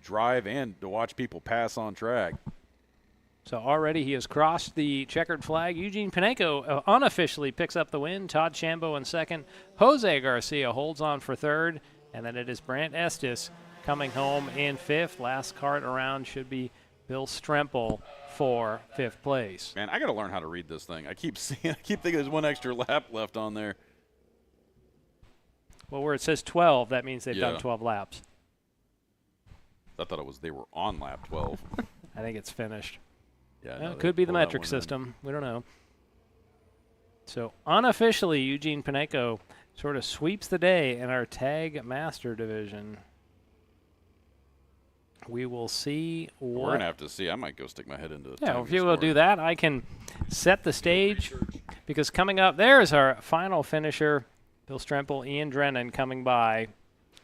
S1: drive and to watch people pass on track.
S2: So already he has crossed the checkered flag. Eugene Pineco unofficially picks up the win. Todd Shambo in second. Jose Garcia holds on for third. And then it is Brant Estes coming home in fifth. Last kart around should be Bill Stremple for fifth place.
S1: Man, I got to learn how to read this thing. I keep thinking there's 1 extra lap left on there.
S2: Well, where it says 12, that means they've done 12 laps.
S1: I thought they were on lap 12.
S2: I think it's finished.
S1: Yeah,
S2: well, it could be the metric system. We don't know. So unofficially, Eugene Pineco sort of sweeps the day in our tag master division. We will see what.
S1: We're going to have to see. I might go stick my head into the
S2: Yeah, if you will do that, I can set the stage because coming up, there's our final finisher, Bill Stremple, Ian Drennan coming by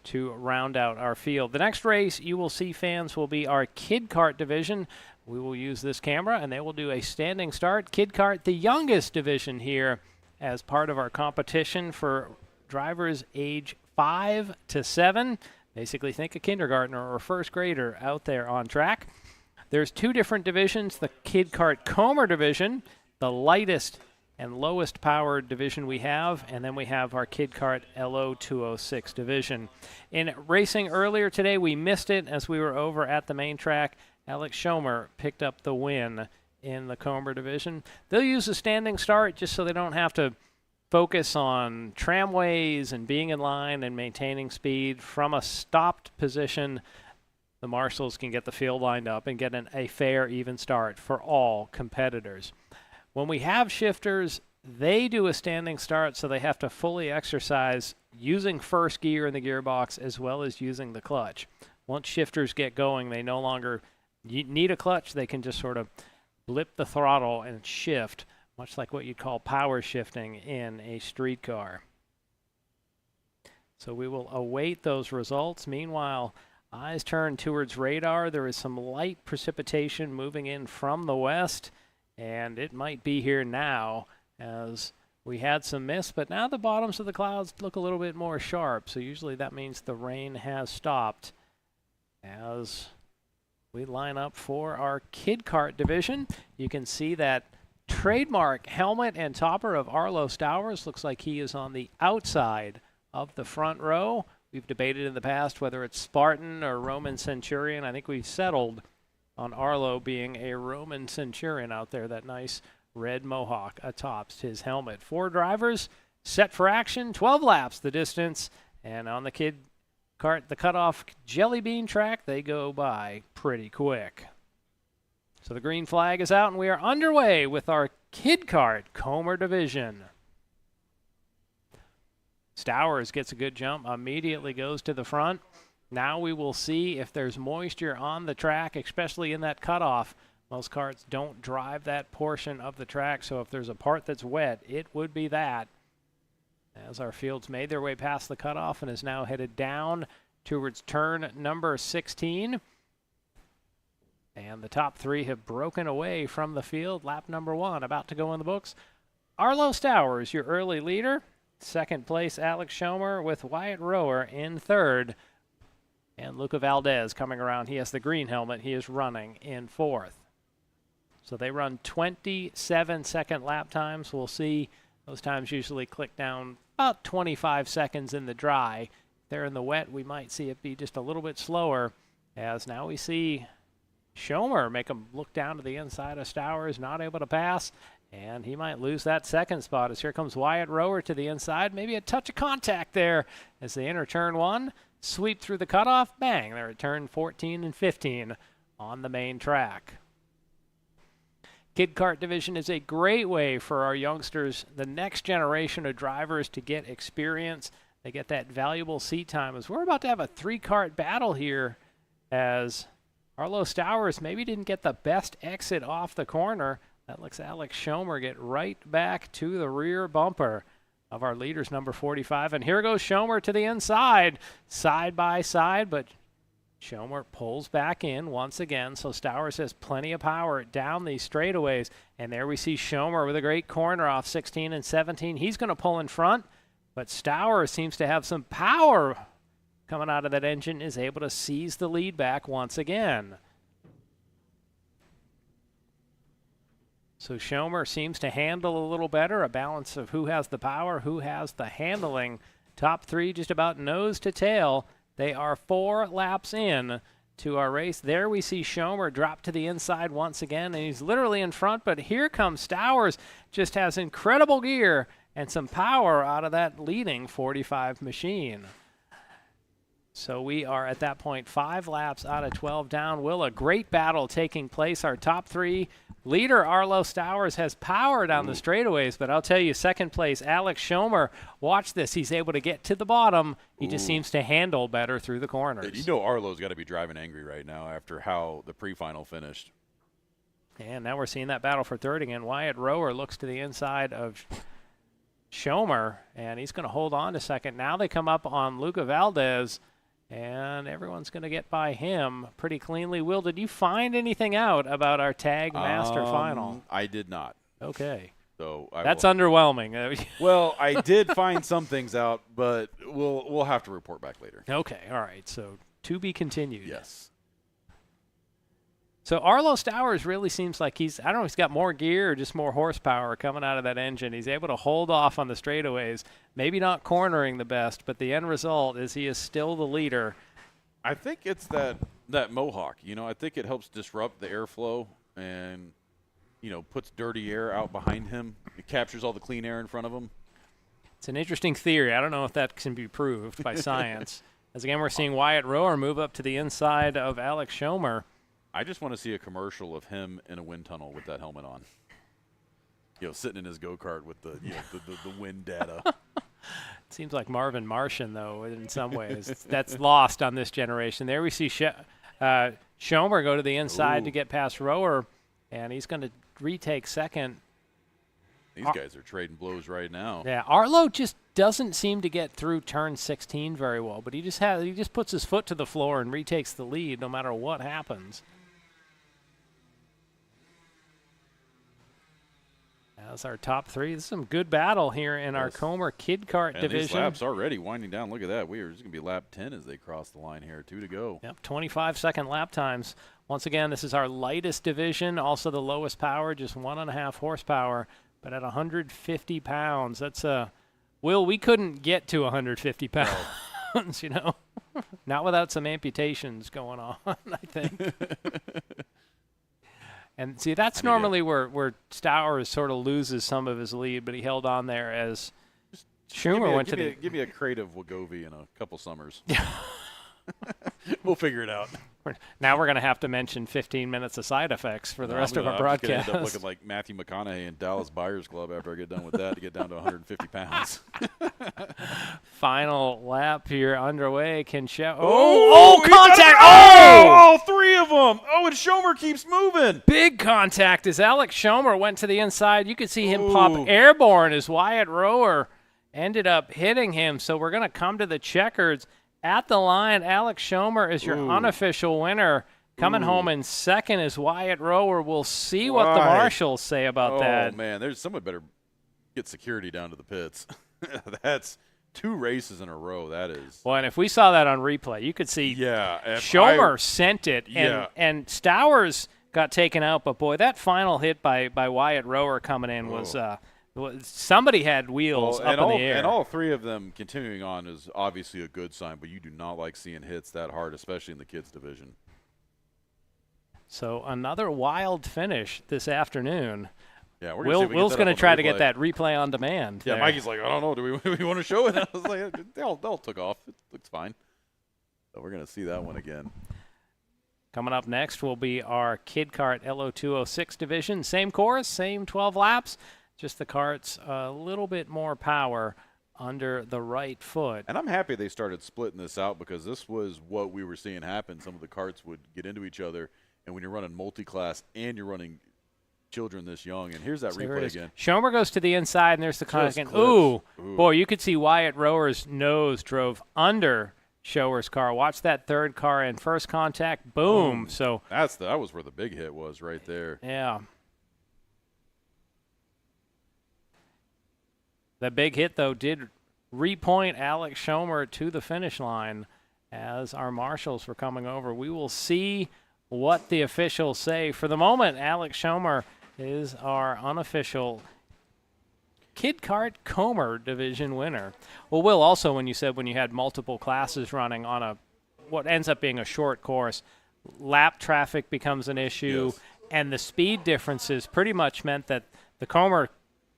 S2: to round out our field. The next race you will see, fans, will be our Kid Kart division. We will use this camera, and they will do a standing start. Kid Kart, the youngest division here as part of our competition for drivers age 5 to 7. Basically, think a kindergartner or first grader out there on track. There's 2 different divisions, the Kid Kart Comer division, the lightest and lowest powered division we have, and then we have our Kid Kart LO206 division. In racing earlier today, we missed it as we were over at the main track. Alex Schomer picked up the win in the Comer division. They'll use a standing start just so they don't have to focus on tramways and being in line and maintaining speed. From a stopped position, the marshals can get the field lined up and get a fair, even start for all competitors. when we have shifters, they do a standing start, so they have to fully exercise using first gear in the gearbox as well as using the clutch. Once shifters get going, they no longer need a clutch. They can just sort of blip the throttle and shift, much like what you'd call power shifting in a street car. So we will await those results. Meanwhile, eyes turn towards radar. There is some light precipitation moving in from the west, and it might be here now as we had some mist, but now the bottoms of the clouds look a little bit more sharp. So usually that means the rain has stopped as we line up for our kid kart division. You can see that trademark helmet and topper of Arlo Stowers. Looks like he is on the outside of the front row. We've debated in the past whether it's Spartan or Roman Centurion. I think we've settled on Arlo being a Roman Centurion out there, that nice red mohawk atop his helmet. 4 drivers set for action, 12 laps the distance, and on the kid kart, the cutoff jelly bean track, they go by pretty quick. So the green flag is out, and we are underway with our kid kart Comer division. Stowers gets a good jump, immediately goes to the front. Now we will see if there's moisture on the track, especially in that cutoff. Most karts don't drive that portion of the track, so if there's a part that's wet, it would be that. As our fields made their way past the cutoff and is now headed down towards turn number 16. And the top 3 have broken away from the field. Lap number 1 about to go in the books. Arlo Stowers, your early leader. Second place, Alex Schomer with Wyatt Rower in third. And Luca Valdez coming around. He has the green helmet. He is running in fourth. So they run 27-second lap times. We'll see. Those times usually click down about 25 seconds in the dry. If they're in the wet, we might see it be just a little bit slower, as now we see Schomer make him look down to the inside of Stowers, not able to pass, and he might lose that second spot as here comes Wyatt Rower to the inside. Maybe a touch of contact there as they enter turn 1, sweep through the cutoff, bang, they're at turn 14 and 15 on the main track. Kid Kart Division is a great way for our youngsters, the next generation of drivers, to get experience. They get that valuable seat time. As we're about to have a 3-kart battle here, as Arlo Stowers maybe didn't get the best exit off the corner. That lets Alex Schomer get right back to the rear bumper of our leaders, number 45. And here goes Schomer to the inside, side by side, but Schomer pulls back in once again, so Stowers has plenty of power down these straightaways. And there we see Schomer with a great corner off 16 and 17. He's going to pull in front, but Stowers seems to have some power coming out of that engine, is able to seize the lead back once again. So Schomer seems to handle a little better, a balance of who has the power, who has the handling. Top 3 just about nose to tail. They are 4 laps in to our race. There we see Schomer drop to the inside once again, and he's literally in front, but here comes Stowers. Just has incredible gear and some power out of that leading 45 machine. So we are at that point 5 laps out of 12 down. Will, a great battle taking place. Our top 3 leader, Arlo Stowers, has power down the straightaways, but I'll tell you, second place, Alex Schomer, watch this. He's able to get to the bottom. He just seems to handle better through the corners.
S1: You know Arlo's got to be driving angry right now after how the pre-final finished.
S2: And now we're seeing that battle for third again. Wyatt Rower looks to the inside of Schomer, and he's going to hold on to second. Now they come up on Luca Valdez, and everyone's going to get by him pretty cleanly. Will, did you find anything out about our Tag Master Final?
S1: I did not.
S2: Okay.
S1: So
S2: that's underwhelming.
S1: Well, I did find some things out, but we'll have to report back later.
S2: Okay, all right. So to be continued.
S1: Yes.
S2: So Arlo Stowers really seems like he's got more gear or just more horsepower coming out of that engine. He's able to hold off on the straightaways, maybe not cornering the best, but the end result is he is still the leader.
S1: I think it's that Mohawk. I think it helps disrupt the airflow and, puts dirty air out behind him. It captures all the clean air in front of him.
S2: It's an interesting theory. I don't know if that can be proved by science. As again, we're seeing Wyatt Rower move up to the inside of Alex Schomer.
S1: I just want to see a commercial of him in a wind tunnel with that helmet on. sitting in his go-kart with the the wind data.
S2: Seems like Marvin Martian, though, in some ways. That's lost on this generation. There we see Schomer go to the inside to get past Rower, and he's going to retake second.
S1: These guys are trading blows right now.
S2: Yeah, Arlo just doesn't seem to get through turn 16 very well, but he just puts his foot to the floor and retakes the lead no matter what happens. That's our top three. This is some good battle here in our Comer Kid Kart division.
S1: These laps already winding down. Look at that. This is going to be lap 10 as they cross the line here. 2 to go.
S2: Yep, 25-second lap times. Once again, this is our lightest division, also the lowest power, just 1.5 horsepower, but at 150 pounds. That's Will, we couldn't get to 150 pounds, Not without some amputations going on, I think. And see, that's normally where Stowers sort of loses some of his lead, but he held on there as Schumer went to the.
S1: Give me a crate of Wagovi in a couple summers. We'll figure it out.
S2: Now we're going to have to mention 15 minutes of side effects for the rest of our broadcast.
S1: I'm just going to end up looking like Matthew McConaughey in Dallas Buyers Club after I get done with that to get down to 150 pounds.
S2: Final lap here underway. Can show.
S1: Contact! All three of them. Oh, and Schomer keeps moving.
S2: Big contact as Alex Schomer went to the inside. You could see him pop airborne as Wyatt Rower ended up hitting him. So we're going to come to the checkers. At the line, Alex Schomer is your unofficial winner. Coming home in second is Wyatt Rower. We'll see what the marshals say about that.
S1: Oh, man, someone better get security down to the pits. That's 2 races in a row, that is.
S2: Well, and if we saw that on replay, you could see Schomer sent it, and Stowers got taken out. But, boy, that final hit by Wyatt Rower coming in was somebody had wheels up in the air.
S1: And all 3 of them continuing on is obviously a good sign, but you do not like seeing hits that hard, especially in the kids division.
S2: So another wild finish this afternoon.
S1: Yeah,
S2: Will's going to try to get that replay on demand.
S1: Yeah, Mikey's like, I don't know, do we want to show it? I was like, they all took off. It looks fine. So we're going to see that one again.
S2: Coming up next will be our Kid Kart LO206 division. Same course, same 12 laps. Just the karts, a little bit more power under the right foot.
S1: And I'm happy they started splitting this out because this was what we were seeing happen. Some of the karts would get into each other, and when you're running multi-class and you're running children this young, and here's that replay again.
S2: Schomer goes to the inside, and there's the contact. Ooh, boy, you could see Wyatt Rower's nose drove under Schomer's car. Watch that third car in first contact. Boom. So
S1: that was where the big hit was right there.
S2: Yeah. The big hit, though, did repoint Alex Schomer to the finish line as our marshals were coming over. We will see what the officials say. For the moment, Alex Schomer is our unofficial Kid Kart Comer division winner. Well, Will, also when you had multiple classes running on what ends up being a short course, lap traffic becomes an issue, and the speed differences pretty much meant that the Comer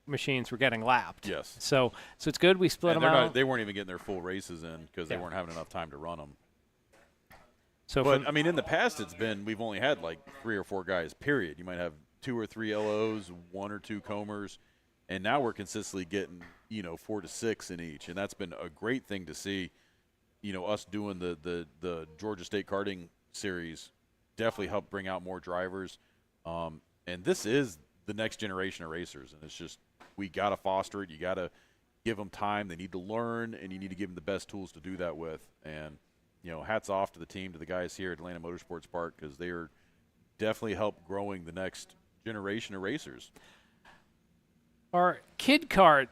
S2: machines were getting lapped.
S1: Yes.
S2: So it's good we split them out.
S1: They weren't even getting their full races in because they weren't having enough time to run them.
S2: So
S1: but, I mean, in the past we've only had like 3 or 4 guys, period. You might have 2 or 3 LOs, 1 or 2 Comers, and now we're consistently getting, 4 to 6 in each, and that's been a great thing to see. Us doing the Georgia State Karting Series definitely helped bring out more drivers, and this is the next generation of racers, and it's just we got to foster it. You got to give them time. They need to learn, and you need to give them the best tools to do that with. And, hats off to the team, to the guys here at Atlanta Motorsports Park, because they are definitely help growing the next generation of racers.
S2: Our Kid Kart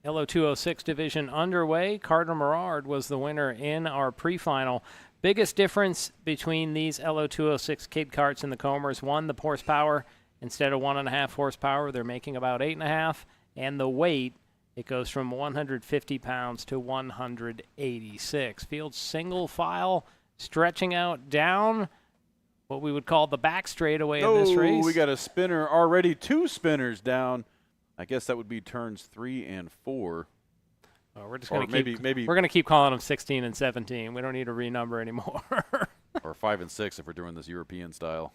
S2: LO206 division underway. Carter Merard was the winner in our pre-final. Biggest difference between these LO206 Kid Karts and the Comers, one, the horsepower. Instead of 1.5 horsepower, they're making about 8.5. And the weight, it goes from 150 pounds to 186. Field single file, stretching out down what we would call the back straightaway in this race.
S1: We got a spinner already, 2 spinners down. I guess that would be turns 3 and 4.
S2: We're just going to keep calling them 16 and 17. We don't need to renumber anymore.
S1: Or 5 and 6 if we're doing this European style.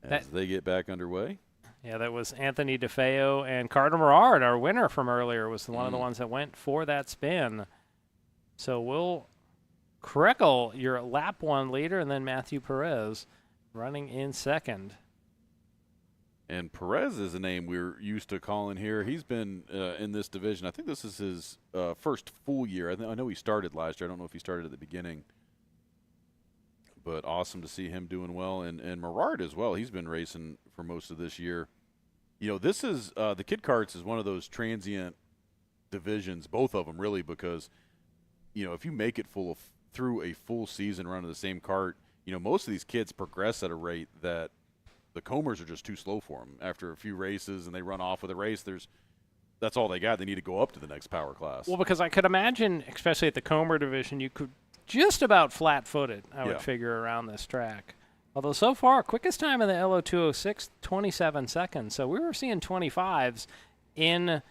S1: As they get back underway.
S2: Yeah, that was Anthony DeFeo, and Carter Merard, our winner from earlier, was one of the ones that went for that spin. So Will Krekel, your lap 1 leader, and then Matthew Perez running in second.
S1: And Perez is a name we're used to calling here. He's been in this division. I think this is his first full year. I know he started last year. I don't know if he started at the beginning. But awesome to see him doing well. And Merard as well. He's been racing for most of this year. You know, this is the Kid Karts is one of those transient divisions, both of them really, because, you know, if you make it through a full season running the same kart, you know, most of these kids progress at a rate that the Comers are just too slow for them. After a few races and they run off with a race, that's all they got. They need to go up to the next power class.
S2: Well, because I could imagine, especially at the Comer division, you could just about flat-footed, I would figure, around this track. Although so far, quickest time in the LO206, 27 seconds. So we were seeing 25s in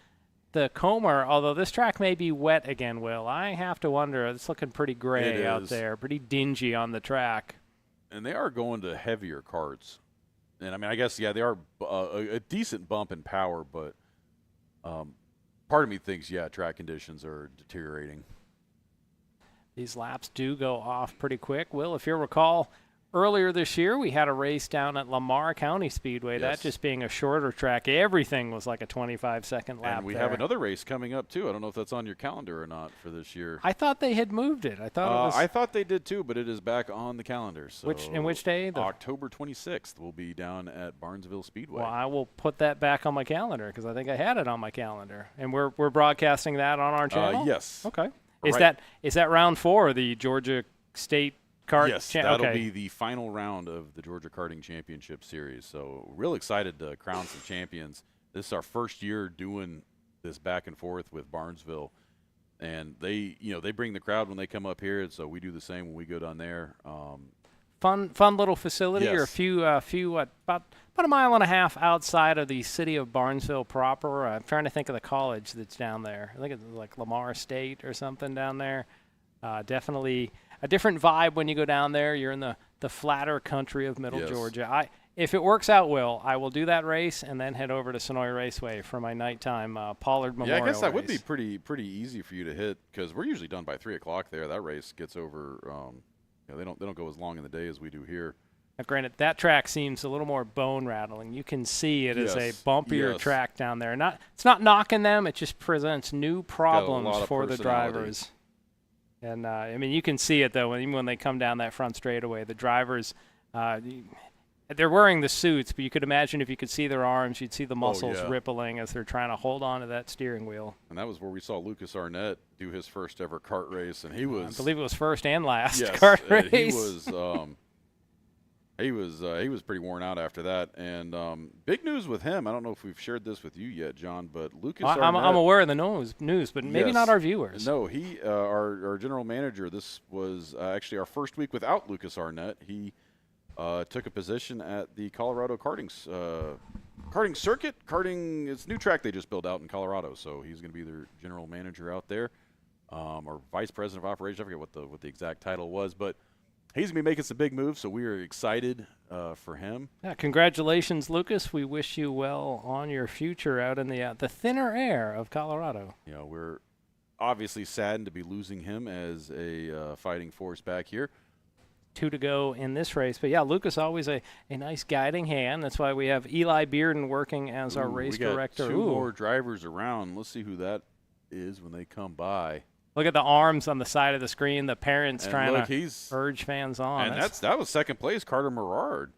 S2: the Comer, although this track may be wet again, Will. I have to wonder. It's looking pretty gray out there, pretty dingy on the track.
S1: And they are going to heavier karts. And, I mean, I guess, yeah, they are a decent bump in power, but part of me thinks, yeah, track conditions are deteriorating.
S2: These laps do go off pretty quick. Will, if you'll recall, earlier this year we had a race down at Lamar County Speedway. That just being a shorter track, everything was like a 25-second lap.
S1: And we have another race coming up, too. I don't know if that's on your calendar or not for this year.
S2: I thought they had moved it. I thought
S1: I thought they did, too, but it is back on the calendar. So
S2: which day?
S1: October 26th will be down at Barnesville Speedway.
S2: Well, I will put that back on my calendar because I think I had it on my calendar. And we're broadcasting that on our channel?
S1: Yes.
S2: Okay. Is that round 4 of the Georgia State Kart?
S1: Yes, that'll be the final round of the Georgia Karting Championship Series. So real excited to crown some champions. This is our first year doing this back and forth with Barnesville, and they bring the crowd when they come up here, and so we do the same when we go down there.
S2: Fun little facility, or about a mile and a half outside of the city of Barnesville proper. I'm trying to think of the college that's down there. I think it's like Lamar State or something down there. Definitely a different vibe when you go down there. You're in the flatter country of Middle Georgia. If it works out, Will, I will do that race and then head over to Sonoy Raceway for my nighttime Pollard Memorial.
S1: Yeah, I guess that
S2: race.
S1: would be pretty easy for you to hit because we're usually done by 3 o'clock there. That race gets over. They don't go as long in the day as we do here.
S2: Now, granted, that track seems a little more bone rattling. You can see it as a bumpier track down there. It's not knocking them. It just presents new problems for the drivers. And I mean, you can see it though. Even when they come down that front straightaway, the drivers, they're wearing the suits, but you could imagine if you could see their arms, you'd see the muscles rippling as they're trying to hold on to that steering wheel.
S1: And that was where we saw Lucas Arnett do his first ever kart race, and he was,
S2: I believe it was first and last kart race.
S1: He was pretty worn out after that. And big news with him. I don't know if we've shared this with you yet, John, but Lucas Arnett.
S2: I'm aware of the news, but maybe not our viewers.
S1: No, he our general manager. This was actually our first week without Lucas Arnett. He took a position at the Colorado karting circuit. It's a new track they just built out in Colorado, so he's going to be their general manager out there, or vice president of operations. I forget what the exact title was, but he's going to be making some big moves, so we are excited for him.
S2: Yeah, congratulations, Lucas. We wish you well on your future out in the thinner air of Colorado.
S1: You know, we're obviously saddened to be losing him as a fighting force back here.
S2: 2 to go in this race. But, yeah, Lucas always a nice guiding hand. That's why we have Eli Bearden working as our race director.
S1: We got 2 more drivers around. Let's see who that is when they come by.
S2: Look at the arms on the side of the screen. The parents trying to urge fans on.
S1: And that was second place, Carter Merard.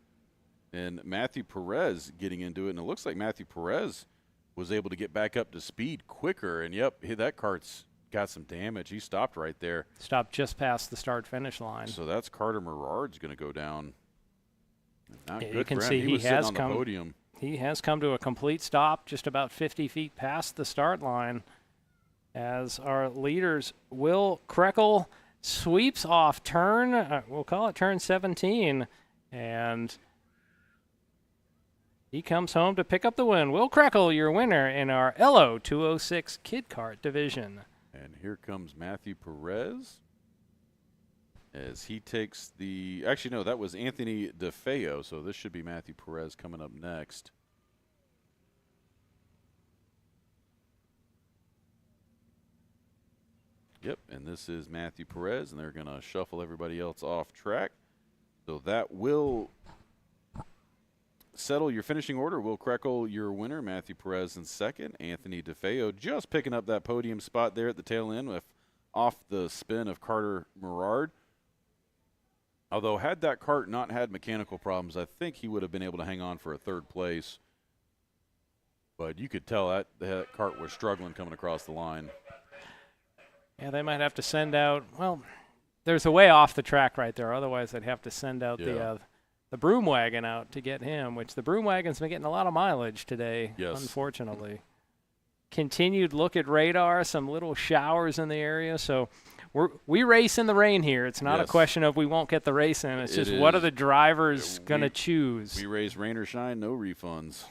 S1: And Matthew Perez getting into it. And it looks like Matthew Perez was able to get back up to speed quicker. And, yep, that kart's got some damage. He stopped right there.
S2: Stopped just past the start-finish line.
S1: So that's Carter Merard's going to go down. Not good
S2: you can
S1: for him.
S2: see
S1: he has come. Podium.
S2: He has come to a complete stop just about 50 feet past the start line as our leaders, Will Krekel sweeps off turn, we'll call it turn 17, and he comes home to pick up the win. Will Krekel, your winner in our LO206 Kid Kart division.
S1: And here comes Matthew Perez as he takes the – actually, no, that was Anthony DeFeo, so this should be Matthew Perez coming up next. Yep, and this is Matthew Perez, and they're going to shuffle everybody else off track. So that will settle your finishing order. Will Krekel, your winner. Matthew Perez in second. Anthony DeFeo just picking up that podium spot there at the tail end with off the spin of Carter Merard. Although had that kart not had mechanical problems, I think he would have been able to hang on for a third place. But you could tell that kart was struggling coming across the line.
S2: Yeah, they might have to send out, well, there's a way off the track right there. Otherwise, they'd have to send out the broom wagon out to get him, which the broom wagon's been getting a lot of mileage today, unfortunately. Continued look at radar, some little showers in the area. So we race in the rain here. It's not a question of we won't get the race in. It's just what are the drivers going to choose?
S1: We race rain or shine, no refunds.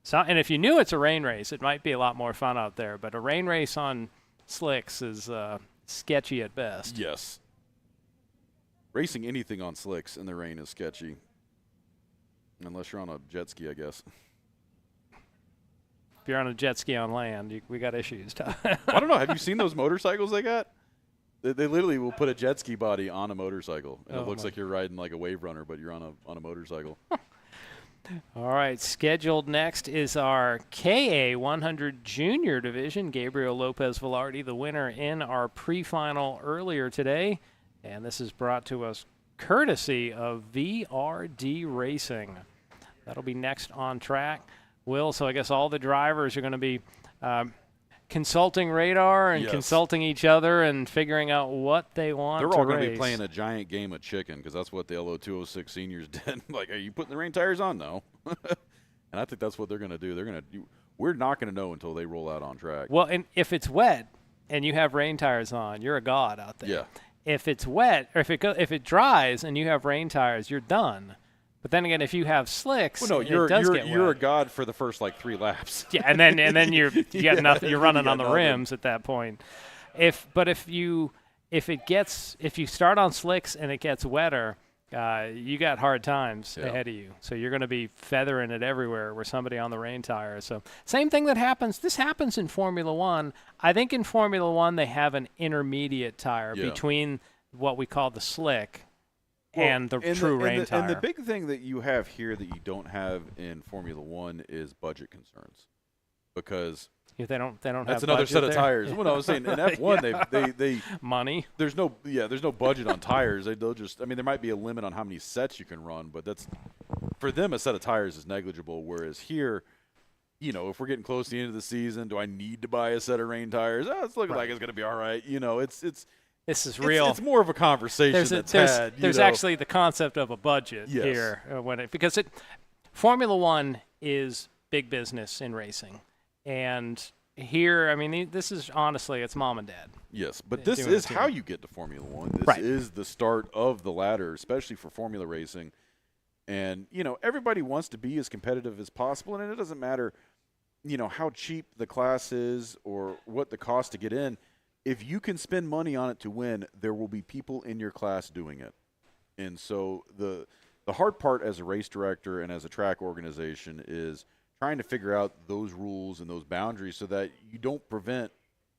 S2: So, and if you knew it's a rain race, it might be a lot more fun out there. But a rain race on slicks is sketchy at best.
S1: Yes. Racing anything on slicks in the rain is sketchy. Unless you're on a jet ski, I guess.
S2: If you're on a jet ski on land, we got issues.
S1: I don't know. Have you seen those motorcycles they got? They literally will put a jet ski body on a motorcycle. And it looks like you're riding like a wave runner, but you're on a motorcycle.
S2: All right, scheduled next is our KA 100 Junior Division. Gabriel Lopez Velarde, the winner in our pre-final earlier today. And this is brought to us courtesy of VRD Racing. That'll be next on track. Will, so I guess all the drivers are going to be consulting radar and consulting each other and figuring out what they want to race.
S1: They're all going to be playing a giant game of chicken because that's what the LO206 seniors did. Like, are you putting the rain tires on? No. And I think that's what they're going to do. We're not going to know until they roll out on track.
S2: Well, and if it's wet and you have rain tires on, you're a god out there.
S1: Yeah.
S2: If it's wet or if it dries and you have rain tires, you're done. But then again, if you have slicks,
S1: well, no, you're a god for the first like 3 laps.
S2: Yeah, and then you got nothing. You're running on the rims at that point. If you start on slicks and it gets wetter, you got hard times ahead of you. So you're going to be feathering it everywhere where somebody on the rain tire. So same thing that happens. This happens in Formula One. I think in Formula One they have an intermediate tire between what we call the slick. And the true rain tire.
S1: And the big thing that you have here that you don't have in Formula One is budget concerns, because
S2: they don't.
S1: That's another set of tires. Well, no, I was saying in F1 they
S2: money.
S1: There's no budget on tires. They'll just. I mean, there might be a limit on how many sets you can run, but that's for them a set of tires is negligible. Whereas here, if we're getting close to the end of the season, do I need to buy a set of rain tires? It's looking like it's going to be all right.
S2: This is real.
S1: It's more of a conversation
S2: there's actually the concept of a budget here because Formula One is big business in racing, and here, I mean, this is honestly, it's mom and dad.
S1: Yes, but this is how you get to Formula One. This is the start of the ladder, especially for formula racing. And everybody wants to be as competitive as possible, and it doesn't matter, how cheap the class is or what the cost to get in. If you can spend money on it to win, there will be people in your class doing it. And so the hard part as a race director and as a track organization is trying to figure out those rules and those boundaries so that you don't prevent,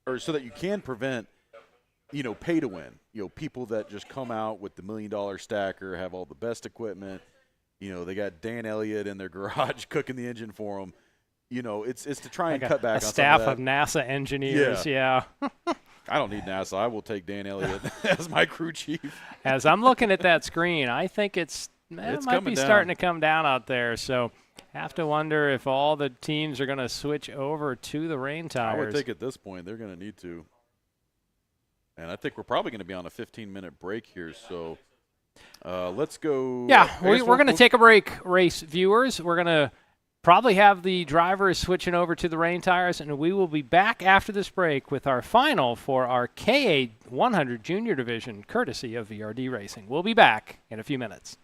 S1: or so that you can prevent, pay to win. People that just come out with the $1 million stacker, have all the best equipment. They got Dan Elliott in their garage cooking the engine for them. It's to try and cut back on
S2: a staff
S1: of
S2: NASA engineers. Yeah.
S1: I don't need NASA. I will take Dan Elliott as my crew chief.
S2: As I'm looking at that screen, I think it might be starting to come down out there. So have to wonder if all the teams are going to switch over to the rain tires.
S1: I would think at this point they're going to need to. And I think we're probably going to be on a 15-minute break here. So let's go.
S2: Yeah, we're going to take a break, race viewers. We're going to probably have the drivers switching over to the rain tires, and we will be back after this break with our final for our KA 100 Junior Division, courtesy of VRD Racing. We'll be back in a few minutes.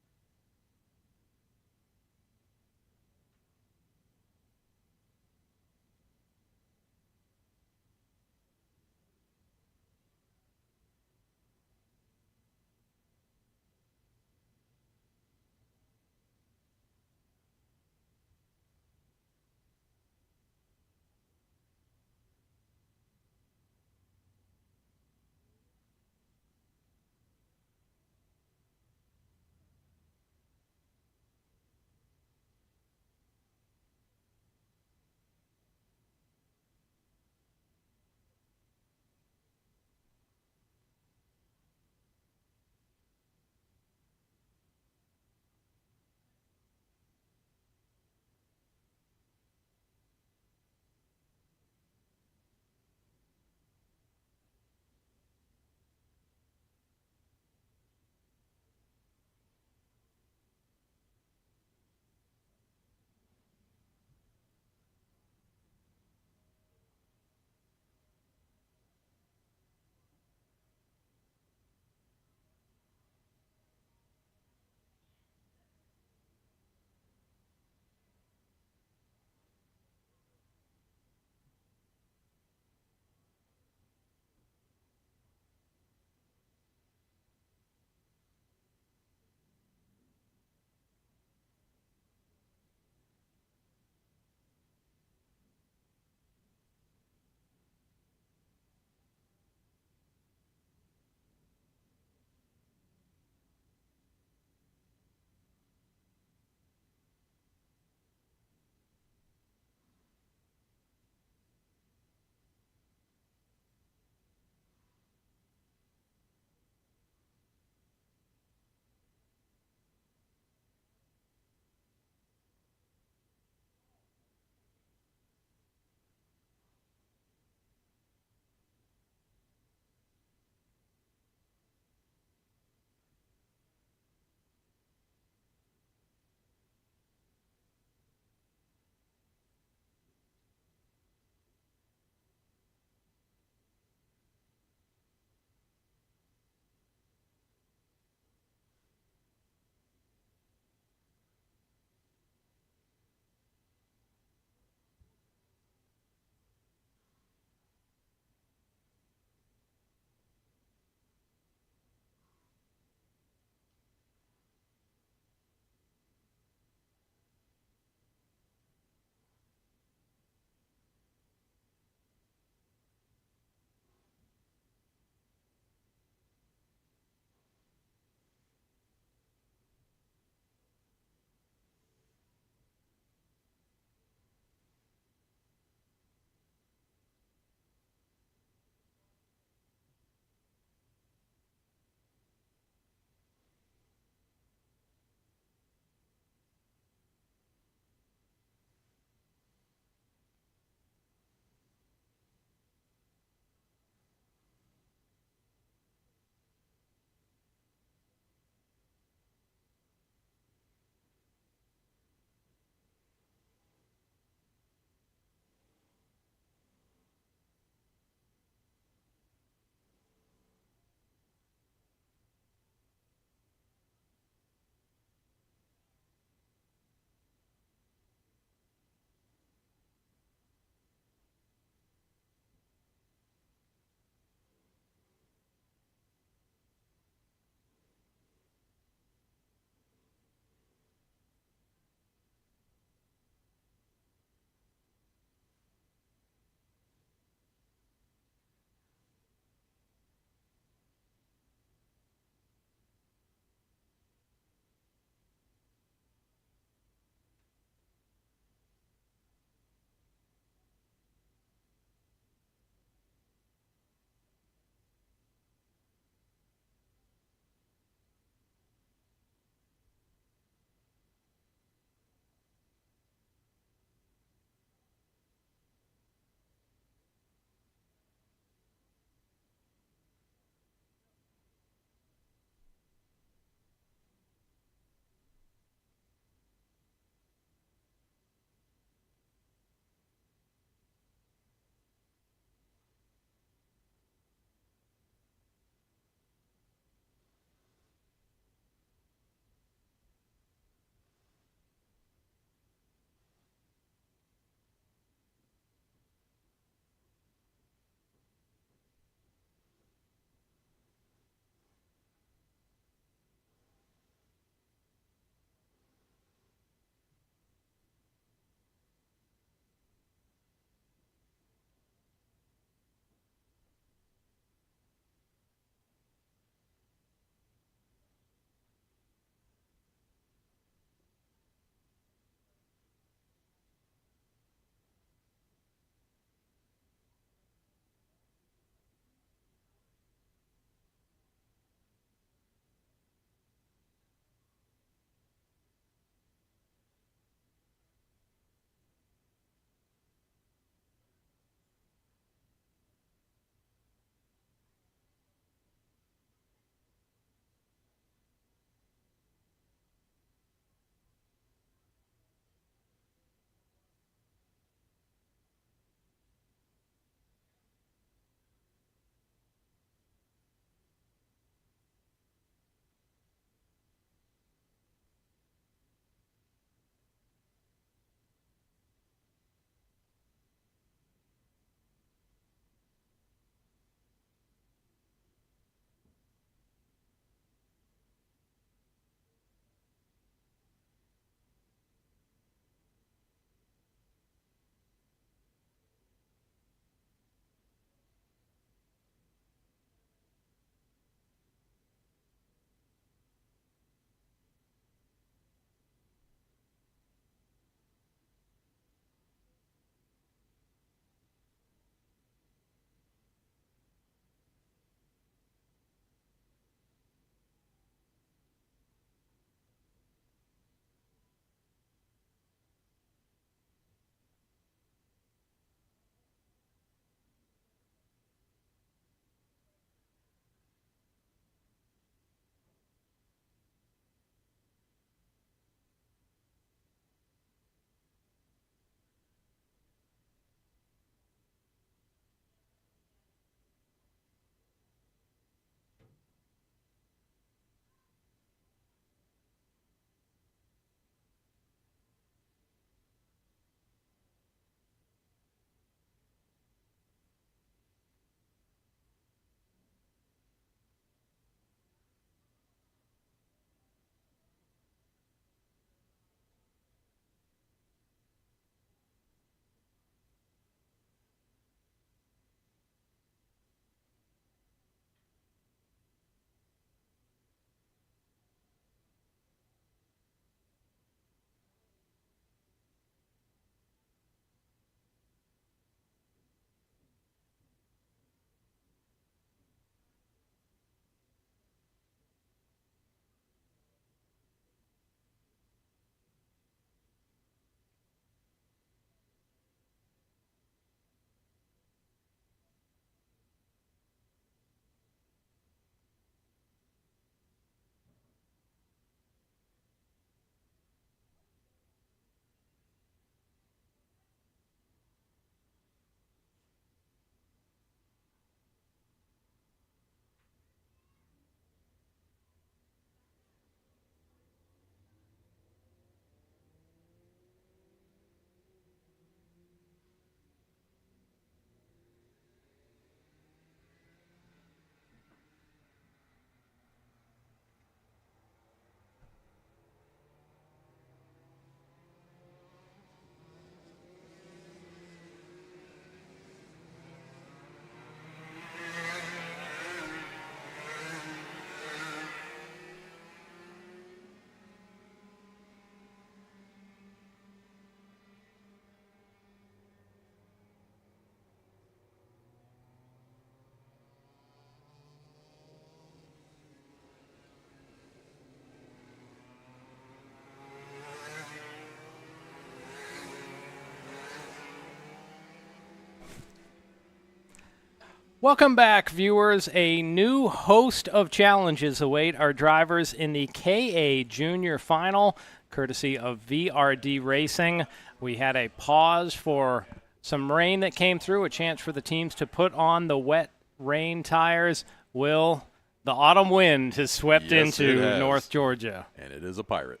S2: Welcome back, viewers. A new host of challenges await our drivers in the KA Junior Final, courtesy of VRD Racing. We had a pause for some rain that came through, a chance for the teams to put on the wet rain tires. Will, the autumn wind has swept
S1: Yes, it
S2: into
S1: has.
S2: North Georgia.
S1: And it is a pirate.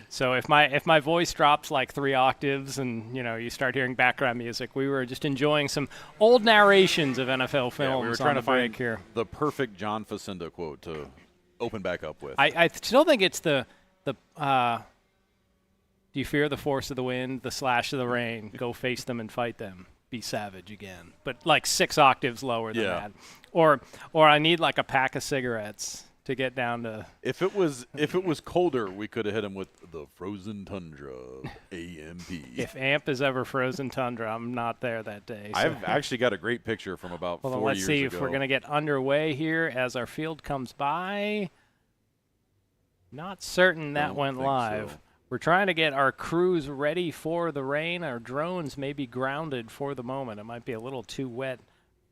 S2: So if my voice drops like 3 octaves and you start hearing background music, we were just enjoying some old narrations of NFL films.
S1: Yeah, we were trying
S2: on the
S1: to find
S2: break here.
S1: the perfect John Facenda quote to open back up with.
S2: I still think it's the do you fear the force of the wind, the slash of the rain? Go face them and fight them. Be savage again. But like 6 octaves lower than that. Or I need like a pack of cigarettes to get down to.
S1: If it was colder, we could have hit him with the frozen tundra AMP.
S2: If AMP is ever frozen tundra, I'm not there that day. So.
S1: I've actually got a great picture from about 4 years ago.
S2: Let's see if we're going to get underway here as our field comes by. Not certain that went live.
S1: So.
S2: We're trying to get our crews ready for the rain. Our drones may be grounded for the moment. It might be a little too wet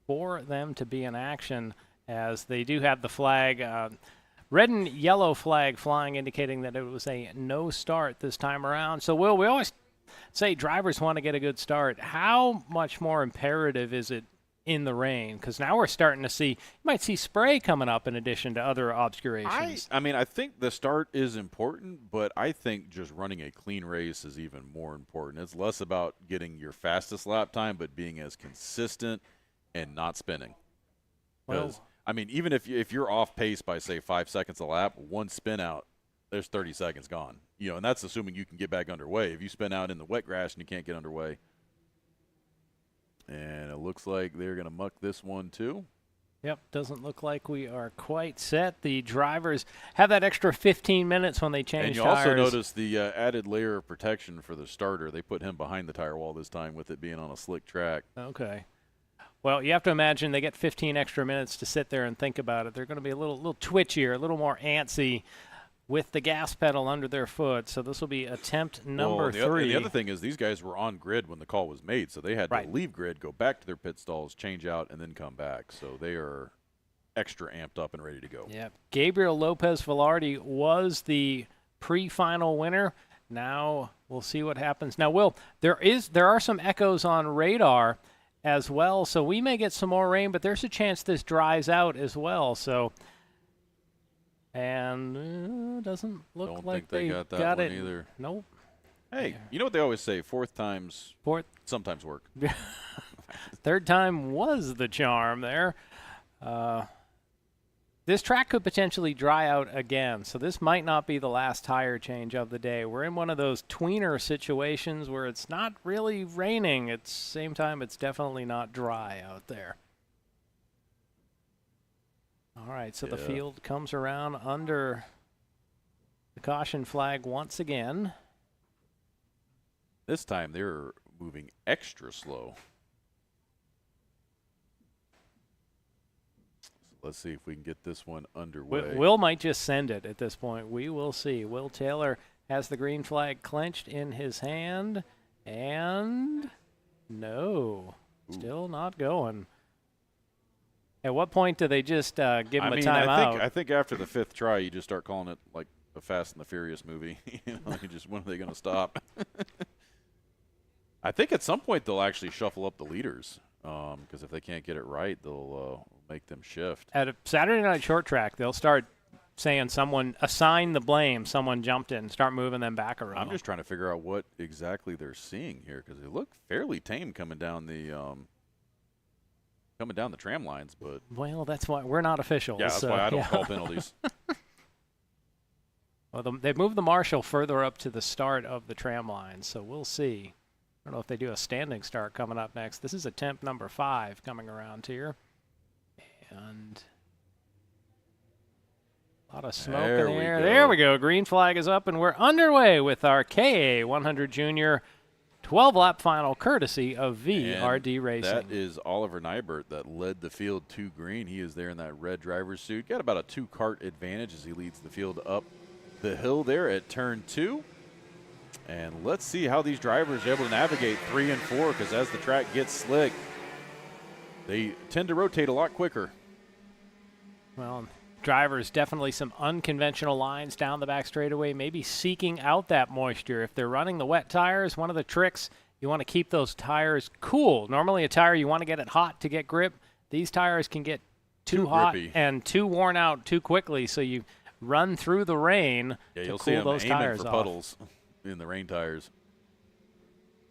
S2: for them to be in action, as they do have the flag, red and yellow flag flying, indicating that it was a no start this time around. So, Will, we always say drivers want to get a good start. How much more imperative is it in the rain? Because now we're starting to see, you might see spray coming up in addition to other obscurations.
S1: I mean, I think the start is important, but I think just running a clean race is even more important. It's less about getting your fastest lap time, but being as consistent and not spinning. Because I mean, even if you're off pace by, say, 5 seconds a lap, one spin out, there's 30 seconds gone. And that's assuming you can get back underway. If you spin out in the wet grass and you can't get underway. And it looks like they're going to muck this one too.
S2: Yep, doesn't look like we are quite set. The drivers have that extra 15 minutes when they change tires.
S1: And you also notice the added layer of protection for the starter. They put him behind the tire wall this time with it being on a slick track.
S2: Okay. Well, you have to imagine they get 15 extra minutes to sit there and think about it. They're going to be a little twitchier, a little more antsy with the gas pedal under their foot. So this will be attempt number 3.
S1: The other thing is these guys were on grid when the call was made, so they had to leave grid, go back to their pit stalls, change out, and then come back. So they are extra amped up and ready to go.
S2: Yeah. Gabriel Lopez Velarde was the pre-final winner. Now we'll see what happens. Now, Will, there are some echoes on radar as well, so we may get some more rain, but there's a chance this dries out as well. So, and doesn't look like
S1: they got that one either.
S2: Nope.
S1: Hey, you know what they always say? Fourth sometimes work.
S2: Third time was the charm there. This track could potentially dry out again, so this might not be the last tire change of the day. We're in one of those tweener situations where it's not really raining. At the same time, it's definitely not dry out there. All right, so the field comes around under the caution flag once again.
S1: This time they're moving extra slow. Let's see if we can get this one underway.
S2: Will might just send it at this point. We will see. Will Taylor has the green flag clenched in his hand, and no, still not going. At what point do they just give him a timeout?
S1: I think after the 5th try, you just start calling it like the Fast and the Furious movie. You just when are they going to stop? I think at some point they'll actually shuffle up the leaders. Because if they can't get it right, they'll make them shift.
S2: At a Saturday Night Short Track, they'll start saying someone assign the blame, someone jumped in, start moving them back around.
S1: I'm just trying to figure out what exactly they're seeing here because they look fairly tame coming down the tram lines. But
S2: well, that's why we're not officials.
S1: Yeah, that's why I don't call penalties.
S2: Well, they've moved the marshal further up to the start of the tram line, so we'll see. I don't know if they do a standing start coming up next. This is attempt number 5 coming around here. And a lot of smoke in the air. There we go. Green flag is up, and we're underway with our KA 100 Junior 12-lap final, courtesy of VRD Racing.
S1: That is Oliver Nybert that led the field to green. He is there in that red driver's suit. Got about a 2-kart advantage as he leads the field up the hill there at turn 2. And let's see how these drivers are able to navigate 3 and 4, because as the track gets slick, they tend to rotate a lot quicker.
S2: Well, drivers, definitely some unconventional lines down the back straightaway, maybe seeking out that moisture. If they're running the wet tires, one of the tricks, you want to keep those tires cool. Normally a tire, you want to get it hot to get grip. These tires can get too hot
S1: grippy
S2: and too worn out too quickly, so you run through the rain
S1: Yeah,
S2: to
S1: you'll
S2: cool
S1: see them
S2: those
S1: aiming
S2: tires
S1: for
S2: off.
S1: puddles in the rain tires.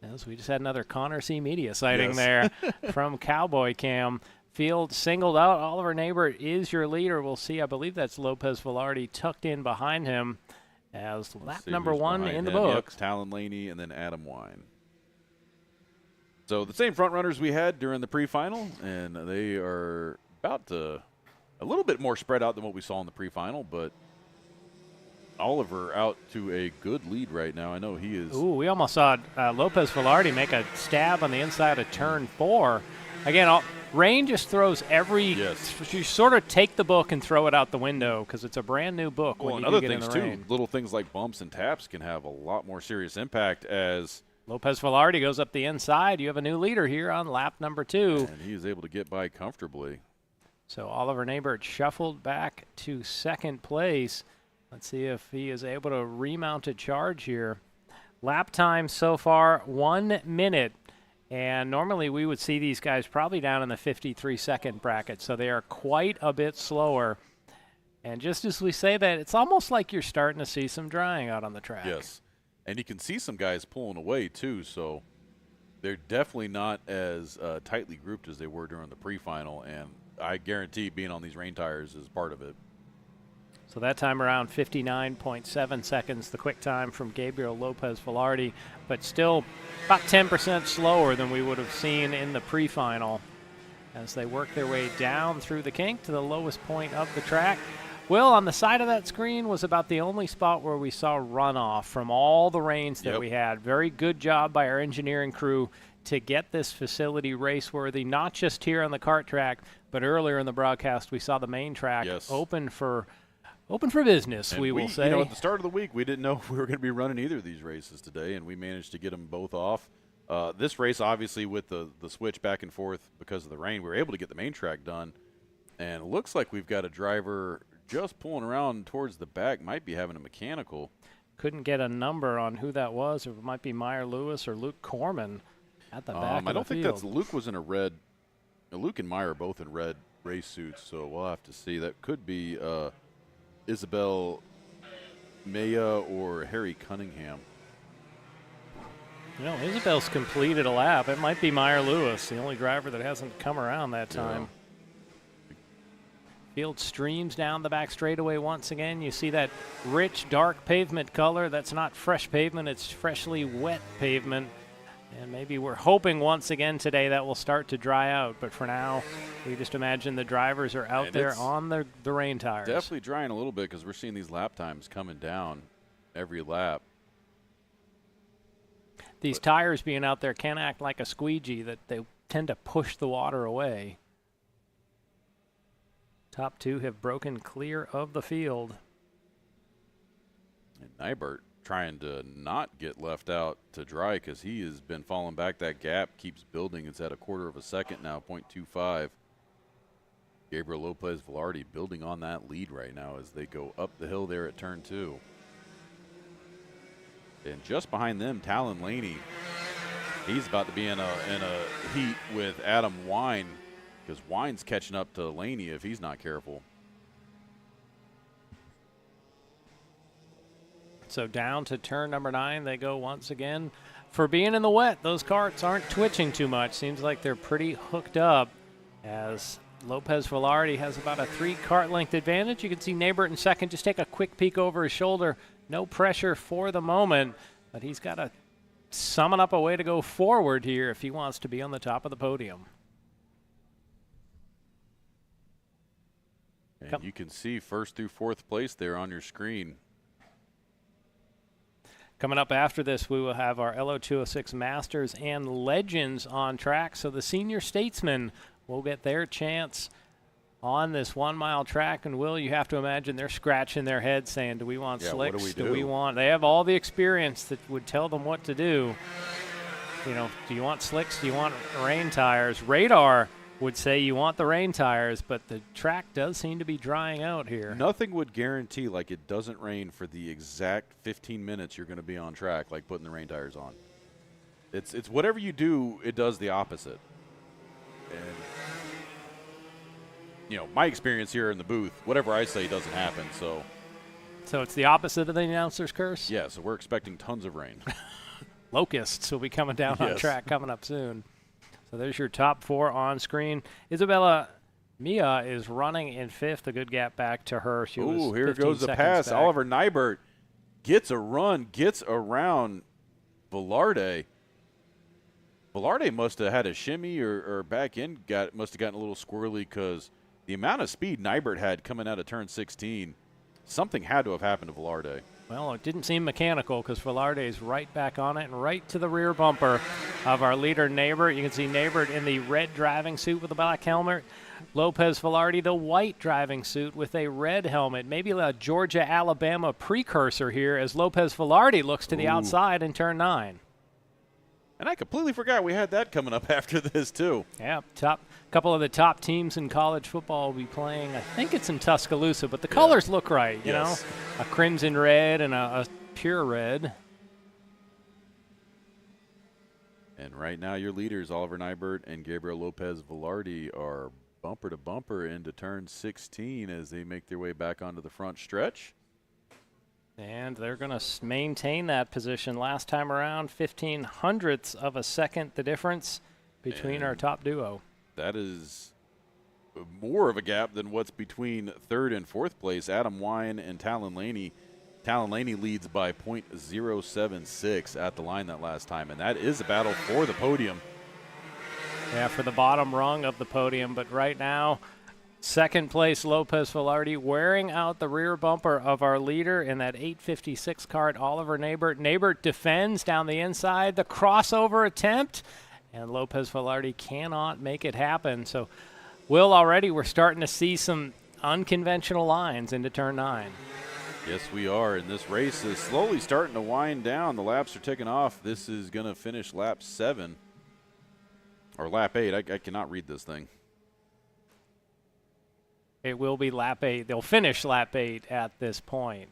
S2: Yes, we just had another Connor C. Media sighting
S1: Yes.
S2: there from Cowboy Cam. Field singled out. Oliver Neighbor is your leader. We'll see. I believe that's Lopez Velarde tucked in behind him as
S1: Let's
S2: lap
S1: see
S2: number
S1: who's
S2: 1
S1: behind
S2: in the
S1: him. Yep,
S2: books.
S1: Talon Laney and then Adam Wine. So the same front runners we had during the pre-final, and they are about to a little bit more spread out than what we saw in the pre-final, but Oliver out to a good lead right now. I know he is.
S2: Ooh, we almost saw Lopez Velarde make a stab on the inside of turn 4. Again, rain just throws every.
S1: Yes.
S2: You sort of take the book and throw it out the window because it's a brand new book
S1: Well,
S2: when
S1: and
S2: you
S1: other
S2: do get in
S1: things
S2: the
S1: too,
S2: rain.
S1: little things like bumps and taps can have a lot more serious impact as
S2: Lopez Velarde goes up the inside. You have a new leader here on lap number 2.
S1: and he is able to get by comfortably.
S2: So Oliver Neighbor shuffled back to second place. Let's see if he is able to remount a charge here. Lap time so far, 1 minute. And normally we would see these guys probably down in the 53-second bracket, so they are quite a bit slower. And just as we say that, it's almost like you're starting to see some drying out on the track.
S1: Yes. And you can see some guys pulling away too, so they're definitely not as tightly grouped as they were during the pre-final, and I guarantee being on these rain tires is part of it.
S2: So that time around 59.7 seconds, the quick time from Gabriel Lopez Velarde, but still about 10% slower than we would have seen in the pre-final as they work their way down through the kink to the lowest point of the track. Will, on the side of that screen was about the only spot where we saw runoff from all the rains that we had. Very good job by our engineering crew to get this facility race-worthy, not just here on the kart track, but earlier in the broadcast we saw the main track open for business,
S1: And
S2: we will say.
S1: You know, at the start of the week, we didn't know if we were going to be running either of these races today, and we managed to get them both off. This race, obviously, with the switch back and forth because of the rain, we were able to get the main track done. And it looks like we've got a driver just pulling around towards the back, might be having a mechanical.
S2: Couldn't get a number on who that was, or it might be Meyer Lewis or Luke Corman at the back of the field.
S1: I don't think that's Luke was in a red. Luke and Meyer are both in red race suits, so we'll have to see. That could be Isabel Maya or Harry Cunningham.
S2: You know, Isabel's completed a lap. It might be Meyer Lewis, the only driver that hasn't come around that time. Field streams down the back straightaway once again. You see that rich, dark pavement color. That's not fresh pavement. It's freshly wet pavement. And maybe we're hoping once again today that will start to dry out. But for now, we just imagine the drivers are out
S1: And
S2: there
S1: it's
S2: on the rain tires.
S1: Definitely drying a little bit because we're seeing these lap times coming down every lap.
S2: These tires being out there can act like a squeegee, that they tend to push the water away. Top 2 have broken clear of the field.
S1: And Nybert trying to not get left out to dry because he has been falling back. That gap keeps building. It's at a quarter of a second now, 0.25. Gabriel Lopez Velarde building on that lead right now as they go up the hill there at turn 2. And just behind them, Talon Laney. He's about to be in a heat with Adam Wine, because Wine's catching up to Laney if he's not careful.
S2: So down to turn number 9 they go once again. For being in the wet, those karts aren't twitching too much. Seems like they're pretty hooked up as Lopez Velarde has about a 3 kart length advantage. You can see Neighbor in second. Just take a quick peek over his shoulder. No pressure for the moment, but he's got to summon up a way to go forward here if he wants to be on the top of the podium.
S1: And you can see first through fourth place there on your screen.
S2: Coming up after this, we will have our LO206 Masters and Legends on track. So the senior statesmen will get their chance on this 1 mile track. And Will, you have to imagine they're scratching their heads saying, do we want slicks?
S1: What do we
S2: want, they have all the experience that would tell them what to do. You know, do you want slicks? Do you want rain tires? Radar would say you want the rain tires, but the track does seem to be drying out here.
S1: Nothing would guarantee like it doesn't rain for the exact 15 minutes you're going to be on track, like putting the rain tires on. It's whatever you do, it does the opposite. And, you know, my experience here in the booth, whatever I say doesn't happen, so.
S2: So it's the opposite of the announcer's curse?
S1: Yeah, so we're expecting tons of rain.
S2: Locusts will be coming down on track coming up soon. So there's your top 4 on screen. Isabella Mia is running in 5th, a good gap back to her.
S1: Ooh, here goes the pass.
S2: Back.
S1: Oliver Nybert gets a run, gets around Velarde. Velarde must have had a shimmy or back end must have gotten a little squirrely because the amount of speed Nybert had coming out of turn 16, something had to have happened to Velarde.
S2: Well, it didn't seem mechanical because Velarde is right back on it and right to the rear bumper of our leader, Nabert. You can see Nabert in the red driving suit with a black helmet. Lopez Velarde, the white driving suit with a red helmet. Maybe a Georgia-Alabama precursor here as Lopez Velarde looks to the outside in turn 9.
S1: And I completely forgot we had that coming up after this, too.
S2: Yeah, couple of the top teams in college football will be playing. I think it's in Tuscaloosa, but the colors look right, you know? A crimson red and a pure red.
S1: And right now your leaders, Oliver Nybert and Gabriel Lopez Velarde, are bumper to bumper into turn 16 as they make their way back onto the front stretch.
S2: And they're going to maintain that position. Last time around, 15 hundredths of a second, the difference between our top duo.
S1: That is more of a gap than what's between 3rd and 4th place. Adam Wine and Talon Laney. Talon Laney leads by .076 at the line that last time, and that is a battle for the podium.
S2: Yeah, for the bottom rung of the podium, but right now, 2nd place Lopez Velarde wearing out the rear bumper of our leader in that 856 kart, Oliver Nabert. Nabert defends down the inside, the crossover attempt, and Lopez Velarde cannot make it happen. So, Will, already we're starting to see some unconventional lines into turn 9.
S1: Yes, we are, and this race is slowly starting to wind down. The laps are ticking off. This is going to finish lap 7, or lap 8. I cannot read this thing.
S2: It will be lap 8. They'll finish lap 8 at this point.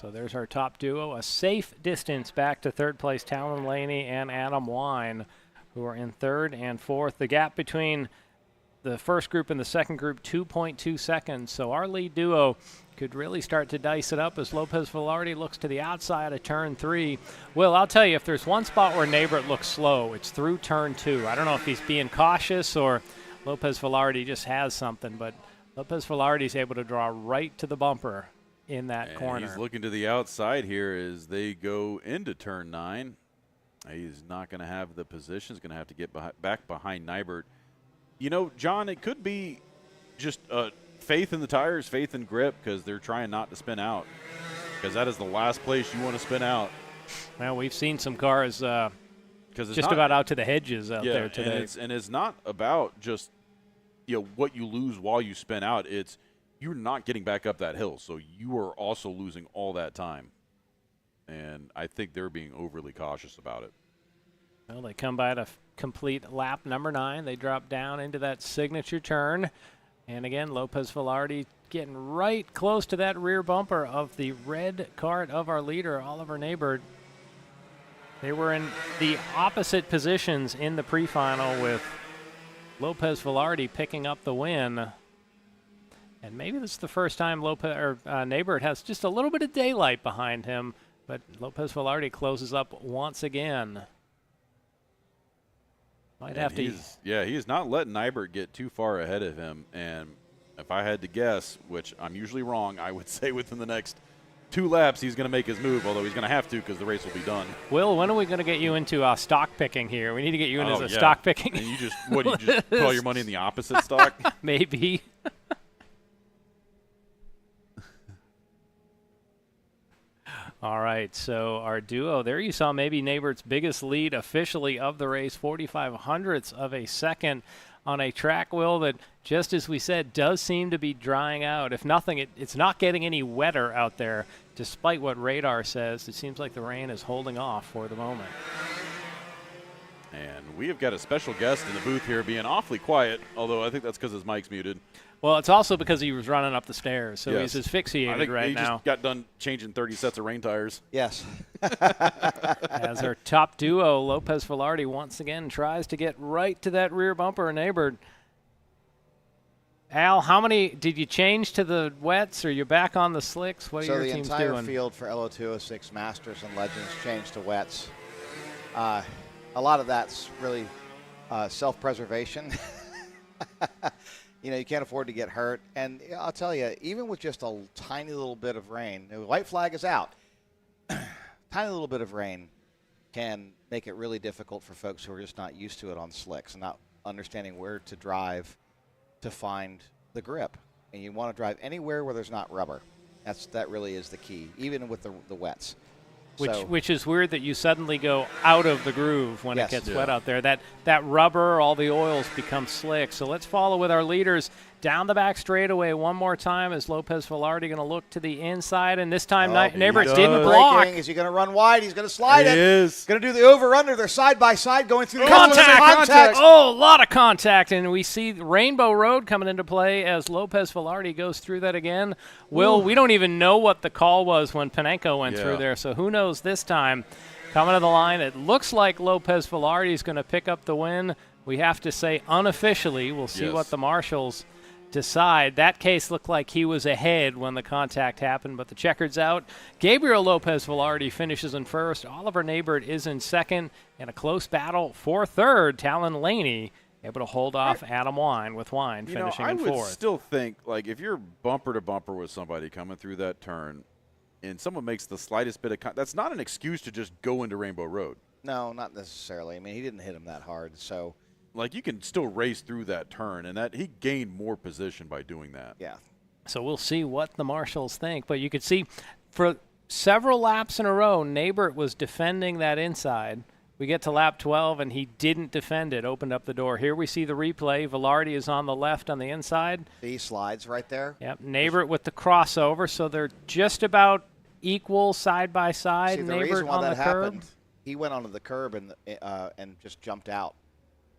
S2: So there's our top duo. A safe distance back to 3rd place, Talon Laney and Adam Wine, who are in 3rd and 4th. The gap between the first group and the second group, 2.2 seconds. So our lead duo could really start to dice it up as Lopez Velarde looks to the outside of turn 3. Will, I'll tell you, if there's one spot where Nabert looks slow, it's through turn 2. I don't know if he's being cautious or Lopez Velarde just has something, but Lopez Velarde is able to draw right to the bumper in that corner.
S1: He's looking to the outside here as they go into turn 9. He's not going to have the position. He's going to have to get back behind Nybert. You know, John, it could be just faith in the tires, faith in grip, because they're trying not to spin out, because that is the last place you want to spin out.
S2: Well, we've seen some cars just about out to the hedges out there today.
S1: And it's not about just, you know, what you lose while you spin out. It's you're not getting back up that hill, so you are also losing all that time. And I think they're being overly cautious about it.
S2: Well, they come by to complete lap number 9. They drop down into that signature turn. And again, Lopez Velarde getting right close to that rear bumper of the red kart of our leader, Oliver Nabert. They were in the opposite positions in the pre-final with Lopez Velarde picking up the win. And maybe this is the first time Nabert has just a little bit of daylight behind him, but Lopez Velarde closes up once again.
S1: He is not letting Nybert get too far ahead of him. And if I had to guess, which I'm usually wrong, I would say within the next 2 laps he's going to make his move, although he's going to have to because the race will be done.
S2: Will, when are we going to get you into stock picking here? We need to get you into stock picking.
S1: And you just put all your money in the opposite stock?
S2: Maybe. All right, so our duo, there you saw maybe Nabert's biggest lead officially of the race, 45 hundredths of a second on a track, Will, that just as we said, does seem to be drying out. If nothing, it's not getting any wetter out there, despite what radar says. It seems like the rain is holding off for the moment.
S1: And we have got a special guest in the booth here being awfully quiet, although I think that's because his mic's muted.
S2: Well, it's also because he was running up the stairs, so
S1: Yes.
S2: he's asphyxiated
S1: I think
S2: right
S1: he
S2: now.
S1: just got done changing 30 sets of rain tires.
S7: Yes.
S2: As our top duo, Lopez Velarde, once again tries to get right to that rear bumper, enabled. Al, how many did you change to the wets, or you're back on the slicks? What are your teams doing?
S7: So the entire field for LO206 Masters and Legends changed to wets. A lot of that's really self-preservation. You know, you can't afford to get hurt. And I'll tell you, even with just a tiny little bit of rain, the white flag is out. Tiny little bit of rain can make it really difficult for folks who are just not used to it on slicks and not understanding where to drive to find the grip. And you want to drive anywhere where there's not rubber. That really is the key, even with the wets.
S2: Which is weird that you suddenly go out of the groove when it gets wet out there. That rubber, all the oils become slick. So let's follow with our leaders down the back straightaway one more time. Is Lopez Velarde going to look to the inside? And this time, Neighbor didn't block.
S7: Is he going to run wide? He's going to slide it.
S1: He is.
S7: Going to do the over-under. They're side by side going through the
S2: contact. Oh, a lot of contact. And we see Rainbow Road coming into play as Lopez Velarde goes through that again. Will, we don't even know what the call was when Panenko went through there, so who knows this time. Coming to the line, it looks like Lopez Velarde is going to pick up the win. We have to say unofficially. We'll see what the marshals decide. That case looked like he was ahead when the contact happened, but the checker's out. Gabriel Lopez Velarde finishes in first. Oliver Nabert is in second. In a close battle for third, Talon Laney able to hold off Adam Wine, with Wine finishing in fourth.
S1: I would still think, like, if you're bumper to bumper with somebody coming through that turn and someone makes the slightest bit of that's not an excuse to just go into Rainbow Road.
S7: No, not necessarily. I mean, he didn't hit him that hard, so
S1: like, you can still race through that turn, and that he gained more position by doing that.
S7: Yeah.
S2: So we'll see what the marshals think, but you could see for several laps in a row, Nabert was defending that inside. We get to lap 12, and he didn't defend it, opened up the door. Here we see the replay. Velarde is on the left on the inside.
S7: He slides right there.
S2: Yep, Nabert with the crossover, so they're just about equal side by side.
S7: See, the
S2: Nabert
S7: reason why
S2: on
S7: that
S2: the curb.
S7: happened, he went onto the curb and just jumped out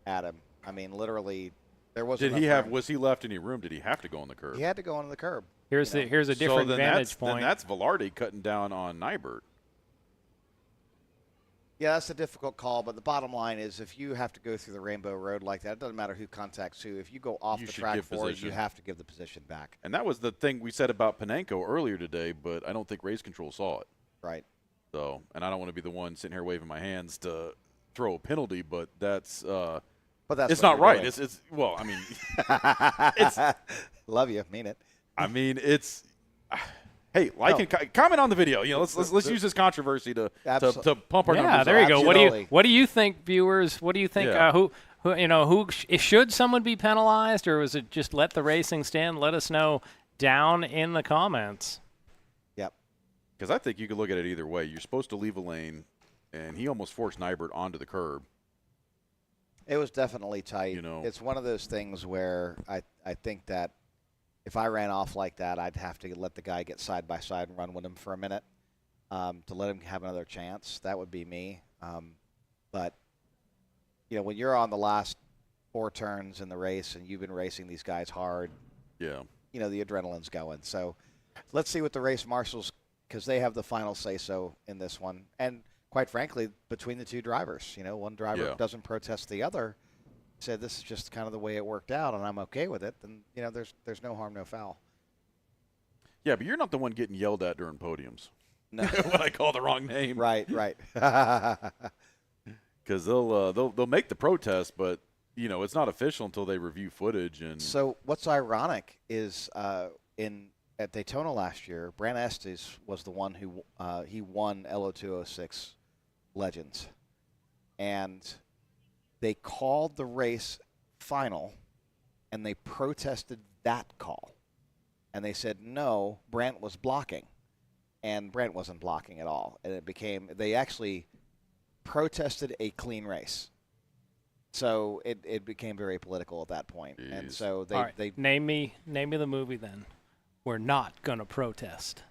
S7: at him. I mean, literally, there wasn't.
S1: Was he left any room? Did he have to go on the curb?
S7: He had to go onto the curb.
S2: Here's a different vantage point.
S1: Then that's Velarde cutting down on Nybert.
S7: Yeah, that's a difficult call, but the bottom line is if you have to go through the Rainbow Road like that, it doesn't matter who contacts who. If you go off the track forward, you have to give the position back.
S1: And that was the thing we said about Panenko earlier today, but I don't think race control saw it.
S7: Right.
S1: So, and I don't want to be the one sitting here waving my hands to throw a penalty, but that's it's not right. It's well, I mean, it's
S7: love you, mean it.
S1: I mean, it's. Hey, comment on the video. You know, let's use this controversy to pump our numbers.
S2: Yeah, there you go.
S7: Absolutely.
S2: What do you think, viewers? What do you think? Who should someone be penalized, or was it just let the racing stand? Let us know down in the comments.
S7: Yep.
S1: Because I think you could look at it either way. You're supposed to leave a lane, and he almost forced Nybert onto the curb.
S7: It was definitely tight.
S1: You know,
S7: it's one of those things where I think that if I ran off like that, I'd have to let the guy get side by side and run with him for a minute to let him have another chance. That would be me. But, you know, when you're on the last 4 turns in the race and you've been racing these guys hard, you know, the adrenaline's going. So let's see what the race marshals, because they have the final say-so in this one. And quite frankly, between the two drivers, you know, one driver doesn't protest the other. Said this is just kind of the way it worked out, and I'm okay with it. Then you know, there's no harm, no foul.
S1: Yeah, but you're not the one getting yelled at during podiums.
S7: No,
S1: when I call the wrong name.
S7: Right.
S1: Because they'll make the protest, but you know it's not official until they review footage. And
S7: so what's ironic is at Daytona last year, Brant Estes was the one who he won LO206 Legends, and they called the race final, and they protested that call. And they said, no, Brant was blocking. And Brant wasn't blocking at all. And they actually protested a clean race. So it became very political at that point. And so
S2: All right, name me the movie then. We're not gonna protest.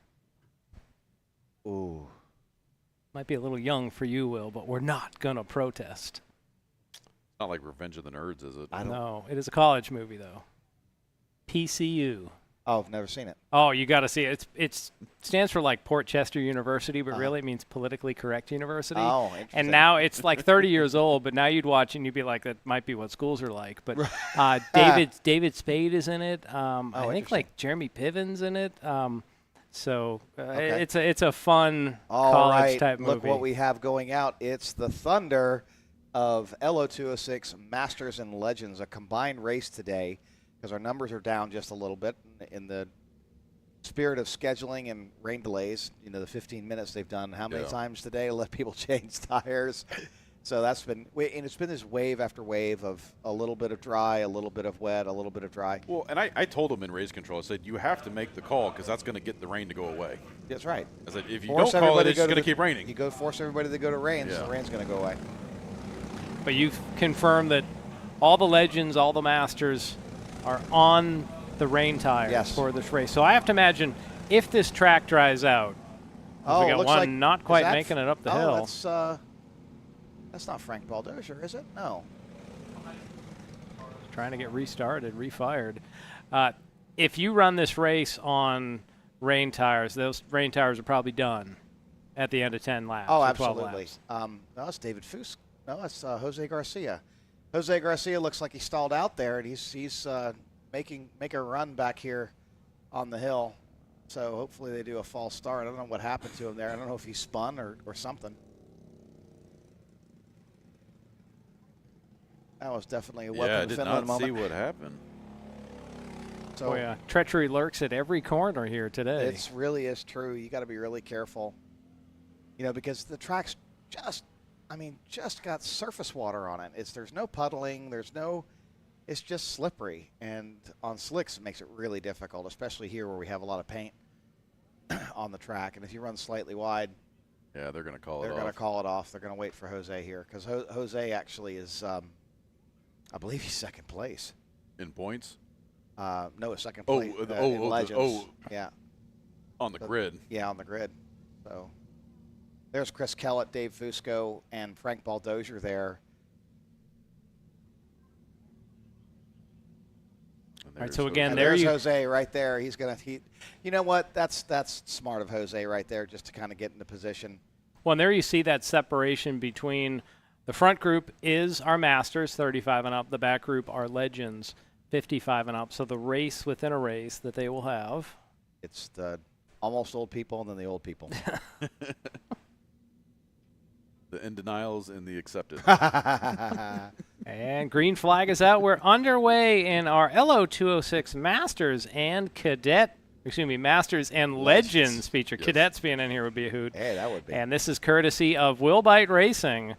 S7: Ooh.
S2: Might be a little young for you, Will, but we're not gonna protest.
S1: Not like Revenge of the Nerds, is it?
S2: No, it is a college movie though. PCU.
S7: Oh, I've never seen it.
S2: Oh, you got to see it. It stands for like Port Chester University, but really it means politically correct university.
S7: Oh, interesting.
S2: And now it's like 30 years old, but now you'd watch it and you'd be like, that might be what schools are like. But David Spade is in it. I think like Jeremy Piven's in it. It's a fun college type movie.
S7: Look what we have going out. It's the Thunder of LO206 Masters and Legends, a combined race today, because our numbers are down just a little bit in the spirit of scheduling and rain delays. You know, the 15 minutes they've done how many times today to let people change tires. So that's been, and it's been this wave after wave of a little bit of dry, a little bit of wet, a little bit of dry.
S1: Well, and I told them in race control, I said, you have to make the call because that's going to get the rain to go away.
S7: That's right.
S1: I said, if you don't call it, it's just going to keep raining.
S7: You go force everybody to go to rain, so the rain's going to go away.
S2: But you've confirmed that all the Legends, all the Masters are on the rain tires for this race. So I have to imagine if this track dries out, we got one
S7: like,
S2: not quite making it up the hill.
S7: That's not Frank Baldozer, is it? No.
S2: Trying to get restarted, refired. If you run this race on rain tires, those rain tires are probably done at the end of 10 laps.
S7: Oh,
S2: or 12
S7: absolutely.
S2: laps.
S7: No, that's David Fusk. No, that's Jose Garcia. Jose Garcia looks like he stalled out there, and he's making a run back here on the hill. So hopefully they do a false start. I don't know what happened to him there. I don't know if he spun or something. That was definitely a welcome to Finland moment.
S1: I did not see what happened.
S7: So
S2: treachery lurks at every corner here today.
S7: It really is true. You got to be really careful, you know, because the track's just got surface water on it. There's no puddling. It's just slippery, and on slicks it makes it really difficult, especially here where we have a lot of paint on the track. And if you run slightly wide,
S1: they're going to call it off.
S7: They're going to call it off. They're going to wait for Jose here because Jose actually is, I believe he's second place
S1: in points.
S7: No, second place. In Legends. Yeah.
S1: On the grid.
S7: Yeah, on the grid. So there's Chris Kellett, Dave Fusco, and Frank Baldozer there.
S2: All right, so again,
S7: there's Jose right there. He's going to you know what? That's smart of Jose right there, just to kind of get into position.
S2: Well, and there you see that separation between the front group is our Masters, 35 and up. The back group are Legends, 55 and up. So the race within a race that they will have.
S7: It's the almost old people and then the old people.
S1: The in denials and the accepted.
S2: And green flag is out. We're underway in our LO206 Masters and Cadet, Masters and Legends feature.
S7: Yes.
S2: Cadets being in here would be a hoot.
S7: Hey, that would be.
S2: And this is courtesy of Wilbite Racing,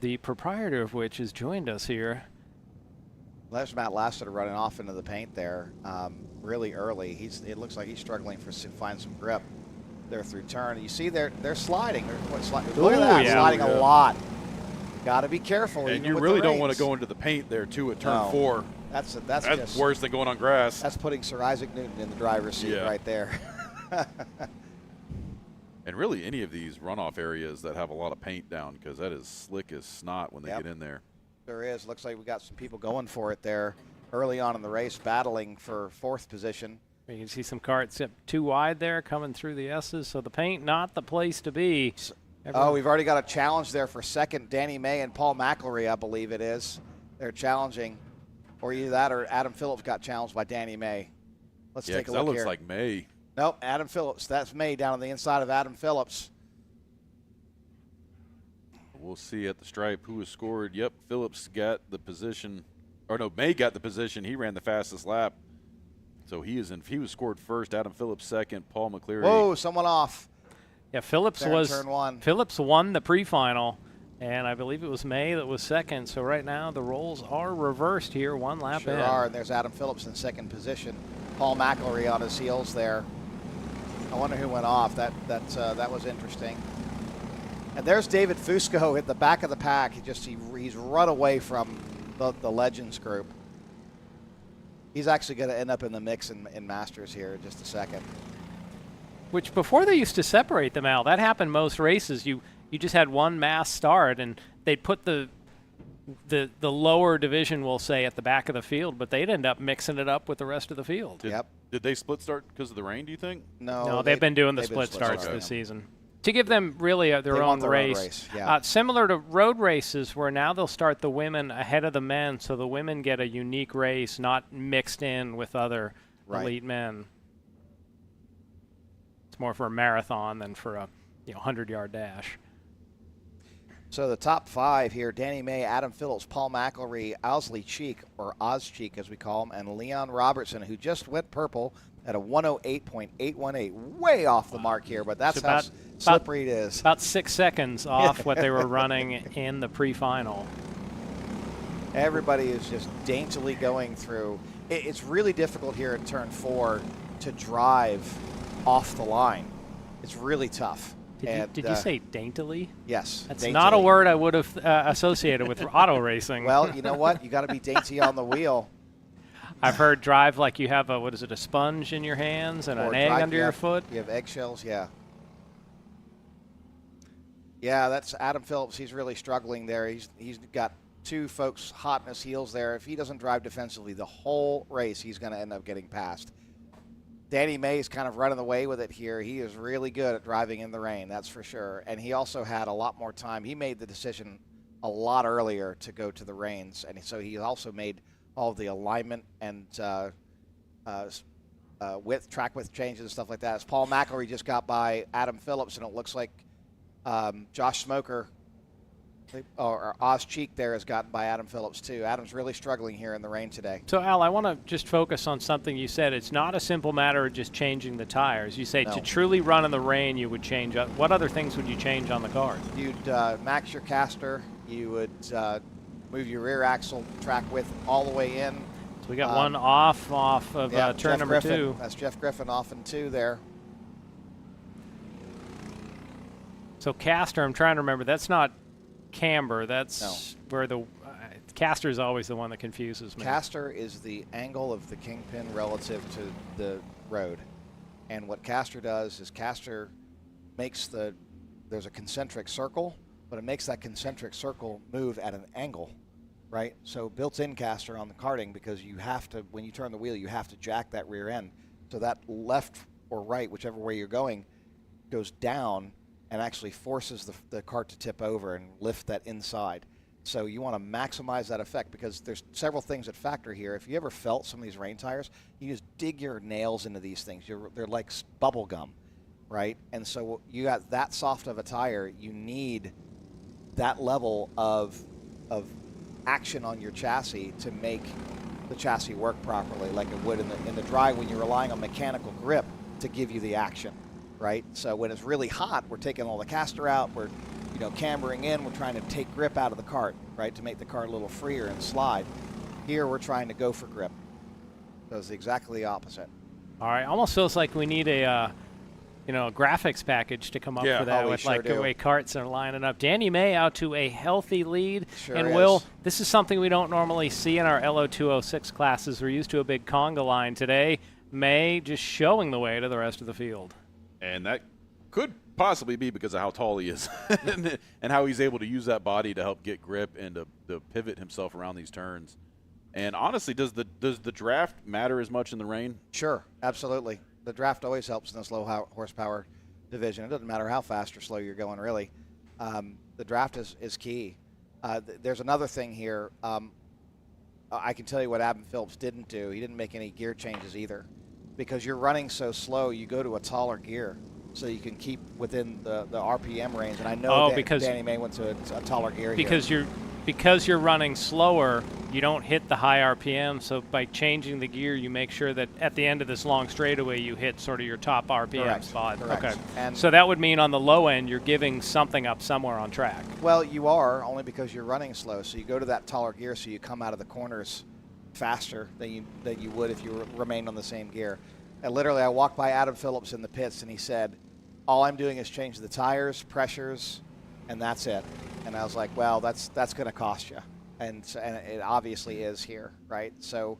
S2: the proprietor of which has joined us here.
S7: There's Matt Lassiter running off into the paint there really early. It looks like he's struggling to find some grip there through turn. You see they're sliding. Look at that, sliding a lot. Got to be careful.
S1: And you really don't want to go into the paint there, too, at turn 4.
S7: That's
S1: just worse than going on grass.
S7: That's putting Sir Isaac Newton in the driver's seat right there.
S1: And really any of these runoff areas that have a lot of paint down, because that is slick as snot when they get in there.
S7: There is. Looks like we got some people going for it there early on in the race, battling for 4th position.
S2: You can see some karts too wide there coming through the S's, so the paint not the place to be.
S7: We've already got a challenge there for second. Danny May and Paul McElry, I believe it is. They're challenging. Or either that or Adam Phillips got challenged by Danny May. Let's take a look
S1: that looks
S7: here.
S1: like May.
S7: Nope, Adam Phillips. That's May down on the inside of Adam Phillips.
S1: We'll see at the stripe who has scored. Yep, Phillips got the position. Or no, May got the position. He ran the fastest lap. So he was scored first. Adam Phillips second. Paul McCleary.
S7: Whoa, someone off.
S2: Yeah, Phillips
S7: turn 1.
S2: Phillips won the pre-final, and I believe it was May that was second. So right now the roles are reversed here, 1 lap in.
S7: Sure are, and there's Adam Phillips in second position. Paul McElry on his heels there. I wonder who went off. That was interesting. And there's David Fusco at the back of the pack. He's run away from the Legends group. He's actually going to end up in the mix in Masters here in just a second.
S2: Which before they used to separate them out. That happened most races. You just had one mass start, and they'd put the lower division, we'll say, at the back of the field, but they'd end up mixing it up with the rest of the field.
S1: Did they split start because of the rain, do you think?
S2: No, they've been doing the split starts this season. To give them really their own race.
S7: Yeah.
S2: Similar to road races, where now they'll start the women ahead of the men, so the women get a unique race, not mixed in with other elite men. It's more for a marathon than for a 100-yard dash.
S7: So the top 5 here: Danny May, Adam Phillips, Paul McElree, Owsley Cheek, or Oz Cheek as we call him, and Leon Robertson, who just went purple at a 108.818, way off the mark here, but that's how slippery it is.
S2: About 6 seconds off what they were running in the pre-final.
S7: Everybody is just daintily going through. It's really difficult here in turn 4 to drive off the line. It's really tough.
S2: Did you say daintily?
S7: Yes.
S2: That's
S7: daintily.
S2: not a word I would have associated with auto racing.
S7: Well, you know what? You got to be dainty on the wheel.
S2: I've heard drive like you have a sponge in your hands and an egg under your foot.
S7: You have eggshells, yeah. Yeah, that's Adam Phillips. He's really struggling there. He's got 2 folks hot in his heels there. If he doesn't drive defensively the whole race, he's going to end up getting passed. Danny May's kind of running away with it here. He is really good at driving in the rain, that's for sure. And he also had a lot more time. He made the decision a lot earlier to go to the reins, and so he also made all of the alignment and track width changes and stuff like that. As Paul McElree just got by Adam Phillips, and it looks like Josh Smoker or Oz Cheek there has gotten by Adam Phillips too. Adam's really struggling here in the rain today.
S2: So Al, I want to just focus on something you said. It's not a simple matter of just changing the tires. You say to truly run in the rain, you would change up. What other things would you change on the car?
S7: You'd max your caster. You would move your rear axle track width all the way in.
S2: So we got one off of turn number
S7: Griffin.
S2: 2.
S7: That's Jeff Griffin off in 2 there.
S2: So caster, I'm trying to remember. That's not camber. That's where the caster is always the one that confuses me.
S7: Caster is the angle of the kingpin relative to the road. And what caster does is caster makes there's a concentric circle, but it makes that concentric circle move at an angle, right? So built-in caster on the karting, because you have to, when you turn the wheel, you have to jack that rear end. So that left or right, whichever way you're going, goes down and actually forces the cart to tip over and lift that inside. So you want to maximize that effect, because there's several things that factor here. If you ever felt some of these rain tires, you just dig your nails into these things. They're like bubble gum, right? And so you got that soft of a tire, you need that level of action on your chassis to make the chassis work properly, like it would in the dry when you're relying on mechanical grip to give you the action. Right? So when it's really hot, we're taking all the caster out, we're cambering in, we're trying to take grip out of the cart, right, to make the cart a little freer and slide. Here we're trying to go for grip. So it's exactly the opposite.
S2: All right, almost feels like we need a graphics package to come up for that with the way carts are lining up. Danny May out to a healthy lead.
S7: Sure
S2: and
S7: is.
S2: Will, this is something we don't normally see in our LO206 classes. We're used to a big conga line today. May just showing the way to the rest of the field.
S1: And that could possibly be because of how tall he is and how he's able to use that body to help get grip and to pivot himself around these turns. And honestly, does the draft matter as much in the rain?
S7: Sure, absolutely. The draft always helps in this low horsepower division. It doesn't matter how fast or slow you're going, really. The draft is key. There's another thing here. I can tell you what Adam Phillips didn't do. He didn't make any gear changes either. Because you're running so slow, you go to a taller gear so you can keep within the RPM range. And I know Danny May went to a taller gear here.
S2: Because you're running slower, you don't hit the high RPM. So by changing the gear, you make sure that at the end of this long straightaway, you hit sort of your top RPM spot.
S7: Correct.
S2: Okay.
S7: And
S2: so that would mean on the low end, you're giving something up somewhere on track.
S7: Well, you are, only because you're running slow. So you go to that taller gear so you come out of the corners faster than you would if you remained on the same gear. And literally, I walked by Adam Phillips in the pits, and he said, all I'm doing is change the tires, pressures, and that's it. And I was like, well, that's going to cost you. and it obviously is here, right? So,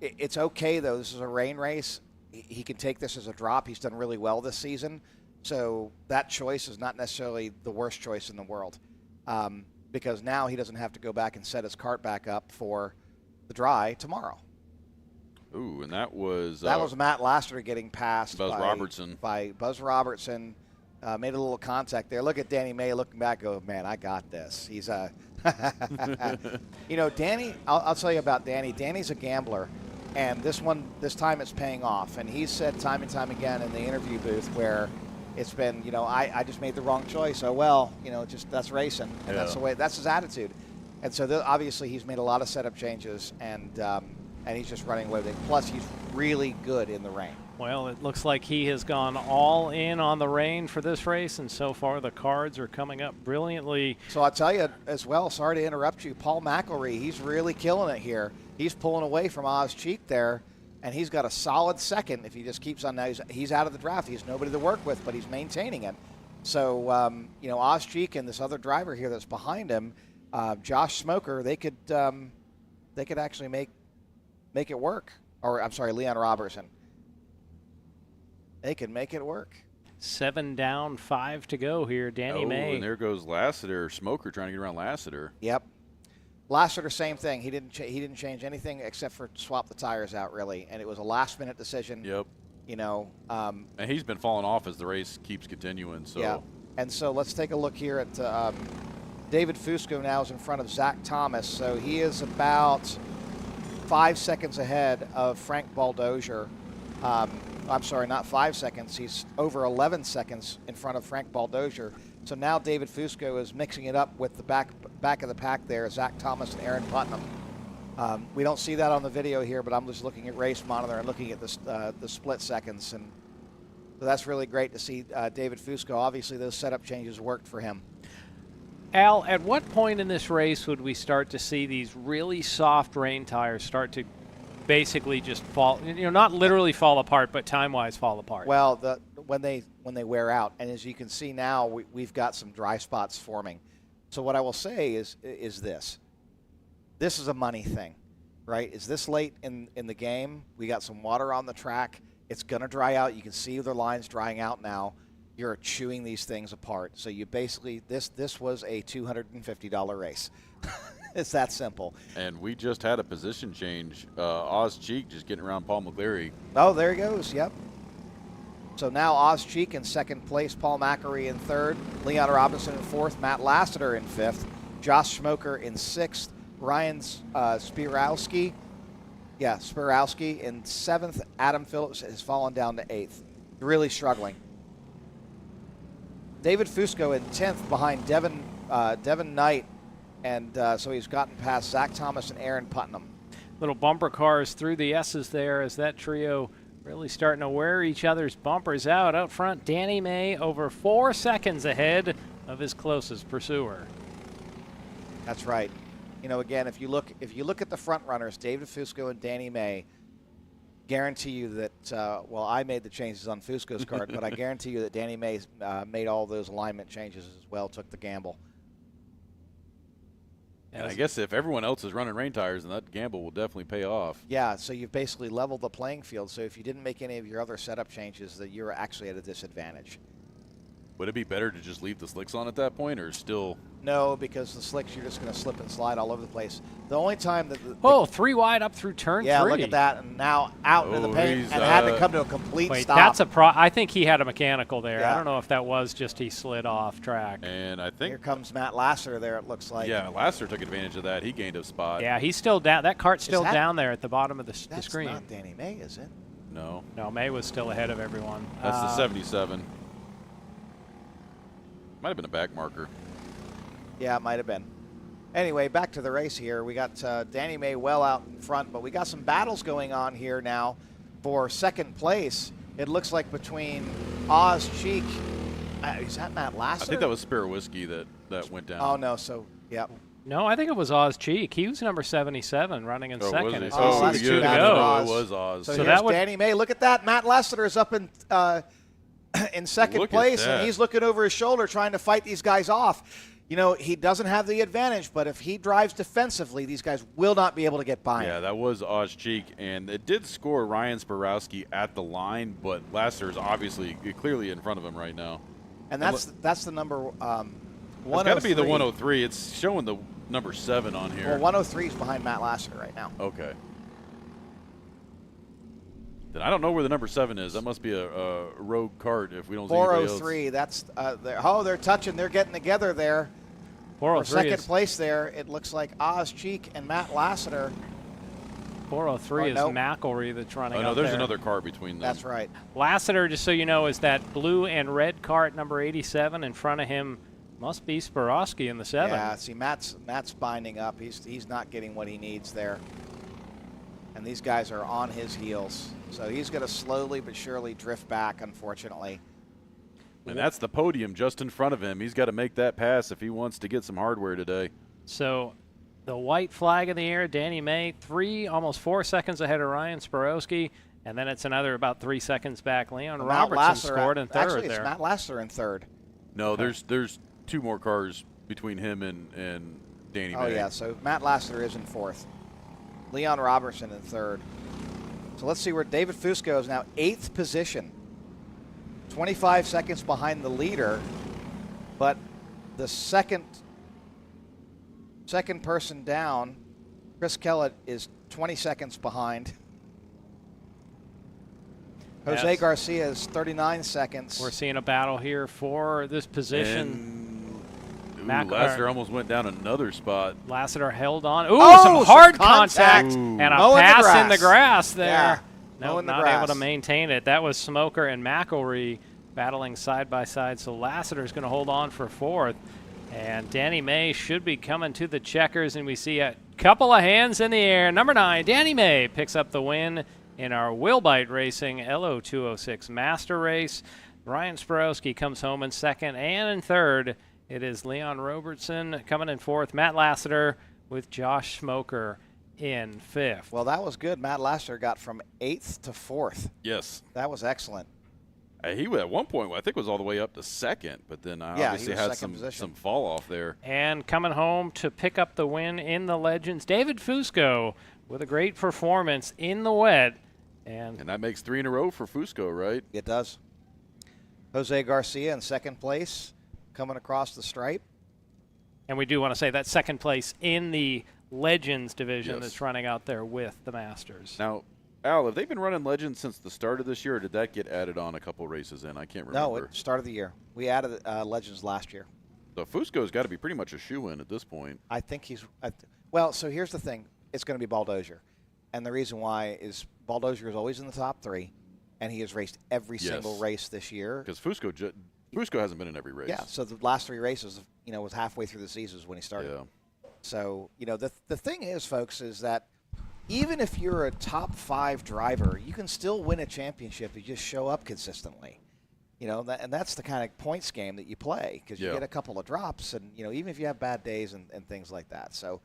S7: it's okay though. This is a rain race. He can take this as a drop. He's done really well this season, so that choice is not necessarily the worst choice in the world, because now he doesn't have to go back and set his kart back up for the dry tomorrow.
S1: Ooh, and that was
S7: Matt Lassiter getting passed
S1: by
S7: Buzz Robertson. Made a little contact there. Look at Danny May looking back. Go, man, I got this. He's Danny. I'll tell you about Danny. Danny's a gambler, and this time it's paying off. And he's said time and time again in the interview booth where it's been, I just made the wrong choice. Oh well, that's racing, and that's the way. That's his attitude. And so obviously he's made a lot of setup changes, and he's just running away with it. Plus, he's really good in the rain.
S2: Well, it looks like he has gone all in on the rain for this race, and so far the cards are coming up brilliantly.
S7: So I'll tell you as well, sorry to interrupt you, Paul McElree, he's really killing it here. He's pulling away from Oz Cheek there, and he's got a solid second if he just keeps on. Now he's out of the draft. He has nobody to work with, but he's maintaining it. So, Oz Cheek and this other driver here that's behind him, Josh Smoker, they could actually make it work. Or, I'm sorry, Leon Robertson. They can make it work.
S2: 7 down, 5 to go here. Danny May.
S1: And there goes Lassiter, Smoker trying to get around Lassiter.
S7: Yep. Lassiter, same thing. He didn't change anything except for swap the tires out, really. And it was a last-minute decision.
S1: Yep.
S7: And
S1: he's been falling off as the race keeps continuing. So.
S7: Yeah. And so let's take a look here at David Fusco now is in front of Zach Thomas. So he is about 5 seconds ahead of Frank Baldozier. I'm sorry, not 5 seconds. He's over 11 seconds in front of Frank Baldozier. So now David Fusco is mixing it up with the back of the pack there, Zach Thomas and Aaron Putnam. We don't see that on the video here, but I'm just looking at Race Monitor and looking at the split seconds. And so that's really great to see David Fusco. Obviously, those setup changes worked for him.
S2: Al, at what point in this race would we start to see these really soft rain tires start to basically just fall, not literally fall apart, but time-wise fall apart?
S7: Well, when they wear out, and as you can see now, we've got some dry spots forming. So what I will say is this is a money thing, right? Is this late in the game? We got some water on the track. It's going to dry out. You can see the lines drying out now. You're chewing these things apart. So you basically, this was a $250 race. It's that simple.
S1: And we just had a position change. Oz Cheek just getting around Paul McCleary.
S7: Oh, there he goes. Yep. So now Oz Cheek in second place, Paul McElree in third, Leon Robinson in fourth, Matt Lassiter in fifth, Josh Smoker in sixth, Ryan Spirowski in seventh. Adam Phillips has fallen down to eighth. Really struggling. David Fusco in 10th behind Devin Knight. And so he's gotten past Zach Thomas and Aaron Putnam.
S2: Little bumper cars through the S's there as that trio really starting to wear each other's bumpers out. Out front, Danny May over 4 seconds ahead of his closest pursuer.
S7: That's right. Again, if you look at the front runners, David Fusco and Danny May, guarantee you that, I made the changes on Fusco's card, but I guarantee you that Danny May made all those alignment changes as well, took the gamble.
S1: And I guess if everyone else is running rain tires, then that gamble will definitely pay off.
S7: Yeah, so you've basically leveled the playing field. So if you didn't make any of your other setup changes, that you're actually at a disadvantage.
S1: Would it be better to just leave the slicks on at that point, or still?
S7: No, because the slicks, you're just going to slip and slide all over the place. The only time that
S2: three wide up through turn 3.
S7: Yeah, look at that, and now out into the paint, and had to come to a complete stop.
S2: That's I think he had a mechanical there. Yeah. I don't know if that was just he slid off track.
S1: And I think
S7: here comes Matt Lassiter there. It looks like.
S1: Yeah, Lassiter took advantage of that. He gained a spot.
S2: Yeah, he's still down. That cart's still down there at the bottom of the screen.
S7: That's not Danny May, is it?
S1: No.
S2: No, May was still ahead of everyone.
S1: That's the 77. Might have been a back marker.
S7: Yeah, it might have been. Anyway, back to the race here. We got Danny May well out in front, but we got some battles going on here now for second place. It looks like between Oz Cheek. Is that Matt Lassiter?
S1: I think that was Spare Whiskey that went down.
S7: Oh, no. So, yeah.
S2: No, I think it was Oz Cheek. He was number 77 running in second.
S1: It
S2: was
S1: two to go. It was Oz.
S7: So that was Danny May. Look at that. Matt Lassiter is up in second place, and he's looking over his shoulder trying to fight these guys off. You know, he doesn't have the advantage, but if he drives defensively, these guys will not be able to get by him.
S1: Yeah, that was Oz-Cheek, and it did score Ryan Sporowski at the line, but Lasseter's obviously clearly in front of him right now.
S7: And that's the number 103.
S1: It's got to be the 103. It's showing the number 7 on here.
S7: Well, 103 is behind Matt Lasseter right now.
S1: Okay. Then I don't know where the number 7 is. That must be a rogue kart if we don't see anybody else.
S7: 403. That's they're touching. They're getting together there. For
S2: 403
S7: second place there, it looks like Oz-Cheek and Matt Lasseter.
S2: 403 is
S7: nope.
S2: McElry that's running.
S1: Oh, no,
S2: up
S1: there's
S2: there.
S1: another car between them.
S7: That's right.
S2: Lasseter, just so you know, is that blue and red cart number 87. In front of him must be Sporowski in the 7.
S7: Yeah, see, Matt's binding up. He's not getting what he needs there. And these guys are on his heels. So he's going to slowly but surely drift back, unfortunately.
S1: And that's the podium just in front of him. He's got to make that pass if he wants to get some hardware today.
S2: So the white flag in the air, Danny May, almost 4 seconds ahead of Ryan Sporowski, and then it's another about 3 seconds back. Leon Robertson scored in third
S7: actually,
S2: there.
S7: it's Matt Lasseter in third.
S1: No, there's 2 more cars between him and Danny May.
S7: Oh, yeah, so Matt Lasseter is in fourth. Leon Robertson in third. So let's see where David Fusco is now 8th position. 25 seconds behind the leader, but the second person down, Chris Kellett, is 20 seconds behind. Jose Garcia is 39 seconds.
S2: We're seeing a battle here for this position.
S1: Lasseter almost went down another spot.
S2: Lasseter held on. Some hard contact and a pass in the grass there.
S7: Yeah.
S2: No, not able to maintain it. That was Smoker and McElry battling side by side. So Lasseter's going to hold on for fourth. And Danny May should be coming to the checkers, and we see a couple of hands in the air. Number 9, Danny May picks up the win in our Wilbite Racing LO206 Master Race. Ryan Sporowski comes home in second, and in third, it is Leon Robertson coming in fourth. Matt Lasseter with Josh Smoker in fifth.
S7: Well, that was good. Matt Lasseter got from 8th to 4th.
S1: Yes.
S7: That was excellent.
S1: He at one point, I think, was all the way up to second, but then obviously had some fall off there.
S2: And coming home to pick up the win in the Legends, David Fusco with a great performance in the wet. And
S1: that makes 3 in a row for Fusco, right?
S7: It does. Jose Garcia in second place, coming across the stripe.
S2: And we do want to say that second place in the Legends division
S1: Yes.
S2: that's running out there with the Masters.
S1: Now, Al, have they been running Legends since the start of this year, or did that get added on a couple races in? I can't remember.
S7: No, it start of the year. We added Legends last year.
S1: So Fusco's got to be pretty much a shoe-in at this point.
S7: I think he's well, so here's the thing. It's going to be Baldozier. And the reason why is Baldozier is always in the top 3, and he has raced every single race this year.
S1: Because Fusco hasn't been in every race.
S7: Yeah, so the last 3 races, was halfway through the seasons when he started.
S1: Yeah.
S7: So, the thing is, folks, is that even if you're a top 5 driver, you can still win a championship if you just show up consistently. And that's the kind of points game that you play, because you get a couple of drops, and, even if you have bad days and things like that. So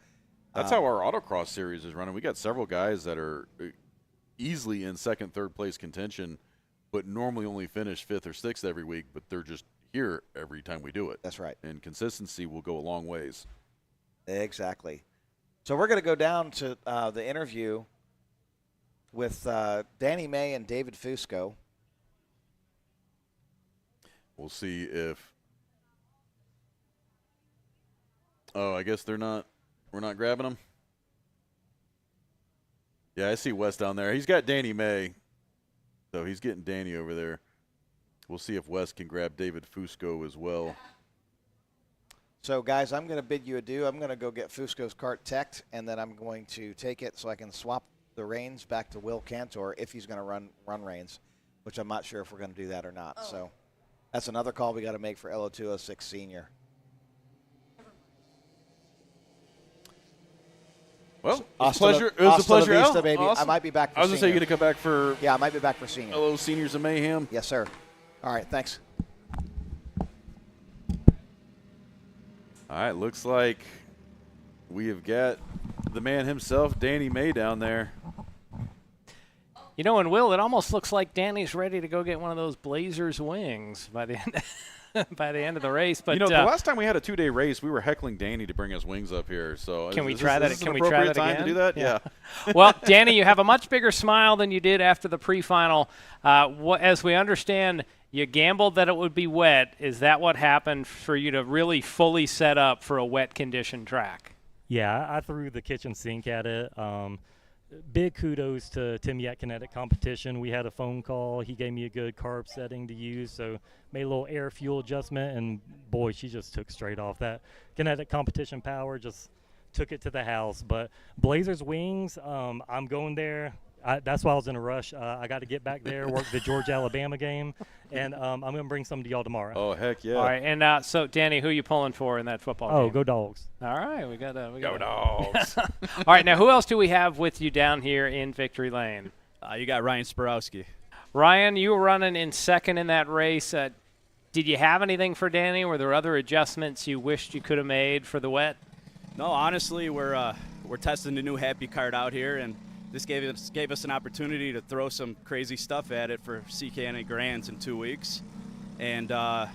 S1: that's how our autocross series is running. We got several guys that are easily in second, third place contention, but normally only finish 5th or 6th every week, but they're just here every time we do it.
S7: That's right.
S1: And consistency will go a long ways.
S7: Exactly. So we're going to go down to the interview with Danny May and David Fusco.
S1: We'll see if – I guess we're not grabbing them. Yeah, I see Wes down there. He's got Danny May, so he's getting Danny over there. We'll see if Wes can grab David Fusco as well.
S7: So, guys, I'm going to bid you adieu. I'm going to go get Fusco's kart teched, and then I'm going to take it so I can swap the reins back to Will Cantor if he's going to run reins, which I'm not sure if we're going to do that or not. So that's another call we got to make for LO206 Senior.
S1: Well, it was a pleasure,
S7: Vista,
S1: Al.
S7: baby.
S1: Awesome.
S7: I might be back for
S1: I was going to say
S7: Senior.
S1: you're going to come back for
S7: Yeah, I might be back for Senior.
S1: LO Seniors of Mayhem.
S7: Yes, sir. All right, thanks.
S1: All right, looks like we have got the man himself, Danny May, down there.
S2: You know, and Will, it almost looks like Danny's ready to go get one of those Blazers wings by the end by the end of the race. But
S1: the last time we had a 2-day race, we were heckling Danny to bring us wings up here. So
S2: can we
S1: is
S2: try
S1: this,
S2: that?
S1: Is this
S2: can
S1: an
S2: we try
S1: appropriate
S2: that
S1: time
S2: again?
S1: to do that? Yeah.
S2: Well, Danny, you have a much bigger smile than you did after the pre-final. As we understand, you gambled that it would be wet. Is that what happened for you to really fully set up for a wet condition track?
S9: Yeah, I threw the kitchen sink at it. Big kudos to Tim at Kinetic Competition. We had a phone call. He gave me a good carb setting to use, so made a little air fuel adjustment, and boy, she just took straight off. That Kinetic Competition power just took it to the house. But Blazers wings, I'm going there. That's why I was in a rush. I got to get back there, work the Georgia-Alabama game, and I'm going to bring some to y'all tomorrow.
S1: Oh, heck yeah.
S2: All right, and so, Danny, who are you pulling for in that football game?
S9: Oh, go Dogs.
S2: All right, we got
S1: Go Dogs.
S2: All right, now who else do we have with you down here in Victory Lane?
S15: You got Ryan Sporowski.
S2: Ryan, you were running in second in that race. Did you have anything for Danny? Were there other adjustments you wished you could have made for the wet?
S15: No, honestly, we're testing the new Happy Kart out here, and this gave us an opportunity to throw some crazy stuff at it for CKNA Grands in 2 weeks. And I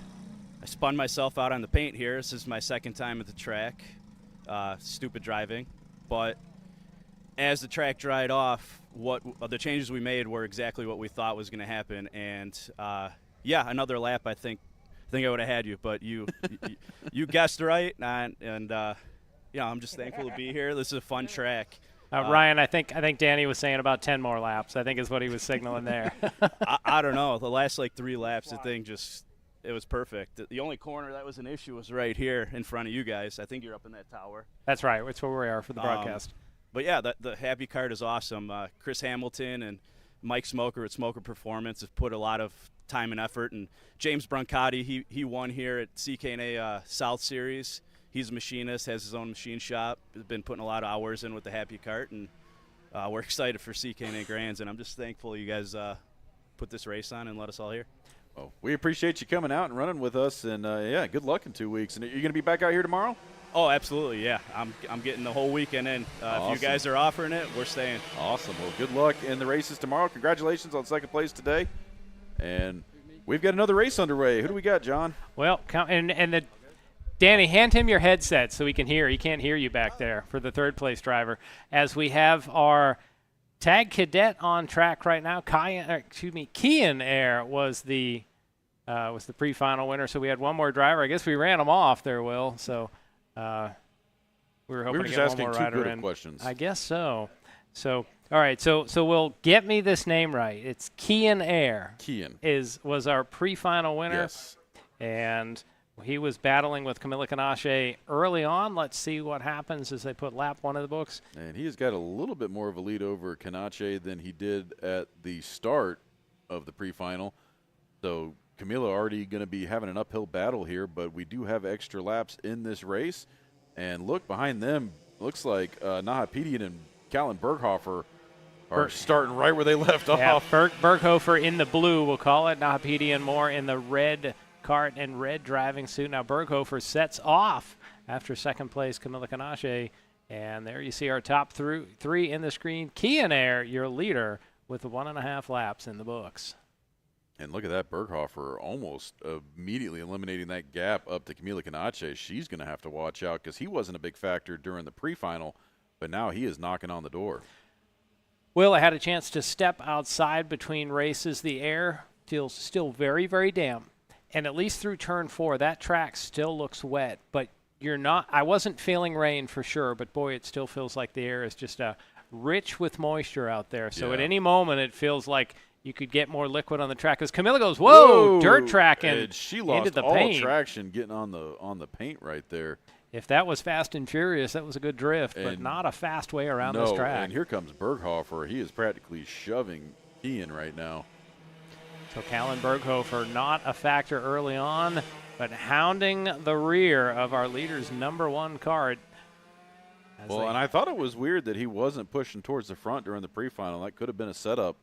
S15: spun myself out on the paint here. This is my second time at the track. Stupid driving. But as the track dried off, the changes we made were exactly what we thought was going to happen. And, yeah, another lap, I think I would have had you. But you guessed right. And I'm just thankful to be here. This is a fun track.
S2: Ryan, I think Danny was saying about 10 more laps, I think is what he was signaling there.
S15: I don't know. The last 3 laps, the thing it was perfect. The only corner that was an issue was right here in front of you guys. I think you're up in that tower.
S2: That's right. It's where we are for the broadcast.
S15: But, yeah, the Happy Kart is awesome. Chris Hamilton and Mike Smoker at Smoker Performance have put a lot of time and effort. And James Brancotti, he won here at CKNA South Series. He's a machinist, has his own machine shop, has been putting a lot of hours in with the Happy Kart, and we're excited for CKNA Grands, and I'm just thankful you guys put this race on and let us all here.
S1: Well, we appreciate you coming out and running with us, and, yeah, good luck in 2 weeks. And are you going to be back out here tomorrow?
S15: Oh, absolutely, yeah. I'm getting the whole weekend in.
S1: Awesome.
S15: If you guys are offering it, we're staying.
S1: Awesome. Well, good luck in the races tomorrow. Congratulations on second place today. And we've got another race underway. Who do we got, John?
S2: Well, Danny, hand him your headset so he can hear. He can't hear you back there for the third place driver. As we have our tag cadet on track right now. Kian Air was the pre-final winner. So we had one more driver. I guess we ran him off there, Will. So we were hoping to get one more rider in.
S1: Questions.
S2: I guess so. So all right. So Will, get me this name right. It's Kian Air.
S1: Kian
S2: was our pre-final winner.
S1: Yes.
S2: And he was battling with Camila Canache early on. Let's see what happens as they put lap 1 of the books.
S1: And he has got a little bit more of a lead over Canache than he did at the start of the pre-final. So Camila already going to be having an uphill battle here, but we do have extra laps in this race. And look, behind them, looks like Podium and Callan Berghofer are starting right where they left off.
S2: Berghofer in the blue, we'll call it. Podium more in the red kart and red driving suit. Now Berghofer sets off after second place Camila Canache. And there you see our top 3 in the screen. Kian Air, your leader, with 1.5 laps in the books.
S1: And look at that, Berghofer almost immediately eliminating that gap up to Camila Canache. She's going to have to watch out because he wasn't a big factor during the pre-final, but now he is knocking on the door.
S2: Will, I had a chance to step outside between races. The air feels still very, very damp. And at least through turn 4, that track still looks wet. But I wasn't feeling rain for sure, but boy, it still feels like the air is just rich with moisture out there. So at any moment, it feels like you could get more liquid on the track. As Camila goes, whoa, dirt track, and
S1: she lost
S2: into the
S1: all
S2: paint.
S1: traction getting on the paint right there.
S2: If that was Fast and Furious, that was a good drift, but not a fast way around this track.
S1: And here comes Berghofer. He is practically shoving Ian right now.
S2: So Callan Berghofer not a factor early on, but hounding the rear of our leader's #1 kart.
S1: Well, and I thought it was weird that he wasn't pushing towards the front during the pre-final. That could have been a setup.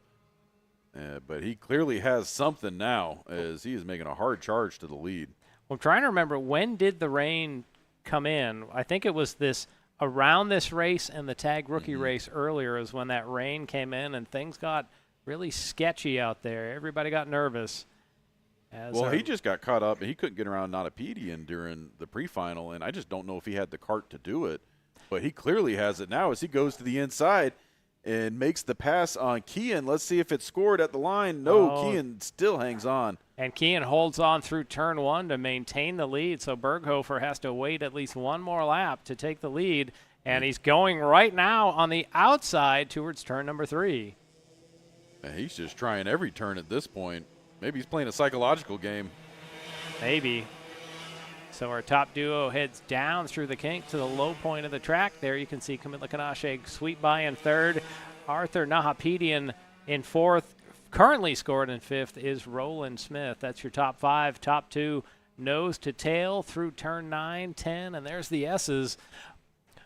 S1: But he clearly has something now as he is making a hard charge to the lead.
S2: Well, I'm trying to remember, when did the rain come in? I think it was around this race and the tag rookie race earlier is when that rain came in and things got really sketchy out there. Everybody got nervous.
S1: Well, he just got caught up. He couldn't get around Notapedian during the pre-final, and I just don't know if he had the kart to do it. But he clearly has it now as he goes to the inside and makes the pass on Kian. Let's see if it's scored at the line. No, Kian still hangs on.
S2: And Kian holds on through turn 1 to maintain the lead, so Berghofer has to wait at least one more lap to take the lead, and he's going right now on the outside towards turn number 3.
S1: And he's just trying every turn at this point. Maybe he's playing a psychological game.
S2: Maybe. So our top duo heads down through the kink to the low point of the track. There you can see Camila Kanache sweep by in 3rd. Arthur Nahapedian in 4th. Currently scored in 5th is Roland Smith. That's your top 5. Top 2, nose to tail through turn 9, 10, and there's the S's.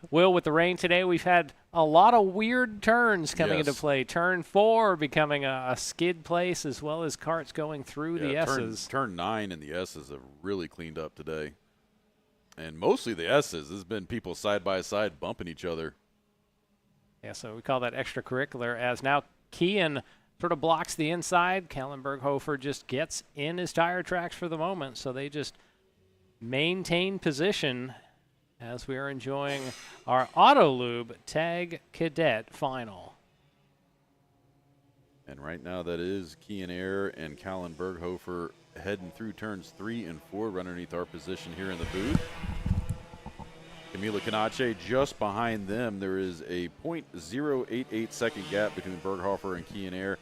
S2: Will, with the rain today, we've had a lot of weird turns coming into play. Turn 4 becoming a skid place, as well as karts going through the S's.
S1: Turn 9 and the S's have really cleaned up today. And mostly the S's. There's been people side by side bumping each other.
S2: Yeah, so we call that extracurricular, as now Kian sort of blocks the inside. Kellen Berghofer just gets in his tire tracks for the moment, so they just maintain position as we are enjoying our Autolube Tag Cadet final.
S1: And right now that is Kian Air and Callan Berghofer heading through turns 3 and 4 right underneath our position here in the booth. Camila Kanache just behind them. There is a .088 second gap between Berghofer and Kian Air,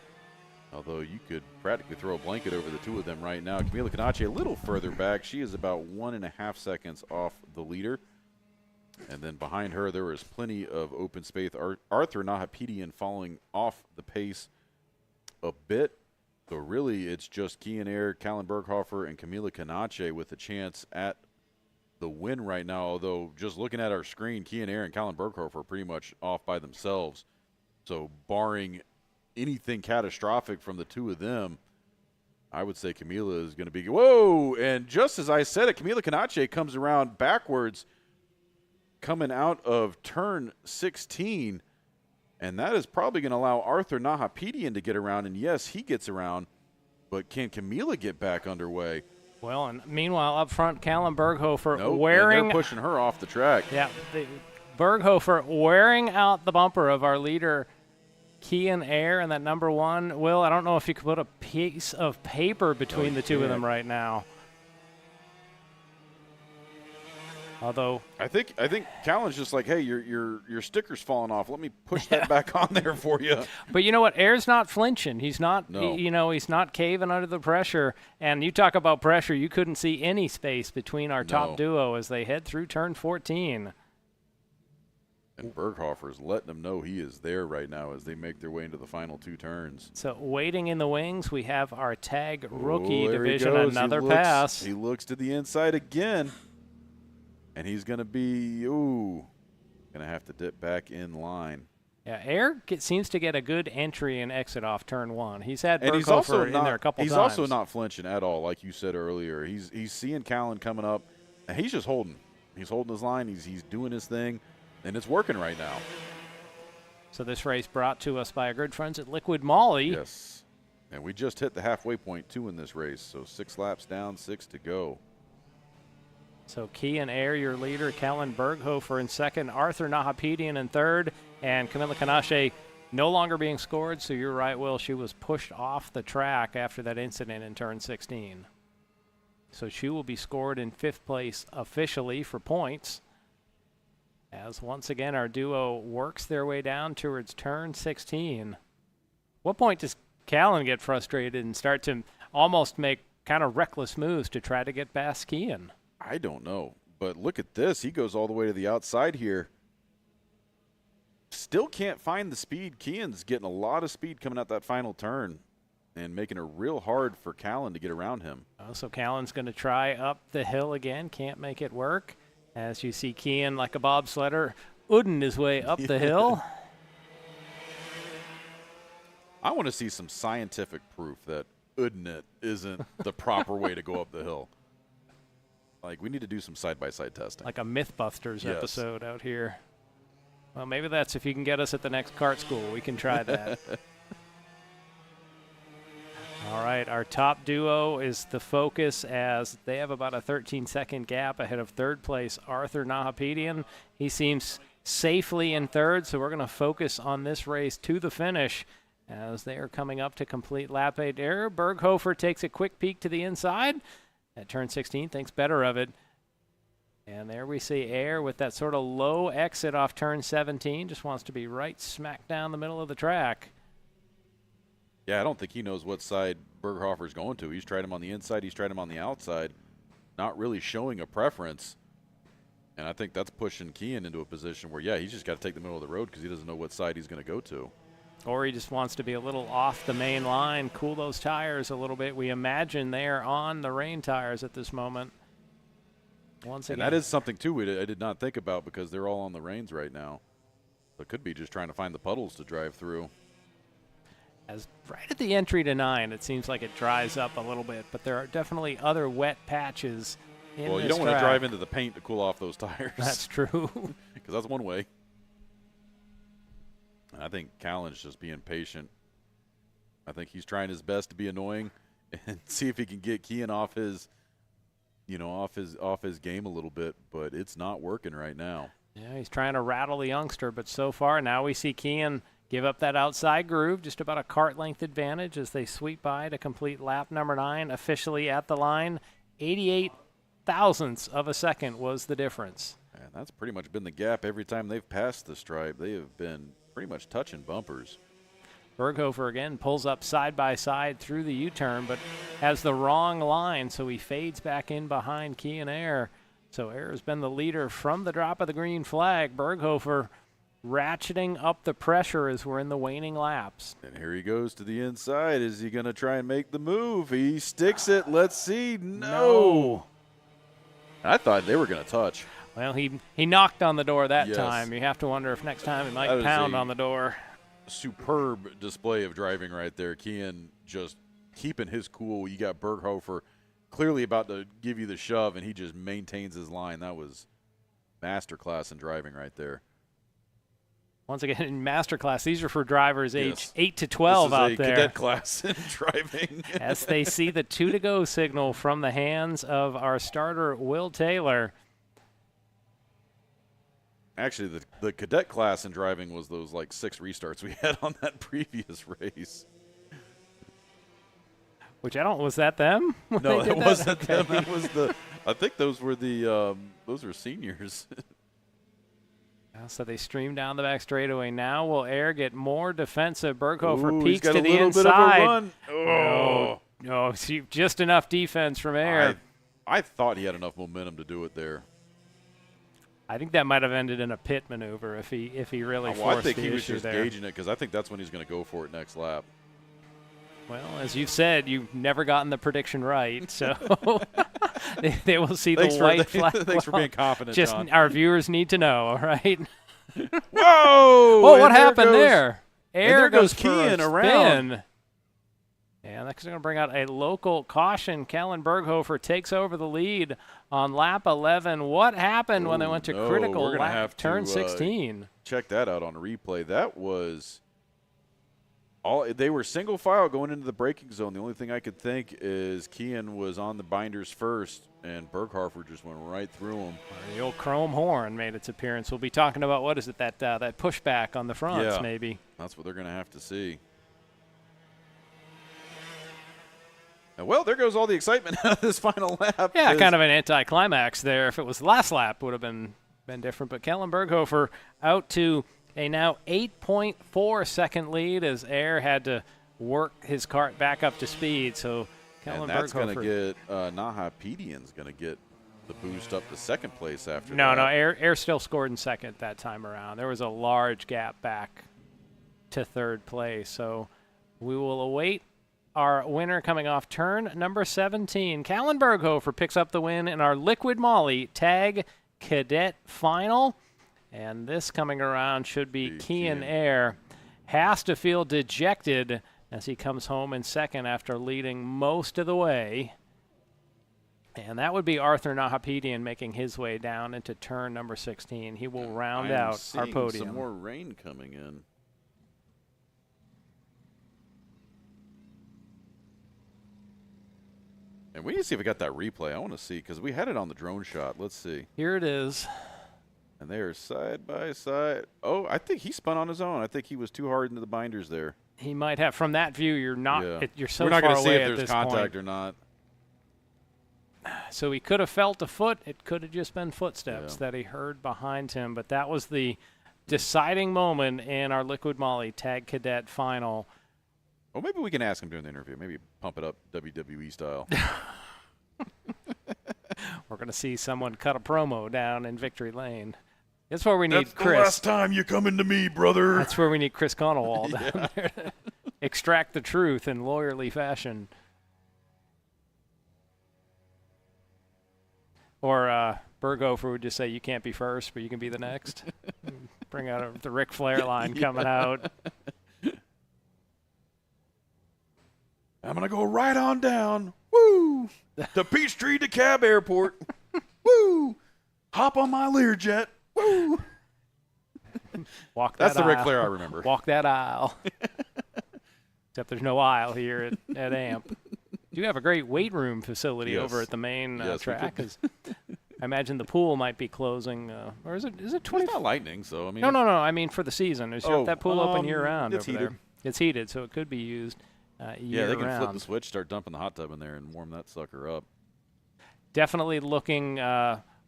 S1: although you could practically throw a blanket over the two of them right now. Camila Kanache a little further back. She is about 1.5 seconds off the leader. And then behind her, there is plenty of open space. Arthur Nahapedian falling off the pace a bit. So really, it's just Kian Air, Callan Berghofer, and Camila Kanache with a chance at the win right now. Although, just looking at our screen, Kian Air and Callan Berghofer are pretty much off by themselves. So barring anything catastrophic from the two of them, I would say Camila is going to be – whoa! And just as I said it, Camila Kanache comes around backwards coming out of turn 16, and that is probably going to allow Arthur Nahapedian to get around, and yes, he gets around, but can Camila get back underway?
S2: Well, and meanwhile, up front, Callan Berghofer
S1: wearing – they're pushing her off the track.
S2: Yeah, Berghofer wearing out the bumper of our leader, Kian Air, and that number 1. Will, I don't know if you could put a piece of paper between the two of them right now. Although
S1: I think Callan's just like, hey, your sticker's falling off. Let me push that back on there for you.
S2: But you know what? Air's not flinching. He's not.
S1: No.
S2: He's not caving under the pressure. And you talk about pressure. You couldn't see any space between our top duo as they head through turn 14.
S1: And Berghofer's letting them know he is there right now as they make their way into the final 2 turns.
S2: So waiting in the wings, we have our tag rookie
S1: there he
S2: division.
S1: goes.
S2: Another pass.
S1: He looks to the inside again. And he's going to be, going to have to dip back in line.
S2: Yeah, Air seems to get a good entry and exit off turn 1. He's had
S1: and
S2: Berghofer in there a couple times.
S1: He's also not flinching at all, like you said earlier. He's seeing Callan coming up, and he's just holding. He's holding his line. He's doing his thing, and it's working right now.
S2: So this race brought to us by our good friends at Liquid Molly.
S1: Yes, and we just hit the halfway point, too, in this race. So 6 laps down, 6 to go.
S2: So Kian Air, your leader, Callan Berghofer in 2nd, Arthur Nahapedian in 3rd, and Camila Kanache no longer being scored. So you're right, Will. She was pushed off the track after that incident in turn 16. So she will be scored in 5th place officially for points, as once again our duo works their way down towards turn 16. What point does Callan get frustrated and start to almost make kind of reckless moves to try to get past Kian?
S1: I don't know, but look at this. He goes all the way to the outside here. Still can't find the speed. Kian's getting a lot of speed coming out that final turn and making it real hard for Callan to get around him.
S2: So Callan's going to try up the hill again. Can't make it work. As you see Kian, like a bobsledder, ooding his way up the hill.
S1: I want to see some scientific proof that ooding it isn't the proper way to go up the hill. Like, we need to do some side-by-side testing.
S2: Like a Mythbusters episode out here. Well, maybe that's if you can get us at the next kart school. We can try that. All right, our top duo is the focus as they have about a 13-second gap ahead of third place Arthur Nahapedian. He seems safely in third, so we're going to focus on this race to the finish as they are coming up to complete lap 8 there. Berghofer takes a quick peek to the inside at turn 16, thinks better of it. And there we see Air with that sort of low exit off turn 17, just wants to be right smack down the middle of the track.
S1: Yeah, I don't think he knows what side Berghofer's going to. He's tried him on the inside. He's tried him on the outside. Not really showing a preference. And I think that's pushing Kean into a position where, yeah, he's just got to take the middle of the road because he doesn't know what side he's going to go to.
S2: Or he just wants to be a little off the main line, cool those tires a little bit. We imagine they're on the rain tires at this moment. Once again.
S1: And that is something, too, I did not think about because they're all on the rains right now. So it could be just trying to find the puddles to drive through.
S2: As right at the entry to 9, it seems like it dries up a little bit, but there are definitely other wet patches in this
S1: Well, you don't want to
S2: track.
S1: drive into the paint to cool off those tires.
S2: That's true.
S1: Because that's one way. And I think Callan's just being patient. I think he's trying his best to be annoying and see if he can get Kean off his, off his game a little bit, but it's not working right now.
S2: Yeah, he's trying to rattle the youngster, but so far now we see Kean give up that outside groove, just about a kart length advantage as they sweep by to complete lap number 9, officially at the line. 88 thousandths of a second was the difference.
S1: And that's pretty much been the gap every time they've passed the stripe. They have been pretty much touching bumpers.
S2: Berghofer again pulls up side by side through the U-turn, but has the wrong line, so he fades back in behind Kean Air. So Air has been the leader from the drop of the green flag. Berghofer ratcheting up the pressure as we're in the waning laps.
S1: And here he goes to the inside. Is he going to try and make the move? He sticks it. Let's see. No. I thought they were going to touch.
S2: Well, he knocked on the door that
S1: Yes.
S2: time. You have to wonder if next time he might
S1: That is
S2: pound
S1: a
S2: on the door.
S1: Superb display of driving right there. Kean just keeping his cool. You got Berghofer clearly about to give you the shove, and he just maintains his line. That was masterclass in driving right there.
S2: Once again, in Masterclass, these are for drivers age
S1: Yes.
S2: 8 to 12 out
S1: This is
S2: there.
S1: a cadet class in driving.
S2: As they see the 2 to go signal from the hands of our starter, Will Taylor.
S1: Actually, the cadet class in driving was those like 6 restarts we had on that previous race.
S2: Which was that them? when
S1: No,
S2: they
S1: that
S2: did
S1: wasn't them.
S2: Okay.
S1: That was I think those were those were seniors.
S2: So they stream down the back straightaway. Now will Air get more defensive? Berghofer
S1: Ooh,
S2: peeks
S1: he's got
S2: to
S1: a
S2: the
S1: little
S2: inside.
S1: bit of a run. Oh.
S2: No, see, just enough defense from Air.
S1: I thought he had enough momentum to do it there.
S2: I think that might have ended in a pit maneuver if he really forced
S1: I think
S2: the
S1: he was
S2: issue
S1: just
S2: there.
S1: gauging it because I think that's when he's going to go for it next lap.
S2: Well, as you've said, you've never gotten the prediction right, so they will see
S1: Thanks
S2: the
S1: for-
S2: white flag.
S1: thanks for being confident,
S2: Just
S1: John.
S2: our viewers need to know, all right?
S1: Whoa!
S2: Oh, what
S1: And there
S2: happened
S1: goes-
S2: there?
S1: and
S2: Air
S1: there goes
S2: for a
S1: Kean around.
S2: spin. And that's going to bring out a local caution. Kellen Berghofer takes over the lead on lap 11. What happened when they went to
S1: No,
S2: critical
S1: we're gonna
S2: lap
S1: have
S2: turn
S1: to,
S2: 16?
S1: Check that out on replay. That was they were single file going into the braking zone. The only thing I could think is Kean was on the binders first, and Berghofer just went right through him.
S2: The old chrome horn made its appearance. We'll be talking about, what is it, that pushback on the fronts,
S1: Yeah,
S2: maybe.
S1: that's what they're going to have to see. And well, there goes all the excitement out of this final lap.
S2: Yeah, kind of an anticlimax there. If it was the last lap, would have been different. But Kellen Berghofer out to a now 8.4 second lead as Air had to work his kart back up to speed. So Kellen
S1: And that's going
S2: Berghofer.
S1: to get Nahapedian's going to get the boost up to second place after
S2: No,
S1: that.
S2: Air still scored in second that time around. There was a large gap back to third place. So we will await our winner coming off turn number 17. Kellen Berghofer picks up the win in our Liquid Molly Tag Cadet Final. And this coming around should be Kean Air. Has to feel dejected as he comes home in second after leading most of the way. And that would be Arthur Nahapedian making his way down into turn number 16. He will round out our
S1: seeing
S2: podium.
S1: Some more rain coming in. And we need to see if we got that replay. I want to see because we had it on the drone shot. Let's see.
S2: Here it is.
S1: And they are side by side. Oh, I think he spun on his own. I think he was too hard into the binders there.
S2: He might have. From that view, you're not.
S1: Yeah.
S2: You're so
S1: We're not
S2: far
S1: gonna see
S2: away
S1: if
S2: at
S1: there's
S2: this
S1: contact
S2: point.
S1: or not.
S2: So he could have felt a foot. It could have just been footsteps
S1: Yeah.
S2: that he heard behind him. But that was the deciding moment in our Liquid Moly Tag Cadet final.
S1: Well, maybe we can ask him during the interview. Maybe pump it up WWE style.
S2: We're going to see someone cut a promo down in Victory Lane. That's where we need
S1: That's
S2: Chris.
S1: the last time you come into me, brother.
S2: That's where we need Chris Conowall
S1: Yeah.
S2: down there to extract the truth in lawyerly fashion. Or Berghofer would just say, you can't be first, but you can be the next. Bring out the Ric Flair line coming out.
S1: I'm going to go right on down. Woo! To Peachtree DeKalb Airport. Woo! Hop on my Learjet. Woo!
S2: Walk
S1: That's
S2: that
S1: the Ric
S2: aisle.
S1: Flair I remember.
S2: Walk that aisle. Except there's no aisle here at AMP. You have a great weight room facility
S1: Yes.
S2: over at the main
S1: Yes, we
S2: track.
S1: do.
S2: 'Cause I imagine the pool might be closing. Or is it 20?
S1: It's not lightning, so I mean.
S2: No. I mean for the season. Is that pool open year round
S1: it's
S2: over
S1: heated.
S2: there? It's heated, so it could be used year
S1: Yeah, they can
S2: round.
S1: flip the switch, start dumping the hot tub in there, and warm that sucker up.
S2: Definitely looking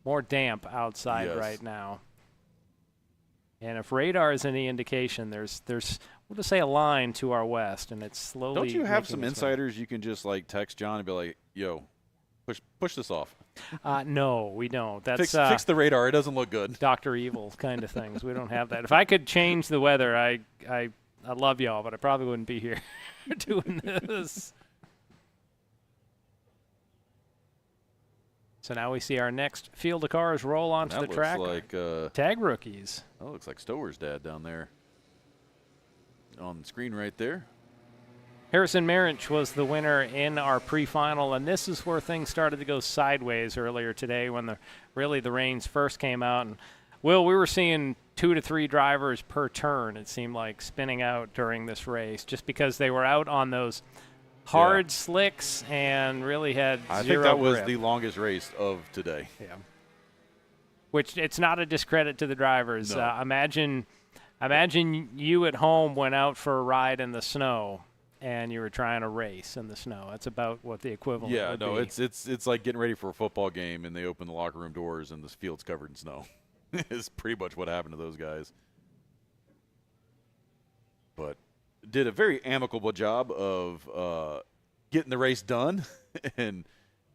S2: more damp outside
S1: Yes.
S2: right now. And if radar is any indication, there's we'll just say a line to our west, and it's slowly.
S1: Don't you have
S2: making
S1: some
S2: its way.
S1: insiders you can just like text John and be like, "Yo, push this off.
S2: No, we don't. That's
S1: Fix the radar. It doesn't look good."
S2: Dr. Evil kind of things. We don't have that. If I could change the weather, I love y'all, but I probably wouldn't be here doing this. So now we see our next field of cars roll onto
S1: That
S2: the track.
S1: looks like
S2: Tag rookies.
S1: That looks like Stower's dad down there on the screen right there.
S2: Harrison Marich was the winner in our pre-final, and this is where things started to go sideways earlier today when the rains first came out. And Will, we were seeing 2 to 3 drivers per turn, it seemed like, spinning out during this race, just because they were out on those hard slicks and really had
S1: I
S2: zero
S1: think that was
S2: grip.
S1: the longest race of today.
S2: Yeah. Which it's not a discredit to the drivers.
S1: No.
S2: Imagine you at home went out for a ride in the snow and you were trying to race in the snow. That's about what the equivalent
S1: Yeah,
S2: would
S1: no,
S2: be.
S1: it's like getting ready for a football game and they open the locker room doors and the field's covered in snow. It's pretty much what happened to those guys. But did a very amicable job of getting the race done and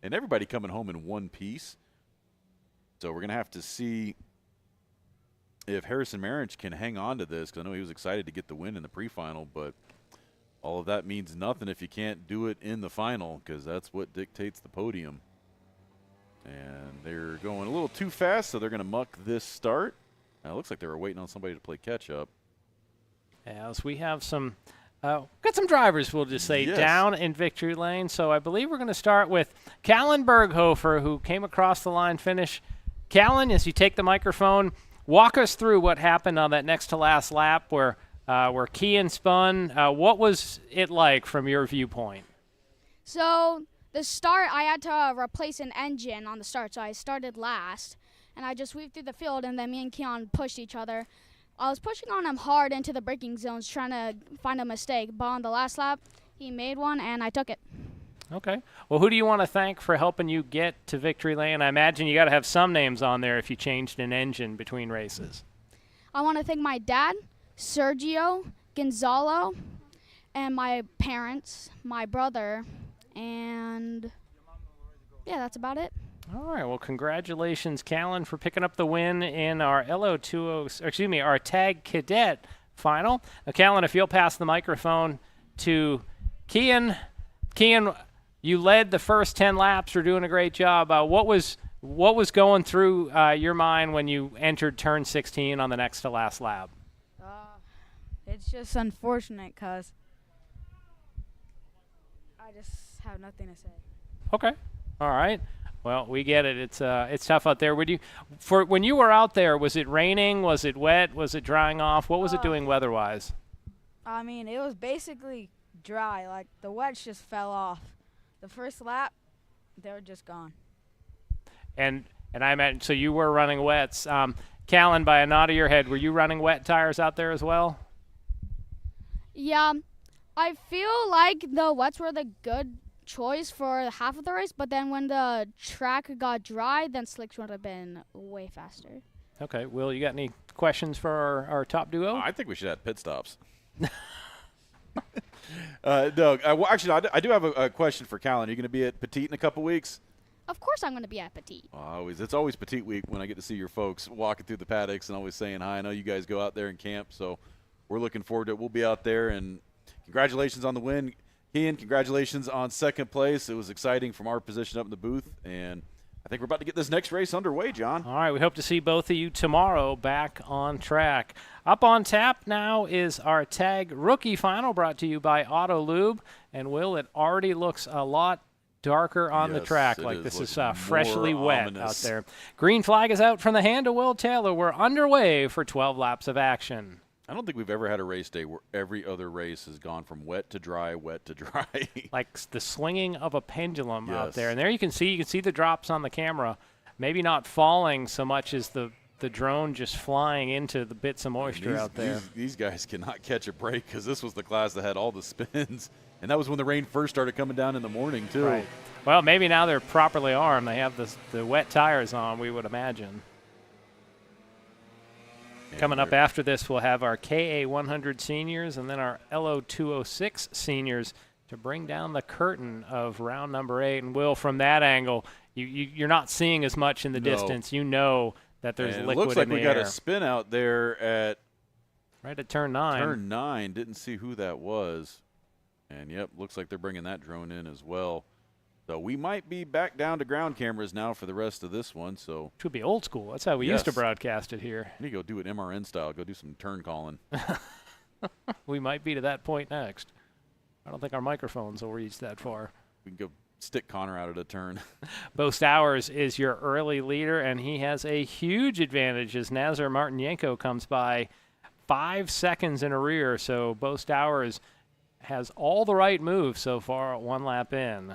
S1: everybody coming home in one piece. So we're going to have to see if Harrison Marich can hang on to this, because I know he was excited to get the win in the pre-final, but all of that means nothing if you can't do it in the final, because that's what dictates the podium. And they're going a little too fast, so they're going to muck this start. It looks like they were waiting on somebody to play catch-up.
S2: As we have some got some drivers, we'll just say,
S1: Yes.
S2: down in victory lane. So I believe we're going to start with Callan Berghofer, who came across the line finish. Callan, as you take the microphone, walk us through what happened on that next to last lap where Kian spun. What was it like from your viewpoint?
S16: So the start, I had to replace an engine on the start, so I started last. And I just weaved through the field, and then me and Keon pushed each other. I was pushing on him hard into the braking zones, trying to find a mistake. But on the last lap, he made one, and I took it.
S2: Okay. Well, who do you want to thank for helping you get to victory lane? I imagine you got to have some names on there if you changed an engine between races.
S16: I want to thank my dad, Sergio, Gonzalo, and my parents, my brother, and yeah, that's about it.
S2: All right. Well, congratulations, Callan, for picking up the win in our our Tag Cadet final. Now, Callan, if you'll pass the microphone to Kian. Kian, you led the first 10 laps. You're doing a great job. What was going through your mind when you entered turn 16 on the next to last lap?
S11: It's just unfortunate because I just have nothing to say.
S2: Okay. All right. Well, we get it. It's tough out there. When you were out there, was it raining? Was it wet? Was it drying off? What was it doing weather-wise?
S11: I mean, it was basically dry. Like, the wet just fell off. The first lap, they're just gone.
S2: And I imagine, so you were running wets. Callan, by a nod of your head, were you running wet tires out there as well?
S16: Yeah, I feel like the wets were the good choice for half of the race, but then when the track got dry, then slicks would have been way faster.
S2: Okay, Will, you got any questions for our top duo?
S1: I think we should have pit stops. Doug, well, actually, I do have a question for Callan. Are you going to be at Petite in a couple weeks?
S16: Of course I'm going to be at Petite.
S1: It's always Petite week when I get to see your folks walking through the paddocks and always saying hi. I know you guys go out there and camp, so we're looking forward to it. We'll be out there, and congratulations on the win. Ian, congratulations on second place. It was exciting from our position up in the booth, and I think we're about to get this next race underway, John.
S2: All right, we hope to see both of you tomorrow back on track. Up on tap now is our tag rookie final, brought to you by Auto Lube. And Will, it already looks a lot darker on the track, like this is freshly wet
S1: ominous
S2: out there. Green flag is out from the hand of Will Taylor. We're underway for 12 laps of action.
S1: I don't think we've ever had a race day where every other race has gone from wet to dry, wet to dry.
S2: Like the swinging of a pendulum out
S1: Yes.
S2: there. And there you can see the drops on the camera. Maybe not falling so much as the drone just flying into the bits of moisture out there.
S1: These guys cannot catch a break because this was the class that had all the spins. And that was when the rain first started coming down in the morning, too.
S2: Right. Well, maybe now they're properly armed. They have the wet tires on, we would imagine. Coming up after this, we'll have our KA100 seniors and then our LO206 seniors to bring down the curtain of round number 8. And, Will, from that angle, you're not seeing as much in the distance. You know that there's liquid in the air.
S1: It looks like we got a spin out there at
S2: right at turn 9.
S1: Turn 9. Didn't see who that was. And, yep, looks like they're bringing that drone in as well. So we might be back down to ground cameras now for the rest of this one. So
S2: should be old school. That's how we used to broadcast it here.
S1: We need to go do it MRN style. Go do some turn calling.
S2: We might be to that point next. I don't think our microphones will reach that far.
S1: We can go stick Connor out at a turn.
S2: Bo Stowers is your early leader, and he has a huge advantage as Nazar Martinenko comes by 5 seconds in a rear. So Bo Stowers has all the right moves so far, 1 lap in.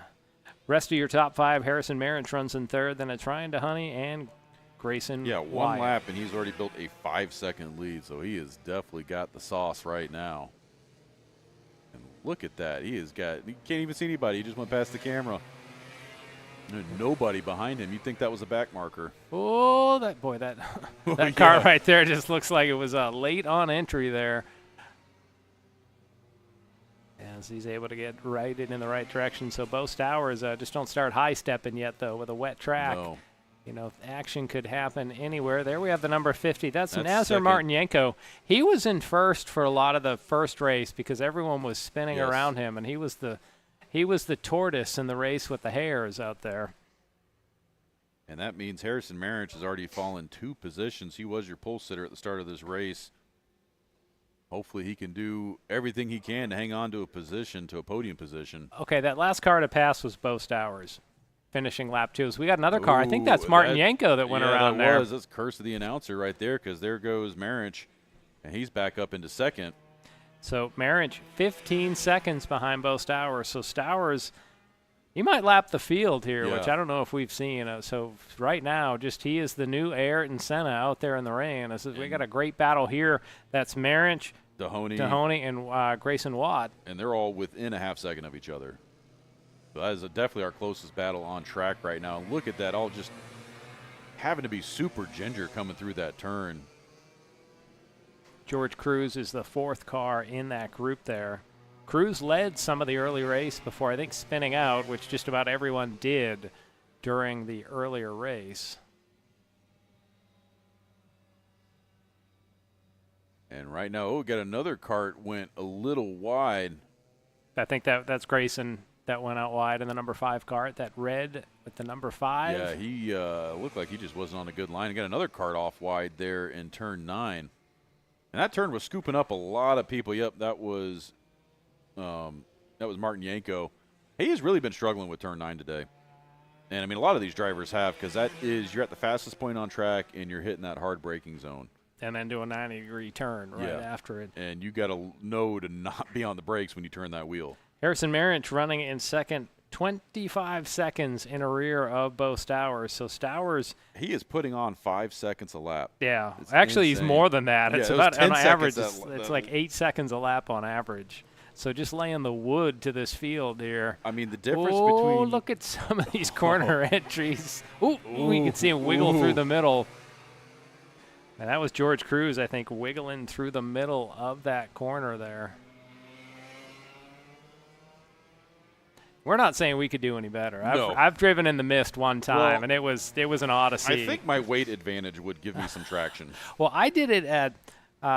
S2: Rest of your top 5, Harrison Marich runs in third, then it's Ryan DeHoney and Grayson
S1: Yeah, 1
S2: Wyatt.
S1: lap, and he's already built a 5-second lead, so he has definitely got the sauce right now. And look at that. He can't even see anybody. He just went past the camera. There's nobody behind him. You'd think that was a back marker.
S2: Oh, that car right there just looks like it was late on entry there. As he's able to get righted in the right direction. So Bo Stowers just don't start high stepping yet, though, with a wet track.
S1: No.
S2: You know, action could happen anywhere. There we have the number 50. That's Nazar
S1: second.
S2: Martinenko. He was in first for a lot of the first race because everyone was spinning around him, and he was the tortoise in the race with the hares out there.
S1: And that means Harrison Marich has already fallen 2 positions. He was your pole sitter at the start of this race. Hopefully he can do everything he can to hang on to a position, to a podium position.
S2: Okay, that last car to pass was Bo Stowers, finishing lap 2. So we got another car. I think that's Martinenko that went around there.
S1: That's curse of the announcer right there, because there goes Marich, and he's back up into second.
S2: So Marich 15 seconds behind Bo Stowers. So Stowers, he might lap the field here, which I don't know if we've seen. So right now, he is the new Ayrton Senna out there in the rain. We got a great battle here. That's Marich, DeHoney, and Grayson Watt.
S1: And they're all within a half second of each other. So that is definitely our closest battle on track right now. Look at that, all just having to be super ginger coming through that turn.
S2: George Cruz is the 4th car in that group there. Cruz led some of the early race before, I think, spinning out, which just about everyone did during the earlier race.
S1: And right now, we got another kart went a little wide.
S2: I think that's Grayson that went out wide in the number 5 kart, that red with the number 5.
S1: Yeah, he looked like he just wasn't on a good line. He got another kart off wide there in turn 9. And that turn was scooping up a lot of people. Yep, that was Martin Yanko. He has really been struggling with turn 9 today. And, I mean, a lot of these drivers have, because you're at the fastest point on track and you're hitting that hard braking zone.
S2: And then do a 90-degree turn after it.
S1: And you got to know to not be on the brakes when you turn that wheel.
S2: Harrison Marich running in second 25 seconds in a rear of Bo Stowers. So Stowers,
S1: he is putting on 5 seconds a lap.
S2: Yeah,
S1: It's
S2: actually
S1: insane.
S2: he's more than that.
S1: Yeah,
S2: It's
S1: it was
S2: about
S1: 10
S2: on average.
S1: seconds
S2: It's like 8 seconds a lap on average. So just laying the wood to this field here.
S1: I mean, the difference
S2: Oh,
S1: between
S2: look at some of these corner entries. Ooh, we can see him wiggle through the middle. And that was George Cruz, I think, wiggling through the middle of that corner there. We're not saying we could do any better.
S1: No.
S2: I've driven in the mist one time,
S1: Well,
S2: and it was an odyssey.
S1: I think my weight advantage would give me some traction.
S2: Well, I did it at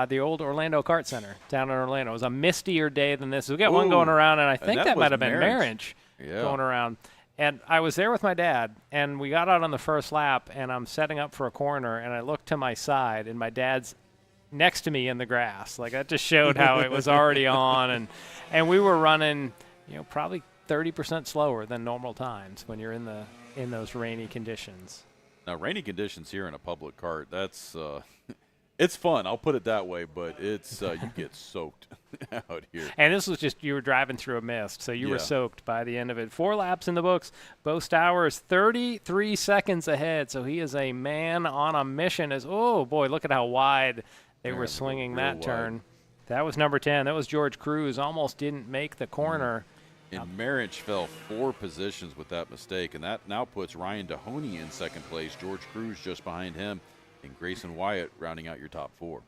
S2: the old Orlando Kart Center down in Orlando. It was a mistier day than this. We got one going around, and I think that might have been Marriage going around. And I was there with my dad, and we got out on the first lap, and I'm setting up for a corner, and I look to my side, and my dad's next to me in the grass. Like, that just showed how it was already on. And we were running, probably 30% slower than normal times when you're in those rainy conditions.
S1: Now, rainy conditions here in a public cart, that's it's fun. I'll put it that way, but it's you get soaked out here.
S2: And this was just, you were driving through a mist, so you were soaked by the end of it. 4 laps in the books. Bo Stowers 33 seconds ahead, so he is a man on a mission. Oh, boy, look at how wide they were swinging that turn. That was number 10. That was George Cruz. Almost didn't make the corner.
S1: And Marriage fell 4 positions with that mistake, and that now puts Ryan Dehoney in second place. George Cruz just behind him, and Grayson Wyatt rounding out your top 4.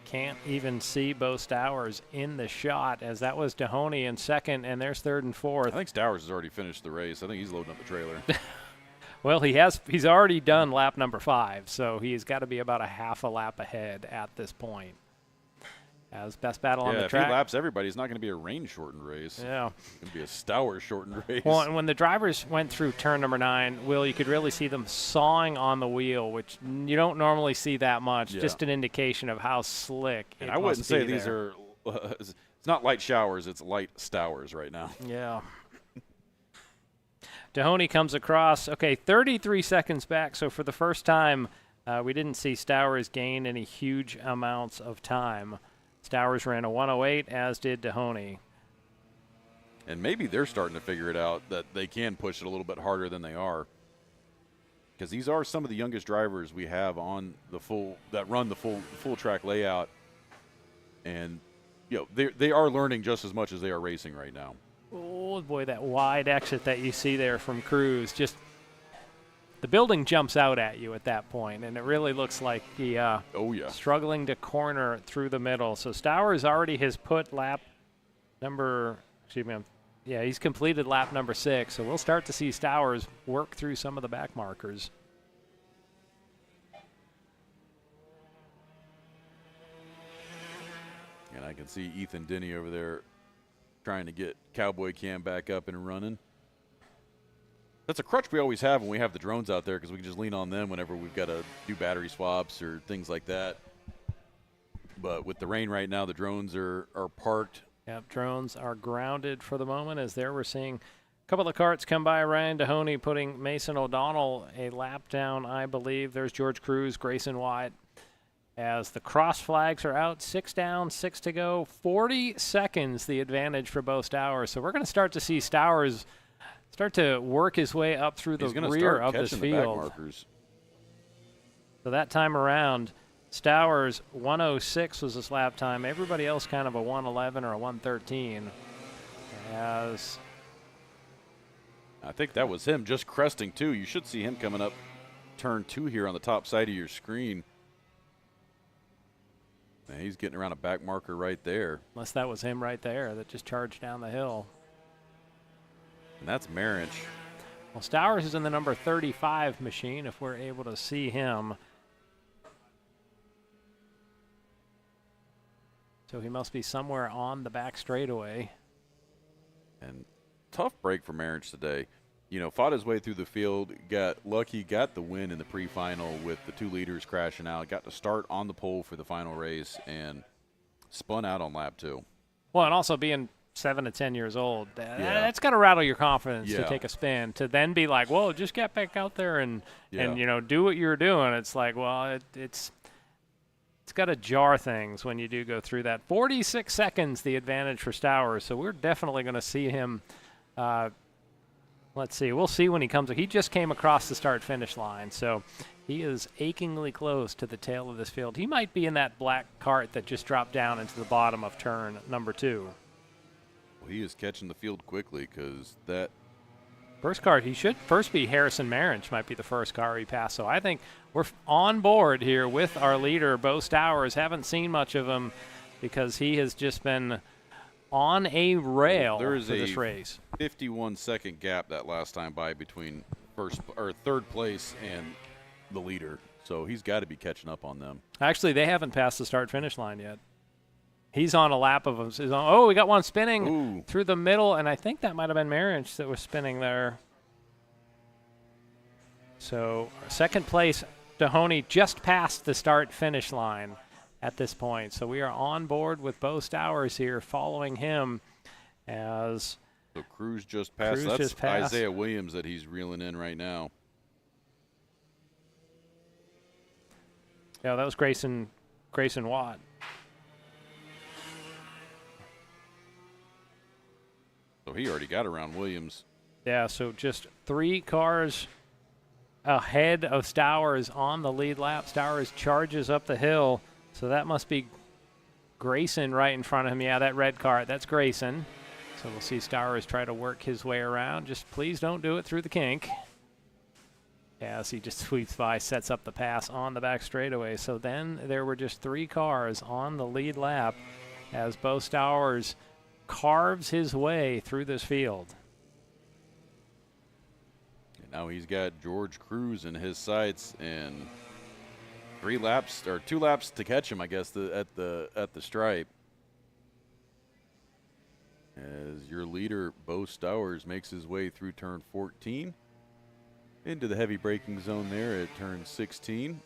S2: Can't even see Bo Stowers in the shot, as that was Dehoney in second, and there's third and fourth.
S1: I think Stowers has already finished the race. I think he's loading up the trailer.
S2: Well, he's already done lap number 5, so he's got to be about a half a lap ahead at this point. As best battle on the track.
S1: If he laps everybody, it's not going to be a rain-shortened race.
S2: Yeah.
S1: It's going to be a Stowers-shortened race.
S2: Well, and when the drivers went through turn number 9, Will, you could really see them sawing on the wheel, which you don't normally see that much.
S1: Yeah.
S2: Just an indication of how slick it
S1: and I wouldn't
S2: must
S1: say
S2: be
S1: these
S2: there.
S1: are it's not light showers, it's light Stowers right now.
S2: Yeah. Dehoney comes across. Okay, 33 seconds back, so for the first time, we didn't see Stowers gain any huge amounts of time. Stowers ran a 108, as did Dehoney.
S1: And maybe they're starting to figure it out that they can push it a little bit harder than they are. Because these are some of the youngest drivers we have on the run the full track layout. And they are learning just as much as they are racing right now.
S2: Oh boy, that wide exit that you see there from Cruz, just the building jumps out at you at that point, and it really looks like he struggling to corner through the middle. So Stowers already has put he's completed lap number 6, so we'll start to see Stowers work through some of the back markers.
S1: And I can see Ethan Denny over there trying to get Cowboy Cam back up and running. That's a crutch we always have when we have the drones out there, because we can just lean on them whenever we've got to do battery swaps or things like that. But with the rain right now, the drones are parked.
S2: Yep, drones are grounded for the moment, as there we're seeing a couple of carts come by. Ryan Dehoney putting Mason O'Donnell a lap down, I believe. There's George Cruz, Grayson Wyatt. As the cross flags are out, 6 down, 6 to go. 40 seconds the advantage for Bo Stowers. So we're going to start to see Stowers start to work his way up through the rear of this field. So that time around, Stowers 106 was his lap time. Everybody else kind of a 111 or a 113. As
S1: I think that was him just cresting too. You should see him coming up turn 2 here on the top side of your screen. And he's getting around a back marker right there.
S2: Unless that was him right there that just charged down the hill.
S1: And that's Marriage.
S2: Well, Stowers is in the number 35 machine, if we're able to see him. So he must be somewhere on the back straightaway.
S1: And tough break for Marriage today. Fought his way through the field, got lucky, got the win in the pre-final with the 2 leaders crashing out, got to start on the pole for the final race, and spun out on lap 2.
S2: Well, and also being 7 to 10 years old, that's got to rattle your confidence to take a spin, to then be like, whoa, just get back out there and do what you're doing. It's like, well, it's got to jar things when you do go through that. 46 seconds the advantage for Stowers, so we're definitely going to see him Let's see. We'll see when he comes. He just came across the start-finish line, so he is achingly close to the tail of this field. He might be in that black cart that just dropped down into the bottom of turn number 2.
S1: Well, he is catching the field quickly because that
S2: first car, he should first be Harrison Marinch, might be the first car he passed. So I think we're on board here with our leader, Bo Stowers. Haven't seen much of him because he has just been on a rail
S1: there is
S2: for this
S1: a
S2: race.
S1: 51-second gap that last time by between third place and the leader. So he's got to be catching up on them.
S2: Actually, they haven't passed the start-finish line yet. He's on a lap of them. Oh, we got one spinning through the middle, and I think that might have been Marinch that was spinning there. So second place, Dohoney just passed the start-finish line at this point. So we are on board with Bo Stowers here, following him as
S1: so Cruz just passed.
S2: Cruz
S1: That's
S2: just passed.
S1: Isaiah Williams that he's reeling in right now.
S2: Yeah, that was Grayson Watt.
S1: So he already got around Williams.
S2: Yeah, so just 3 cars ahead of Stowers on the lead lap. Stowers charges up the hill, so that must be Grayson right in front of him. Yeah, that red car, that's Grayson. So we'll see Stowers try to work his way around. Just please don't do it through the kink. As he just sweeps by, sets up the pass on the back straightaway. So then there were just 3 cars on the lead lap as Bo Stowers carves his way through this field.
S1: And now he's got George Cruz in his sights and 2 laps to catch him, I guess, at the stripe. As your leader, Bo Stowers, makes his way through turn 14 into the heavy braking zone there at turn 16.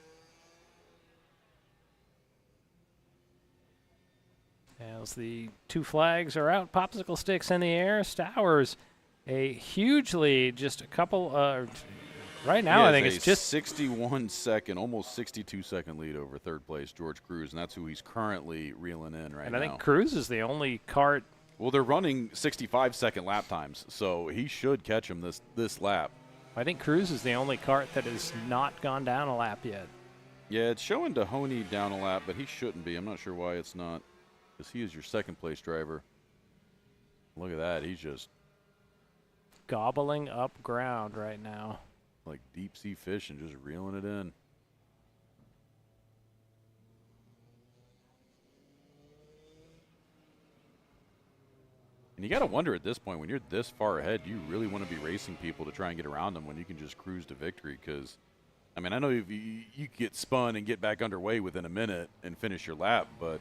S2: As the 2 flags are out, popsicle sticks in the air. Stowers, a huge lead, just a couple. Right now, I think it's just
S1: 61-second, almost 62-second lead over third place George Cruz, and that's who he's currently reeling in right now.
S2: And I think Cruz is the only kart.
S1: Well, they're running 65-second lap times, so he should catch him this lap.
S2: I think Cruz is the only kart that has not gone down a lap yet.
S1: Yeah, it's showing Dohoney down a lap, but he shouldn't be. I'm not sure why it's not, because he is your second place driver. Look at that. He's just
S2: gobbling up ground right now.
S1: Like deep sea fish and just reeling it in. And you got to wonder at this point, when you're this far ahead, do you really want to be racing people to try and get around them when you can just cruise to victory? Because, I mean, I know you get spun and get back underway within a minute and finish your lap, but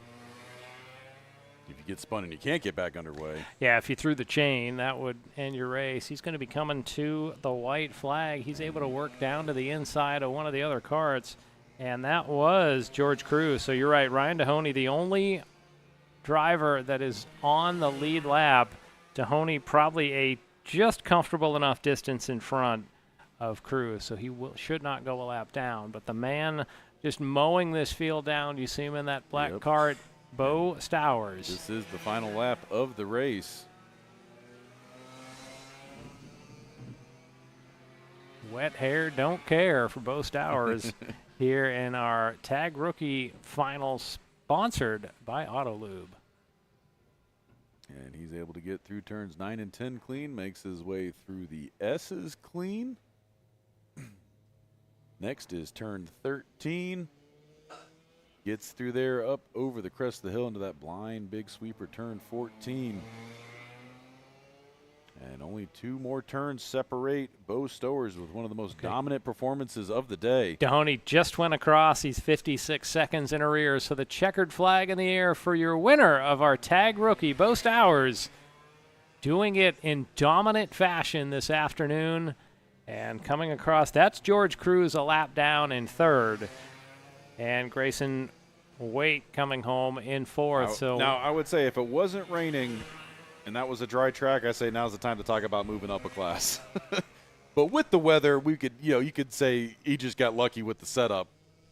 S1: if you get spun and you can't get back underway.
S2: Yeah, if you threw the chain, that would end your race. He's going to be coming to the white flag. He's able to work down to the inside of one of the other karts, and that was George Cruz. So you're right, Ryan Dohoney, the only driver that is on the lead lap. Dohoney probably a just comfortable enough distance in front of Cruz, so he should not go a lap down. But the man just mowing this field down, you see him in that black cart, Bo Stowers.
S1: This is the final lap of the race.
S2: Wet hair don't care for Bo Stowers here in our Tag Rookie Finals, sponsored by Autolube.
S1: And he's able to get through turns 9 and 10 clean, makes his way through the S's clean. Next is turn 13. Gets through there, up over the crest of the hill into that blind big sweeper, turn 14. And only 2 more turns separate Bo Stowers with one of the most dominant performances of the day.
S2: Dohoney just went across. He's 56 seconds in arrears. So the checkered flag in the air for your winner of our Tag Rookie, Bo Stowers, doing it in dominant fashion this afternoon. And coming across, that's George Cruz a lap down in third. And Grayson Waite coming home in fourth.
S1: Now, I would say if it wasn't raining and that was a dry track, I say now's the time to talk about moving up a class. But with the weather, we could, you could say he just got lucky with the setup.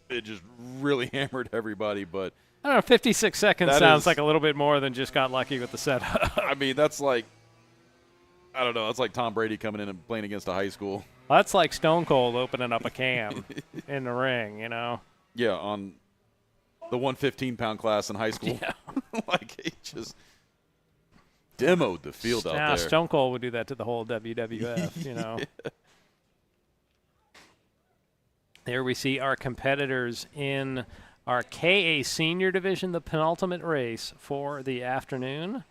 S1: It just really hammered everybody. But
S2: I don't know, 56 seconds sounds like a little bit more than just got lucky with the setup.
S1: I mean, that's like, I don't know. It's like Tom Brady coming in and playing against a high school.
S2: That's like Stone Cold opening up a can in the ring, you know?
S1: Yeah, on the 115-pound class in high school.
S2: Yeah.
S1: Like, he just demoed the field out there.
S2: Stone Cold would do that to the whole WWF, you know?
S1: Yeah.
S2: There we see our competitors in our KA Senior Division, the penultimate race for the afternoon.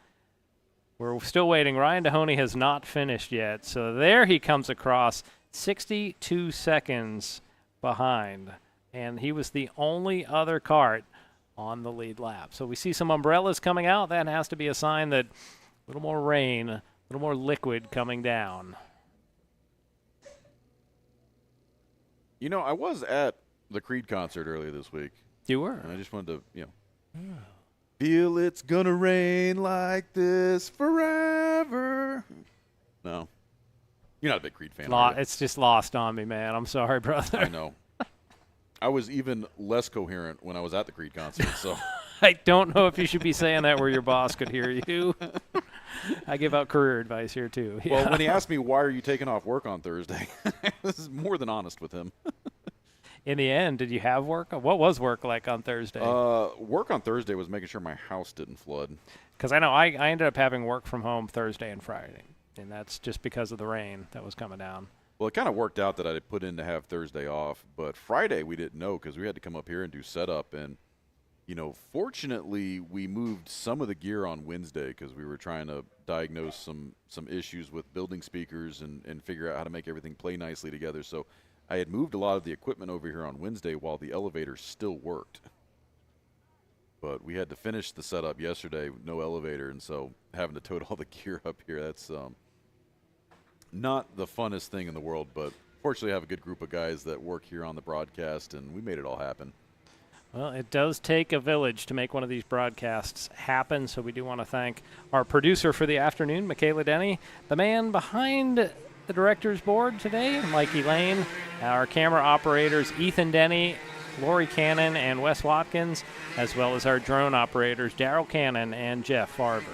S2: We're still waiting. Ryan Dehoney has not finished yet. So there he comes across 62 seconds behind. And he was the only other kart on the lead lap. So we see some umbrellas coming out. That has to be a sign that a little more rain, a little more liquid coming down.
S1: You know, I was at the Creed concert earlier this week.
S2: You were?
S1: And I just wanted to, feel it's gonna rain like this forever. No. You're not a big Creed fan, are you?
S2: It's just lost on me, man. I'm sorry, brother.
S1: I know. I was even less coherent when I was at the Creed concert, so.
S2: I don't know if you should be saying that where your boss could hear you. I give out career advice here, too.
S1: Well,
S2: Yeah.
S1: when he asked me, why are you taking off work on Thursday, this is more than honest with him.
S2: In the end, did you have work? What was work like on Thursday?
S1: Work on Thursday was making sure my house didn't flood.
S2: Because I know I ended up having work from home Thursday and Friday, and that's just because of the rain that was coming down.
S1: Well, it kind of worked out that I put in to have Thursday off, but Friday we didn't know because we had to come up here and do setup. And, fortunately we moved some of the gear on Wednesday because we were trying to diagnose some issues with building speakers and figure out how to make everything play nicely together. So I had moved a lot of the equipment over here on Wednesday while the elevator still worked. But we had to finish the setup yesterday with no elevator, and so having to tote all the gear up here, that's not the funnest thing in the world. But fortunately I have a good group of guys that work here on the broadcast, and we made it all happen.
S2: Well, it does take a village to make one of these broadcasts happen, so we do want to thank our producer for the afternoon, Michaela Denny, the man behind the director's board today, Mikey Lane, our camera operators, Ethan Denny, Lori Cannon, and Wes Watkins, as well as our drone operators, Daryl Cannon and Jeff Farber.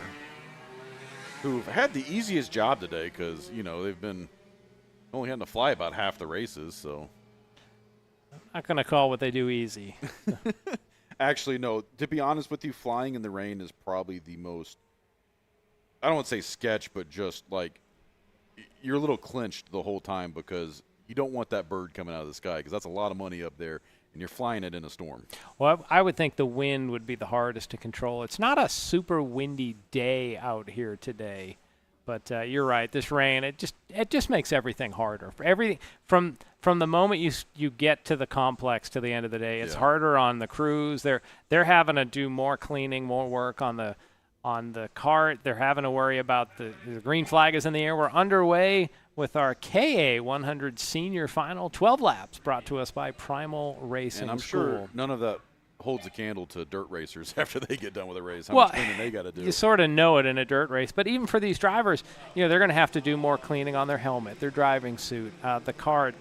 S1: Who've had the easiest job today because, they've been only having to fly about half the races, so.
S2: I'm not going to call what they do easy.
S1: Actually, no. To be honest with you, flying in the rain is probably the most, I don't want to say sketch, but just like you're a little clinched the whole time because you don't want that bird coming out of the sky because that's a lot of money up there, and you're flying it in a storm.
S2: Well, I would think the wind would be the hardest to control. It's not a super windy day out here today, but you're right. This rain, it just makes everything harder. For everything from the moment you get to the complex to the end of the day, it's harder on the crews. They're having to do more cleaning, more work on the kart. They're having to worry about the green flag is in the air. We're underway with our KA 100 Senior Final, 12 laps brought to us by Primal Racing
S1: And I'm
S2: School.
S1: sure none of that holds a candle to dirt racers after they get done with a race. How much cleaning they got to do.
S2: You sort of know it in a dirt race. But even for these drivers, they're going to have to do more cleaning on their helmet, their driving suit, the kart.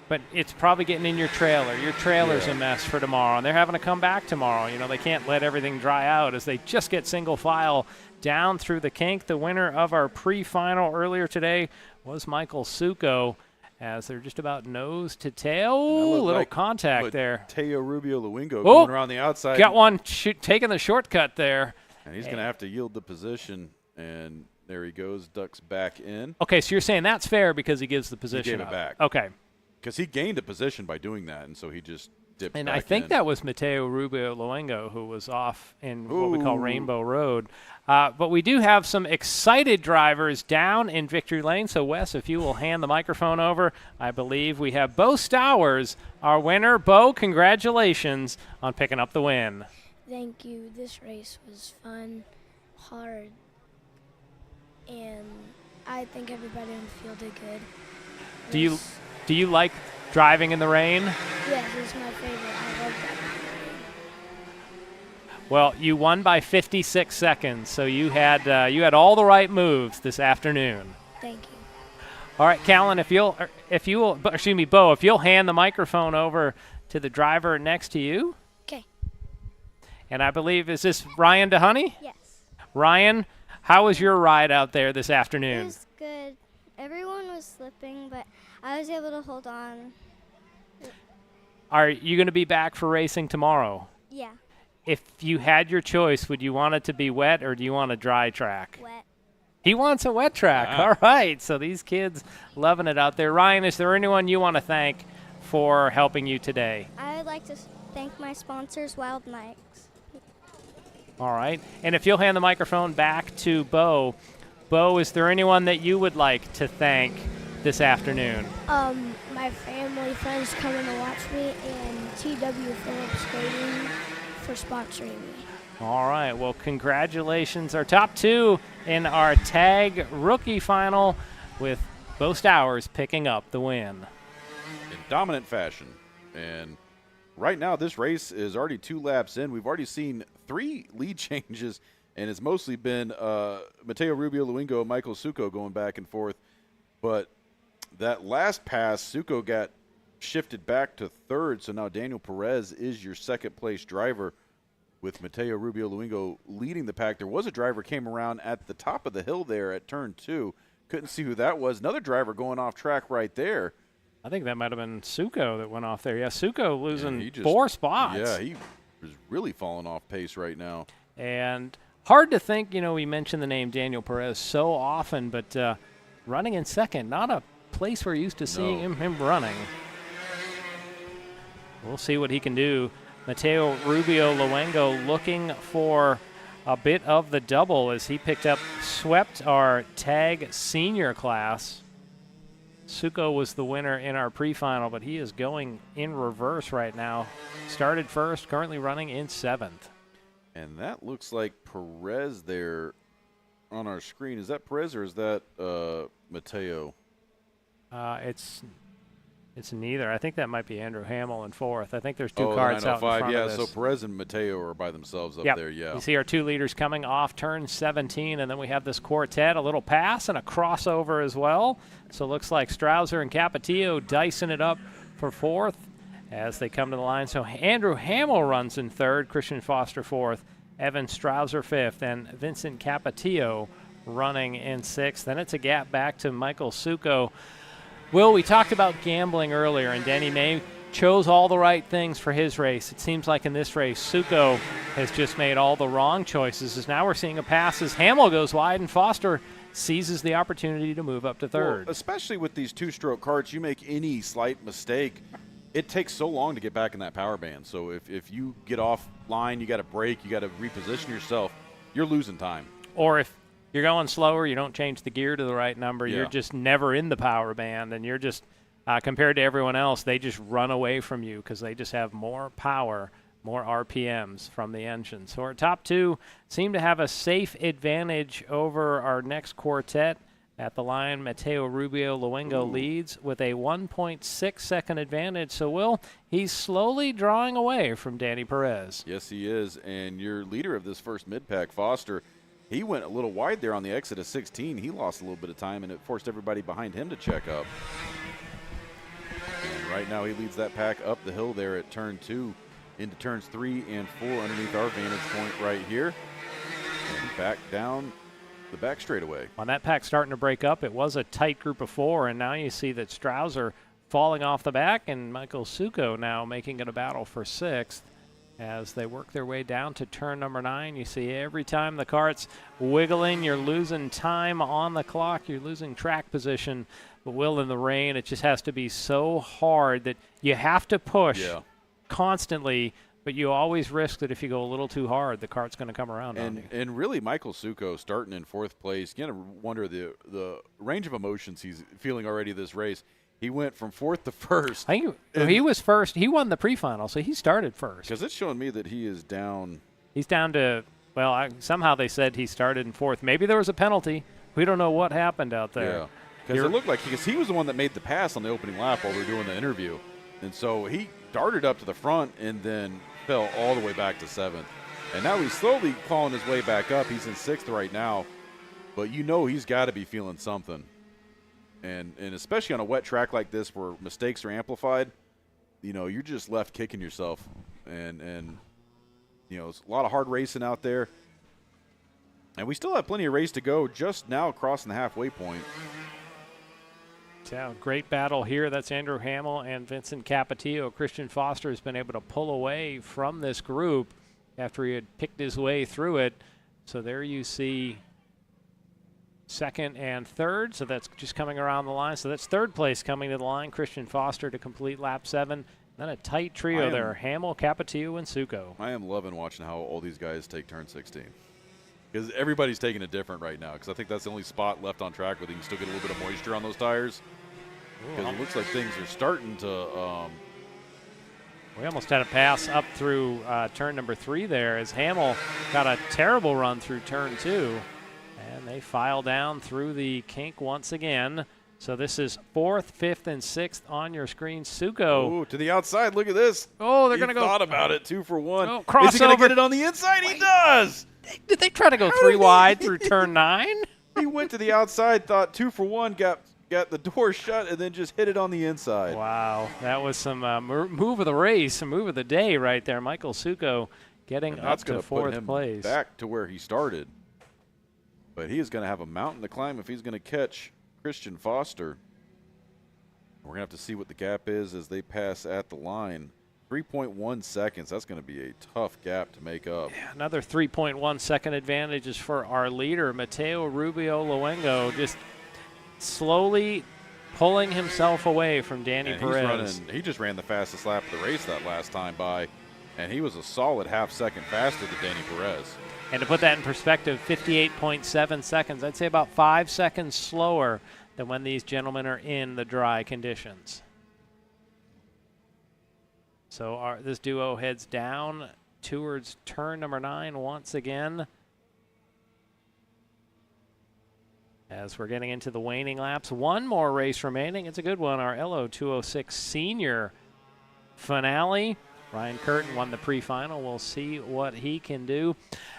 S2: But it's probably getting in your trailer. Your trailer's a mess for tomorrow, and they're having to come back tomorrow. They can't let everything dry out as they just get single file down through the kink. The winner of our pre-final earlier today was Michael Succo, as they're just about nose to tail. Little
S1: like
S2: contact there.
S1: Mateo Rubio Luengo going around the outside.
S2: Got one taking the shortcut there.
S1: And he's going to have to yield the position, and there he goes, ducks back in.
S2: Okay, so you're saying that's fair because he gives the position
S1: He gave
S2: up.
S1: it back.
S2: Okay.
S1: Because he gained a position by doing that, and so he just dipped
S2: And
S1: back
S2: I think
S1: in.
S2: that was Mateo Rubio Luengo who was off in what we call Rainbow Road. But we do have some excited drivers down in Victory Lane. So, Wes, if you will hand the microphone over, I believe we have Bo Stowers, our winner. Bo, congratulations on picking up the win.
S17: Thank you. This race was fun, hard, and I think everybody in the field did good.
S2: Do you like driving in the rain?
S17: Yes, it's my favorite. I love that.
S2: Well, you won by 56 seconds, so you had all the right moves this afternoon.
S17: Thank you.
S2: All right, Callan, Bo, if you'll hand the microphone over to the driver next to you.
S17: Okay.
S2: And I believe, is this Ryan Dehoney?
S17: Yes.
S2: Ryan, how was your ride out there this afternoon?
S17: It was good. slipping, but I was able to hold on.
S2: Are you going to be back for racing tomorrow?
S17: Yeah,
S2: If you had your choice, would you want it to be wet or do you want a dry track?
S17: wet.
S2: He wants a wet track. All right. So these kids loving it out there. Ryan, is there anyone you want to thank for helping you today?
S17: I would like to thank my sponsors, Wild Mikes.
S2: All right. And if you'll hand the microphone back to Bo. Bo, is there anyone that you would like to thank this afternoon?
S17: My family, friends coming to watch me, and TW Phillips Grading for sponsoring me.
S2: All right. Well, congratulations. Our top two in our tag rookie final with Bo Stowers picking up the win.
S1: In dominant fashion. And right now, this race is already 2 laps in. We've already seen 3 lead changes, and it's mostly been Mateo Rubio Luengo and Michael Succo going back and forth. But that last pass, Succo got shifted back to 3rd, so now Daniel Perez is your second-place driver with Mateo Rubio Luengo leading the pack. There was a driver came around at the top of the hill there at turn 2. Couldn't see who that was. Another driver going off track right there.
S2: I think that might have been Succo that went off there. Yeah, Succo losing
S1: just,
S2: 4 spots.
S1: Yeah, he was really falling off pace right now.
S2: And hard to think, we mention the name Daniel Perez so often, but running in second, not a place we're used to seeing him running. We'll see what he can do. Mateo Rubio Luengo looking for a bit of the double as he swept our tag senior class. Succo was the winner in our pre-final, but he is going in reverse right now. Started first, currently running in 7th.
S1: And that looks like Perez there on our screen. Is that Perez or is that Mateo?
S2: It's neither. I think that might be Andrew Hamill in 4th. I think there's 2
S1: Oh,
S2: carts out in front
S1: yeah,
S2: of this.
S1: so Perez and Mateo are by themselves up there, yeah.
S2: You see our 2 leaders coming off turn 17, and then we have this quartet, a little pass and a crossover as well. So it looks like Strouser and Capetillo dicing it up for 4th as they come to the line. So Andrew Hamill runs in 3rd, Christian Foster 4th, Evan Strouser 5th, and Vincent Capetillo running in 6th. Then it's a gap back to Michael Succo. Will, we talked about gambling earlier, and Denny May chose all the right things for his race. It seems like in this race, Succo has just made all the wrong choices, as now we're seeing a pass as Hamill goes wide and Foster seizes the opportunity to move up to 3rd.
S1: Well, especially with these 2-stroke carts, you make any slight mistake, it takes so long to get back in that power band. So if you get off line, you got to brake, you got to reposition yourself, you're losing time.
S2: Or if you're going slower, you don't change the gear to the right number, you're just never in the power band, and you're just, compared to everyone else, they just run away from you because they just have more power, more RPMs from the engine. So our top 2 seem to have a safe advantage over our next quartet. At the line, Mateo Rubio Luengo leads with a 1.6 second advantage. So, Will, he's slowly drawing away from Danny Perez.
S1: Yes, he is. And your leader of this first mid-pack, Foster, he went a little wide there on the exit of 16. He lost a little bit of time, and it forced everybody behind him to check up. And right now he leads that pack up the hill there at turn 2 into turns 3 and 4 underneath our vantage point right here. And back down the back straightaway.
S2: On that pack starting to break up, it was a tight group of 4, and now you see that Strouser falling off the back, and Michael Succo now making it a battle for 6th. As they work their way down to turn number 9, you see every time the cart's wiggling, you're losing time on the clock, you're losing track position. But Will, in the rain, it just has to be so hard that you have to push constantly, but you always risk that if you go a little too hard, the cart's going to come around on you.
S1: And really, Michael Succo starting in 4th place, you got to wonder the range of emotions he's feeling already this race. He went from 4th to 1st.
S2: I think he was first. He won the pre-final, so he started first.
S1: Because it's showing me that he is down.
S2: He's down to, somehow they said he started in 4th. Maybe there was a penalty. We don't know what happened out there.
S1: Yeah, because it looked like he was the one that made the pass on the opening lap while we were doing the interview. And so he darted up to the front and then fell all the way back to 7th. And now he's slowly clawing his way back up. He's in 6th right now. But he's got to be feeling something. And especially on a wet track like this where mistakes are amplified, you're just left kicking yourself. And it's a lot of hard racing out there. And we still have plenty of race to go just now crossing the halfway point.
S2: So great battle here. That's Andrew Hamill and Vincent Capetillo. Christian Foster has been able to pull away from this group after he had picked his way through it. So there you see second and third. So that's just coming around the line. So that's third place coming to the line. Christian Foster to complete lap 7. Then a tight trio there. Hamill, Capetillo, and Suko.
S1: I am loving watching how all these guys take turn 16. Because everybody's taking it different right now. Because I think that's the only spot left on track where they can still get a little bit of moisture on those tires. Because it looks like things are starting to.
S2: We almost had a pass up through turn number 3 there as Hamill got a terrible run through turn 2. And they file down through the kink once again. So this is 4th, 5th, and 6th on your screen. Suko.
S1: Oh, to the outside. Look at this.
S2: Oh, they're going to go.
S1: He thought about it. 2 for 1.
S2: Oh, crossover.
S1: Is he going to get it on the inside? He does.
S2: Did they try to go 3 wide through turn 9?
S1: He went to the outside, thought 2 for 1, got the door shut, and then just hit it on the inside.
S2: Wow. That was some move of the race, a move of the day right there. Michael Suko getting up to 4th place.
S1: Back to where he started. But he is going to have a mountain to climb if he's going to catch Christian Foster. We're going to have to see what the gap is as they pass at the line. 3.1 seconds. That's going to be a tough gap to make up.
S2: Yeah, another 3.1 second advantage is for our leader, Mateo Rubio Luengo, just slowly pulling himself away from Danny Perez.
S1: He just ran the fastest lap of the race that last time by, and he was a solid half second faster than Danny Perez.
S2: And to put that in perspective, 58.7 seconds. I'd say about 5 seconds slower than when these gentlemen are in the dry conditions. So this duo heads down towards turn number 9 once again. As we're getting into the waning laps. One more race remaining. It's a good one. Our LO 206 senior finale. Ryan Curtin won the pre-final. We'll see what he can do.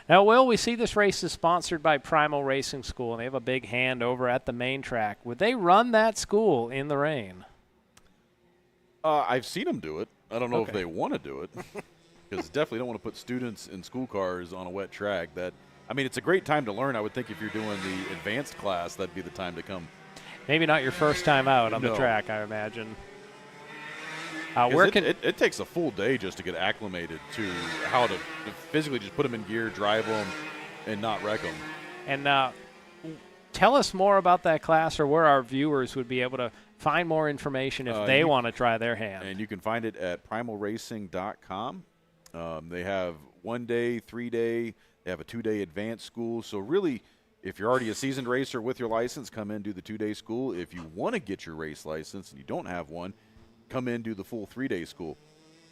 S2: Now, Will, we see this race is sponsored by Primal Racing School, and they have a big hand over at the main track. Would they run that school in the rain?
S1: I've seen them do it. I don't know if they want to do it, because definitely don't want to put students in school cars on a wet track. It's a great time to learn. I would think if you're doing the advanced class, that'd be the time to come.
S2: Maybe not your first time out on the track, I imagine.
S1: It takes a full day just to get acclimated to how to physically just put them in gear, drive them, and not wreck them.
S2: And tell us more about that class, or where our viewers would be able to find more information if they want to try their hand.
S1: And you can find it at primalracing.com. They have 1 day, 3 day. They have a 2-day advanced school. So really, if you're already a seasoned racer with your license, come in, do the 2-day school. If you want to get your race license and you don't have one, come in, do the full 3-day school.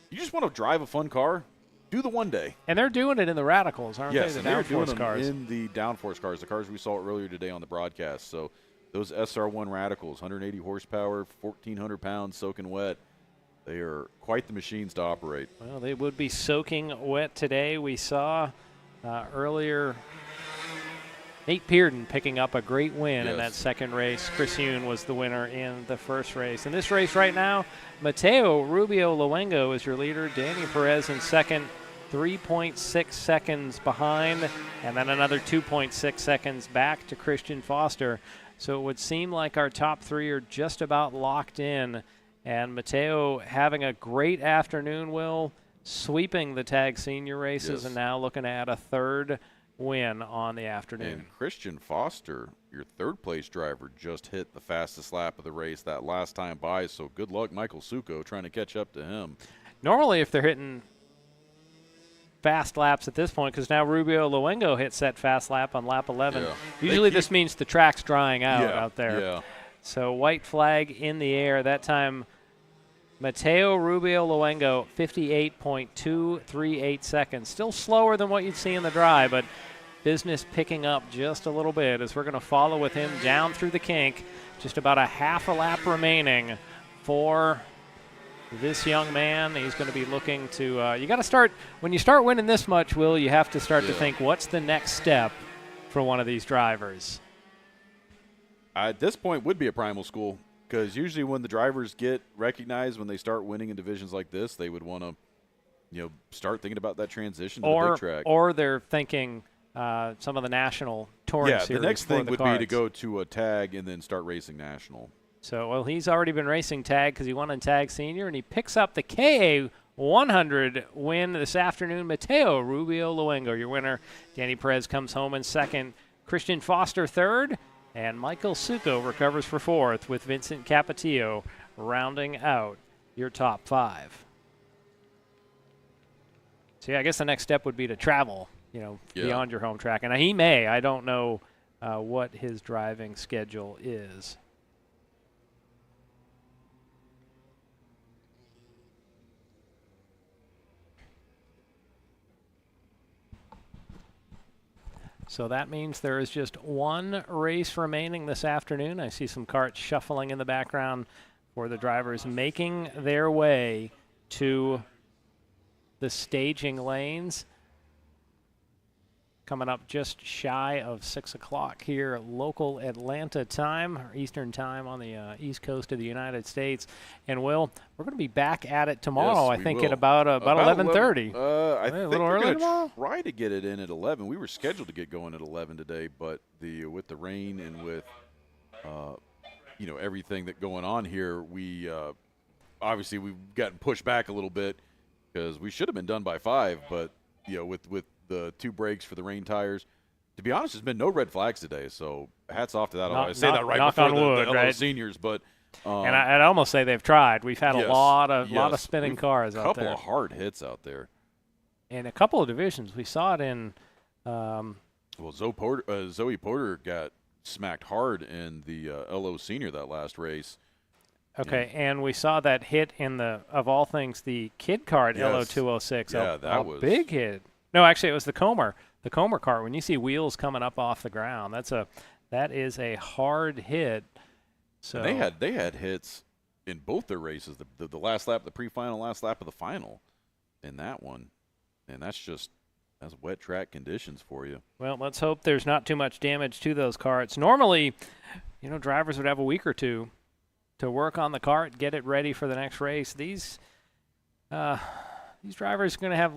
S1: You just want to drive a fun car, do the 1 day.
S2: And they're doing it in the Radicals, aren't
S1: they?
S2: The
S1: they're doing
S2: Downforce cars.
S1: in the Downforce cars, the cars we saw earlier today on the broadcast. So those SR1 Radicals, 180 horsepower, 1,400 pounds, soaking wet. They are quite the machines to operate.
S2: Well, they would be soaking wet today. We saw earlier Nate Pearden picking up a great win in that second race. Chris Yoon was the winner in the first race. In this race right now, Mateo Rubio Luengo is your leader. Danny Perez in second, 3.6 seconds behind, and then another 2.6 seconds back to Christian Foster. So it would seem like our top 3 are just about locked in. And Mateo having a great afternoon, Will, sweeping the tag senior races and now looking at a 3rd win on the afternoon.
S1: And Christian Foster, your 3rd place driver, just hit the fastest lap of the race that last time by, so good luck Michael Suko trying to catch up to him.
S2: Normally if they're hitting fast laps at this point, because now Rubio Luengo hits that fast lap on lap 11. Usually this means the track's drying out there. So white flag in the air. That time Mateo Rubio Luengo, 58.238 seconds. Still slower than what you'd see in the dry, but business picking up just a little bit as we're going to follow with him down through the kink. Just about a half a lap remaining for this young man. He's going to be looking to you got to start, when you start winning this much, Will, you have to start to think, what's the next step for one of these drivers?
S1: At this point would be a primal school. Because usually when the drivers get recognized, when they start winning in divisions like this, they would want to, start thinking about that transition to the big track.
S2: Or they're thinking some of the national touring series.
S1: The next thing would be to
S2: karts.
S1: go to a tag and then start racing national.
S2: So, well, he's already been racing tag because he won in tag senior, and he picks up the KA 100 win this afternoon. Mateo Rubio Luengo, your winner. Danny Perez comes home in second. Christian Foster third. And Michael Succo recovers for fourth, with Vincent Capetillo rounding out your top 5. So, yeah, I guess the next step would be to travel, beyond your home track. And he may. I don't know what his driving schedule is. So that means there is just one race remaining this afternoon. I see some karts shuffling in the background for the drivers making their way to the staging lanes. Coming up just shy of 6 o'clock here, local Atlanta time, or Eastern time on the East Coast of the United States. And, Will, we're going to be back at it tomorrow,
S1: Yes,
S2: I think,
S1: will.
S2: at about 11:30.
S1: I think
S2: a little
S1: we're
S2: early
S1: going
S2: tomorrow?
S1: to try to get it in at 11. We were scheduled to get going at 11 today, but with the rain and with everything that going on here, we obviously we've gotten pushed back a little bit because we should have been done by 5, but with the 2 breaks for the rain tires. To be honest, there's been no red flags today, so hats off to that. I say that right before the LO
S2: right?
S1: seniors, but
S2: and I'd almost say they've tried. We've had a lot of spinning cars out there.
S1: A couple of hard hits out there.
S2: In a couple of divisions, we saw it in.
S1: Zoe Porter got smacked hard in the LO senior that last race.
S2: Okay, and we saw that hit in of all things, the kid kart LO 206.
S1: Yeah, that was
S2: big hit. No, actually, it was the Comer kart. When you see wheels coming up off the ground, that is a hard hit. So
S1: and they had hits in both their races. The last lap, the pre-final, last lap of the final, in that one, and that's wet track conditions for you.
S2: Well, let's hope there's not too much damage to those karts. Normally, drivers would have a week or two to work on the kart, get it ready for the next race. These drivers are going to have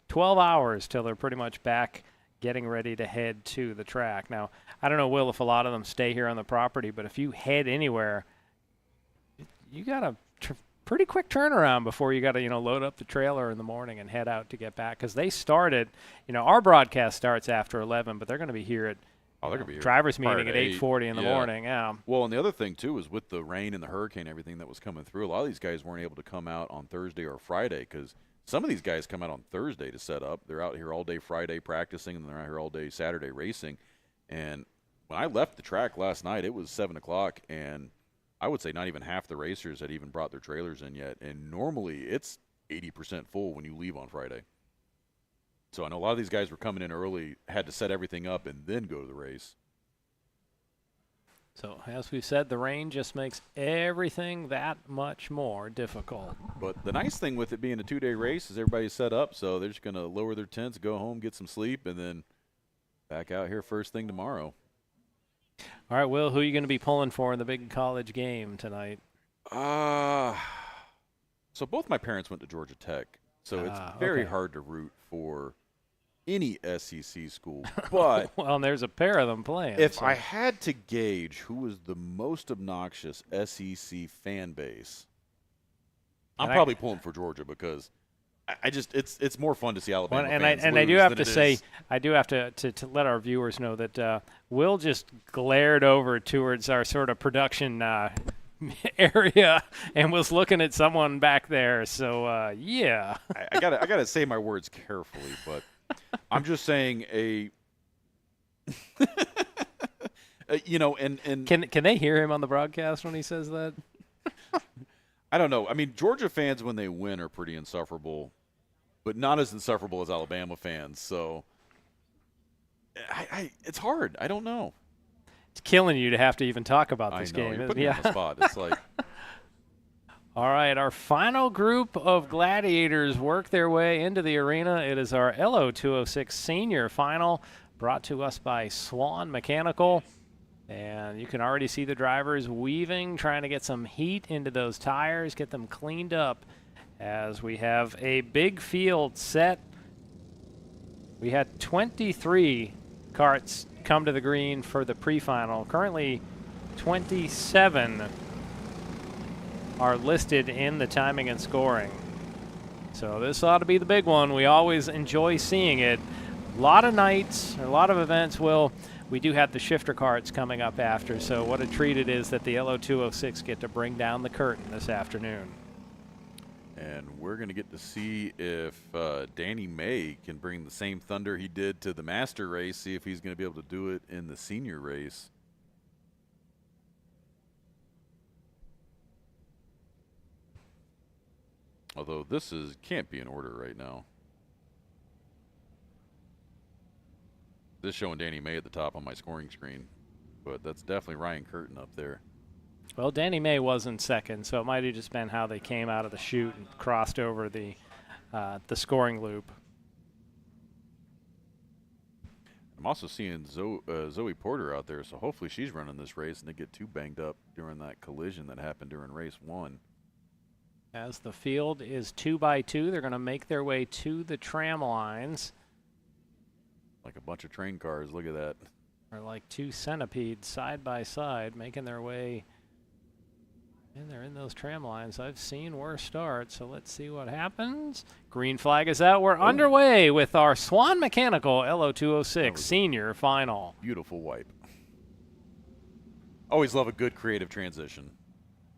S2: 12 hours till they're pretty much back getting ready to head to the track. Now, I don't know, Will, if a lot of them stay here on the property, but if you head anywhere, you got a pretty quick turnaround before you got to, load up the trailer in the morning and head out to get back. Because they started, our broadcast starts after 11, but they're going to be here at
S1: they're going to be here
S2: drivers meeting at 8:40 in the morning. Yeah.
S1: Well, and the other thing, too, is with the rain and the hurricane and everything that was coming through, a lot of these guys weren't able to come out on Thursday or Friday because some of these guys come out on Thursday to set up. They're out here all day Friday practicing, and they're out here all day Saturday racing. And when I left the track last night, it was 7 o'clock, and I would say not even half the racers had even brought their trailers in yet. And normally it's 80% full when you leave on Friday. So I know a lot of these guys were coming in early, had to set everything up, and then go to the race.
S2: So, as we said, the rain just makes everything that much more difficult.
S1: But the nice thing with it being a 2-day race is everybody's set up, so they're just going to lower their tents, go home, get some sleep, and then back out here first thing tomorrow.
S2: All right, Will, who are you going to be pulling for in the big college game tonight?
S1: So both my parents went to Georgia Tech, so it's very hard to root for any SEC school. But
S2: well, and there's a pair of them playing.
S1: If I had to gauge who was the most obnoxious SEC fan base, I'm probably pulling for Georgia because I just it's more fun to see Alabama fans lose
S2: I do have
S1: than
S2: to
S1: it
S2: say
S1: is.
S2: I do have to let our viewers know that Will just glared over towards our sort of production area and was looking at someone back there. So yeah,
S1: I gotta say my words carefully, but I'm just saying and
S2: can they hear him on the broadcast when he says that?
S1: I don't know. I mean, Georgia fans when they win are pretty insufferable, but not as insufferable as Alabama fans. So it's hard. I don't know.
S2: It's killing you to have to even talk about this game.
S1: You're putting me on the spot. It's like.
S2: All right, our final group of gladiators work their way into the arena. It is our LO 206 senior final, brought to us by Swan Mechanical. And you can already see the drivers weaving, trying to get some heat into those tires, get them cleaned up as we have a big field set. We had 23 karts come to the green for the pre-final. Currently 27 are listed in the timing and scoring. So this ought to be the big one. We always enjoy seeing it. A lot of nights, a lot of events. We do have the shifter carts coming up after, so what a treat it is that the LO206 get to bring down the curtain this afternoon.
S1: And we're going to get to see if Danny May can bring the same thunder he did to the master race, see if he's going to be able to do it in the senior race. Although this can't be in order right now. This showing Danny May at the top on my scoring screen, but that's definitely Ryan Curtin up there.
S2: Well, Danny May was in second, so it might have just been how they came out of the chute and crossed over the scoring loop.
S1: I'm also seeing Zoe Porter out there, so hopefully she's running this race and they get too banged up during that collision that happened during race 1.
S2: As the field is 2 by 2, they're going to make their way to the tram lines.
S1: Like a bunch of train cars, look at that.
S2: Or like two centipedes side by side making their way. And they're in those tram lines. I've seen worse starts, so let's see what happens. Green flag is out. We're underway with our Swan Mechanical LO206 senior final.
S1: Beautiful wipe. Always love a good creative transition.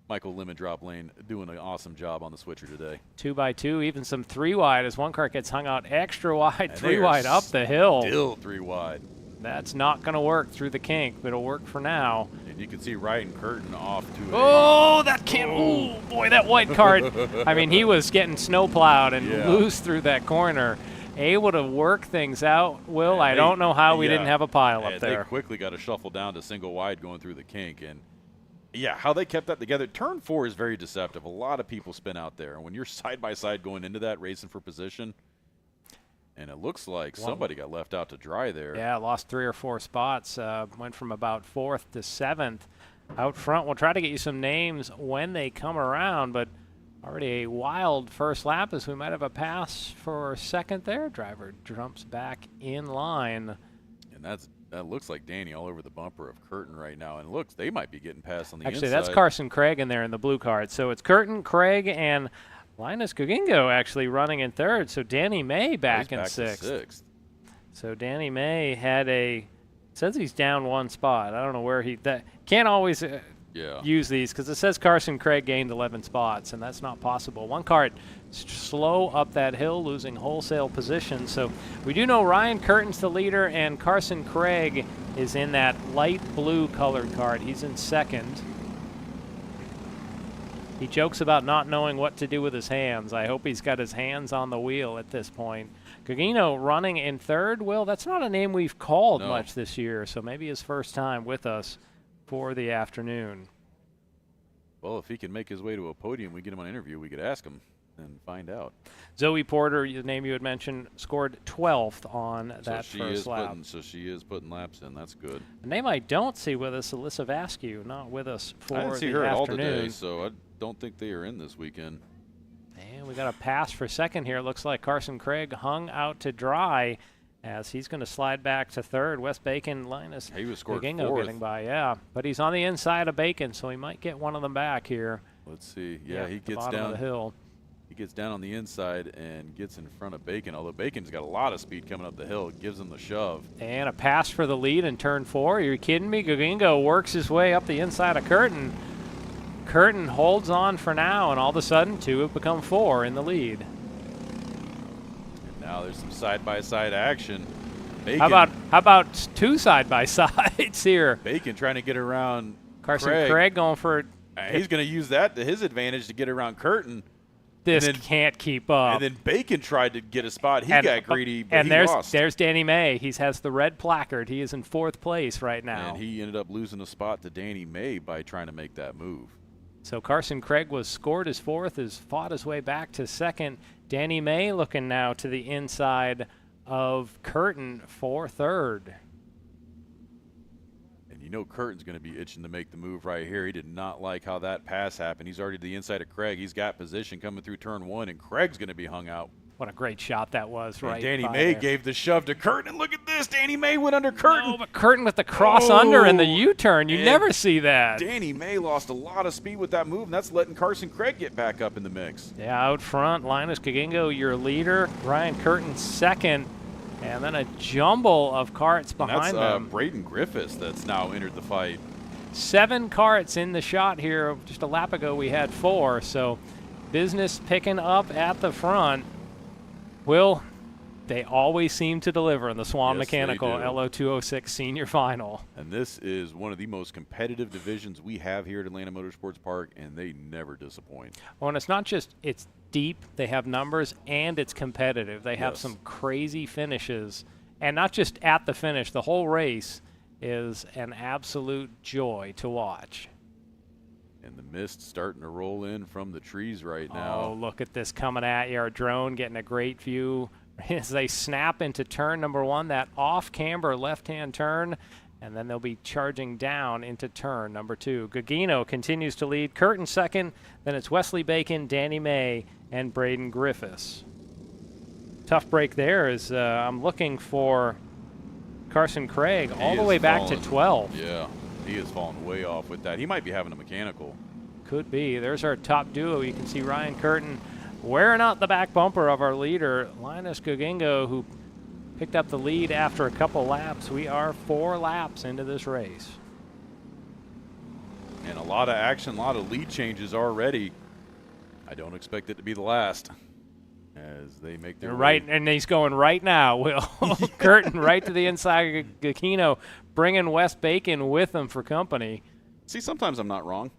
S1: Michael Lemon drop lane doing an awesome job on the switcher today.
S2: 2 by 2, even some 3 wide as one car gets hung out extra wide, 3 wide up the hill.
S1: Still 3 wide.
S2: That's not going to work through the kink, but it'll work for now.
S1: And you can see Ryan Curtin off to
S2: Oh, that can't. Oh, boy, that white cart. I mean, he was getting snowplowed and loose through that corner. Able to work things out, Will. I don't know how we didn't have a pile up there.
S1: They quickly got to shuffle down to single wide going through the kink. And yeah, how they kept that together. Turn 4 is very deceptive. A lot of people spin out there. And when you're side by side going into that, racing for position, and it looks like somebody got left out to dry there.
S2: Yeah, lost 3 or 4 spots. Went from about 4th to 7th out front. We'll try to get you some names when they come around, but already a wild first lap as we might have a pass for second there. Driver jumps back in line.
S1: And that looks like Danny all over the bumper of Curtin right now. And looks, they might be getting past on the inside.
S2: Actually, that's Carson Craig in there in the blue card. So it's Curtin, Craig, and Linus Gugingo actually running in third. So Danny May back in sixth. So Danny May had says he's down 1 spot. I don't know where can't always use these because it says Carson Craig gained 11 spots, and that's not possible. One cart slow up that hill, losing wholesale position. So we do know Ryan Curtin's the leader, and Carson Craig is in that light blue colored cart. He's in second. He jokes about not knowing what to do with his hands. I hope he's got his hands on the wheel at this point. Gugino running in third. Will, that's not a name we've called much this year, so maybe his first time with us for the afternoon.
S1: Well, if he can make his way to a podium, we get him on an interview, we could ask him and find out.
S2: Zoe Porter, the name you had mentioned, scored 12th on that first lap.
S1: So she is putting laps in. That's good.
S2: A name I don't see with us, Alyssa Vasquez, not with us for the afternoon.
S1: I didn't see her at all today, so I don't think they are in this weekend.
S2: And we got a pass for second here. Looks like Carson Craig hung out to dry as he's going to slide back to third. Wes Bacon, Linus
S1: he was scored
S2: Gugingo
S1: 4th.
S2: getting by, but he's on the inside of Bacon, so he might get one of them back here.
S1: Let's see. Yeah, he gets
S2: bottom
S1: down
S2: of the hill.
S1: He gets down on the inside and gets in front of Bacon, although Bacon's got a lot of speed coming up the hill. It gives him the shove.
S2: And a pass for the lead in turn 4. Are you kidding me? Gugingo works his way up the inside of Curtin. Curtin holds on for now, and all of a sudden 2 have become 4 in the lead.
S1: And now there's some side-by-side action. Bacon,
S2: how about 2 side-by-sides here?
S1: Bacon trying to get around
S2: Carson Craig going for
S1: he's going to use that to his advantage to get around Curtin.
S2: This can't keep up.
S1: And then Bacon tried to get a spot. He got greedy, but he lost.
S2: There's Danny May. He has the red placard. He is in 4th place right now.
S1: And he ended up losing a spot to Danny May by trying to make that move.
S2: So Carson Craig was scored as 4th, has fought his way back to 2nd. Danny May looking now to the inside of Curtin for 3rd.
S1: And you know Curtin's going to be itching to make the move right here. He did not like how that pass happened. He's already to the inside of Craig. He's got position coming through turn 1, and Craig's going to be hung out.
S2: What a great shot that was, right?
S1: And Danny
S2: by
S1: May
S2: there.
S1: gave the shove to Curtin, and look at this. Danny May went under Curtin.
S2: No, but Curtin with the cross under and the U-turn. You never see that.
S1: Danny May lost a lot of speed with that move, and that's letting Carson Craig get back up in the mix.
S2: Yeah, out front, Linus Kagingo, your leader. Ryan Curtin second. And then a jumble of karts behind them.
S1: That's Braden Griffiths that's now entered the fight.
S2: 7 karts in the shot here. Just a lap ago we had 4, so business picking up at the front. Will, they always seem to deliver in the Swan
S1: Yes,
S2: Mechanical
S1: they do.
S2: LO206 Senior Final.
S1: And this is one of the most competitive divisions we have here at Atlanta Motorsports Park, and they never disappoint.
S2: Oh, and it's not just it's deep, they have numbers, and it's competitive. They have
S1: Yes.
S2: some crazy finishes, and not just at the finish. The whole race is an absolute joy to watch.
S1: And the mist starting to roll in from the trees right now.
S2: Oh, look at this coming at you. Our drone getting a great view as they snap into turn number 1, that off-camber left-hand turn, and then they'll be charging down into turn number 2. Gugino continues to lead. Curtin second, then it's Wesley Bacon, Danny May, and Braden Griffiths. Tough break there as I'm looking for Carson Craig all the way back to 12.
S1: Yeah, he has fallen way off with that. He might be having a mechanical.
S2: Could be. There's our top duo. You can see Ryan Curtin wearing out the back bumper of our leader, Linus Gugino, who picked up the lead after a couple laps. We are 4 laps into this race.
S1: And a lot of action, a lot of lead changes already. I don't expect it to be the last as they make their
S2: Right,
S1: way.
S2: and he's going right now, Will. Curtin right to the inside of Gugino, bringing Wes Bacon with him for company.
S1: See, sometimes I'm not wrong.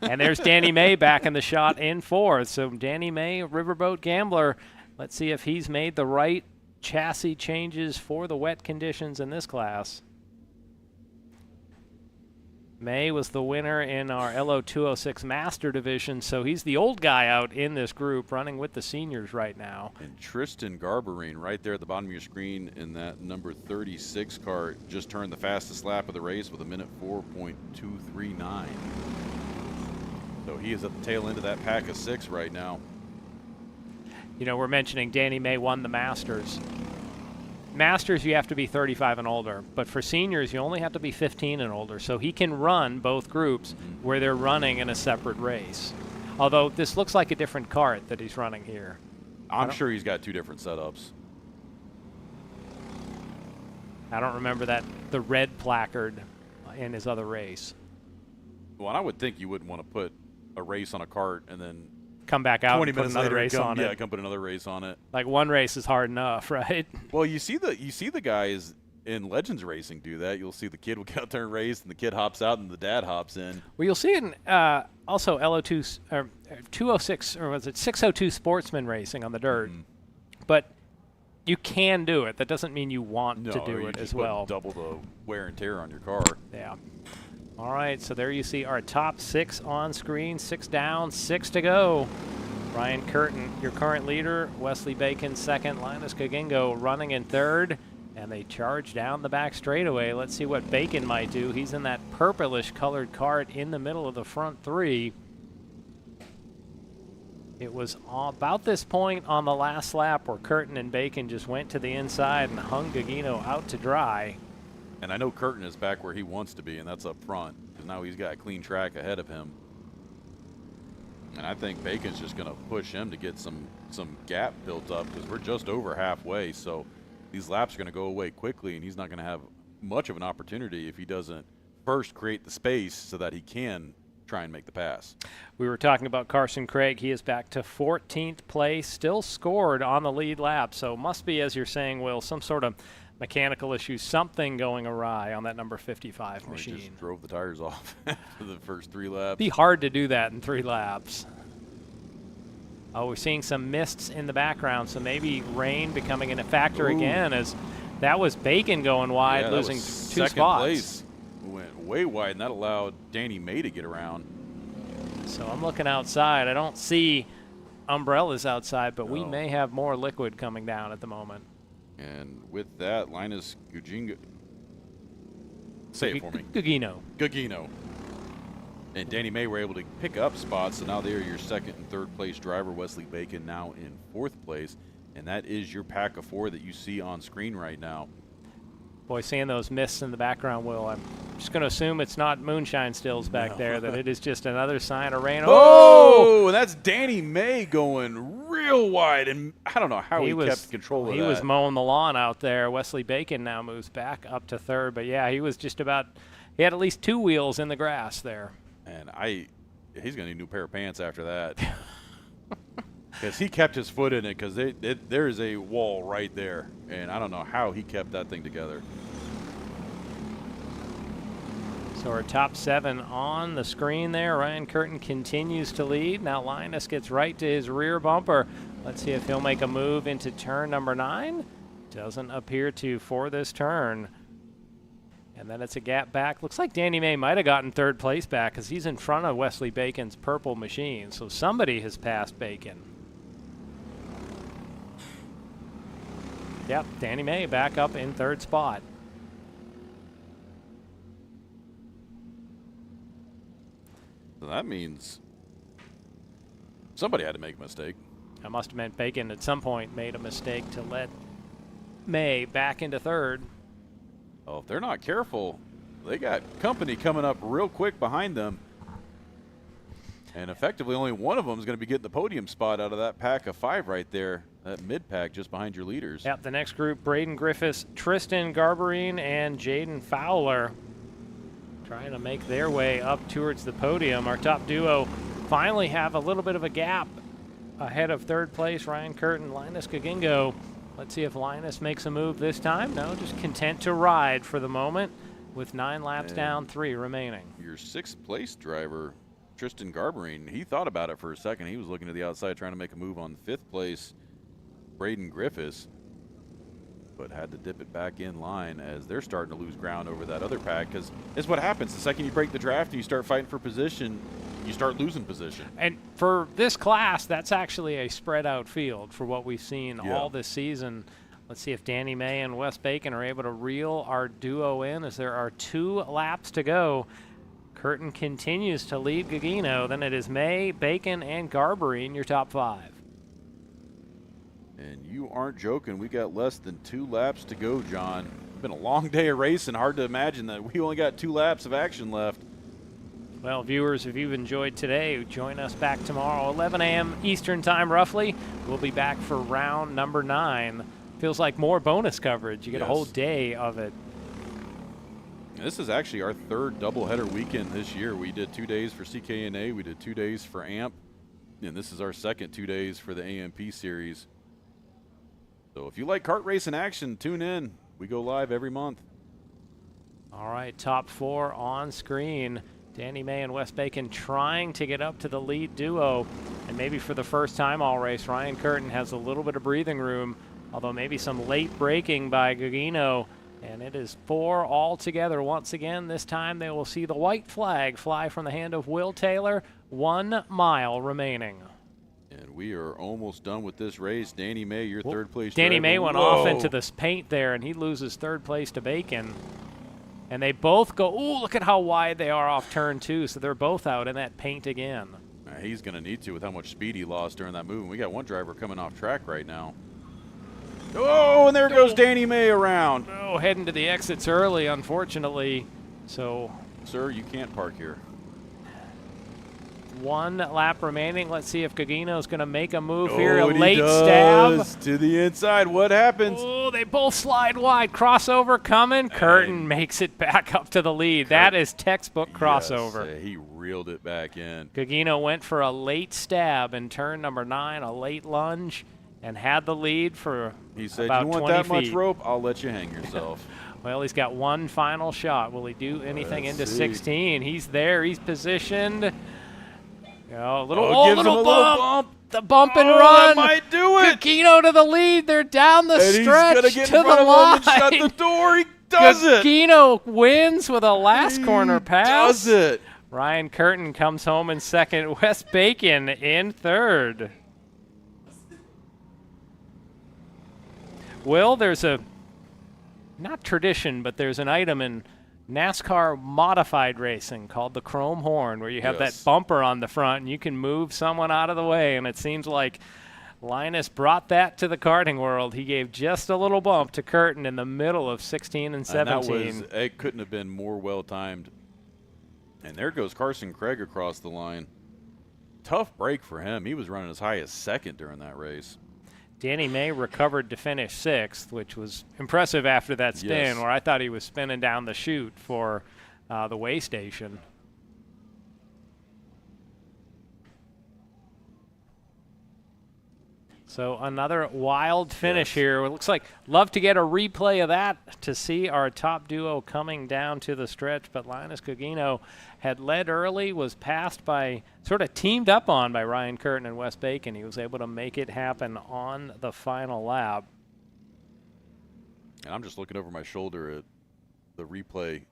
S2: And there's Danny May back in the shot in 4th. So Danny May, Riverboat Gambler, let's see if he's made the right chassis changes for the wet conditions in this class. May was the winner in our LO206 Master Division, so he's the old guy out in this group, running with the seniors right now.
S1: And Tristan Garberine right there at the bottom of your screen in that number 36 kart just turned the fastest lap of the race with a minute 4.239. So he is at the tail end of that pack of 6 right now.
S2: You know, we're mentioning Danny May won the Masters. Masters, you have to be 35 and older, but for seniors, you only have to be 15 and older, so he can run both groups where they're running in a separate race. Although this looks like a different kart that he's running here.
S1: I'm sure he's got 2 different setups.
S2: I don't remember the red placard in his other race.
S1: Well, and I would think you wouldn't want to put a race on a kart and then
S2: Come back out
S1: 20
S2: and put
S1: minutes
S2: another
S1: later
S2: race on it.
S1: Yeah, come put another race on it.
S2: Like one race is hard enough, right?
S1: Well, you see the guys in Legends Racing do that. You'll see the kid will get out there and race, and the kid hops out, and the dad hops in.
S2: Well, you'll see it in also LO2 or 206 or was it 602 Sportsman Racing on the dirt, but you can do it. That doesn't mean you want to do it as well.
S1: Double the wear and tear on your car.
S2: Yeah. All right, so there you see our top 6 on screen, 6 down, 6 to go. Ryan Curtin, your current leader, Wesley Bacon second, Linus Gugino running in 3rd, and they charge down the back straightaway. Let's see what Bacon might do. He's in that purplish colored kart in the middle of the front 3. It was about this point on the last lap where Curtin and Bacon just went to the inside and hung Gugino out to dry.
S1: And I know Curtin is back where he wants to be, and that's up front, because now he's got a clean track ahead of him. And I think Bacon's just going to push him to get some gap built up, because we're just over halfway, so these laps are going to go away quickly, and he's not going to have much of an opportunity if he doesn't first create the space so that he can try and make the pass.
S2: We were talking about Carson Craig. He is back to 14th place, still scored on the lead lap, so must be, as you're saying, Will, some sort of mechanical issue, something going awry on that number 55 machine.
S1: He just drove the tires off for the first 3 laps.
S2: Be hard to do that in 3 laps. Oh, we're seeing some mists in the background, so maybe rain becoming a factor again, as that was Bacon going wide,
S1: Yeah,
S2: losing
S1: that was
S2: 2
S1: second
S2: spots.
S1: Place. Went way wide, and that allowed Danny May to get around.
S2: So I'm looking outside. I don't see umbrellas outside, but we may have more liquid coming down at the moment.
S1: And with that, Linus Gugino. Say it for me.
S2: Gugino.
S1: Gugino. And Danny May were able to pick up spots, so now they are your second and third place driver. Wesley Bacon now in fourth place, and that is your pack of 4 that you see on screen right now.
S2: Boy, seeing those mists in the background, Will, I'm just going to assume it's not moonshine stills back there, that it is just another sign of rain.
S1: Oh, and that's Danny May going real wide, and I don't know how he kept control of that.
S2: He was mowing the lawn out there. Wesley Bacon now moves back up to third, but yeah, he was just about, he had at least 2 wheels in the grass there.
S1: And he's going to need a new pair of pants after that. Because he kept his foot in it, because there is a wall right there, and I don't know how he kept that thing together.
S2: So our top 7 on the screen there. Ryan Curtin continues to lead. Now Linus gets right to his rear bumper. Let's see if he'll make a move into turn number 9. Doesn't appear to for this turn. And then it's a gap back. Looks like Danny May might have gotten third place back because he's in front of Wesley Bacon's purple machine. So somebody has passed Bacon. Yep, Danny May back up in third spot.
S1: So that means somebody had to make a mistake.
S2: That must have meant Bacon at some point made a mistake to let May back into third.
S1: Oh, if they're not careful, they got company coming up real quick behind them. And effectively only one of them is going to be getting the podium spot out of that pack of 5 right there. That mid-pack just behind your leaders.
S2: Yep, the next group, Braden Griffiths, Tristan Garbarine, and Jaden Fowler trying to make their way up towards the podium. Our top duo finally have a little bit of a gap ahead of third place, Ryan Curtin, Linus Gagingo. Let's see if Linus makes a move this time. No, just content to ride for the moment with 9 laps down, 3 remaining.
S1: Your 6th place driver, Tristan Garbarine, he thought about it for a second. He was looking to the outside trying to make a move on 5th place, Braden Griffiths, but had to dip it back in line as they're starting to lose ground over that other pack, because it's what happens. The second you break the draft and you start fighting for position, you start losing position.
S2: And for this class, that's actually a spread out field for what we've seen all this season. Let's see if Danny May and Wes Bacon are able to reel our duo in as there are 2 laps to go. Curtin continues to lead Gagino. Then it is May, Bacon, and Garbarine, your top 5.
S1: And you aren't joking. We got less than 2 laps to go, John. It's been a long day of racing. Hard to imagine that we only got 2 laps of action left.
S2: Well, viewers, if you've enjoyed today, join us back tomorrow, 11 a.m. Eastern time roughly. We'll be back for round number 9. Feels like more bonus coverage. You get a whole day of it.
S1: This is actually our 3rd doubleheader weekend this year. We did 2 days for CKNA. We did 2 days for AMP. And this is our second 2 days for the AMP series. So if you like kart racing action, tune in. We go live every month.
S2: All right, top 4 on screen. Danny May and Wes Bacon trying to get up to the lead duo. And maybe for the first time all race, Ryan Curtin has a little bit of breathing room, although maybe some late braking by Gagino. And it is 4 all together once again. This time they will see the white flag fly from the hand of Will Taylor. 1 mile remaining.
S1: And we are almost done with this race. Danny May, your third place
S2: Danny
S1: driver.
S2: May went off into this paint there, and he loses third place to Bacon. And they both go, ooh, look at how wide they are off turn 2. So they're both out in that paint again.
S1: He's going to need to with how much speed he lost during that move. And we got one driver coming off track right now. Oh, and there goes Danny May around.
S2: Oh, heading to the exits early, unfortunately. So,
S1: sir, you can't park here.
S2: 1 lap remaining. Let's see if Gagino's going to make a move here. A
S1: Oh,
S2: late
S1: he does.
S2: stab.
S1: To the inside. What happens?
S2: Oh, they both slide wide. Crossover coming. Curtin makes it back up to the lead. That is textbook crossover.
S1: Yes, he reeled it back in.
S2: Gagino went for a late stab in turn number 9, a late lunge, and had the lead for
S1: He said,
S2: about
S1: you want
S2: 20
S1: that much
S2: feet.
S1: rope? I'll let you hang yourself.
S2: Well, he's got one final shot. Will he do anything
S1: Let's
S2: into
S1: see.
S2: 16? He's there. He's positioned. A little,
S1: gives him a little
S2: bump. The bump and
S1: Oh,
S2: run.
S1: that might do it.
S2: Gagino to the lead. They're down the
S1: And he's
S2: stretch
S1: gonna get
S2: to
S1: in
S2: the
S1: front of
S2: line.
S1: him and shut the door. He does it.
S2: Gagino wins with a last corner pass.
S1: Does it.
S2: Ryan Curtin comes home in second. Wes Bacon in third. Will, there's a, not tradition, but there's an item in NASCAR modified racing called the Chrome Horn, where you have that bumper on the front and you can move someone out of the way. And it seems like Linus brought that to the karting world. He gave just a little bump to Curtin in the middle of 16 and 17.
S1: And it couldn't have been more well-timed. And there goes Carson Craig across the line. Tough break for him. He was running as high as second during that race.
S2: Danny May recovered to finish 6th, which was impressive after that spin, where I thought he was spinning down the chute for the weigh station. So another wild finish here. It looks like love to get a replay of that to see our top duo coming down to the stretch. But Linus Gugino had led early, was passed by, sort of teamed up on by Ryan Curtin and Wes Bacon. He was able to make it happen on the final lap.
S1: And I'm just looking over my shoulder at the replay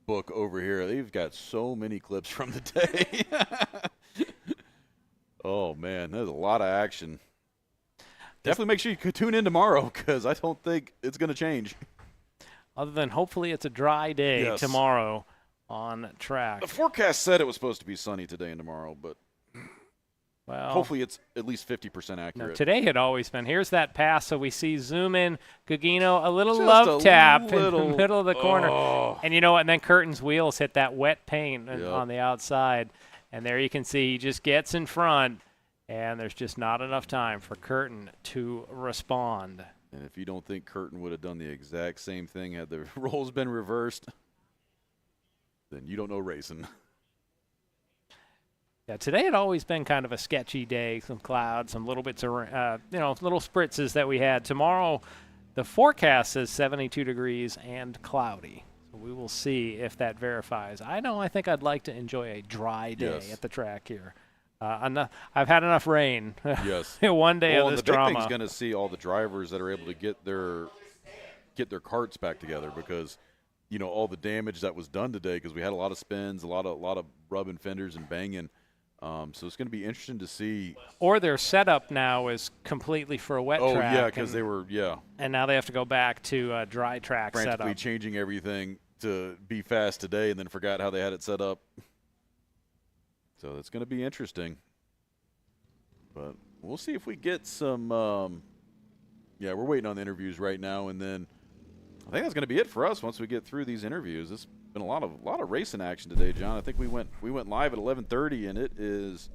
S1: book over here. They've got so many clips from the day. Oh, man, there's a lot of action. Definitely make sure you tune in tomorrow because I don't think it's going to change.
S2: Other than hopefully it's a dry day tomorrow on track.
S1: The forecast said it was supposed to be sunny today and tomorrow, but hopefully it's at least 50% accurate.
S2: No, today had always been. Here's that pass, so we see zoom in Gugino, a little
S1: Just
S2: love
S1: a
S2: tap
S1: little,
S2: in the middle of the corner.
S1: oh.
S2: And you know what? And then Curtin's wheels hit that wet paint on the outside. And there you can see he just gets in front. And there's just not enough time for Curtin to respond.
S1: And if you don't think Curtin would have done the exact same thing had the roles been reversed, then you don't know racing.
S2: Yeah, today had always been kind of a sketchy day, some clouds, some little bits of, little spritzes that we had. Tomorrow, the forecast says 72 degrees and cloudy. So we will see if that verifies. I think I'd like to enjoy a dry day at the track here. I've had enough rain.
S1: Yes.
S2: One day of this drama.
S1: The big thing's going to see all the drivers that are able to get their carts back together because, all the damage that was done today because we had a lot of spins, a lot of rubbing fenders and banging. So it's going to be interesting to see.
S2: Or their setup now is completely for a wet track.
S1: Oh, yeah, because they were,
S2: And now they have to go back to a dry track setup.
S1: Frantically changing everything to be fast today and then forgot how they had it set up. So it's going to be interesting. But we'll see if we get some we're waiting on the interviews right now, and then I think that's going to be it for us once we get through these interviews. It's been a lot of racing action today, John. I think we went live at 11:30, and it is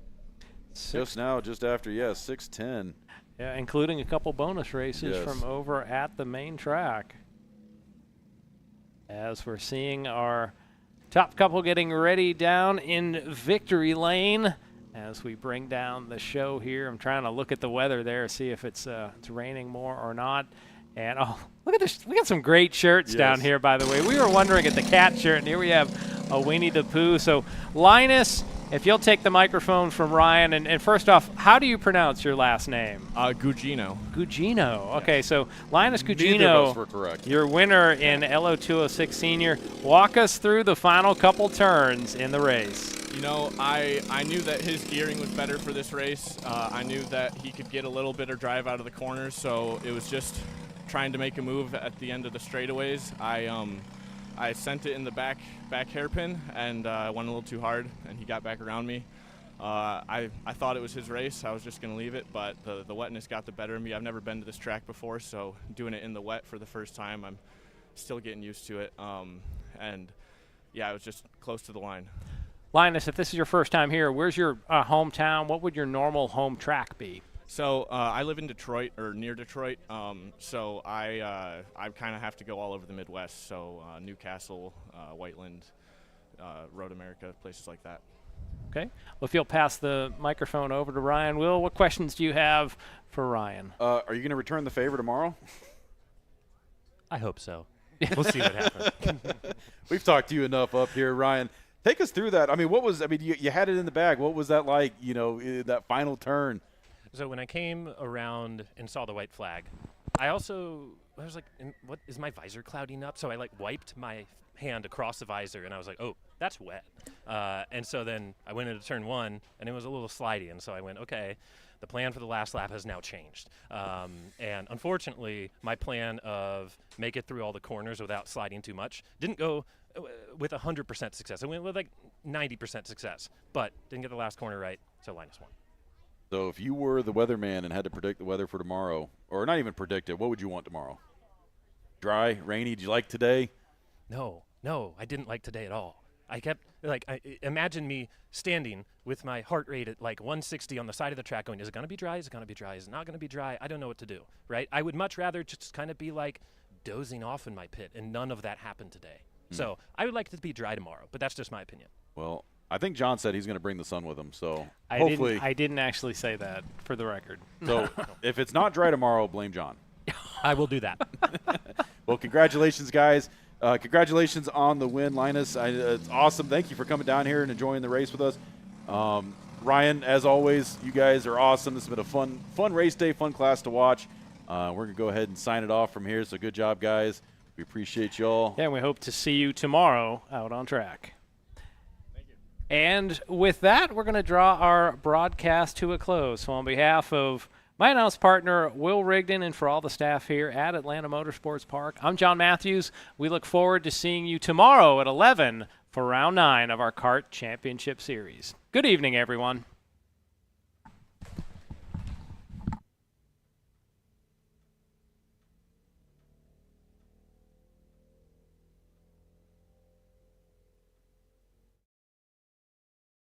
S1: just after 6:10.
S2: Yeah, including a couple bonus races from over at the main track. As we're seeing our top couple getting ready down in victory lane as we bring down the show here. I'm trying to look at the weather there, see if it's raining more or not. And, look at this. We got some great shirts down here, by the way. We were wondering at the cat shirt, and here we have a Winnie the Pooh. So, Linus, if you'll take the microphone from Ryan. And first off, how do you pronounce your last name?
S12: Gugino.
S2: Gugino. Okay, so Linus Gugino,
S1: Neither of us were correct.
S2: Your winner in LO206 Senior. Walk us through the final couple turns in the race.
S12: I knew that his gearing was better for this race. I knew that he could get a little bit of drive out of the corners, so it was just trying to make a move at the end of the straightaways. I sent it in the back hairpin and went a little too hard, and he got back around me. I thought it was his race. I was just going to leave it, but the wetness got the better of me. I've never been to this track before, so doing it in the wet for the first time, I'm still getting used to it. I was just close to the line.
S2: Linus, if this is your first time here, where's your hometown? What would your normal home track be?
S12: So I live in Detroit, or near Detroit, so I kind of have to go all over the Midwest, so Newcastle, Whiteland, Road America, places like that.
S2: Okay. Well, if you'll pass the microphone over to Ryan. Will, what questions do you have for Ryan?
S1: Are you going to return the favor tomorrow?
S13: I hope so. We'll see what happens.
S1: We've talked to you enough up here, Ryan. Take us through that. You had it in the bag. What was that like, that final turn?
S13: So when I came around and saw the white flag, I was like, what, is my visor clouding up? So I wiped my hand across the visor, and I was like, oh, that's wet. And so then I went into turn one, and it was a little slidey, and so I went, okay. The plan for the last lap has now changed. And unfortunately, my plan of make it through all the corners without sliding too much didn't go with 100% success. I went with like 90% success, but didn't get the last corner right, so -1.
S1: So if you were the weatherman and had to predict the weather for tomorrow, or not even predict it, what would you want tomorrow? Dry, rainy? Did you like today?
S13: No, I didn't like today at all. I kept, imagine me standing with my heart rate at like 160 on the side of the track going, is it going to be dry? Is it going to be dry? Is it not going to be dry? I don't know what to do, right? I would much rather just kind of be like dozing off in my pit, and none of that happened today. So I would like it to be dry tomorrow, but that's just my opinion.
S1: Well, I think John said he's going to bring the sun with him, so
S2: hopefully. I didn't actually say that, for the record.
S1: So if it's not dry tomorrow, blame John.
S13: I will do that.
S1: Well, congratulations, guys. Congratulations on the win, Linus. It's awesome. Thank you for coming down here and enjoying the race with us. Ryan, as always, you guys are awesome. This has been a fun race day, fun class to watch. We're going to go ahead and sign it off from here, so good job, guys. We appreciate you all.
S2: Yeah, and we hope to see you tomorrow out on track. Thank you. And with that, we're going to draw our broadcast to a close. So on behalf of my announce partner, Will Rigdon, and for all the staff here at Atlanta Motorsports Park, I'm John Matthews. We look forward to seeing you tomorrow at 11 for Round 9 of our Kart Championship Series. Good evening, everyone.